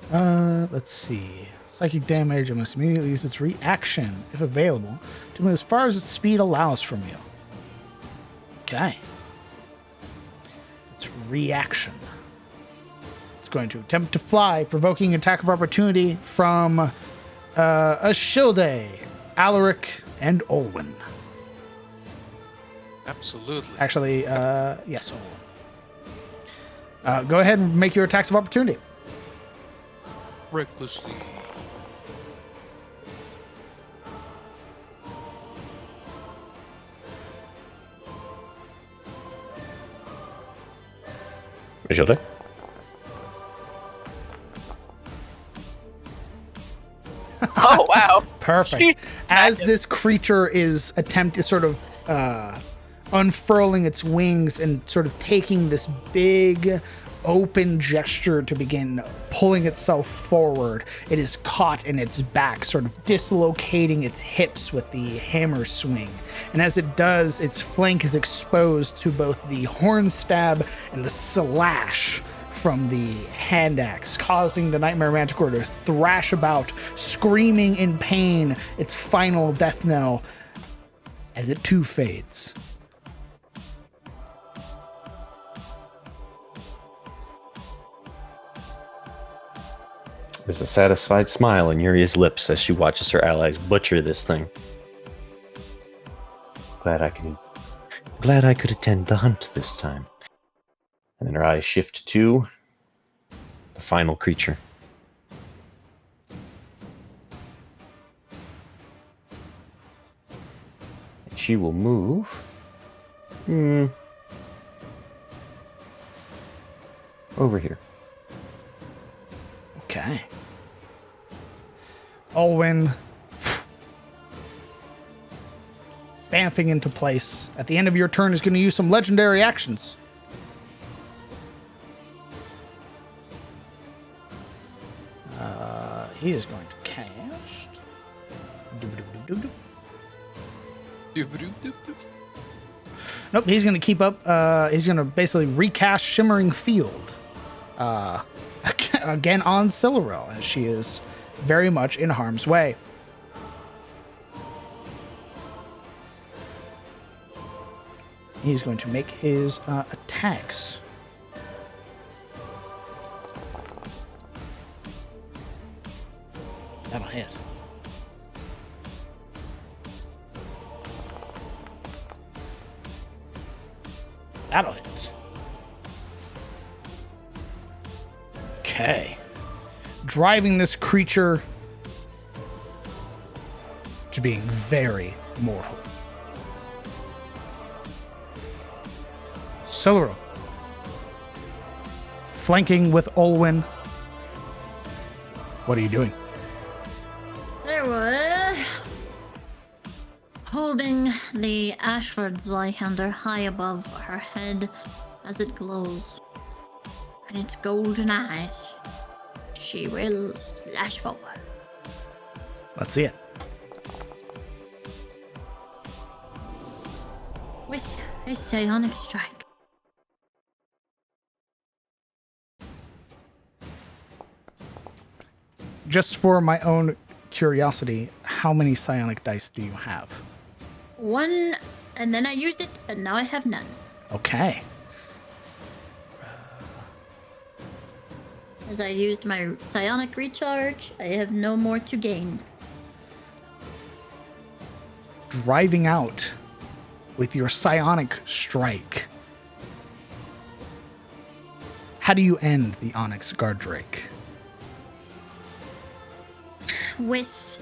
throw. Let's see. Psychic damage, it must immediately use its reaction, if available, to move as far as its speed allows from you. Okay. It's reaction. It's going to attempt to fly, provoking attack of opportunity from Ashilde, Alaric, and Olwen. Absolutely. Actually, yes, Olwen. Go ahead and make your attacks of opportunity. Recklessly. Matilda? Oh wow. Perfect. As this creature is sort of unfurling its wings and sort of taking this big open gesture to begin pulling itself forward, it is caught in its back, sort of dislocating its hips with the hammer swing. And as it does, its flank is exposed to both the horn stab and the slash from the hand axe, causing the Nightmare Manticore to thrash about, screaming in pain, its final death knell as it too fades. There's a satisfied smile on Yuria's lips as she watches her allies butcher this thing. Glad I could attend the hunt this time. And then her eyes shift to the final creature. And she will move. Over here. Okay. Olwen bamfing into place. At the end of your turn is going to use some legendary actions. He is going to cast. Nope, he's going to keep up. He's going to basically recast Shimmering Field. Again on Siluril, as she is very much in harm's way. He's going to make his attacks. That'll hit. That'll hit. Okay. Driving this creature to being very mortal. Siluril. Flanking with Olwen. What are you doing? There was holding the Ashford's Lycander high above her head as it glows. And its golden eyes. She will slash forward. Let's see it. A psionic strike. Just for my own curiosity, how many psionic dice do you have? 1, and then I used it, and now I have none. Okay. As I used my psionic recharge, I have no more to gain. Driving out with your psionic strike. How do you end the Onyx Guard Drake? With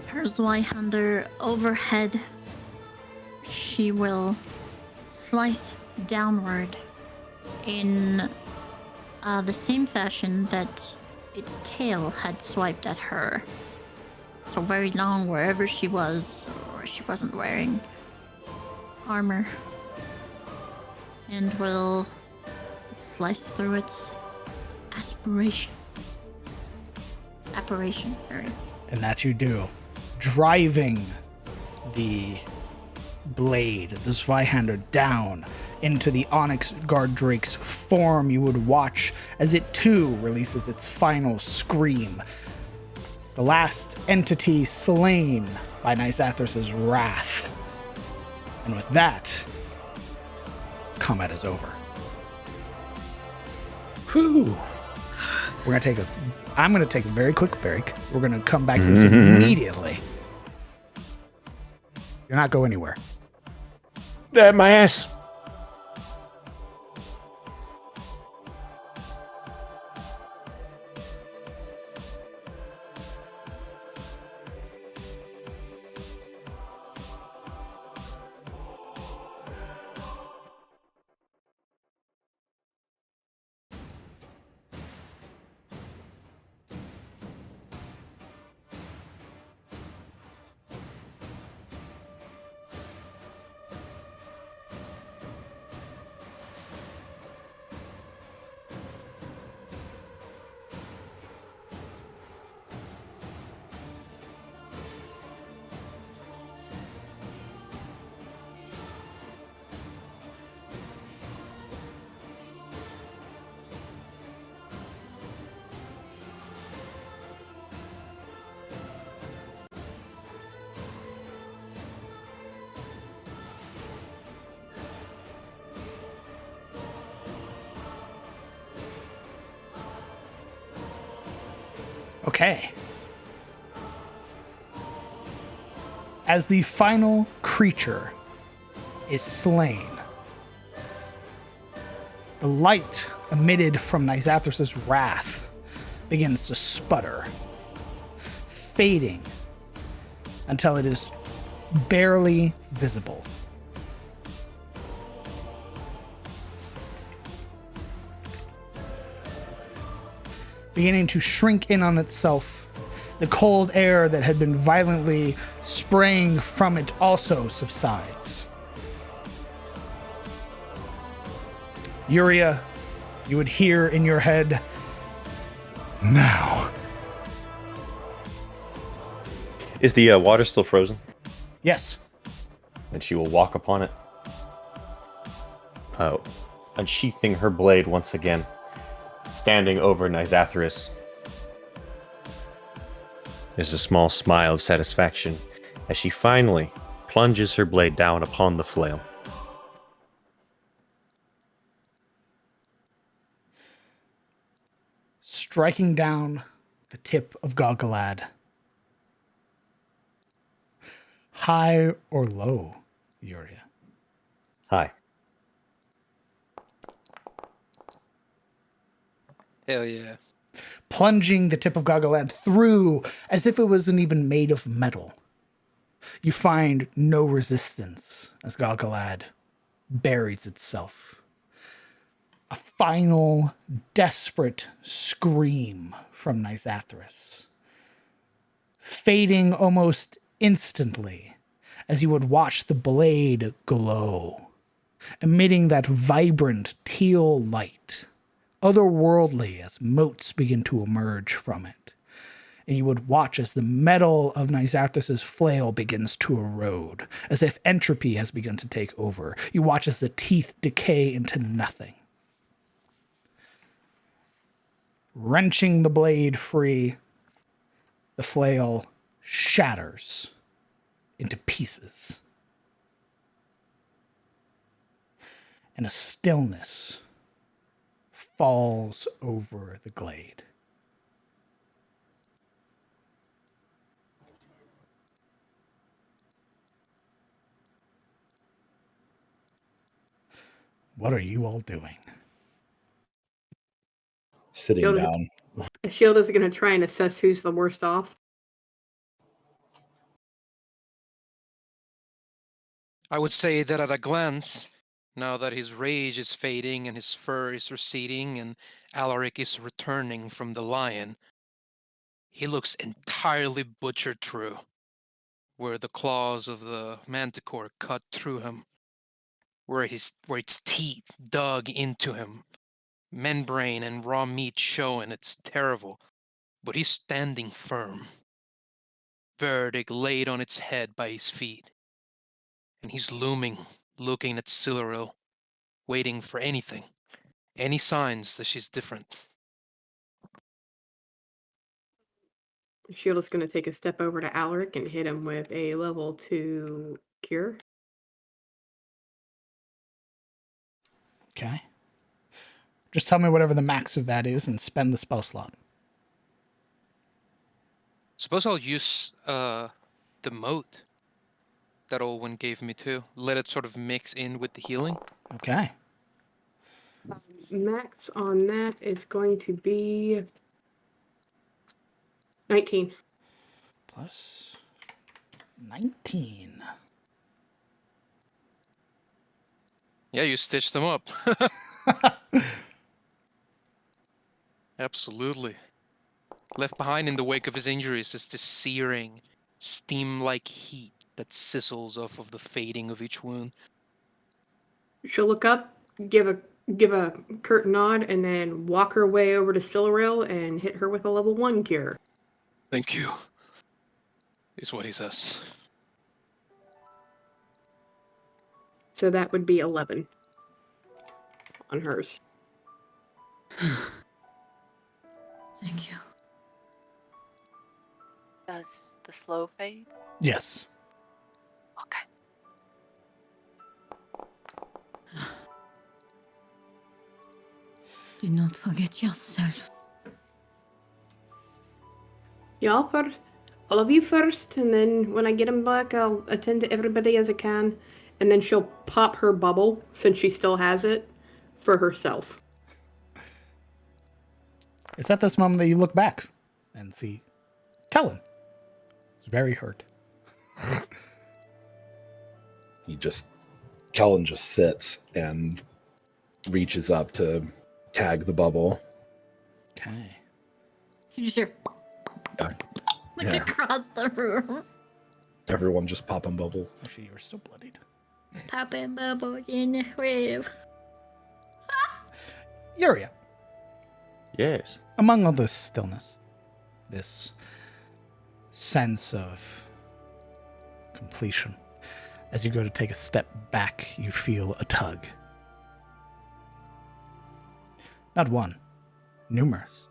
her Zweihander overhead, she will slice downward in the same fashion that its tail had swiped at her. So very long wherever she was, or she wasn't wearing armor. And will slice through its apparition, sorry. And that you do. Driving the blade, the Zweihander, down into the Onyx Guard Drake's form, you would watch as it too releases its final scream. The last entity slain by Nisathras' wrath. And with that, combat is over. Whew. I'm gonna take a very quick break. We're gonna come back to this immediately. You're not go anywhere. My ass. Okay. As the final creature is slain, the light emitted from Nisathras' wrath begins to sputter, fading until it is barely visible. Beginning to shrink in on itself, the cold air that had been violently spraying from it also subsides. Yuria, you would hear in your head, now. Is the water still frozen? Yes. And she will walk upon it. Unsheathing her blade once again, standing over Nisathras. There's a small smile of satisfaction as she finally plunges her blade down upon the flail. Striking down the tip of Galgalad. High or low, Yuria? Hi. Hell yeah. Plunging the tip of Galgalad through as if it wasn't even made of metal. You find no resistance as Galgalad buries itself. A final, desperate scream from Nisathras, fading almost instantly as you would watch the blade glow, emitting that vibrant teal light, otherworldly as motes begin to emerge from it. and you would watch as the metal of Nysarthus's flail begins to erode, as if entropy has begun to take over. You watch as the teeth decay into nothing. Wrenching the blade free, the flail shatters into pieces. And a stillness falls over the glade. What are you all doing? Sitting Shield- down. Shield is going to try and assess who's the worst off. I would say that at a glance, now that his rage is fading and his fur is receding and Alaric is returning from the lion, he looks entirely butchered through, where the claws of the manticore cut through him, where its teeth dug into him, membrane and raw meat showing. It's terrible, but he's standing firm, verdict laid on its head by his feet, and he's looming, looking at Siluril, waiting for anything, any signs that she's different. Shield is going to take a step over to Alaric and hit him with a level 2 cure. Okay. Just tell me whatever the max of that is and spend the spell slot. Suppose I'll use the moat that Olwen gave me too. Let it sort of mix in with the healing. Okay. Max on that is going to be 19. Plus 19. Yeah, you stitched them up. Absolutely. Left behind in the wake of his injuries is this searing, steam-like heat that sizzles off of the fading of each wound. She'll look up, give a curt nod, and then walk her way over to Siluril and hit her with a level 1 cure. Thank you, is what he says. So that would be 11 on hers. Thank you. Does the slow fade? Yes. Okay. Do not forget yourself. Y'all first. All of you first, and then when I get him back, I'll attend to everybody as I can. And then she'll pop her bubble, since she still has it, for herself. It's at this moment that you look back and see Kellen. He's very hurt. Kellen just sits and reaches up to tag the bubble. Okay. You just hear Yeah. like Yeah. across the room. Everyone just popping bubbles. Actually, you were still bloodied. Popping bubbles in the room. Yuria, Yes. among all this stillness, this sense of completion, as you go to take a step back, you feel a tug. Not one, numerous,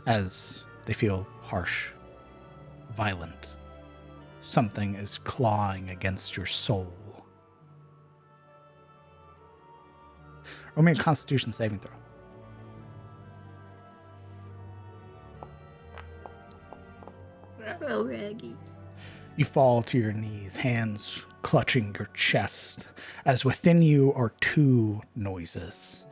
as they feel harsh, violent. Something is clawing against your soul. Roll me a Constitution saving throw. Oh, Raggy. You fall to your knees, hands clutching your chest, as within you are two noises,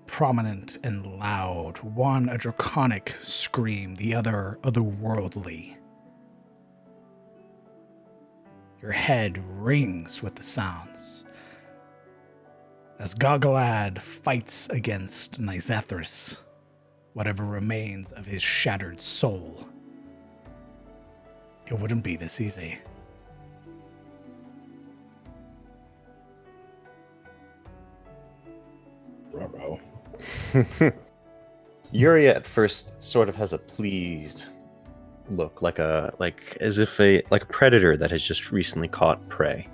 prominent and loud, one a draconic scream, the other otherworldly. Your head rings with the sounds, as Goggalad fights against Nysarthus, whatever remains of his shattered soul. It wouldn't be this easy. Ruh-roh. Yuria at first sort of has a pleased look, like as if a predator that has just recently caught prey,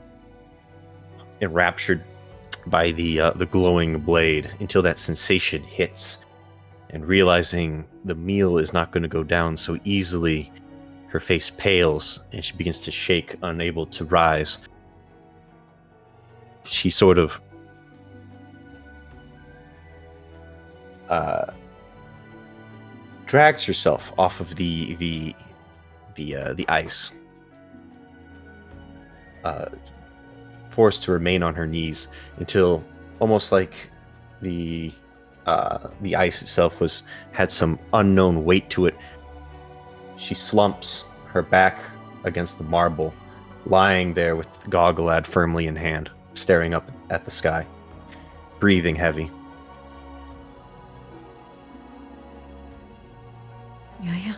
enraptured by the glowing blade until that sensation hits, and realizing the meal is not going to go down so easily, her face pales and she begins to shake, unable to rise. She sort of drags herself off of the ice, forced to remain on her knees until almost like the ice itself had some unknown weight to it. She slumps, her back against the marble, lying there with Gogglad firmly in hand, staring up at the sky, breathing heavy. Yeah.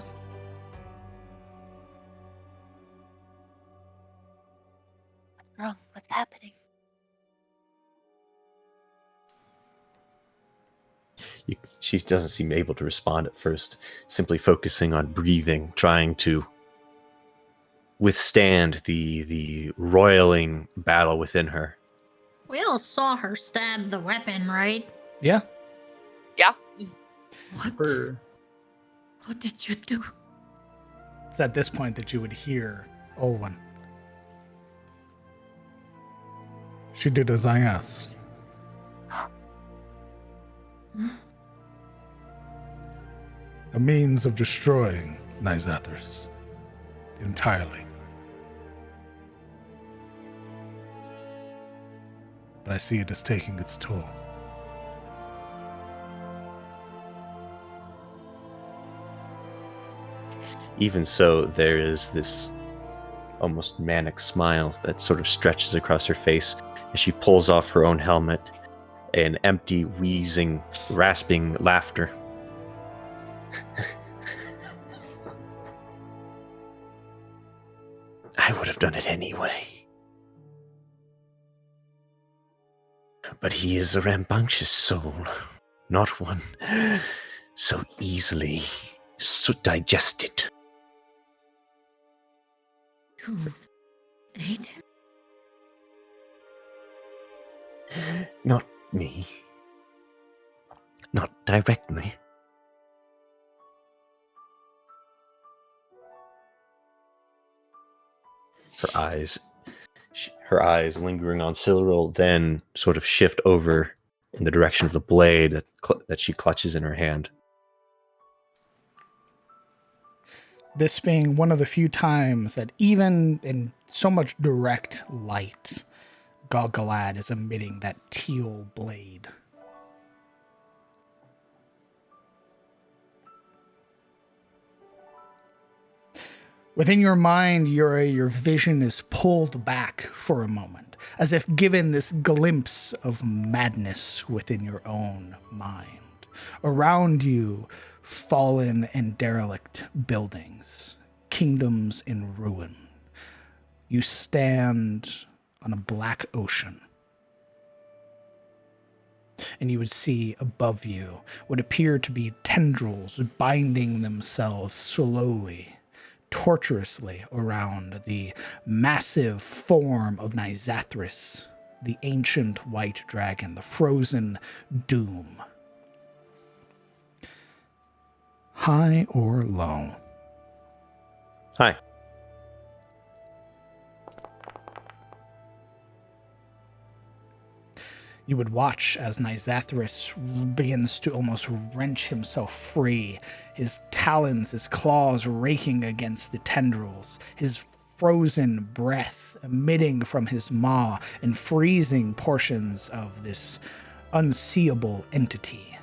What's wrong? What's happening? She doesn't seem able to respond at first, simply focusing on breathing, trying to withstand the roiling battle within her. We all saw her stab the weapon, right? Yeah. Yeah. What? Brr. What did you do? It's at this point that you would hear Olwen. She did as I asked. A means of destroying Nizathris entirely. But I see it as taking its toll. Even so, there is this almost manic smile that sort of stretches across her face as she pulls off her own helmet, an empty, wheezing, rasping laughter. I would have done it anyway. But he is a rambunctious soul, not one so easily digested. You ate? Not me. Not directly. Her eyes lingering on Silril, then sort of shift over in the direction of the blade that she clutches in her hand. This being one of the few times that even in so much direct light, Gogglad is emitting that teal blade. Within your mind, your vision is pulled back for a moment, as if given this glimpse of madness within your own mind. Around you, fallen and derelict buildings, kingdoms in ruin. You stand on a black ocean, and you would see above you what appear to be tendrils binding themselves slowly, tortuously around the massive form of Nizathris, the ancient white dragon, the frozen doom. High or low? Hi. You would watch as Nizathris begins to almost wrench himself free, his talons, his claws raking against the tendrils, his frozen breath emitting from his maw and freezing portions of this unseeable entity.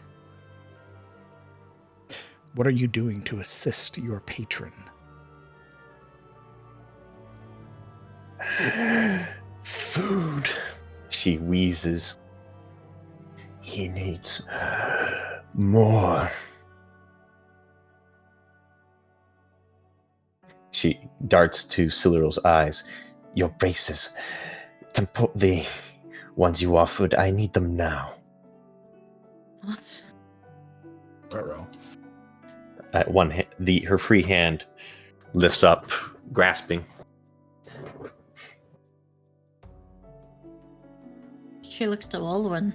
What are you doing to assist your patron? Food. She wheezes. He needs more. She darts to Silural's eyes. Your braces. The ones you offered, I need them now. What? Uh-oh. At her free hand lifts up, grasping. She looks to Olwen.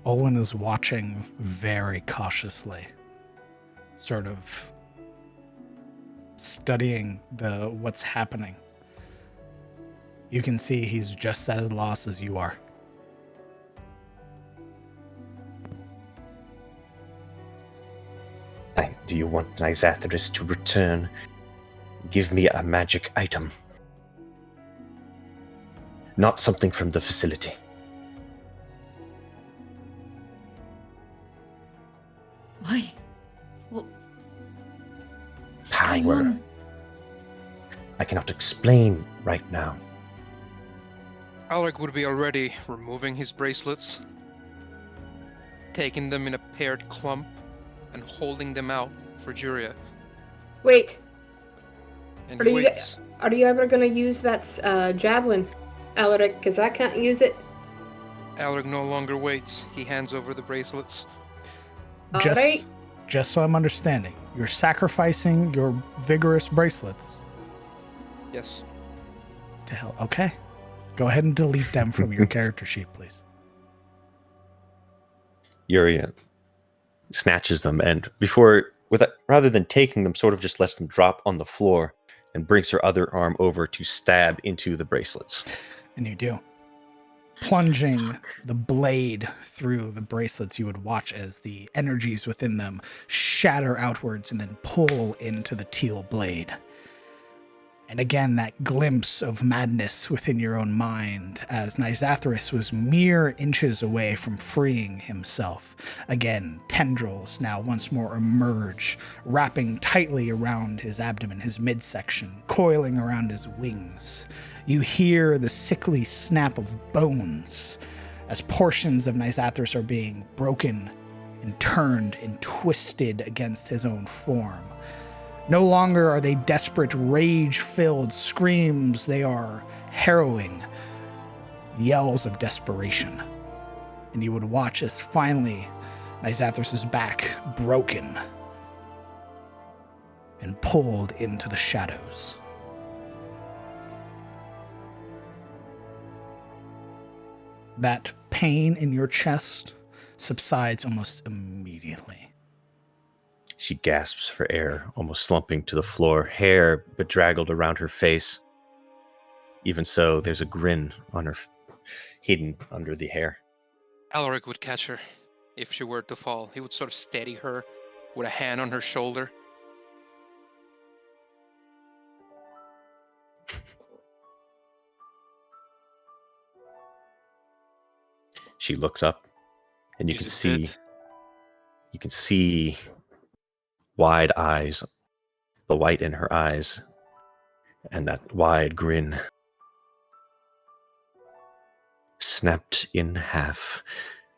Olwen is watching very cautiously, sort of studying what's happening. You can see he's just at a loss as you are. Do you want Nyzathris to return? Give me a magic item. Not something from the facility. Why? What? Power. I cannot explain right now. Alric would be already removing his bracelets, taking them in a paired clump, and holding them out for Juria. Wait, And Are he you- waits. are you ever gonna use that javelin, Alaric? Because I can't use it. Alric no longer waits. He hands over the bracelets. Just, Alright. just so I'm understanding, you're sacrificing your vigorous bracelets Yes. to hell. Okay. Go ahead and delete them from your character sheet, please. Yuria snatches them and rather than taking them, sort of just lets them drop on the floor and brings her other arm over to stab into the bracelets. And you do. Plunging the blade through the bracelets, you would watch as the energies within them shatter outwards and then pull into the teal blade. And again, that glimpse of madness within your own mind as Nyzathris was mere inches away from freeing himself. Again, tendrils now once more emerge, wrapping tightly around his abdomen, his midsection, coiling around his wings. You hear the sickly snap of bones as portions of Nyzathris are being broken and turned and twisted against his own form. No longer are they desperate, rage-filled screams. They are harrowing yells of desperation. And you would watch as finally Nyzathris' back broken and pulled into the shadows. That pain in your chest subsides almost immediately. She gasps for air, almost slumping to the floor, hair bedraggled around her face. Even so, there's a grin on her, hidden under the hair. Alaric would catch her if she were to fall. He would sort of steady her with a hand on her shoulder. She looks up, and you Is can it see wide eyes, the white in her eyes, and that wide grin. Snapped in half,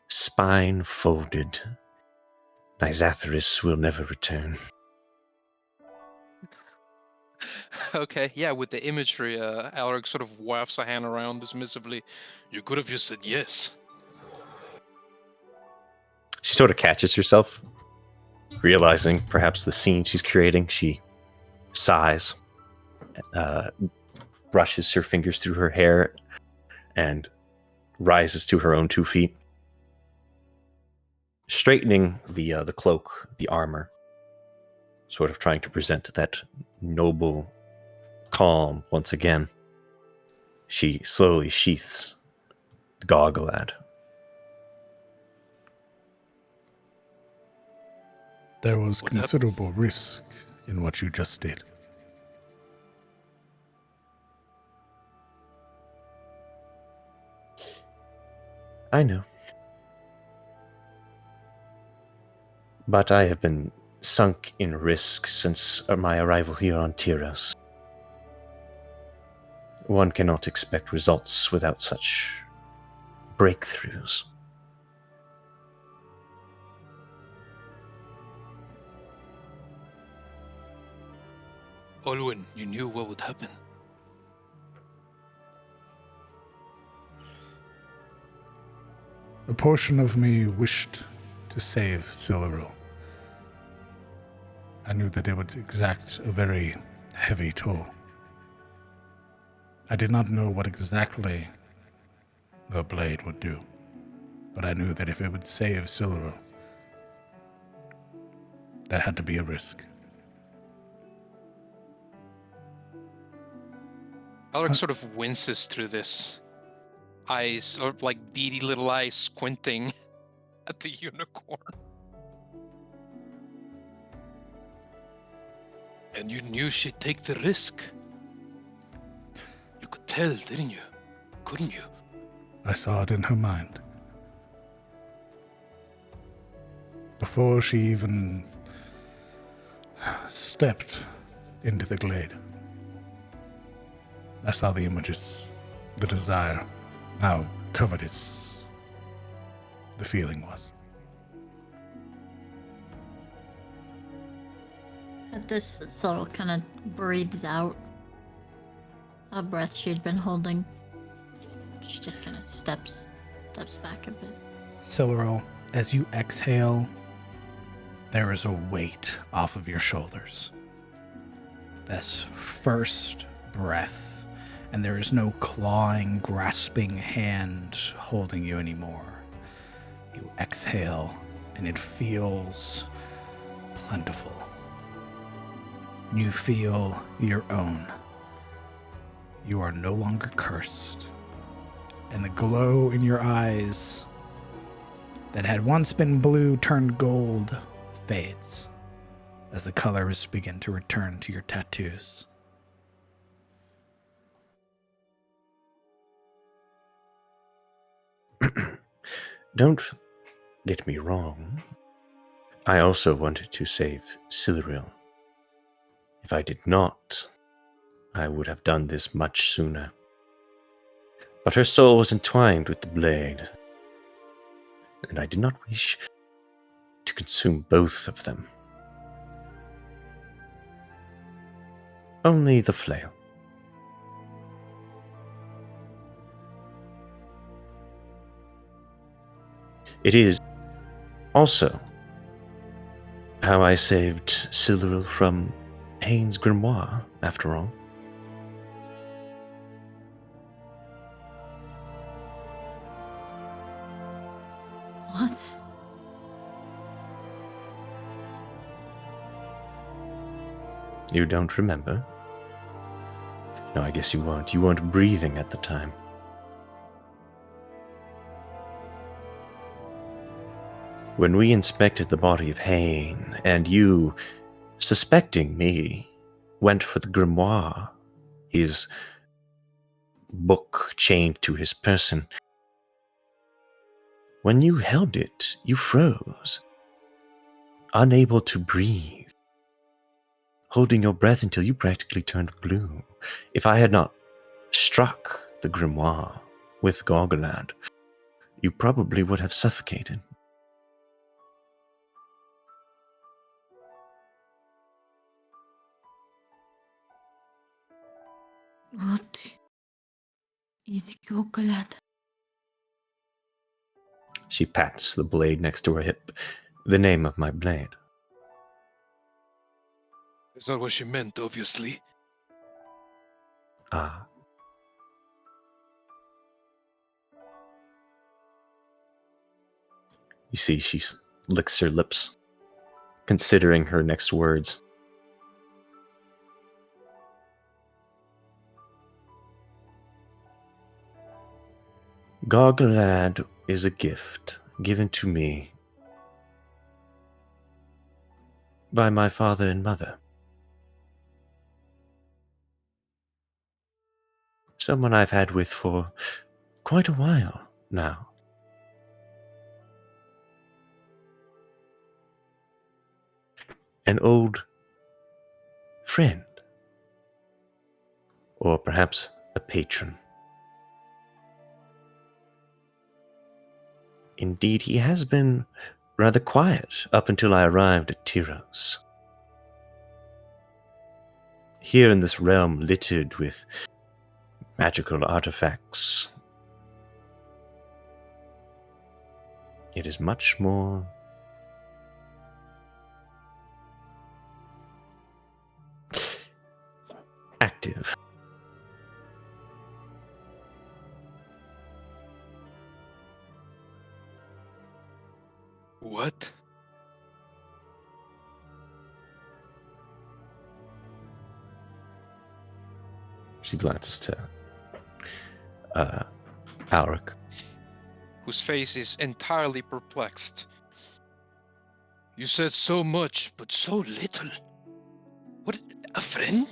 spine folded. Nyzathris will never return. Okay, yeah, with the imagery, Alaric sort of wafts a hand around dismissively. You could have just said yes. She sort of catches herself, realizing perhaps the scene she's creating. She sighs, brushes her fingers through her hair, and rises to her own 2 feet, straightening the cloak, the armor, sort of trying to present that noble calm once again. She slowly sheaths the gogglad. There was What happened? considerable risk in what you just did. I know. But I have been sunk in risk since my arrival here on Tyros. One cannot expect results without such breakthroughs. Olwen, you knew what would happen. A portion of me wished to save Silveril. I knew that it would exact a very heavy toll. I did not know what exactly the blade would do, but I knew that if it would save Siluro, that had to be a risk. Alaric sort of winces through this. Eyes, or like beady little eyes squinting at the unicorn. And you knew she'd take the risk. You could tell, didn't you? Couldn't you? I saw it in her mind. Before she even stepped into the glade, I saw the images, the desire, how covetous the feeling was. At this, Sorrel kind of breathes out a breath she'd been holding. She just kind of steps back a bit. Siluro, as you exhale, there is a weight off of your shoulders. This first breath, and there is no clawing, grasping hand holding you anymore. You exhale, and it feels plentiful. You feel your own. You are no longer cursed. And the glow in your eyes that had once been blue turned gold fades as the colors begin to return to your tattoos. Don't get me wrong. I also wanted to save Siluril. If I did not, I would have done this much sooner. But her soul was entwined with the blade, and I did not wish to consume both of them. Only the flail. It is also how I saved Siluril from Hain's grimoire, after all. What? You don't remember? No, I guess you won't. You weren't breathing at the time. When we inspected the body of Hain, and you, suspecting me, went for the grimoire, his book chained to his person, when you held it, you froze, unable to breathe, holding your breath until you practically turned blue. If I had not struck the grimoire with Gorgoland, you probably would have suffocated. What is chocolate? She pats the blade next to her hip. The name of my blade. That's not what she meant, obviously. Ah. You see, she licks her lips, considering her next words. Gargalad is a gift given to me by my father and mother. Someone I've had with for quite a while now. An old friend. Or perhaps a patron. Indeed, he has been rather quiet up until I arrived at Tyros. Here in this realm littered with magical artifacts, it is much more active. What? She glances to Alric. Whose face is entirely perplexed. You said so much, but so little. What? A friend?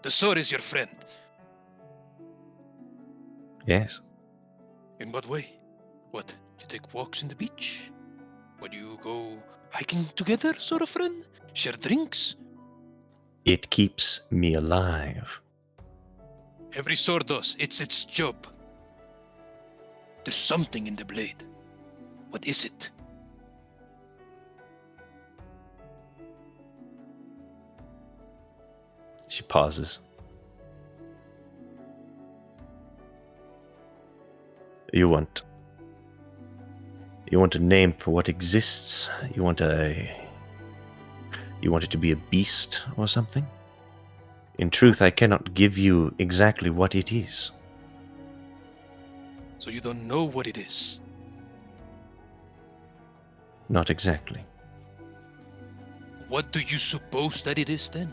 The sword is your friend. Yes. In what way? What? You take walks in the beach? Would you go hiking together, sort of friend? Share drinks? It keeps me alive. Every sword does. It's its job. There's something in the blade. What is it? She pauses. You want a name for what exists? You want it to be a beast or something? In truth, I cannot give you exactly what it is. So you don't know what it is. Not exactly. What do you suppose that it is then?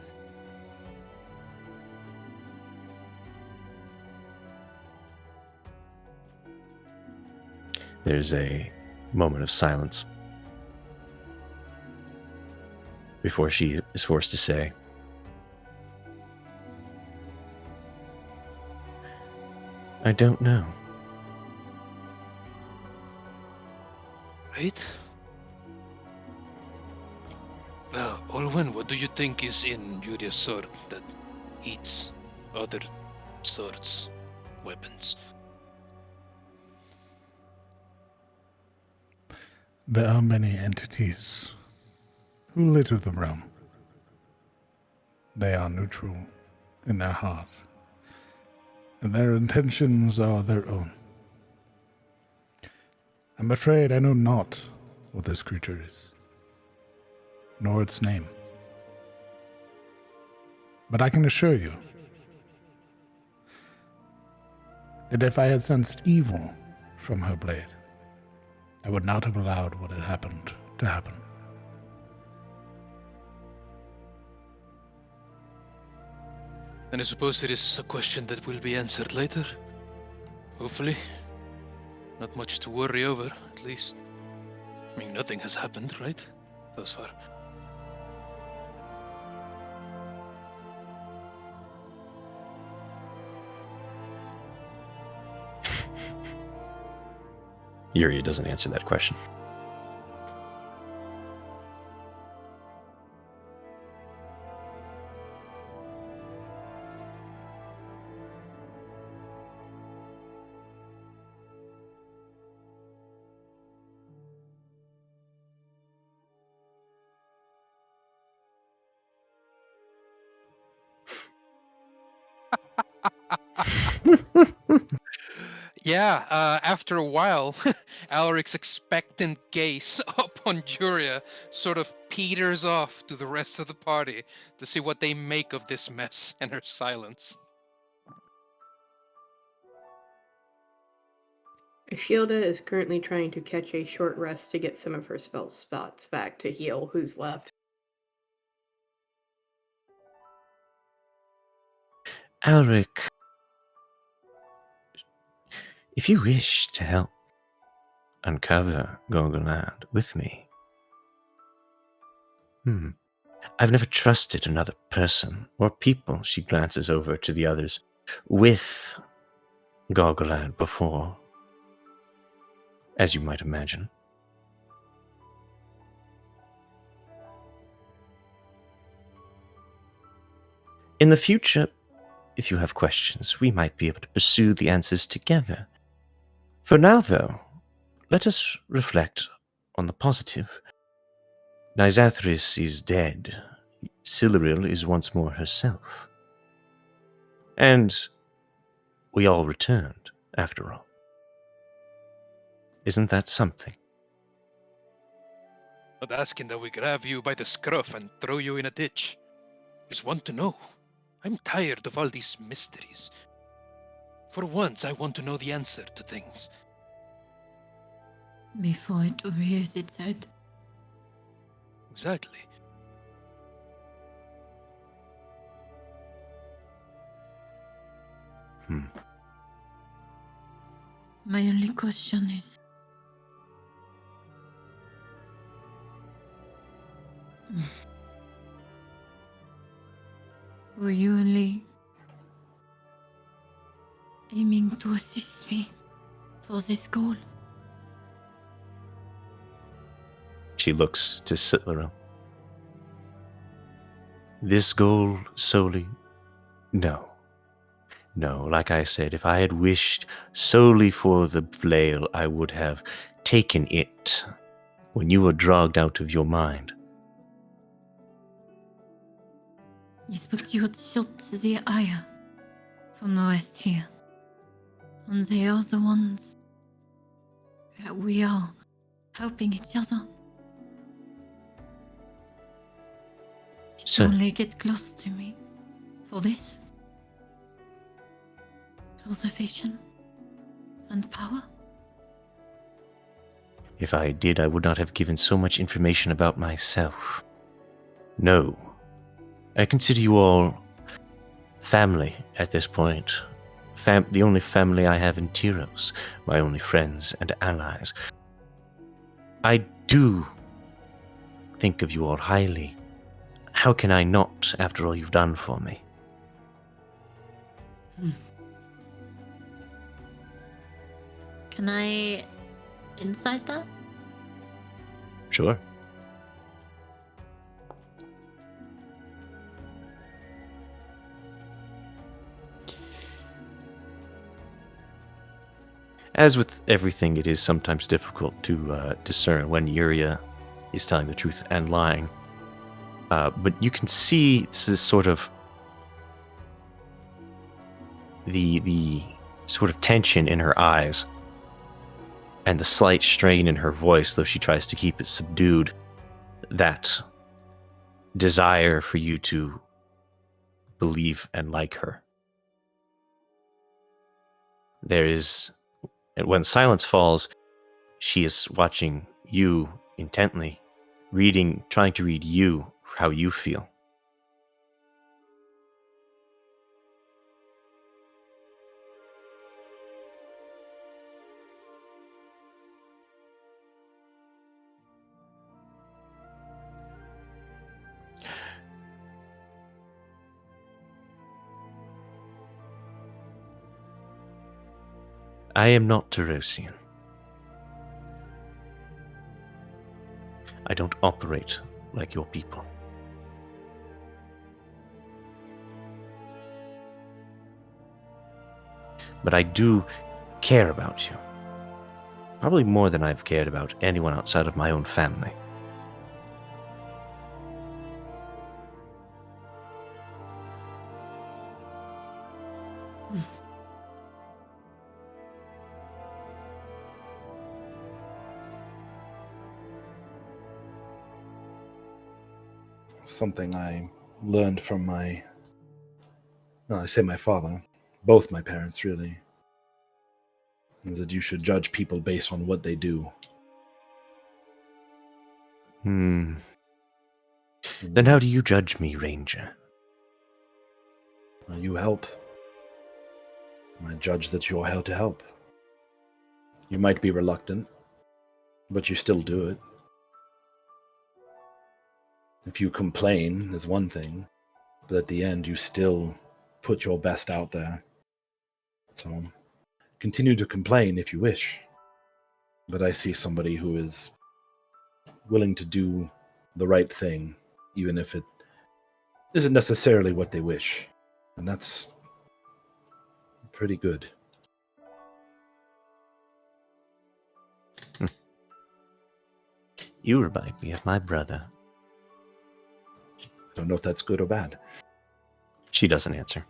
There's a moment of silence before she is forced to say, I don't know. Right? Well, Olwen, what do you think is in Yuria's sword that eats other swords, weapons? There are many entities who litter the realm. They are neutral in their heart, and their intentions are their own. I'm afraid I know not what this creature is, nor its name. But I can assure you that if I had sensed evil from her blade, I would not have allowed what had happened to happen. And I suppose it is a question that will be answered later. Hopefully. Not much to worry over, at least. I mean, nothing has happened, right? Thus far. Yuria doesn't answer that question. Yeah, after a while, Alaric's expectant gaze upon Juria sort of peters off to the rest of the party to see what they make of this mess and her silence. Ashilda is currently trying to catch a short rest to get some of her spell spots back to heal who's left. Alric, if you wish to help uncover Gorgoland with me, I've never trusted another person or people, she glances over to the others, with Gorgoland before, as you might imagine. In the future, if you have questions, we might be able to pursue the answers together. For now, though, let us reflect on the positive. Nisathris is dead. Siluril is once more herself. And we all returned, after all. Isn't that something? Not asking that we grab you by the scruff and throw you in a ditch. Just want to know, I'm tired of all these mysteries. For once, I want to know the answer to things. Before it rears its head. Exactly. My only question is, were you only aiming to assist me for this goal? She looks to Sitlero. This goal solely? No. No, like I said, if I had wished solely for the flail, I would have taken it when you were drugged out of your mind. Yes, but you had shot the Aya from the west here. And they are the ones that we are helping each other. Just Sir. only get close to me for this. Cultivation and power. If I did, I would not have given so much information about myself. No. I consider you all family at this point. The only family I have in Tyros, my only friends and allies. I do think of you all highly. How can I not, after all you've done for me? Can I insight that? Sure. As with everything, it is sometimes difficult to discern when Yuria is telling the truth and lying. But you can see this is sort of the sort of tension in her eyes and the slight strain in her voice, though she tries to keep it subdued, that desire for you to believe and like her. There is, and when silence falls, she is watching you intently, trying to read you, how you feel. I am not Terosian. I don't operate like your people. But I do care about you. Probably more than I've cared about anyone outside of my own family. Something I learned from my father, both my parents really, is that you should judge people based on what they do. Then how do you judge me, Ranger? You help. I judge that you're here to help. You might be reluctant, but you still do it. If you complain is one thing, but at the end you still put your best out there. So continue to complain if you wish, but I see somebody who is willing to do the right thing, even if it isn't necessarily what they wish, and that's pretty good. You remind me of my brother. I don't know if that's good or bad. She doesn't answer.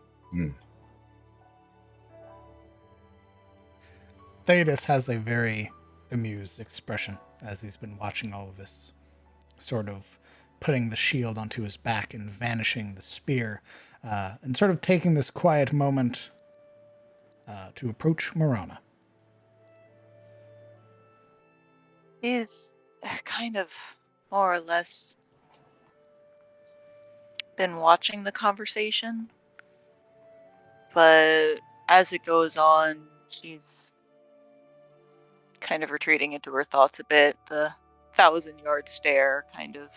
Theodos has a very amused expression as he's been watching all of this, sort of putting the shield onto his back and vanishing the spear. and sort of taking this quiet moment to approach Marana. He's kind of more or less been watching the conversation, but as it goes on, she's kind of retreating into her thoughts a bit, the 1,000-yard stare kind of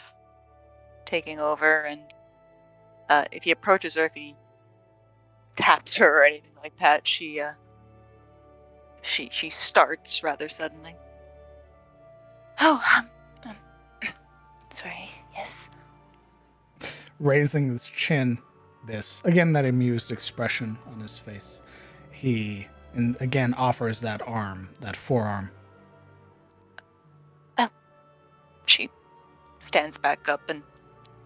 taking over, and if he approaches her, if he taps her or anything like that, she starts rather suddenly. Oh, sorry, yes. Raising his chin, that amused expression on his face, he again offers that forearm. Oh, she stands back up and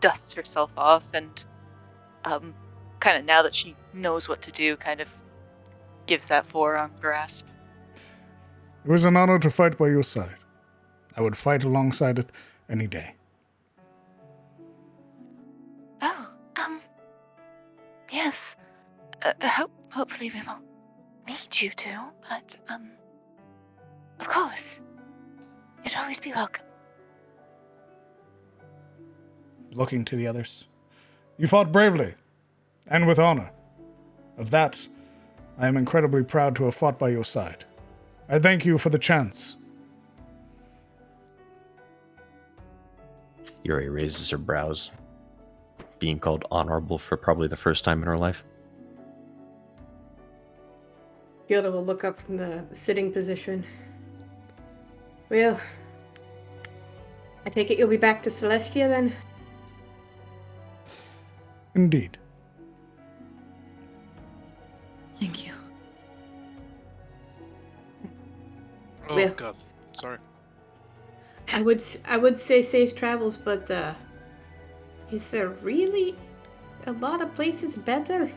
dusts herself off, and kind of now that she knows what to do, kind of gives that forearm grasp. It was an honor to fight by your side. I would fight alongside it any day. Oh, yes. Hopefully we won't need you to, but, of course. You'd always be welcome. Looking to the others. You fought bravely, and with honor. Of that, I am incredibly proud to have fought by your side. I thank you for the chance. Yuri raises her brows, being called honorable for probably the first time in her life. Gilda will look up from the sitting position. Well, I take it you'll be back to Celestia then? Indeed. Thank you. Oh, Well- God. Sorry. I would say safe travels, but is there really a lot of places better?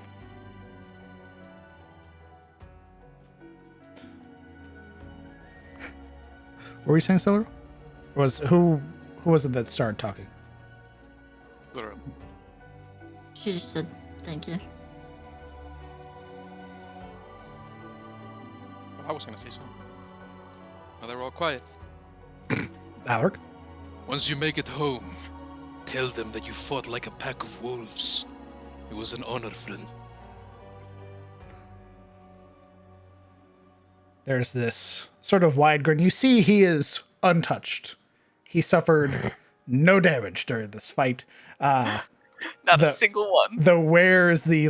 What were you saying, Celery? Who was it that started talking? Literally. She just said thank you. I was going to say something. Now they're all quiet. Alaric? Once you make it home, tell them that you fought like a pack of wolves. It was an honor, friend. There's this sort of wide grin. You see he is untouched. He suffered no damage during this fight. Not The- a single one. The wears the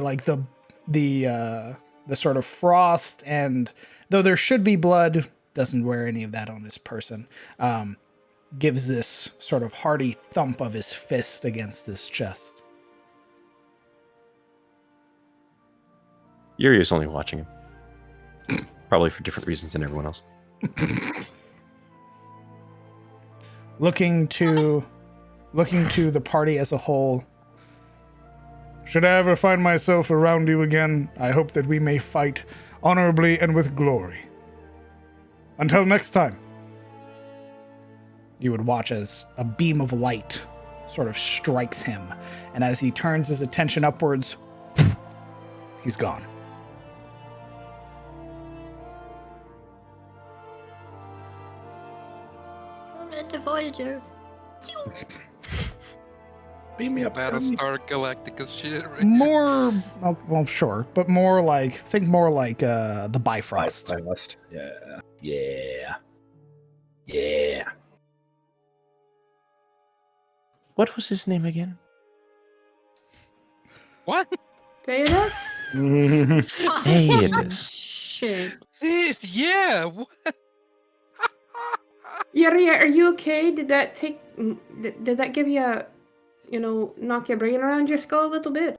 sort of frost, and though there should be blood, doesn't wear any of that on his person. Gives this sort of hearty thump of his fist against his chest. Yuri is only watching him. Probably for different reasons than everyone else. Looking to the party as a whole. Should I ever find myself around you again, I hope that we may fight honorably and with glory. Until next time. You would watch as a beam of light sort of strikes him, and as he turns his attention upwards, he's gone. I'm into Voyager. Beam me up. Battlestar Galactica shit, right? More, well, sure, but more like, think more like the Bifrost. Bifrost. Yeah. Yeah. Yeah. What was his name again? What? Theodos? Hey, it is. Shit. Yeah. What? Yuri, are you okay? Did that did that give you a, knock your brain around your skull a little bit?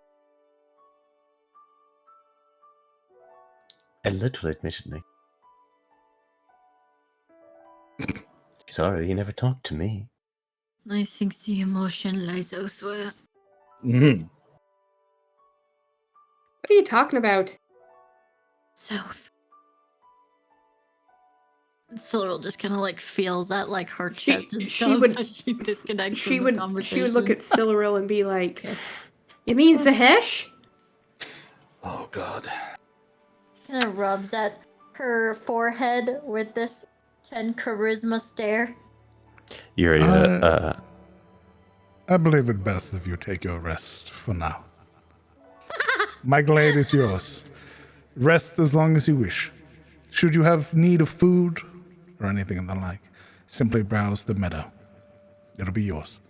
A little, admittedly. Sorry, he never talked to me. I think the emotion lies elsewhere. Mm-hmm. What are you talking about? South. Cyril just kind of feels that her chest and she stuff, would- as she disconnects She from the would conversation. she would look at Siluril and be like, "You mean Zahesh?" Oh God. Kind of rubs at her forehead with this 10 charisma stare. Yuria, I believe it best if you take your rest for now. My glade is yours. Rest as long as you wish. Should you have need of food or anything of the like, simply browse the meadow. It'll be yours.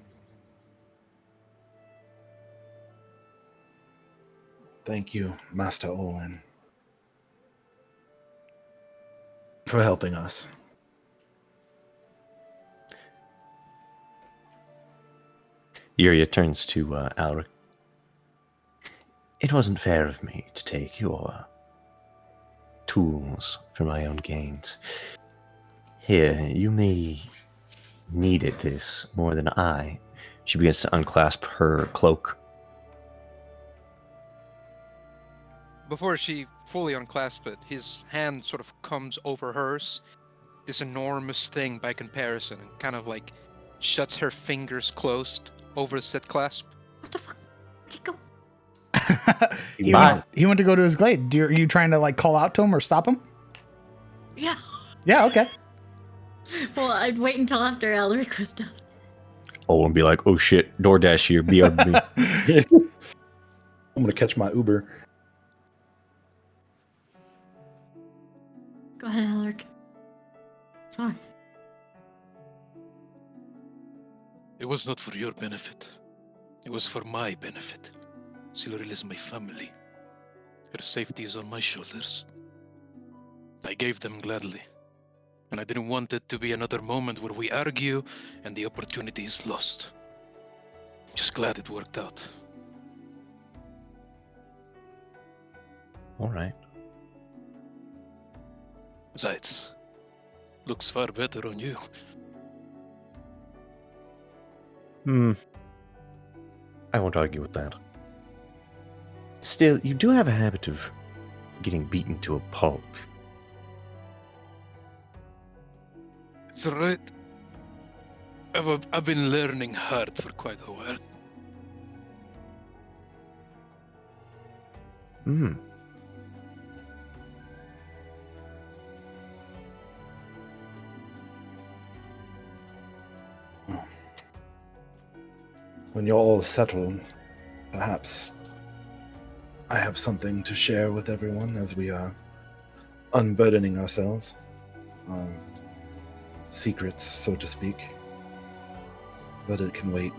Thank you, Master Olin, for helping us. Yuria turns to Alric. It wasn't fair of me to take your tools for my own gains. Here, you may needed this more than I. She begins to unclasp her cloak. Before she fully unclasps it, his hand sort of comes over hers, this enormous thing by comparison, and kind of like shuts her fingers closed over said clasp. What the fuck? Where'd he go? He went to go to his glade. Are you trying to like call out to him or stop him? Yeah. Yeah, okay. Well, I'd wait until after Alaric was done. Oh, and be like, oh shit, DoorDash here, BRB. I'm gonna catch my Uber. Go ahead, Alaric. Sorry. It was not for your benefit. It was for my benefit. Siluril is my family. Her safety is on my shoulders. I gave them gladly. And I didn't want it to be another moment where we argue and the opportunity is lost. Just glad it worked out. All right. Besides, looks far better on you. I won't argue with that. Still, you do have a habit of getting beaten to a pulp. It's alright. I've been learning hard for quite a while. When you're all settled, perhaps I have something to share with everyone as we are unburdening ourselves. Secrets, so to speak. But it can wait.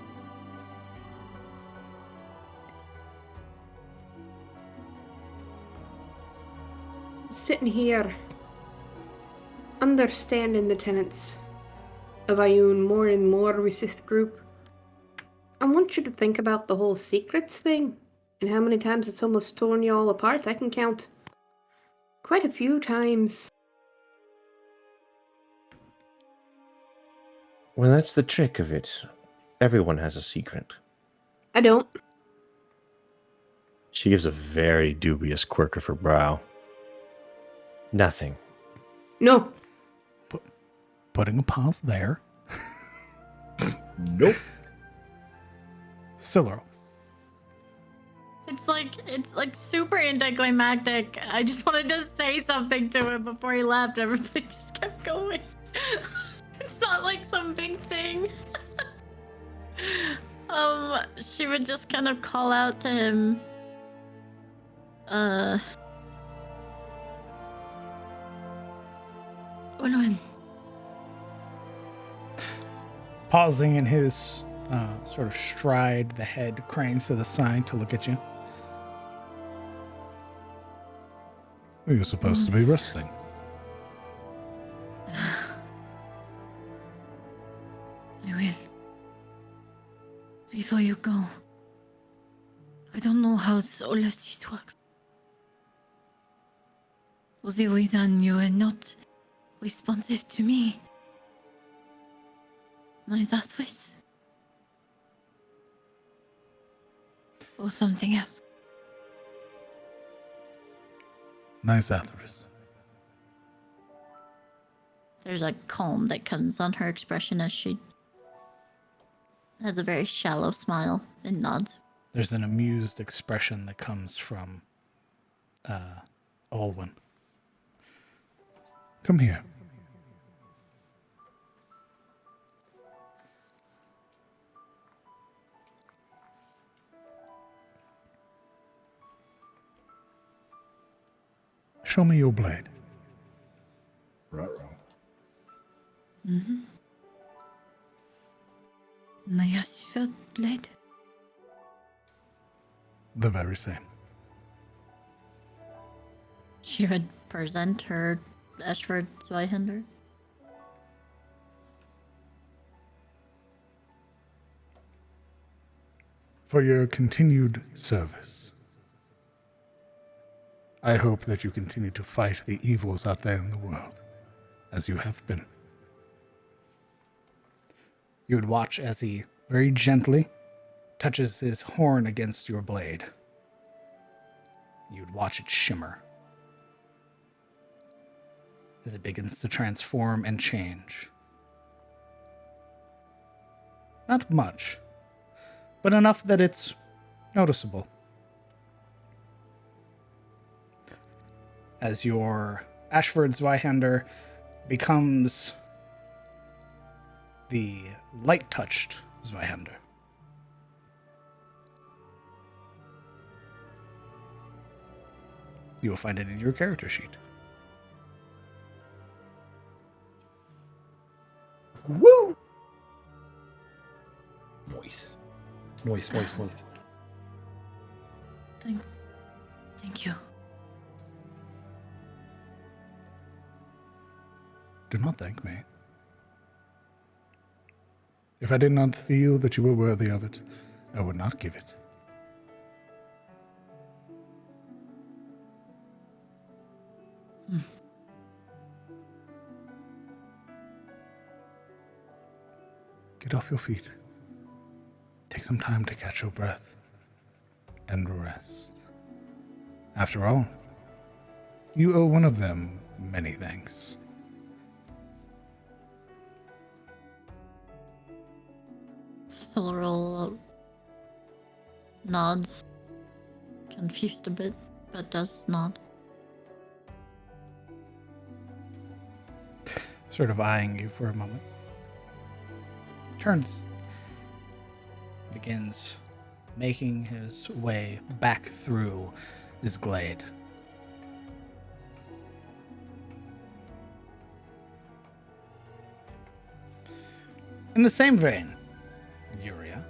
Sitting here, understanding the tenets of Ioun more and more with this group, I want you to think about the whole secrets thing and how many times it's almost torn you all apart. I can count quite a few times. Well, that's the trick of it. Everyone has a secret. I don't. She gives a very dubious quirk of her brow. Nothing. No. Putting a pause there. Nope. Siluro. It's like super anticlimactic. I just wanted to say something to him before he left. Everybody just kept going. It's not like some big thing. She would just kind of call out to him. Ulwin. Pausing in his sort of stride, the head cranes to the side to look at you. You're supposed to be resting. I will. Before you go, I don't know how all of this works. For the reason you are not responsive to me, my Zathris, or something else. Nice Atheris. There's a calm that comes on her expression as she has a very shallow smile and nods. There's an amused expression that comes from Alwyn. Come here. Show me your blade. Ruh-roh. Mm-hmm. My Ashford blade. The very same. She would present her Ashford Zweihander. For your continued service. I hope that you continue to fight the evils out there in the world, as you have been. You would watch as he very gently touches his horn against your blade. You'd watch it shimmer as it begins to transform and change. Not much, but enough that it's noticeable. As your Ashford Zweihander becomes the light-touched Zweihander. You will find it in your character sheet. Woo! Moist. Moist. Thank you. Do not thank me. If I did not feel that you were worthy of it, I would not give it. Get off your feet. Take some time to catch your breath and rest. After all, you owe one of them many thanks. Silverl nods, confused a bit, but does nod. Sort of eyeing you for a moment. Turns. Begins making his way back through his glade. In the same vein, Yuria.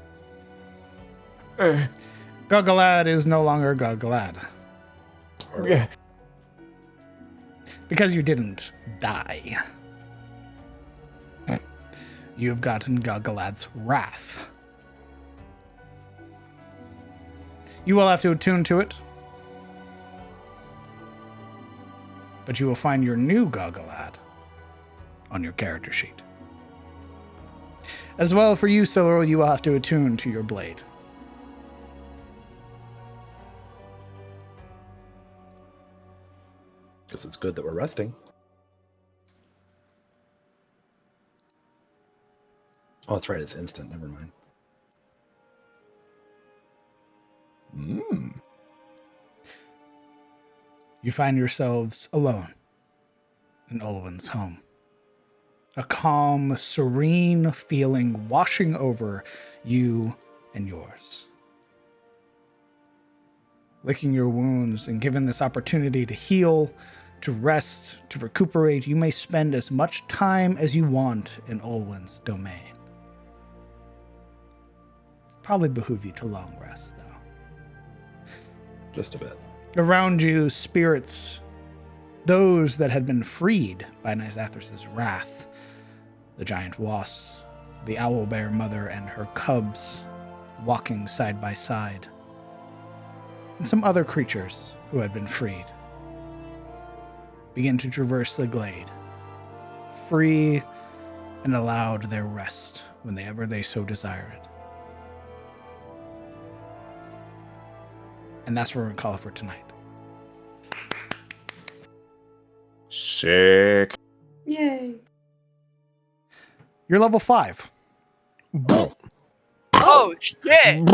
Goggalad is no longer Goggalad. Because you didn't die. You've gotten Goggalad's wrath. You will have to attune to it. But you will find your new Goggalad on your character sheet. As well, for you, Silverl, you will have to attune to your blade. Guess it's good that we're resting. Oh, that's right. It's instant. Never mind. You find yourselves alone in Olwen's home. A calm, serene feeling washing over you and yours. Licking your wounds and given this opportunity to heal, to rest, to recuperate, you may spend as much time as you want in Olwen's domain. Probably behoove you to long rest, though. Just a bit. Around you, spirits, those that had been freed by Nisathras' wrath, the giant wasps, the owlbear mother and her cubs walking side by side, and some other creatures who had been freed, begin to traverse the glade, free and allowed their rest whenever they so desire it. And that's where we're going to call it for tonight. Sick. Yay. You're level 5. Oh. Oh shit!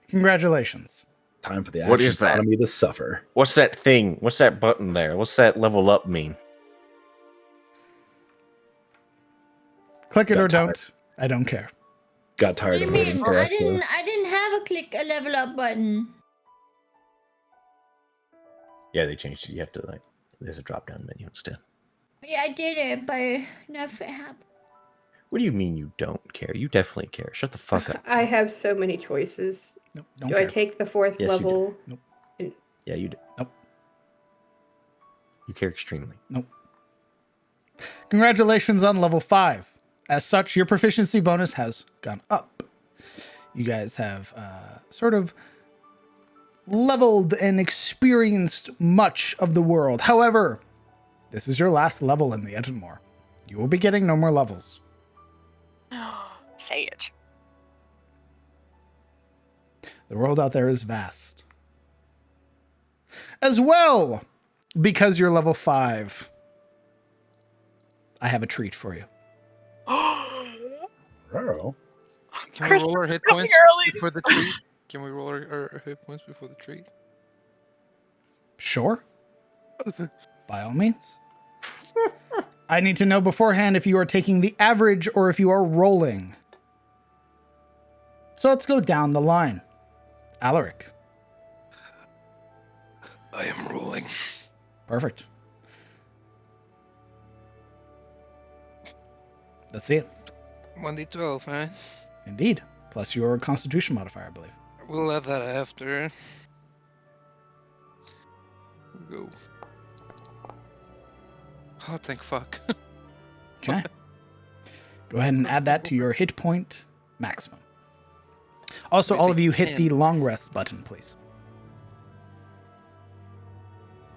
Congratulations. Time for the What action is that? economy to suffer. What's that thing? What's that button there? What's that level up mean? Click it Got or tired. don't. I don't care. Got What do tired you of waiting mean? for I us. to- didn't have a level up button. Yeah, they changed it. You have to like. There's a drop down menu instead. Yeah, I did it, but nothing happened. What do you mean you don't care? You definitely care. Shut the fuck up. I have so many choices. Nope, don't Do care. I take the 4th Yes, you do. level? Yeah, you do. Nope. You care extremely. Congratulations on level 5. As such, your proficiency bonus has gone up. You guys have sort of leveled and experienced much of the world. However, this is your last level in the Edenmore. You will be getting no more levels. Say it. The world out there is vast. As well, because you're level 5, I have a treat for you. Oh. Can we Chris, roll our hit coming points early. before the treat? Can we roll our hit points before the treat? Sure. By all means. I need to know beforehand if you are taking the average or if you are rolling. So let's go down the line. Alaric. I am rolling. Perfect. Let's see it. 1d12, huh? Indeed. Plus your constitution modifier, I believe. We'll have that after. Go. Oh, thank fuck. Okay. Go ahead and add that to your hit point maximum. Also, It's all a of you hit 10. the long rest button, please.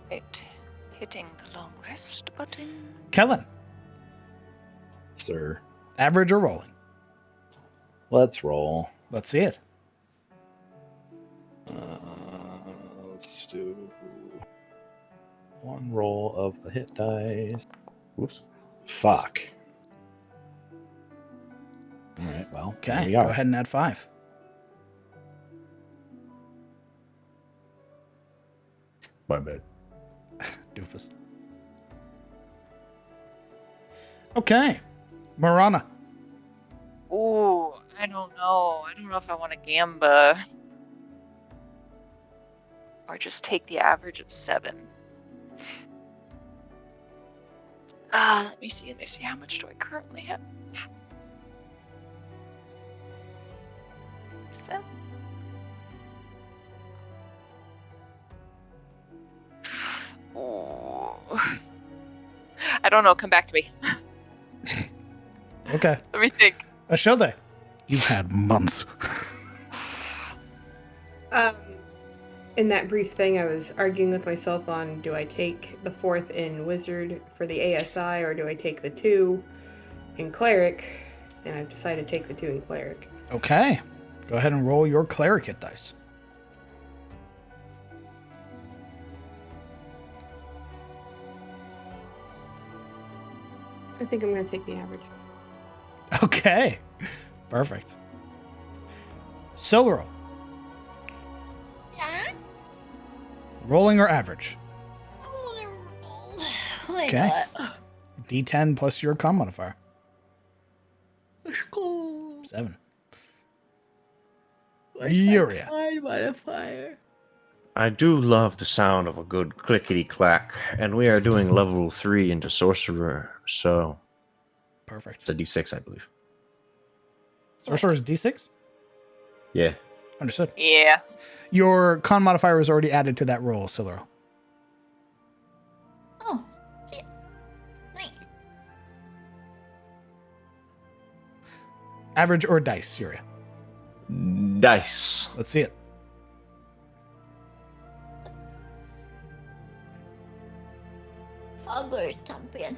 Right. Hitting the long rest button. Kellen, Sir, average or rolling? let's roll. Let's see it. Let's do one roll of a hit dice. Whoops. Fuck. All right, well, there Okay, we go are. ahead and add 5. My bad. Doofus. Okay. Marana. Ooh, I don't know. I don't know if I want to gamba. Or just take the average of 7. Let me see how much do I currently have. 7. Ooh. I don't know. Come back to me. Okay. Let me think. Ashilde. You've had months. In that brief thing, I was arguing with myself on, do I take the 4th in Wizard for the ASI, or do I take the 2 in Cleric? And I've decided to take the 2 in Cleric. Okay. Go ahead and roll your cleric hit dice. I think I'm going to take the average. Okay. Perfect. Silro. Yeah. Rolling or average? I wanna roll. Why Okay. not? D10 plus your con modifier. Let's go. 7. Where's Yuria. my con modifier? I do love the sound of a good clickety clack, and we are doing level 3 into sorcerer, so Perfect. it's a d6, I believe. Sorcerer's D6? Yeah. Understood. Yeah. Your con modifier was already added to that roll, Silro. Oh, shit. Nice. Average or dice, Yuria? Dice. Let's see it. Hogwarts champion.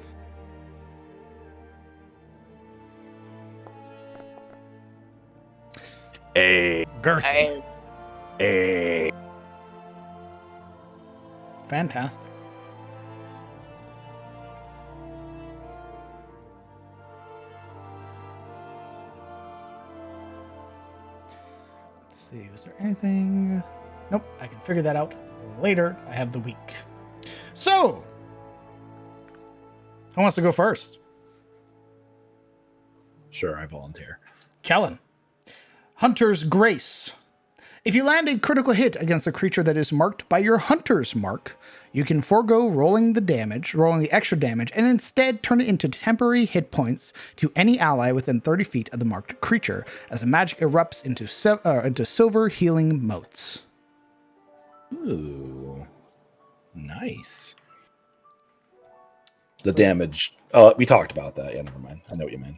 Hey. Girthy. Hey. Fantastic. Let's see. Is there anything? Nope. I can figure that out later. I have the week. So, who wants to go first? Sure, I volunteer. Kellen. Hunter's Grace. If you land a critical hit against a creature that is marked by your Hunter's Mark, you can forego rolling the extra damage, and instead turn it into temporary hit points to any ally within 30 feet of the marked creature, as the magic erupts into silver healing motes. Ooh. Nice. The damage. We talked about that. Yeah, never mind. I know what you mean.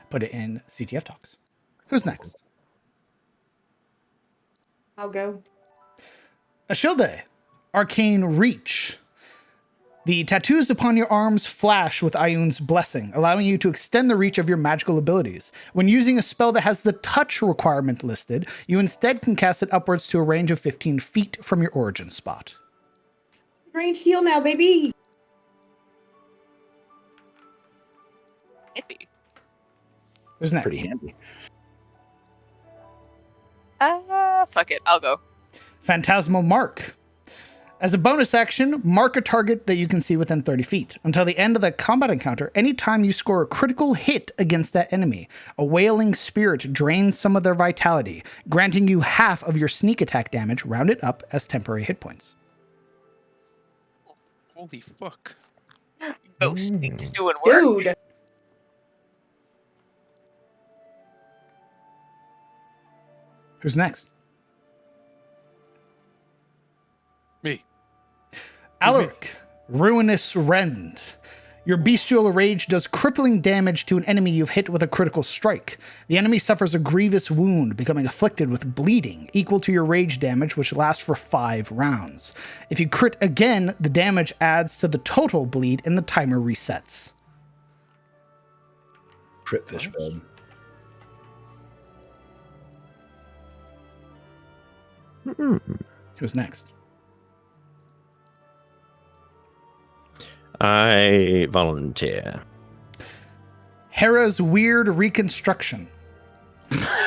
Put it in CTF Talks. Who's next? I'll go. Ashilde. Arcane Reach. The tattoos upon your arms flash with Ioun's blessing, allowing you to extend the reach of your magical abilities. When using a spell that has the touch requirement listed, you instead can cast it upwards to a range of 15 feet from your origin spot. Range heal now, baby. Maybe. Who's next? Pretty handy. Fuck it. I'll go. Phantasmal Mark. As a bonus action, mark a target that you can see within 30 feet. Until the end of the combat encounter, anytime you score a critical hit against that enemy, a wailing spirit drains some of their vitality, granting you half of your sneak attack damage rounded up as temporary hit points. Holy fuck. Ghost is doing work. Dude. Who's next? Me. Alaric, Ruinous Rend. Your bestial rage does crippling damage to an enemy you've hit with a critical strike. The enemy suffers a grievous wound, becoming afflicted with bleeding, equal to your rage damage, which lasts for 5 rounds. If you crit again, the damage adds to the total bleed and the timer resets. Crit fish bed. Who's next? I volunteer. Hera's Weird Reconstruction.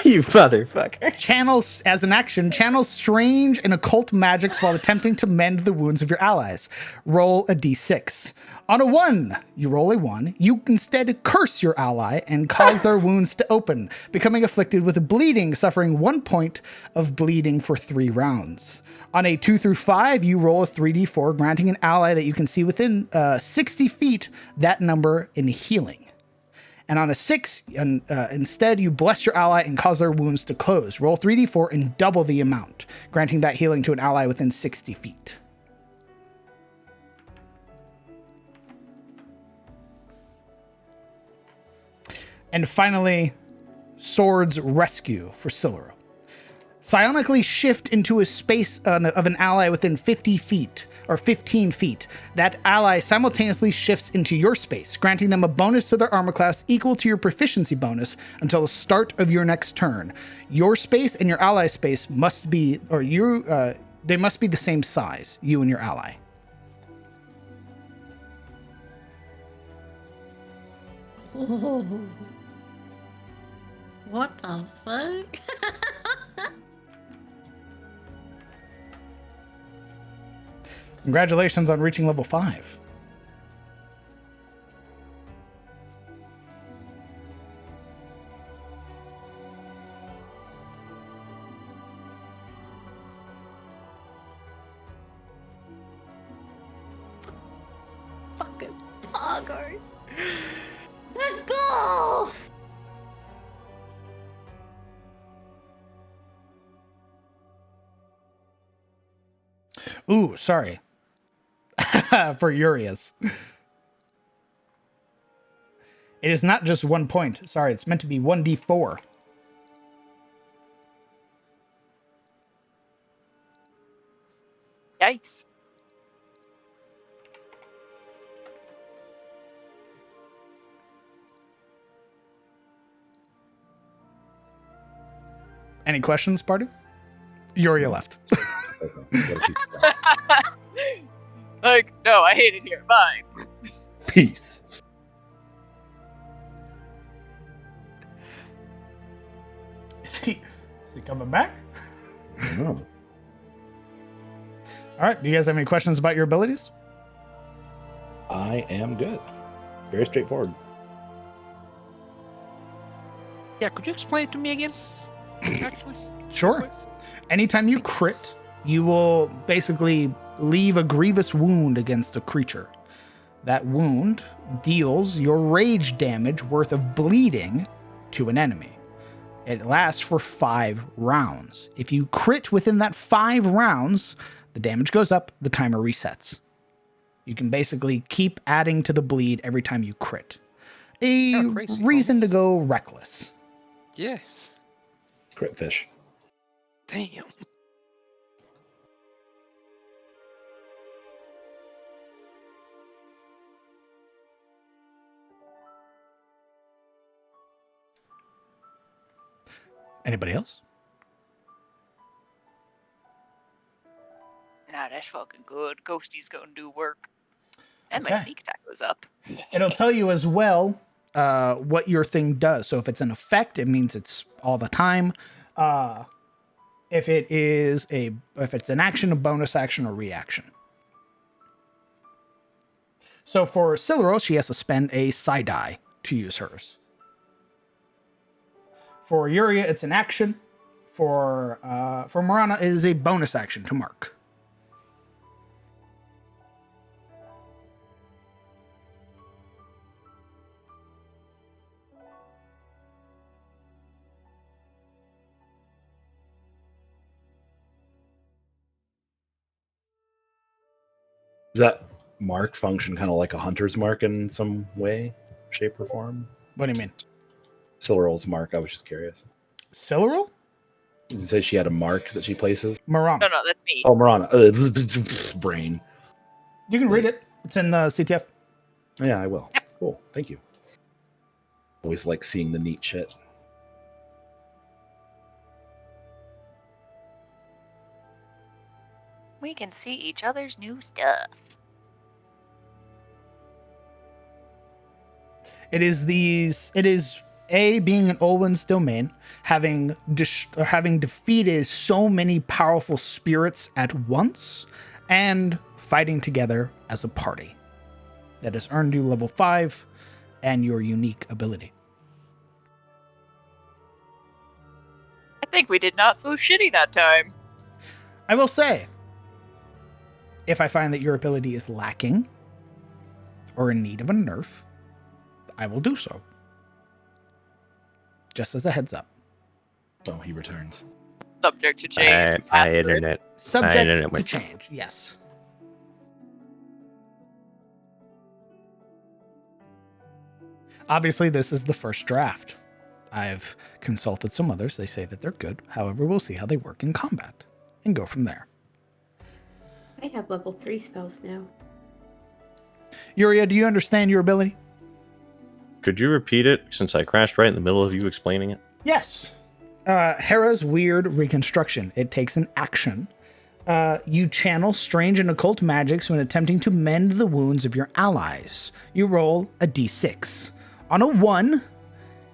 You motherfucker. Channels, as an action, channel strange and occult magics while attempting to mend the wounds of your allies. Roll a d6. On a 1, you roll a 1. You instead curse your ally and cause their wounds to open, becoming afflicted with bleeding, suffering 1 point of bleeding for 3 rounds. On a 2 through 5, you roll a 3d4, granting an ally that you can see within 60 feet that number in healing. And on a 6, instead, you bless your ally and cause their wounds to close. Roll 3d4 and double the amount, granting that healing to an ally within 60 feet. And finally, Sword's Rescue for Siluro. Psionically shift into a space of an ally within 50 feet, or 15 feet. That ally simultaneously shifts into your space, granting them a bonus to their armor class equal to your proficiency bonus until the start of your next turn. Your space and your ally's space must be, they must be the same size, you and your ally. Oh. What the fuck? Congratulations on reaching level 5. Fucking poggers. Let's go! Ooh, sorry. For Urias. It is not just 1 point. Sorry, it's meant to be 1d4. Yikes. Any questions, party? Uriah left. Like, no, I hate it here. Bye. Peace. he coming back? I don't know. All right. Do you guys have any questions about your abilities? I am good. Very straightforward. Yeah, could you explain it to me again? Actually, Sure. Anytime you crit, you will basically leave a grievous wound against a creature. That wound deals your rage damage worth of bleeding to an enemy. It lasts for 5 rounds. If you crit within that 5 rounds, the damage goes up, the timer resets. You can basically keep adding to the bleed every time you crit. A Kinda crazy, reason to go reckless. Yeah. Crit fish. Damn. Anybody else? Nah, that's fucking good. Ghosty's gonna do work. And my Okay. sneak attack goes up. It'll tell you as well what your thing does. So if it's an effect, it means it's all the time. If it's an action, a bonus action, or reaction. So for Siluro, she has to spend a side die to use hers. For Yuria, it's an action. For Marana, it is a bonus action to mark. Does that mark function kind of like a hunter's mark in some way, shape, or form? What do you mean? Silurol's mark, I was just curious. Siluro? Did you say she had a mark that she places? Marana. No, that's me. Oh, Marana. Brain. You can read it. It's in the CTF. Yeah, I will. Cool. Thank you. Always like seeing the neat shit. We can see each other's new stuff. It is being an Olwen's domain, having defeated so many powerful spirits at once, and fighting together as a party. That has earned you level 5 and your unique ability. I think we did not so shitty that time. I will say, if I find that your ability is lacking or in need of a nerf, I will do so. Just as a heads up. Oh, he returns. Subject to change. My internet. Subject internet to went- change, yes. Obviously, this is the first draft. I've consulted some others. They say that they're good. However, we'll see how they work in combat and go from there. I have level 3 spells now. Yuria, do you understand your ability? Could you repeat it since I crashed right in the middle of you explaining it? Yes. Hera's weird reconstruction. It takes an action. You channel strange and occult magics when attempting to mend the wounds of your allies. You roll a d6. On a 1,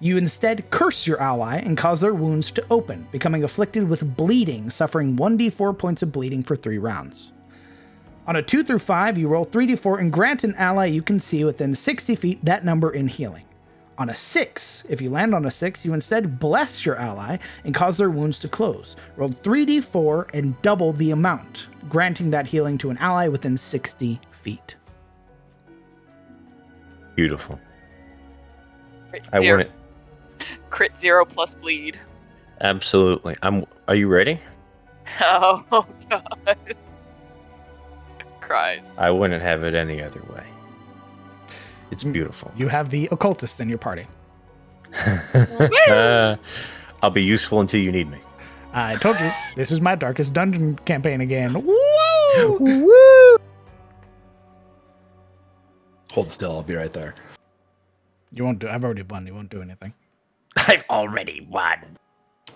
you instead curse your ally and cause their wounds to open, becoming afflicted with bleeding, suffering 1d4 points of bleeding for 3 rounds. On a 2 through 5, you roll 3d4 and grant an ally you can see within 60 feet that number in healing. On a 6, if you land on a 6, you instead bless your ally and cause their wounds to close. Roll 3d4 and double the amount, granting that healing to an ally within 60 feet. Beautiful. Crit I zero- want it. Crit 0 plus bleed. Absolutely. Are you ready? Oh, God. Cries. I wouldn't have it any other way. It's beautiful. You have the occultist in your party. I'll be useful until you need me. I told you, this is my Darkest Dungeon campaign again. Woo! Woo! Hold still. I'll be right there. You won't do. I've already won. You won't do anything. I've already won.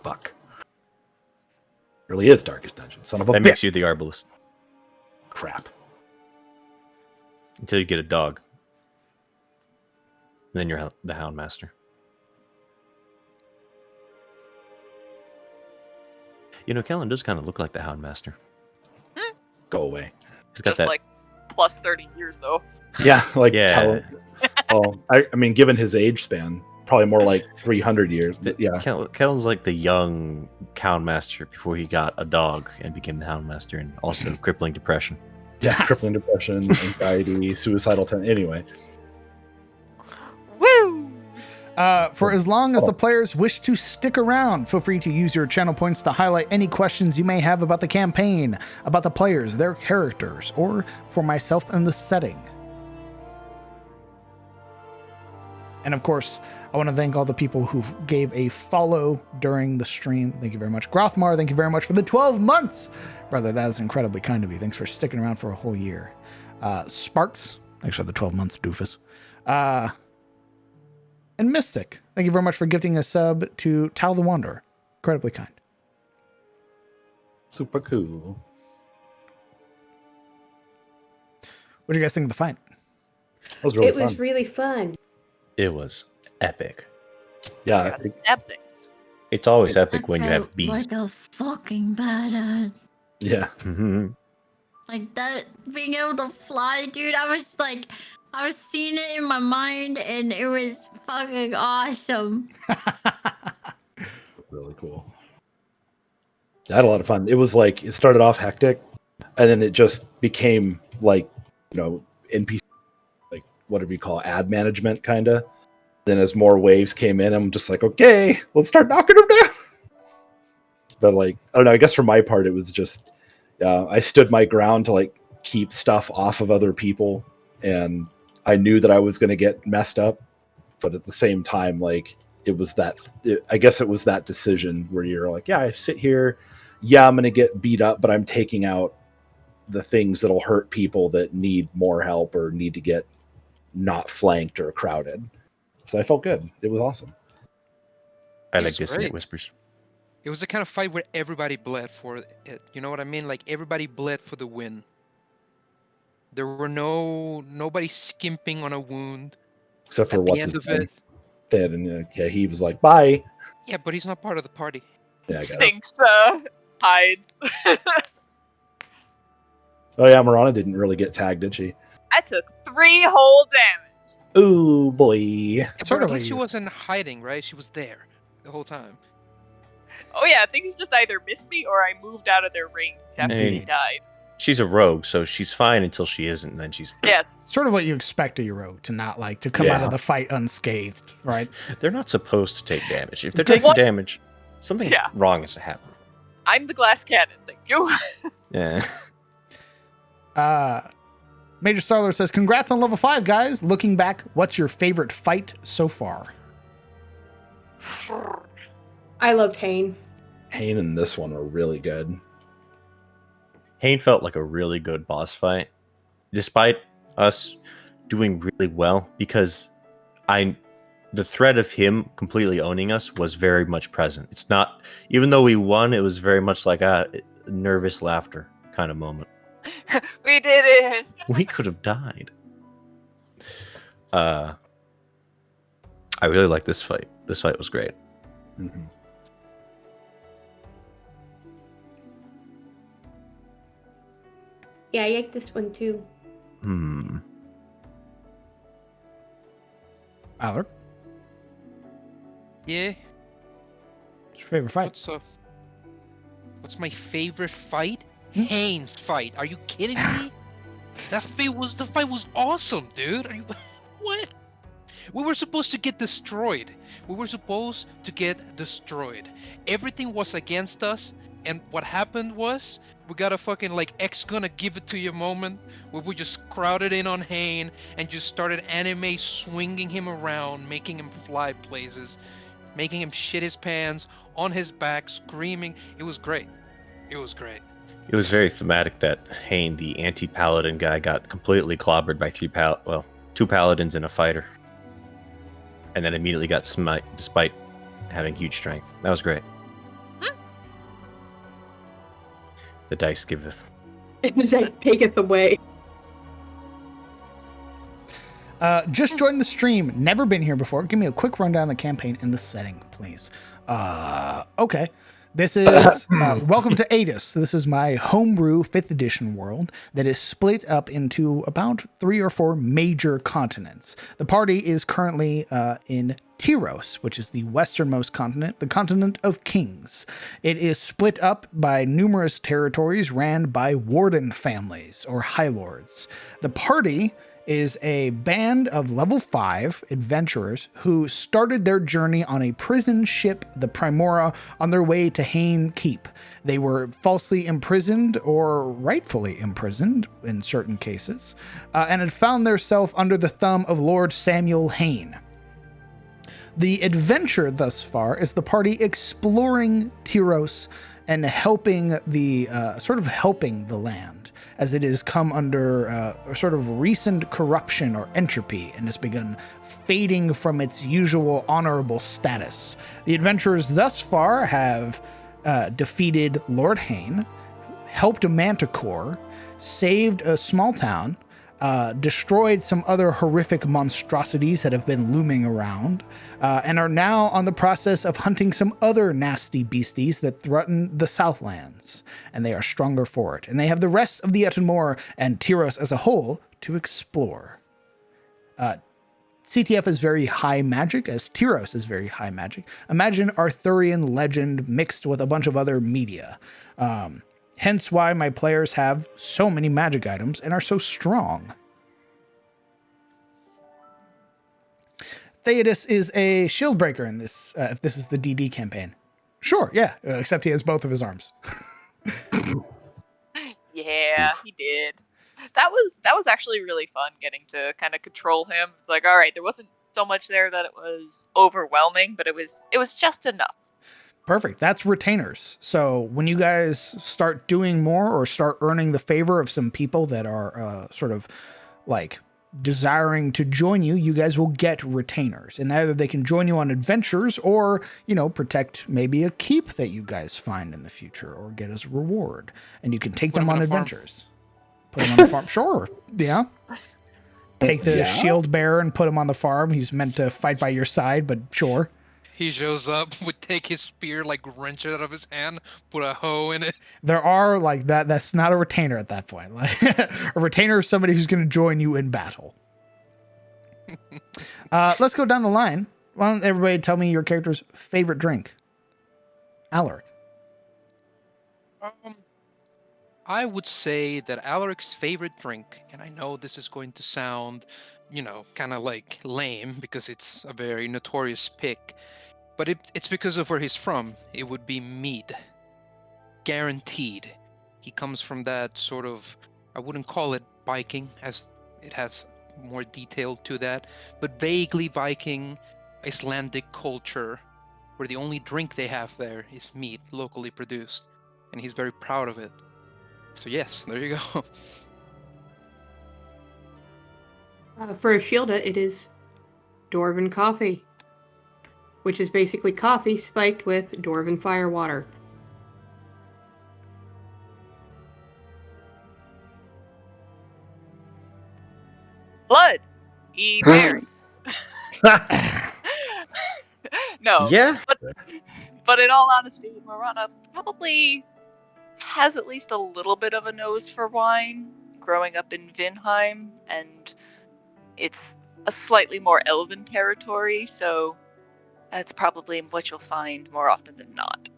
Fuck. Really is Darkest Dungeon. Son of a That bitch. makes you the arbalist Crap. until you get a dog. Then you're the Houndmaster. You know, Kellen does kind of look like the Houndmaster. Go away. He's got Just that. like plus 30 years though. Yeah, like Yeah. well, I mean, given his age span, probably more like 300 years. But yeah, Kellen's like the young Houndmaster before he got a dog and became the Houndmaster, and also crippling depression. yeah, crippling depression, anxiety, suicidal tendency. Anyway, Woo! For as long as the players wish to stick around, feel free to use your channel points to highlight any questions you may have about the campaign, about the players, their characters, or for myself and the setting. And of course, I want to thank all the people who gave a follow during the stream. Thank you very much. Grothmar, thank you very much for the 12 months. Brother, that is incredibly kind of you. Thanks for sticking around for a whole year. Sparks, thanks for the 12 months, doofus. And Mystic, thank you very much for gifting a sub to Tal the Wanderer. Incredibly kind. super cool. What do you guys think of the fight? That was really It fun. was really fun. It was epic. Yeah, I Yeah, think, epic. It's always epic I when you felt have beasts. like a fucking badass. yeah. Mhm. Like that, being able to fly, dude. I was seeing it in my mind, and it was fucking awesome. Really cool. I had a lot of fun. It was like it started off hectic, and then it just became like, you know, NPC, like whatever you call ad management, kind of. Then as more waves came in, I'm just like, okay, let's start knocking them down. But like, I don't know. I guess for my part, it was just I stood my ground to like keep stuff off of other people, and I knew that I was going to get messed up, but at the same time, like it was that. I guess it was that decision where you're like, yeah, I sit here, yeah, I'm going to get beat up, but I'm taking out the things that'll hurt people that need more help or need to get not flanked or crowded. So I felt good. It was awesome. I It like was dissonant great. whispers. It was the kind of fight where everybody bled for it. You know what I mean? Like everybody bled for the win. There were nobody skimping on a wound. Except for At the what's end his of name? it, Ted, and yeah, he was like, bye. yeah, but he's not part of the party. Yeah, I got it. Thanks, hides. Oh yeah, Marana didn't really get tagged, did she? I took 3 whole damage. Ooh boy. Yeah, Sort but of at least she like- wasn't hiding, right? She was there the whole time. Oh yeah, things just either missed me or I moved out of their range after Hey. they died. She's a rogue, so she's fine until she isn't, and then she's. Yes. Sort of what you expect of your rogue, to not like to come out Yeah. of the fight unscathed, right? They're not supposed to take damage. If they're Okay. taking What? damage, something Yeah. wrong has to happen. I'm the glass cannon, thank you. Yeah. Major Starler says, congrats on level 5, guys. Looking back, what's your favorite fight so far? I loved Hane. Hane and this one were really good. Hane felt like a really good boss fight, despite us doing really well, because the threat of him completely owning us was very much present. It's not, even though we won, it was very much like a nervous laughter kind of moment. We did it. We could have died. I really like this fight. This fight was great. Mm-hmm. Yeah, I like this one too. Allard, Yeah. what's your favorite fight? What's my favorite fight? Hmm? Hane's fight. Are you kidding me? The fight was awesome, dude. Are you what? We were supposed to get destroyed. Everything was against us, and what happened was we got a fucking like X gonna give it to you moment where we just crowded in on Hane and just started anime swinging him around, making him fly places, making him shit his pants on his back, screaming. It was great. It was great. It was very thematic that Hane, the anti-paladin guy, got completely clobbered by two paladins and a fighter. And then immediately got smite despite having huge strength. That was great. The dice giveth. That taketh away. Just joined the stream. Never been here before. Give me a quick rundown of the campaign and the setting, please. Okay. This is welcome to Adis. This is my homebrew 5th edition world that is split up into about 3 or 4 major continents. The party is currently in Tyros, which is the westernmost continent, the continent of kings. It is split up by numerous territories ran by warden families or high lords. The party is a band of level 5 adventurers who started their journey on a prison ship, the Primora, on their way to Hain Keep. They were falsely imprisoned or rightfully imprisoned in certain cases, and had found themselves under the thumb of Lord Samuel Hain. The adventure thus far is the party exploring Tyros and helping the helping the land, as it has come under a sort of recent corruption or entropy and has begun fading from its usual honorable status. The adventurers thus far have defeated Lord Hain, helped a manticore, saved a small town, destroyed some other horrific monstrosities that have been looming around, and are now on the process of hunting some other nasty beasties that threaten the Southlands, and they are stronger for it. And they have the rest of the Etenmore and Tyros as a whole to explore. CTF is very high magic, as Tyros is very high magic. Imagine Arthurian legend mixed with a bunch of other media. Hence why my players have so many magic items and are so strong. Theodos is a shield breaker in this, if this is the DD campaign. Sure, yeah, except he has both of his arms. Yeah, he did. That was actually really fun getting to kind of control him. It's like, all right, there wasn't so much there that it was overwhelming, but it was just enough. Perfect. That's retainers. So when you guys start doing more or start earning the favor of some people that are sort of like desiring to join you, you guys will get retainers. And either they can join you on adventures or, protect maybe a keep that you guys find in the future or get as a reward. And you can take them on adventures. Put them on the farm. Sure. Yeah. Take the shield bearer and put him on the farm. He's meant to fight by your side, but sure. He shows up, would take his spear, wrench it out of his hand, put a hoe in it. There are that. That's not a retainer at that point. A retainer is somebody who's going to join you in battle. Let's go down the line. Why don't everybody tell me your character's favorite drink? Alaric. I would say that Alaric's favorite drink, and I know this is going to sound, kind of lame because it's a very notorious pick, but it's because of where he's from. It would be mead. Guaranteed. He comes from that sort of, I wouldn't call it Viking, as it has more detail to that, but vaguely Viking, Icelandic culture, where the only drink they have there is mead, locally produced, and he's very proud of it. So yes, there you go. For a Shielda, it is Dwarven coffee, which is basically coffee spiked with Dwarven fire water. Blood. Berry. No. Yeah. But in all honesty, Marana probably has at least a little bit of a nose for wine, growing up in Vinheim, and it's a slightly more elven territory, so that's probably what you'll find more often than not.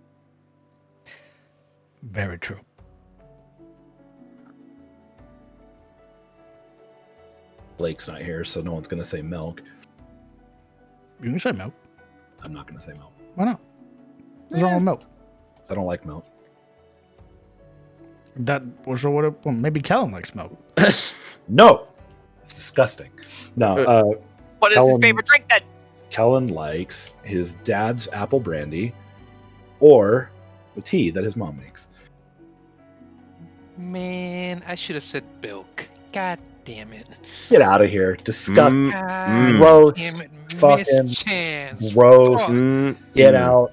Very true. Blake's not here, so no one's going to say milk. You can say milk. I'm not going to say milk. Why not? What's wrong with milk? I don't like milk. That was what maybe Kellen likes milk. No! It's disgusting. No, what is his favorite drink then? Kellen likes his dad's apple brandy or the tea that his mom makes. Man, I should have said milk. God damn it. Get out of here. Disgusting. God Gross. damn it. Fucking Mischance. gross. Fuck. Get out.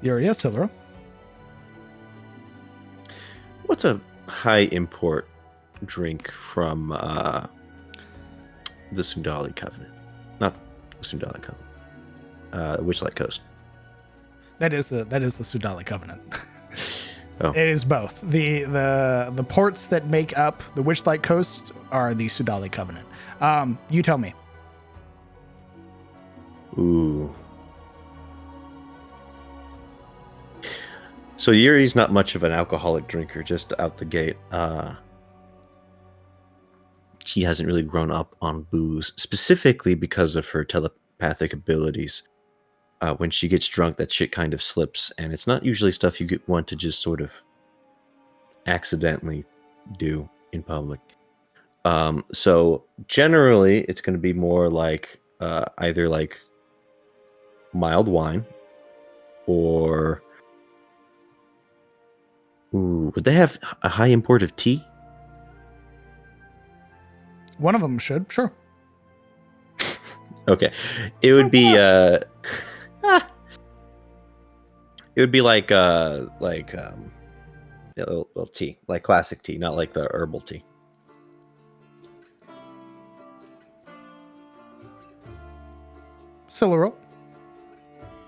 Yuria, Silvero. What's a high import drink from the Sundali Covenant? Not the Sundali Covenant. Witchlight Coast. That is the Sudali Covenant. Oh. It is both. The ports that make up the Witchlight Coast are the Sudali Covenant. You tell me. Ooh. So Yuri's not much of an alcoholic drinker, just out the gate. She hasn't really grown up on booze, specifically because of her telepathic abilities. When she gets drunk, that shit kind of slips, and it's not usually stuff you want to just sort of accidentally do in public. So generally, it's going to be more like either like mild wine or... Ooh, would they have a high import of tea? One of them should, sure. Okay, it would be it would be like a little tea, like classic tea, not like the herbal tea. Siluro.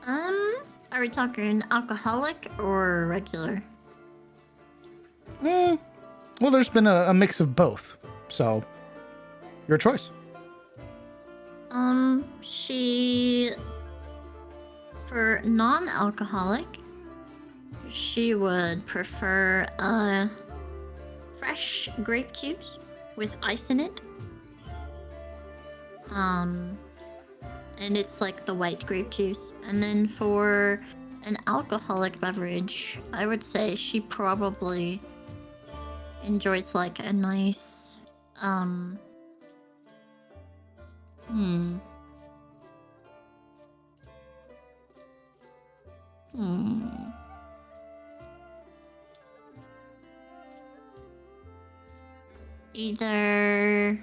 Are we talking alcoholic or regular? Well, there's been a mix of both, so your choice. She, for non-alcoholic, she would prefer a fresh grape juice with ice in it. And it's like the white grape juice. And then for an alcoholic beverage, I would say she probably enjoys like a nice, Either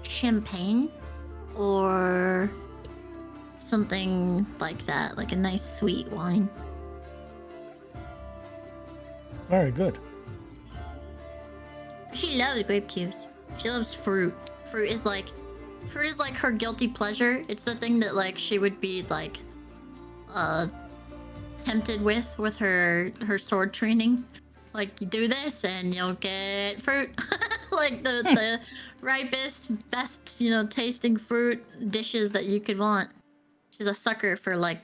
champagne or something like that, like a nice sweet wine. Very good. She loves grape juice. She loves fruit. Fruit is like her guilty pleasure. It's the thing that like she would be like tempted with her sword training. Like, you do this and you'll get fruit. Like the ripest, best, tasting fruit dishes that you could want. She's a sucker for like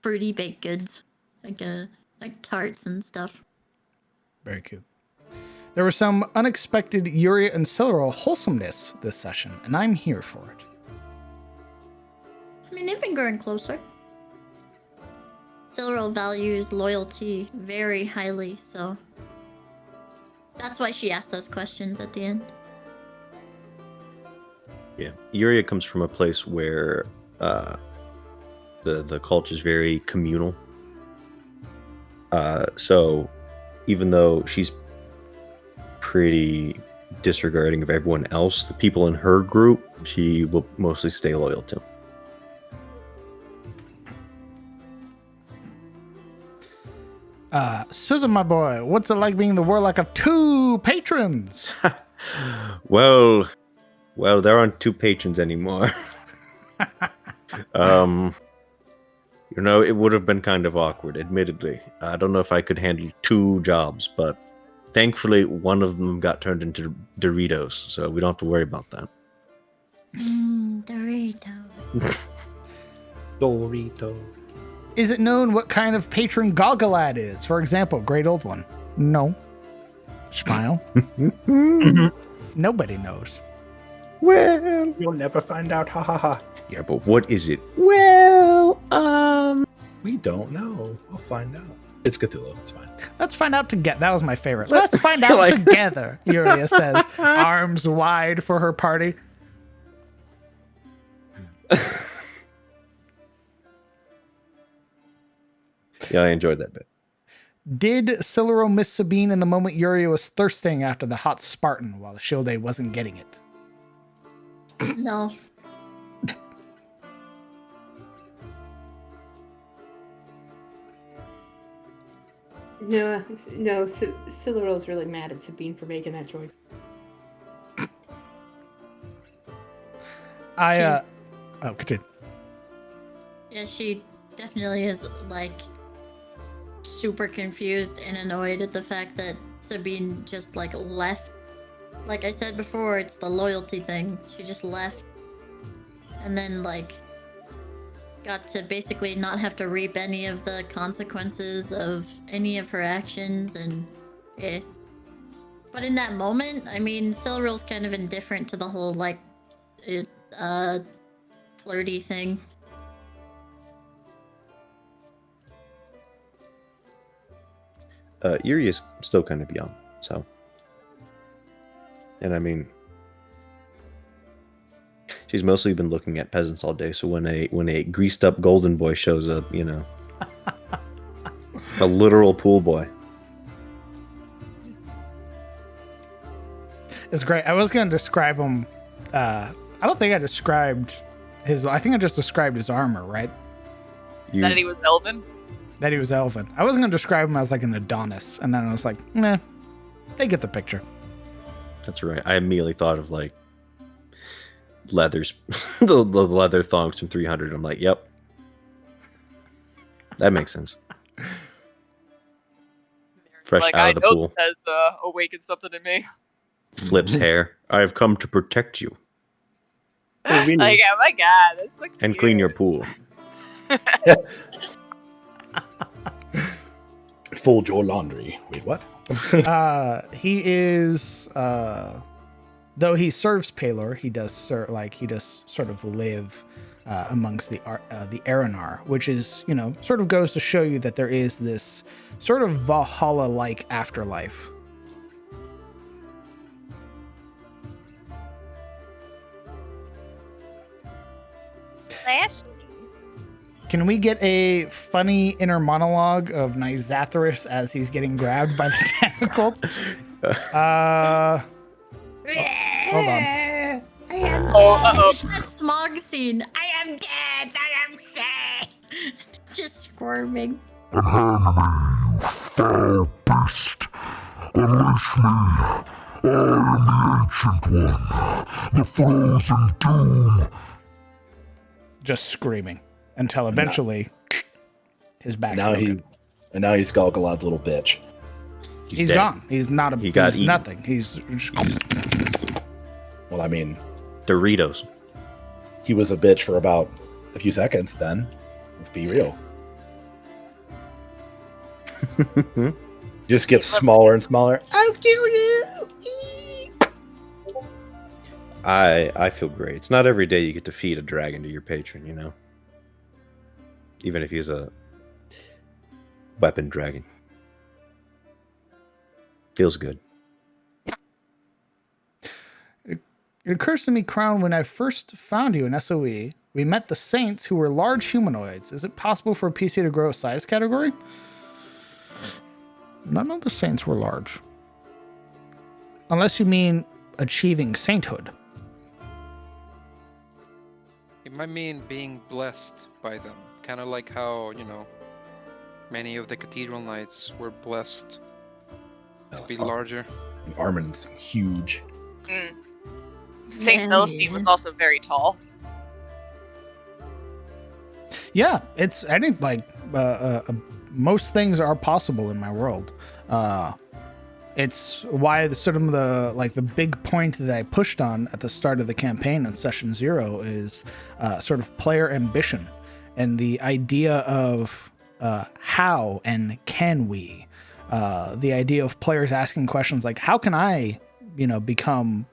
fruity baked goods. Like tarts and stuff. Very cute. There was some unexpected Yuria and Siluro wholesomeness this session, and I'm here for it. I mean, they've been growing closer. Siluro values loyalty very highly, so that's why she asked those questions at the end. Yeah, Yuria comes from a place where the culture is very communal. So even though she's pretty disregarding of everyone else, the people in her group, she will mostly stay loyal to. Susan, my boy, what's it like being the warlock of 2 patrons? Well, there aren't 2 patrons anymore. It would have been kind of awkward, admittedly. I don't know if I could handle 2 jobs, but thankfully one of them got turned into Doritos, so we don't have to worry about that. Doritos. Dorito. Is it known what kind of patron Golgalad is? For example, great old one. No. Smile. Nobody knows. Well, you'll never find out. Ha ha ha. Yeah, but what is it? Well, we don't know. We'll find out. It's Cthulhu. It's fine. Let's find out together. That was my favorite. Let's find out together, Yuria says, arms wide for her party. Yeah, I enjoyed that bit. Did Siluro miss Sabine in the moment Yuria was thirsting after the hot Spartan while the Shilde wasn't getting it? No. No, Siluro's really mad at Sabine for making that choice. Continue. Yeah, she definitely is like super confused and annoyed at the fact that Sabine just like left. Like I said before, it's the loyalty thing. She just left and then like got to basically not have to reap any of the consequences of any of her actions and eh. But in that moment, I mean, Silril's kind of indifferent to the whole like flirty thing. Yuri is still kind of young, so. And I mean, she's mostly been looking at peasants all day. So when a greased up golden boy shows up, you know, a literal pool boy. It's great. I was going to describe him. I don't think I described his. I think I just described his armor, right? That he was elven. That he was elven. I wasn't going to describe him as like an Adonis, and then I was like, meh, they get the picture. That's right. I immediately thought of like leathers, the leather thongs from 300. I'm like, yep, that makes sense. Fresh Like, out I of the know pool. this has awakened something in me. Flips hair. I have come to protect you Like, oh my god, that's so and cute. clean your pool. Fold your laundry. Wait, what? He is, though he serves Palor, he does sort of live amongst the Aranar, which is, you know, sort of goes to show you that there is this sort of Valhalla-like afterlife. Can we get a funny inner monologue of Nizathris as he's getting grabbed by the tentacles? Hold on. That smog scene. I am dead. I am sad. Just squirming. Foul beast! Unleash me! I am the Ancient One, the frozen doom! Just screaming until eventually his back. Now he's Galgalad's little bitch. He's dead. gone. He's not a. He got he's eaten. nothing. He's. Well, I mean, Doritos. he was a bitch for about a few seconds. Then, let's be real. Just gets smaller and smaller. I'll kill you. I feel great. It's not every day you get to feed a dragon to your patron, you know? Even if he's a weapon dragon. Feels good. It occurs to me, Crown, when I first found you in SOE, we met the Saints, who were large humanoids. Is it possible for a PC to grow a size category? None of the Saints were large. Unless you mean achieving sainthood. It might mean being blessed by them. Kind of like how, you know, many of the cathedral knights were blessed to be larger. Armin's huge. Saint Celestine was also very tall. Yeah, it's most things are possible in my world. It's why the big point that I pushed on at the start of the campaign in session 0 is sort of player ambition and the idea of how and can we, the idea of players asking questions like, how can I become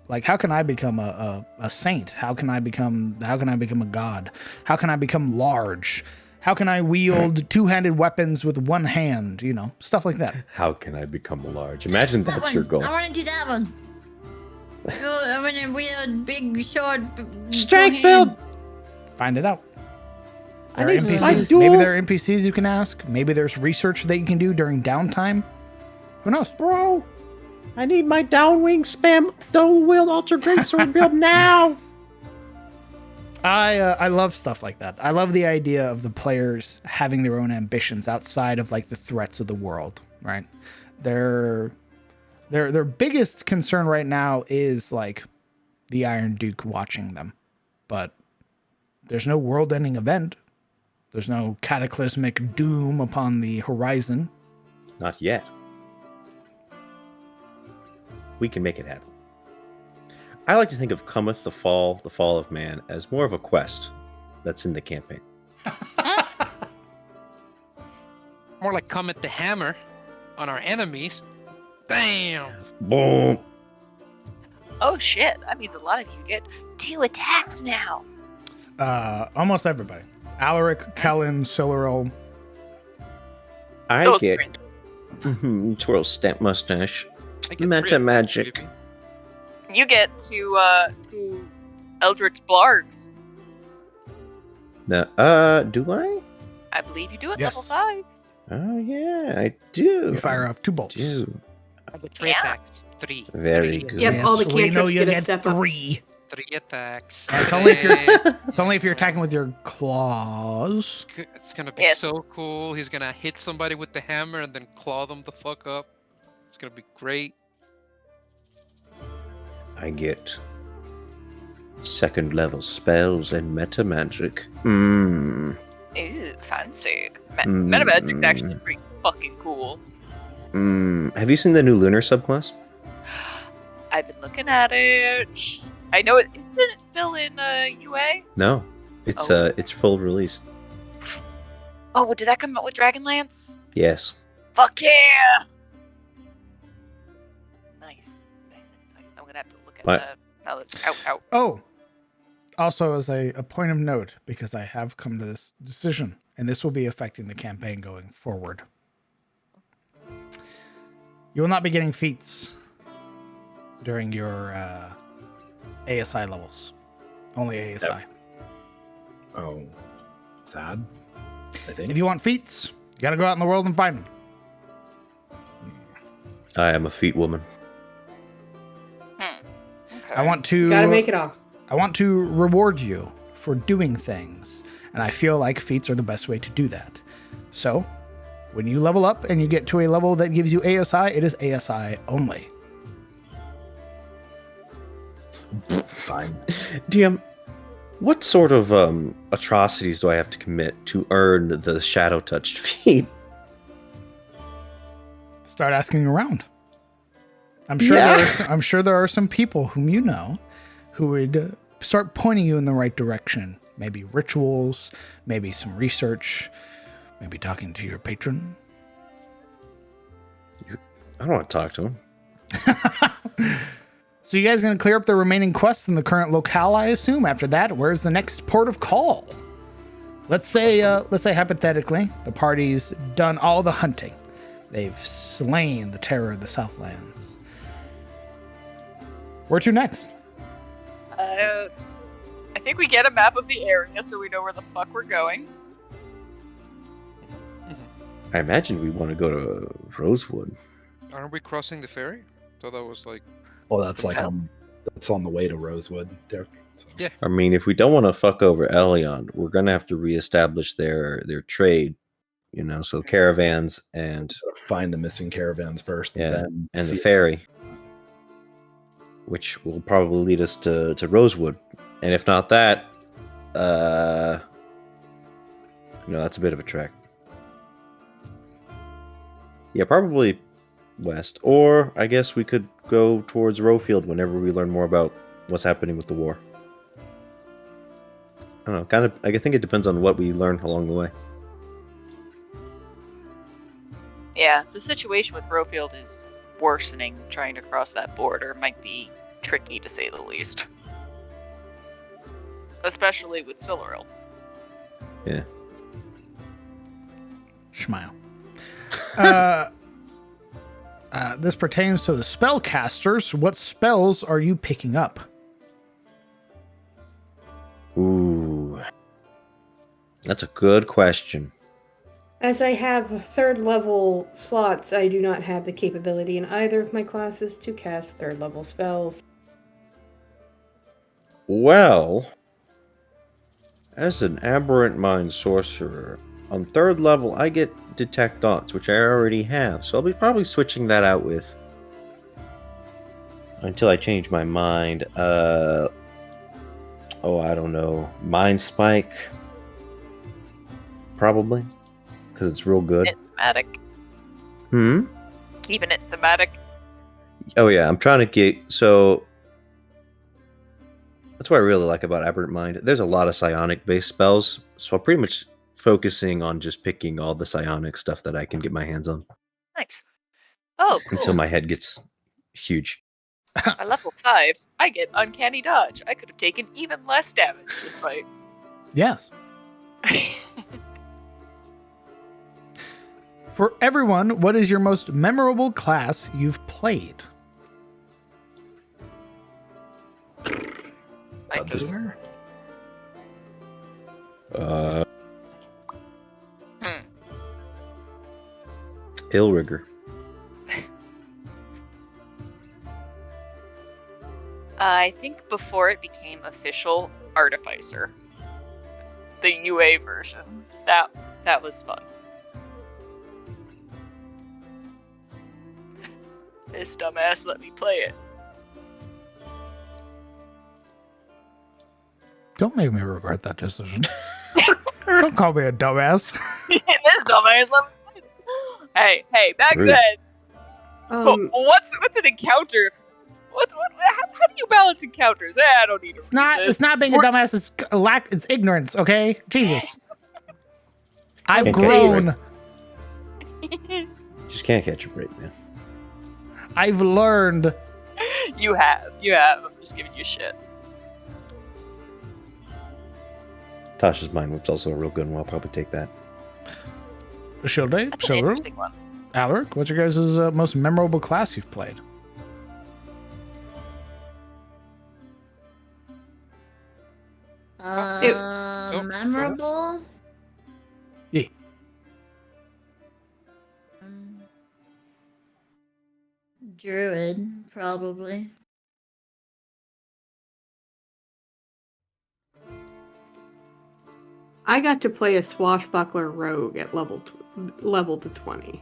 a saint? How can I become a god? How can I become large? How can I wield two-handed weapons with one hand? You know, stuff like that. How can I become large? Imagine that's your goal. I want to do that one. I'm gonna wield big sword. Strength build! Find it out. There are I need my NPCs. duel. Maybe there are NPCs you can ask. Maybe there's research that you can do during downtime. Who knows? Bro, I need my downwing spam double wield ultra greatsword build now! I love stuff like that. I love the idea of the players having their own ambitions outside of like the threats of the world, right? Their biggest concern right now is like the Iron Duke watching them. But there's no world-ending event. There's no cataclysmic doom upon the horizon. Not yet. We can make it happen. I like to think of Cometh, the fall of man, as more of a quest that's in the campaign. More like Cometh the hammer on our enemies. Damn. Boom. Oh shit, that means a lot of you get 2 attacks now. Almost everybody. Alaric, Kellen, Siluril. I Those get print. twirl stamp mustache. I get Meta 3 attacks, magic. baby. You get to Eldritch Blargs. Do I? I believe you do at Yes. level 5. Oh yeah, I do. You fire off 2 bolts. Do. I get 3 Yeah. attacks. 3. Very 3. good. Yep, all the we know cantrips you get a get step up. 3. 3 attacks. It's only if you're It's it's only if you're attacking with your claws. It's gonna be Yes. so cool. He's gonna hit somebody with the hammer and then claw them the fuck up. It's gonna be great. I get second level spells and meta magic. Ooh, fancy. Meta Magic's actually Mm. pretty fucking cool. Have you seen the new lunar subclass? I've been looking at it. I know it isn't still in UA. No, it's Oh. it's full release. Oh, did that come out with Dragonlance? Yes. Fuck yeah! Nice. I'm gonna have to look at What? that now that out. Oh, also as a point of note, because I have come to this decision, and this will be affecting the campaign going forward. You will not be getting feats during your ASI levels. Only ASI. Oh, sad. I think. If you want feats, you gotta go out in the world and find them. I am a feet woman. Okay. I want to Gotta make it all. I want to reward you for doing things, and I feel like feats are the best way to do that. So, when you level up and you get to a level that gives you ASI, it is ASI only. Fine. DM, what sort of atrocities do I have to commit to earn the shadow touched feet? Start asking around. I'm sure I'm sure there are some people whom you know who would start pointing you in the right direction. Maybe rituals, maybe some research, maybe talking to your patron. I don't want to talk to him. So you guys gonna clear up the remaining quests in the current locale, I assume. After that, where's the next port of call? Let's say hypothetically, the party's done all the hunting. They've slain the terror of the Southlands. Where to next? I think we get a map of the area so we know where the fuck we're going. I imagine we want to go to Rosewood. Aren't we crossing the ferry? Thought that was like. Well, that's like that's on the way to Rosewood, Derek. So. Yeah. I mean, if we don't want to fuck over Elion, we're gonna have to reestablish their trade. You know, so caravans and Find the missing caravans first, yeah, and and see the ferry, which will probably lead us to Rosewood. And if not that, that's a bit of a trek. Yeah, probably west, or I guess we could go towards Rowfield whenever we learn more about what's happening with the war. I don't know. I think it depends on what we learn along the way. Yeah, the situation with Rowfield is worsening. Trying to cross that border might be tricky to say the least. Especially with Siluril. Yeah. Smile. This pertains to the spellcasters. What spells are you picking up? Ooh. That's a good question. As I have third level slots, I do not have the capability in either of my classes to cast third level spells. Well, as an aberrant mind sorcerer, on third level I get detect thoughts, which I already have, so I'll be probably switching that out with until I change my mind. I don't know, Mind Spike. probably, because it's real good. It thematic. Hmm. Keeping it thematic. Oh yeah, I'm trying to get so. That's what I really like about Aberrant Mind. There's a lot of psionic-based spells, so I'm pretty much focusing on just picking all the psionic stuff that I can get my hands on Nice. Oh, cool. until my head gets huge. By level 5, I get Uncanny Dodge. I could have taken even less damage this fight. Yes. For everyone, what is your most memorable class you've played? My favorite. Illrigger. I think before it became official, Artificer. The UA version. That was fun. This dumbass let me play it. Don't make me regret that decision. Don't call me a dumbass. This dumbass let me play it. Hey, back Rude. then. What's an encounter? How do you balance encounters? I don't need to. It's not being a dumbass. It's ignorance. Okay, Jesus. I've Okay, grown. Just can't catch a break, man. I've learned. You have. I'm just giving you shit. Tasha's Mind Whip's also a real good one. I'll probably take that. Shilde, That's an Silver, interesting one. Alaric, what's your guys' most memorable class you've played? Memorable? Yeah. Druid, probably. I got to play a swashbuckler rogue at level to 20,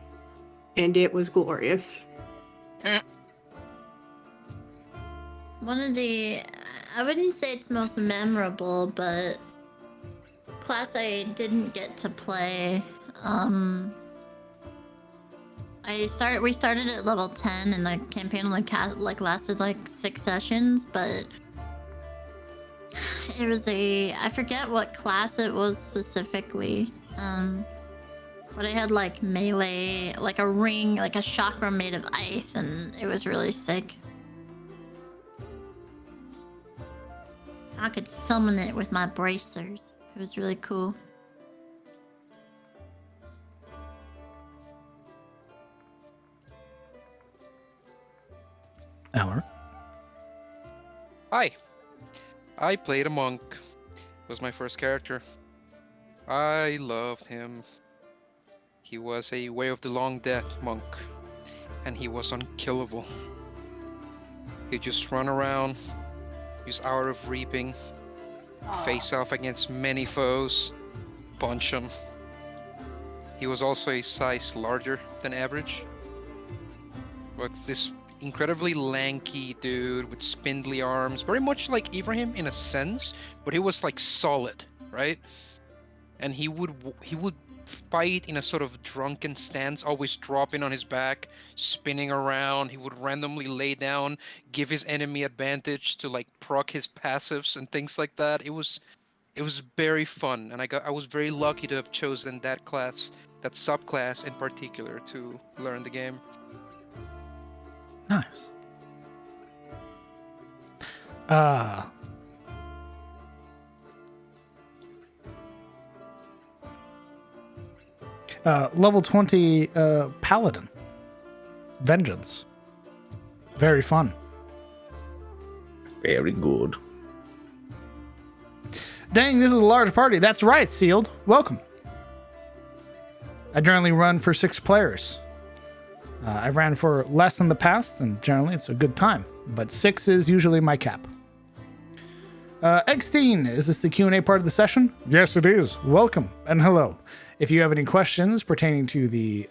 and it was glorious. One of the, I wouldn't say it's most memorable, but class I didn't get to play. We started at level 10, and the campaign only lasted like 6 sessions, but it was I forget what class it was specifically. But I had like melee, like a ring, like a chakra made of ice, and it was really sick. I could summon it with my bracers. It was really cool. Alaric. Hi. I played a monk. Was my first character. I loved him. He was a Way of the Long Death monk, and he was unkillable. He'd just run around, use Hour of Reaping, face off against many foes, punch them. He was also a size larger than average. But this incredibly lanky dude with spindly arms, very much like Ibrahim in a sense, but he was like solid, right? And he would fight in a sort of drunken stance, always dropping on his back, spinning around. He would randomly lay down, give his enemy advantage to like proc his passives and things like that. It was very fun, and I was very lucky to have chosen that class, that subclass in particular, to learn the game. Nice. Level 20 Paladin. Vengeance. Very fun. Very good. Dang, this is a large party. That's right, Sealed. Welcome. I generally run for 6 players. I ran for less in the past, and generally it's a good time. But 6 is usually my cap. Eggstein, is this the Q&A part of the session? Yes, it is. Welcome and hello. If you have any questions pertaining to the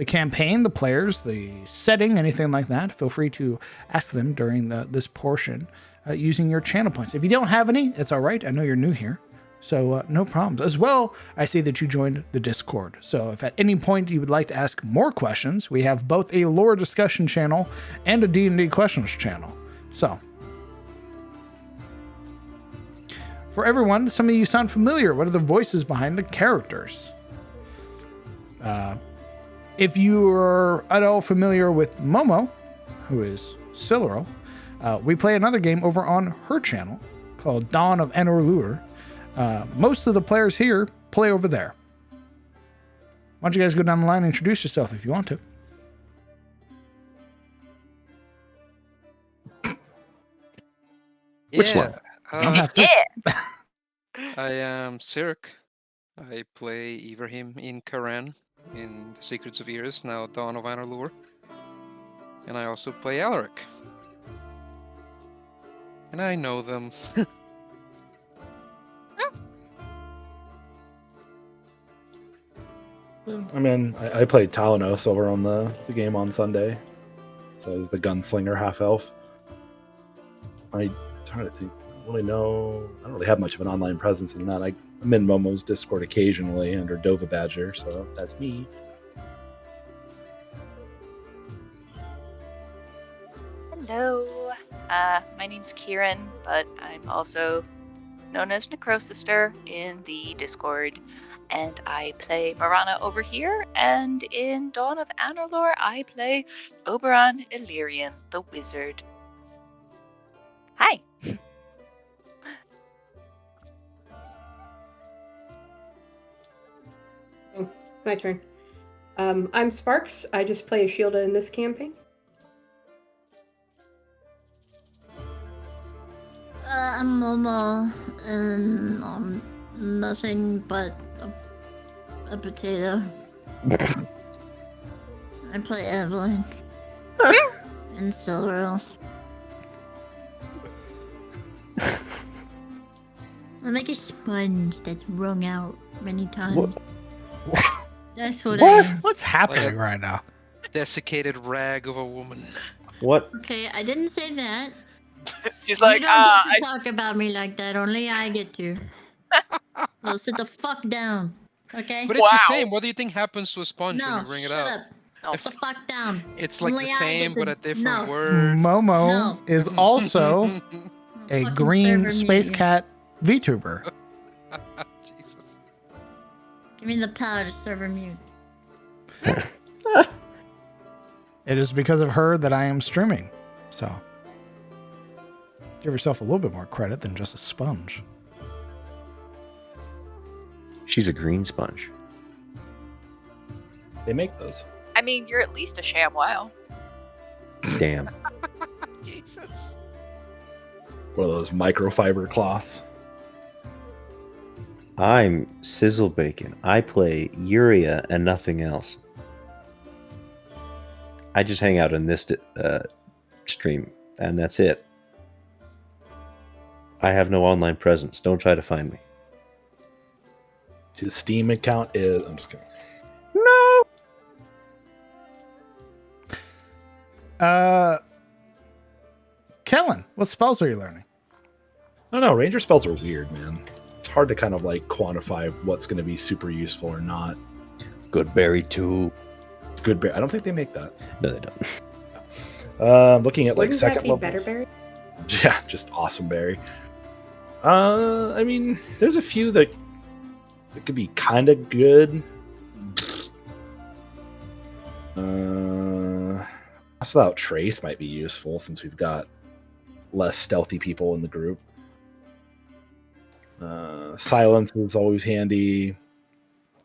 campaign, the players, the setting, anything like that, feel free to ask them during this portion using your channel points. If you don't have any, it's all right. I know you're new here. So no problems. As well, I see that you joined the Discord. So if at any point you would like to ask more questions, we have both a lore discussion channel and a D&D questions channel. So for everyone, some of you sound familiar. What are the voices behind the characters? If you are at all familiar with Momo, who is Siluro, we play another game over on her channel called Dawn of Enor. Most of the players here play over there. Why don't you guys go down the line and introduce yourself if you want to? Which one? You don't have to. I am Sirik. I play Ibrahim in Karen in The Secrets of Eris, now Dawn of Anarlure. And I also play Alaric. And I know them. I mean, I played Talanos over on the game on Sunday. So I was the gunslinger half-elf. I'm trying to think. I don't really have much of an online presence in that. I'm in Momo's Discord occasionally under Dova Badger, so that's me. Hello. My name's Kieran, but I'm also known as Necrosister in the Discord. And I play Marana over here, and in Dawn of Anarlore, I play Oberon Illyrian, the wizard. Hi. Oh, my turn. I'm Sparks. I just play Shielda in this campaign. I'm Momo, and I'm nothing but a potato. I play Evelyn. And Silveril. I'm like a sponge that's wrung out many times. That's what I am. What's happening right now? Desiccated rag of a woman. What? Okay, I didn't say that. She's like, you don't get to talk about me like that. Only I get to. So sit the fuck down, okay? But it's the same. What do you think happens to a sponge when you bring it out? Shut up. Sit the fuck down. It's like Only the I same, get but a to- different no. word. Momo is also a Fucking green server space mute. cat VTuber. Jesus. Give me the power to server mute. It is because of her that I am streaming. So give yourself a little bit more credit than just a sponge. She's a green sponge. They make those. I mean, you're at least a ShamWow. Damn. Jesus. One of those microfiber cloths. I'm Sizzle Bacon. I play Uria and nothing else. I just hang out in this stream, and that's it. I have no online presence. Don't try to find me. His Steam account is... I'm just kidding. Kellen, what spells are you learning? I don't know. Ranger spells are weird, man. It's hard to kind of like quantify what's going to be super useful or not. Good berry too. Good berry. I don't think they make that. No, they don't. Looking at like Wouldn't second that be level. better berry? Yeah, just awesome berry. I mean, there's a few that could be kind of good. Pass Without Trace might be useful since we've got less stealthy people in the group. Silence is always handy.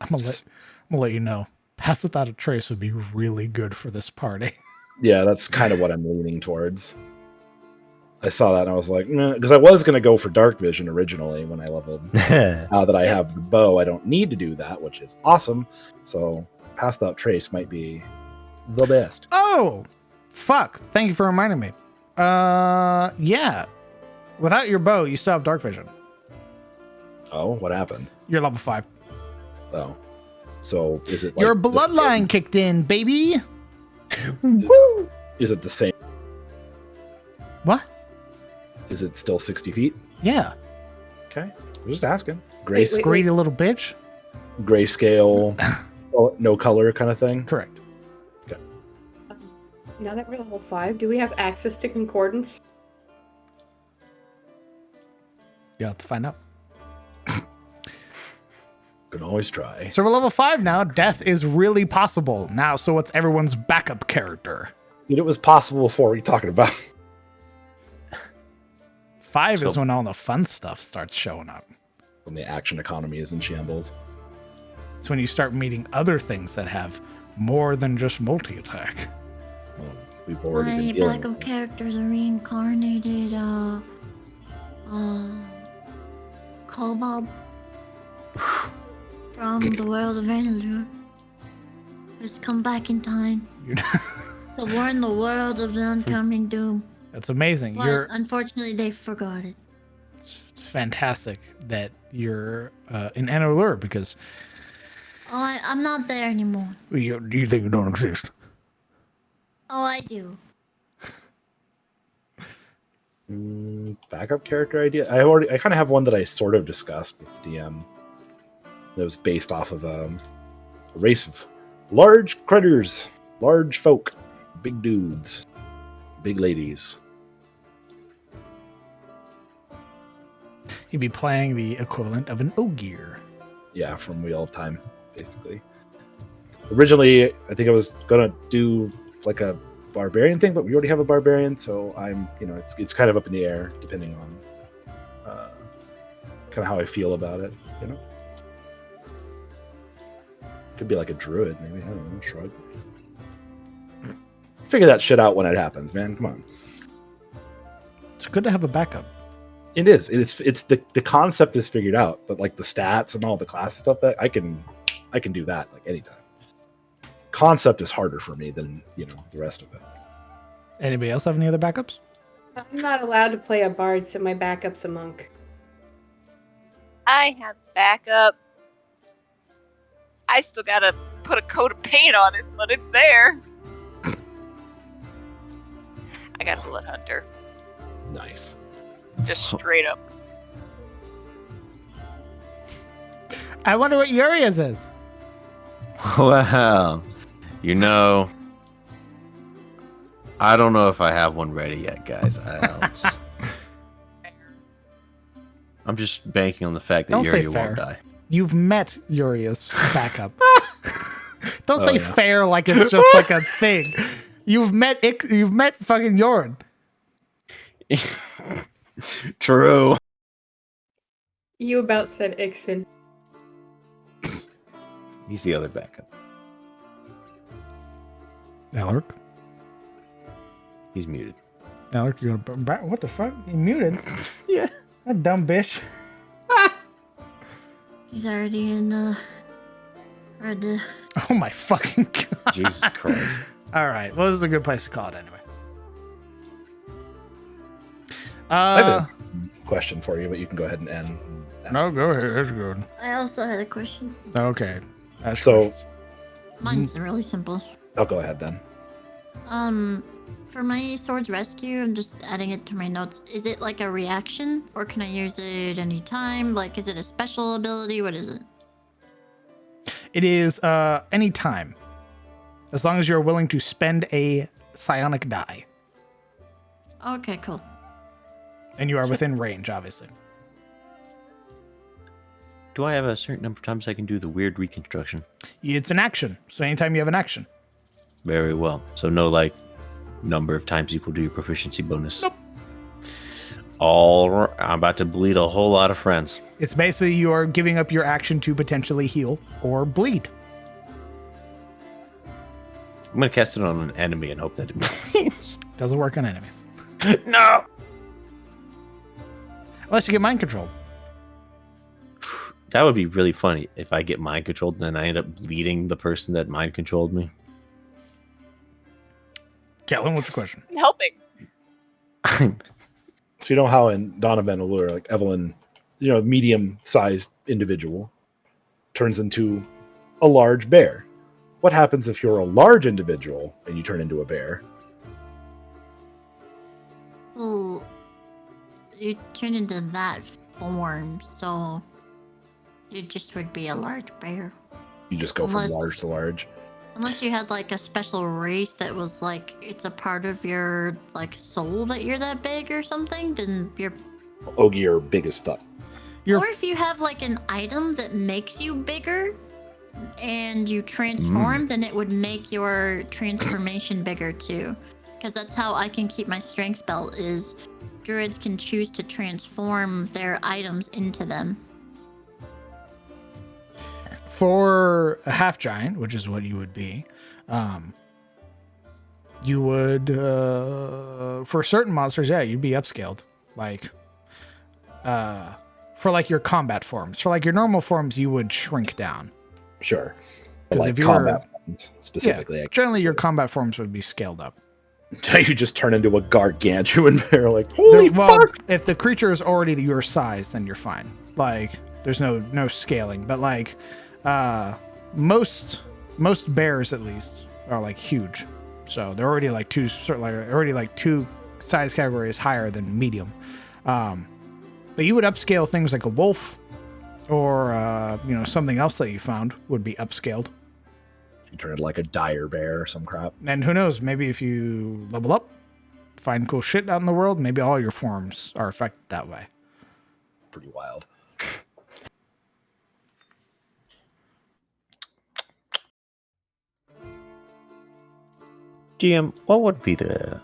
I'm gonna let you know. Pass Without a Trace would be really good for this party. Yeah, that's kind of what I'm leaning towards. I saw that and I was like, because I was going to go for Dark Vision originally when I leveled. Now that I have the bow, I don't need to do that, which is awesome. So Pass Without Trace might be the best. Oh, fuck. Thank you for reminding me. Yeah. Without your bow, you still have dark vision. Oh, what happened? You're level 5. Oh. So is it like... Your bloodline kicked in, baby. Is it the same? What? Is it still 60 feet? Yeah. Okay. Just asking. Wait. Greedy little bitch. Grayscale, no color kind of thing. Correct. Now that we're level 5, do we have access to concordance? You'll have to find out. Can always try. So we're level 5 now. Death is really possible now. So what's everyone's backup character? Dude, it was possible before. What are you talking about? 5 is when all the fun stuff starts showing up. When the action economy is in shambles. It's when you start meeting other things that have more than just multi-attack. Well, we've already My been dealing backup with it. characters are reincarnated, Kobold from the world of Vanillure. Just come back in time to warn the world of the oncoming doom. That's amazing. But unfortunately, they forgot it. It's fantastic that you're in Vanillure because Oh, I'm not there anymore. you think you don't exist. Oh, I do. Backup character idea. I kind of have one that I sort of discussed with the DM. That was based off of a race of large critters, large folk, big dudes, big ladies. You'd be playing the equivalent of an Ogier. Yeah, from Wheel of Time, basically. Originally, I think I was gonna do like a barbarian thing, but we already have a barbarian, so I'm, it's kind of up in the air depending on kind of how I feel about it. Could be like a druid, maybe. I don't know. Shrug. Figure that shit out when it happens, man. Come on. It's good to have a backup. It is. It's the concept is figured out, but like the stats and all the class stuff, that I can do that like anytime. Concept is harder for me than the rest of it. Anybody else have any other backups? I'm not allowed to play a bard, so my backup's a monk. I have backup. I still gotta put a coat of paint on it, but it's there. I got a blood hunter. Nice. Just straight up. I wonder what Uria's is. Well, I don't know if I have one ready yet, guys. I'm just banking on the fact that Don't say Yuria fair. won't die. You've met Uria's backup. Don't say fair like it's just like a thing. You've met fucking Yorin. True. You about said Ixen. He's the other backup. Alaric? He's muted. Alaric, you're gonna what the fuck? You muted? Yeah. That dumb bitch. He's already in, red. Oh my fucking god. Jesus Christ. All right. Well, this is a good place to call it anyway. I have a question for you, but you can go ahead and end. No, go ahead. That's good. I also had a question. Okay. That's So, Mine's really simple. I'll go ahead then. For my sword's rescue, I'm just adding it to my notes. Is it like a reaction, or can I use it anytime? Like, is it a special ability? What is it? It is any time, as long as you're willing to spend a psionic die, Okay, cool. and you are within range, obviously. Do I have a certain number of times I can do the weird reconstruction? It's an action, so anytime you have an action. Very well. So no, like, number of times equal to your proficiency bonus. Nope. I'm about to bleed a whole lot of friends. It's basically you are giving up your action to potentially heal or bleed. I'm gonna cast it on an enemy and hope that it bleeds. Doesn't work on enemies. No! Unless you get mind controlled. That would be really funny if I get mind controlled and then I end up bleeding the person that mind controlled me. Kellen, what's the question? I'm helping. So you know how in Dawn of Vanillure, like Evelyn, medium-sized individual turns into a large bear. What happens if you're a large individual and you turn into a bear? Well, you turn into that form, so it just would be a large bear. You just go from Unless- large to large. Unless you had like a special race that was like it's a part of your like soul that you're that big or something, then you're. Ogie are big as fuck. Or if you have like an item that makes you bigger and you transform, then it would make your transformation bigger too. Because that's how I can keep my strength belt is druids can choose to transform their items into them. For a half giant, which is what you would be, you would for certain monsters, you'd be upscaled. Like for like your combat forms. For like your normal forms, you would shrink down. Sure. Because Like if you're combat forms, specifically. I guess generally is your what- combat forms would be scaled up. You just turn into a gargantuan bear, like, holy Well, fuck! if the creature is already your size, then you're fine. Like, there's no scaling. But like, most bears at least are like huge, so they're already like two size categories higher than medium. But you would upscale things like a wolf, or something else that you found would be upscaled. You turn into like a dire bear or some crap. And who knows, maybe if you level up, find cool shit out in the world, maybe all your forms are affected that way. Pretty wild. GM, what would be the...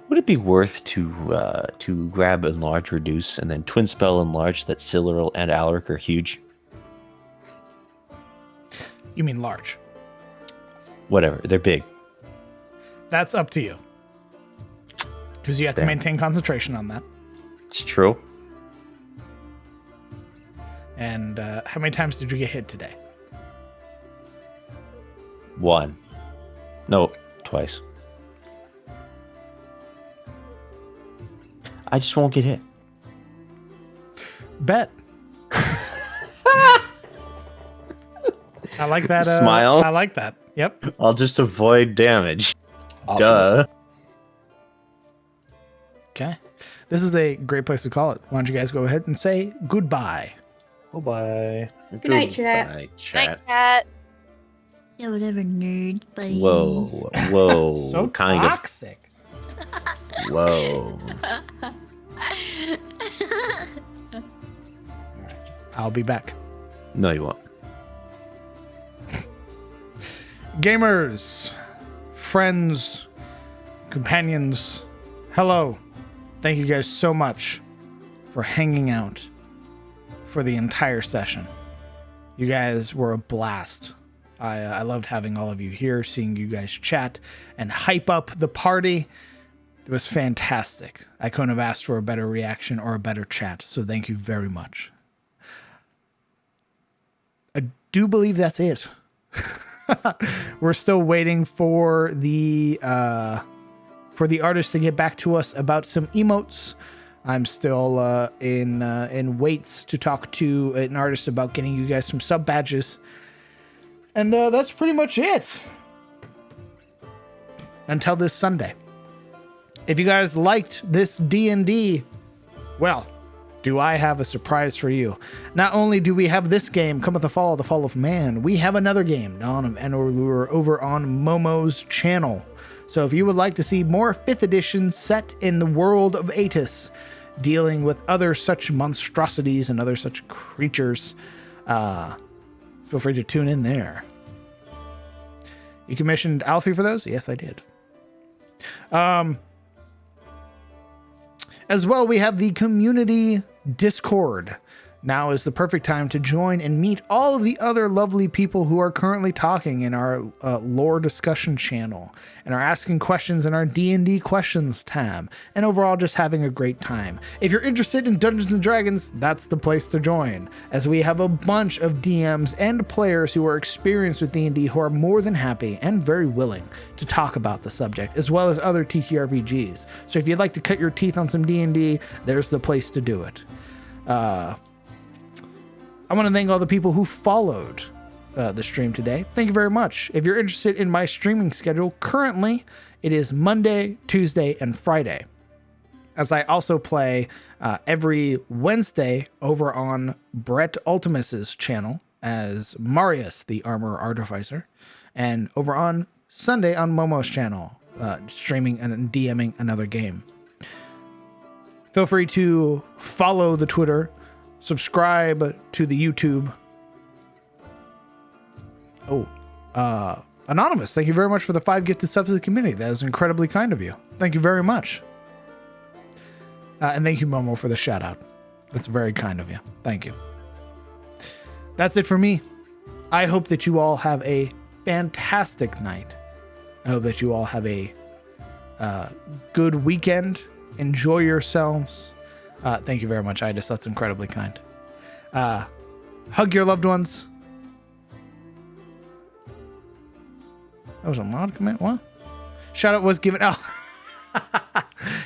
Would it be worth to grab Enlarge, Reduce, and then Twin Spell Enlarge that Cyril and Alaric are huge? You mean large? Whatever, they're big. That's up to you. Because you have to Damn. maintain concentration on that. It's true. And how many times did you get hit today? One. No, twice. I just won't get hit. Bet. I like that. Smile. I like that. Yep. I'll just avoid damage. Optimal. Duh. Okay. This is a great place to call it. Why don't you guys go ahead and say goodbye? Bye-bye. Good night, chat. Goodbye, Night, cat. Yeah, whatever, nerd. Bye. Whoa, whoa. So kind toxic. of. Whoa. I'll be back. No, you won't. Gamers, friends, companions, hello. Thank you guys so much for hanging out for the entire session. You guys were a blast. I loved having all of you here, seeing you guys chat and hype up the party. It was fantastic. I couldn't have asked for a better reaction or a better chat, so thank you very much. I do believe that's it. We're still waiting for the artist to get back to us about some emotes. I'm still in waits to talk to an artist about getting you guys some sub badges. And that's pretty much it. Until this Sunday. If you guys liked this D&D, well, do I have a surprise for you. Not only do we have this game, Cometh the Fall of Man, we have another game, Dawn of Enor over on Momo's channel. So if you would like to see more 5th edition set in the world of Aetus, dealing with other such monstrosities and other such creatures, feel free to tune in there. You commissioned Alfie for those? Yes, I did. As well, we have the community Discord. Now is the perfect time to join and meet all of the other lovely people who are currently talking in our lore discussion channel and are asking questions in our D&D questions tab, and overall just having a great time. If you're interested in Dungeons & Dragons, that's the place to join, as we have a bunch of DMs and players who are experienced with D&D who are more than happy and very willing to talk about the subject, as well as other TTRPGs. So if you'd like to cut your teeth on some D&D, there's the place to do it. I want to thank all the people who followed the stream today. Thank you very much. If you're interested in my streaming schedule, currently it is Monday, Tuesday, and Friday. as I also play every Wednesday over on Brett Ultimus's channel as Marius, the Armor Artificer, and over on Sunday on Momo's channel, streaming and DMing another game. Feel free to follow the Twitter, subscribe to the YouTube. Anonymous, thank you very much for the 5 gifted subs to the community. That is incredibly kind of you. Thank you very much. And thank you, Momo, for the shout out. That's very kind of you. Thank you. That's it for me. I hope that you all have a fantastic night. I hope that you all have a good weekend. Enjoy yourselves. Thank you very much, Idis. That's incredibly kind. Hug your loved ones. That was a mod comment? What? Shout out was given. Oh.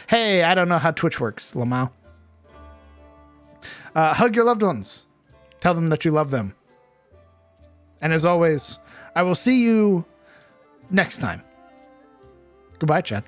Hey, I don't know how Twitch works, Lamau. Hug your loved ones. Tell them that you love them. And as always, I will see you next time. Goodbye, Chad.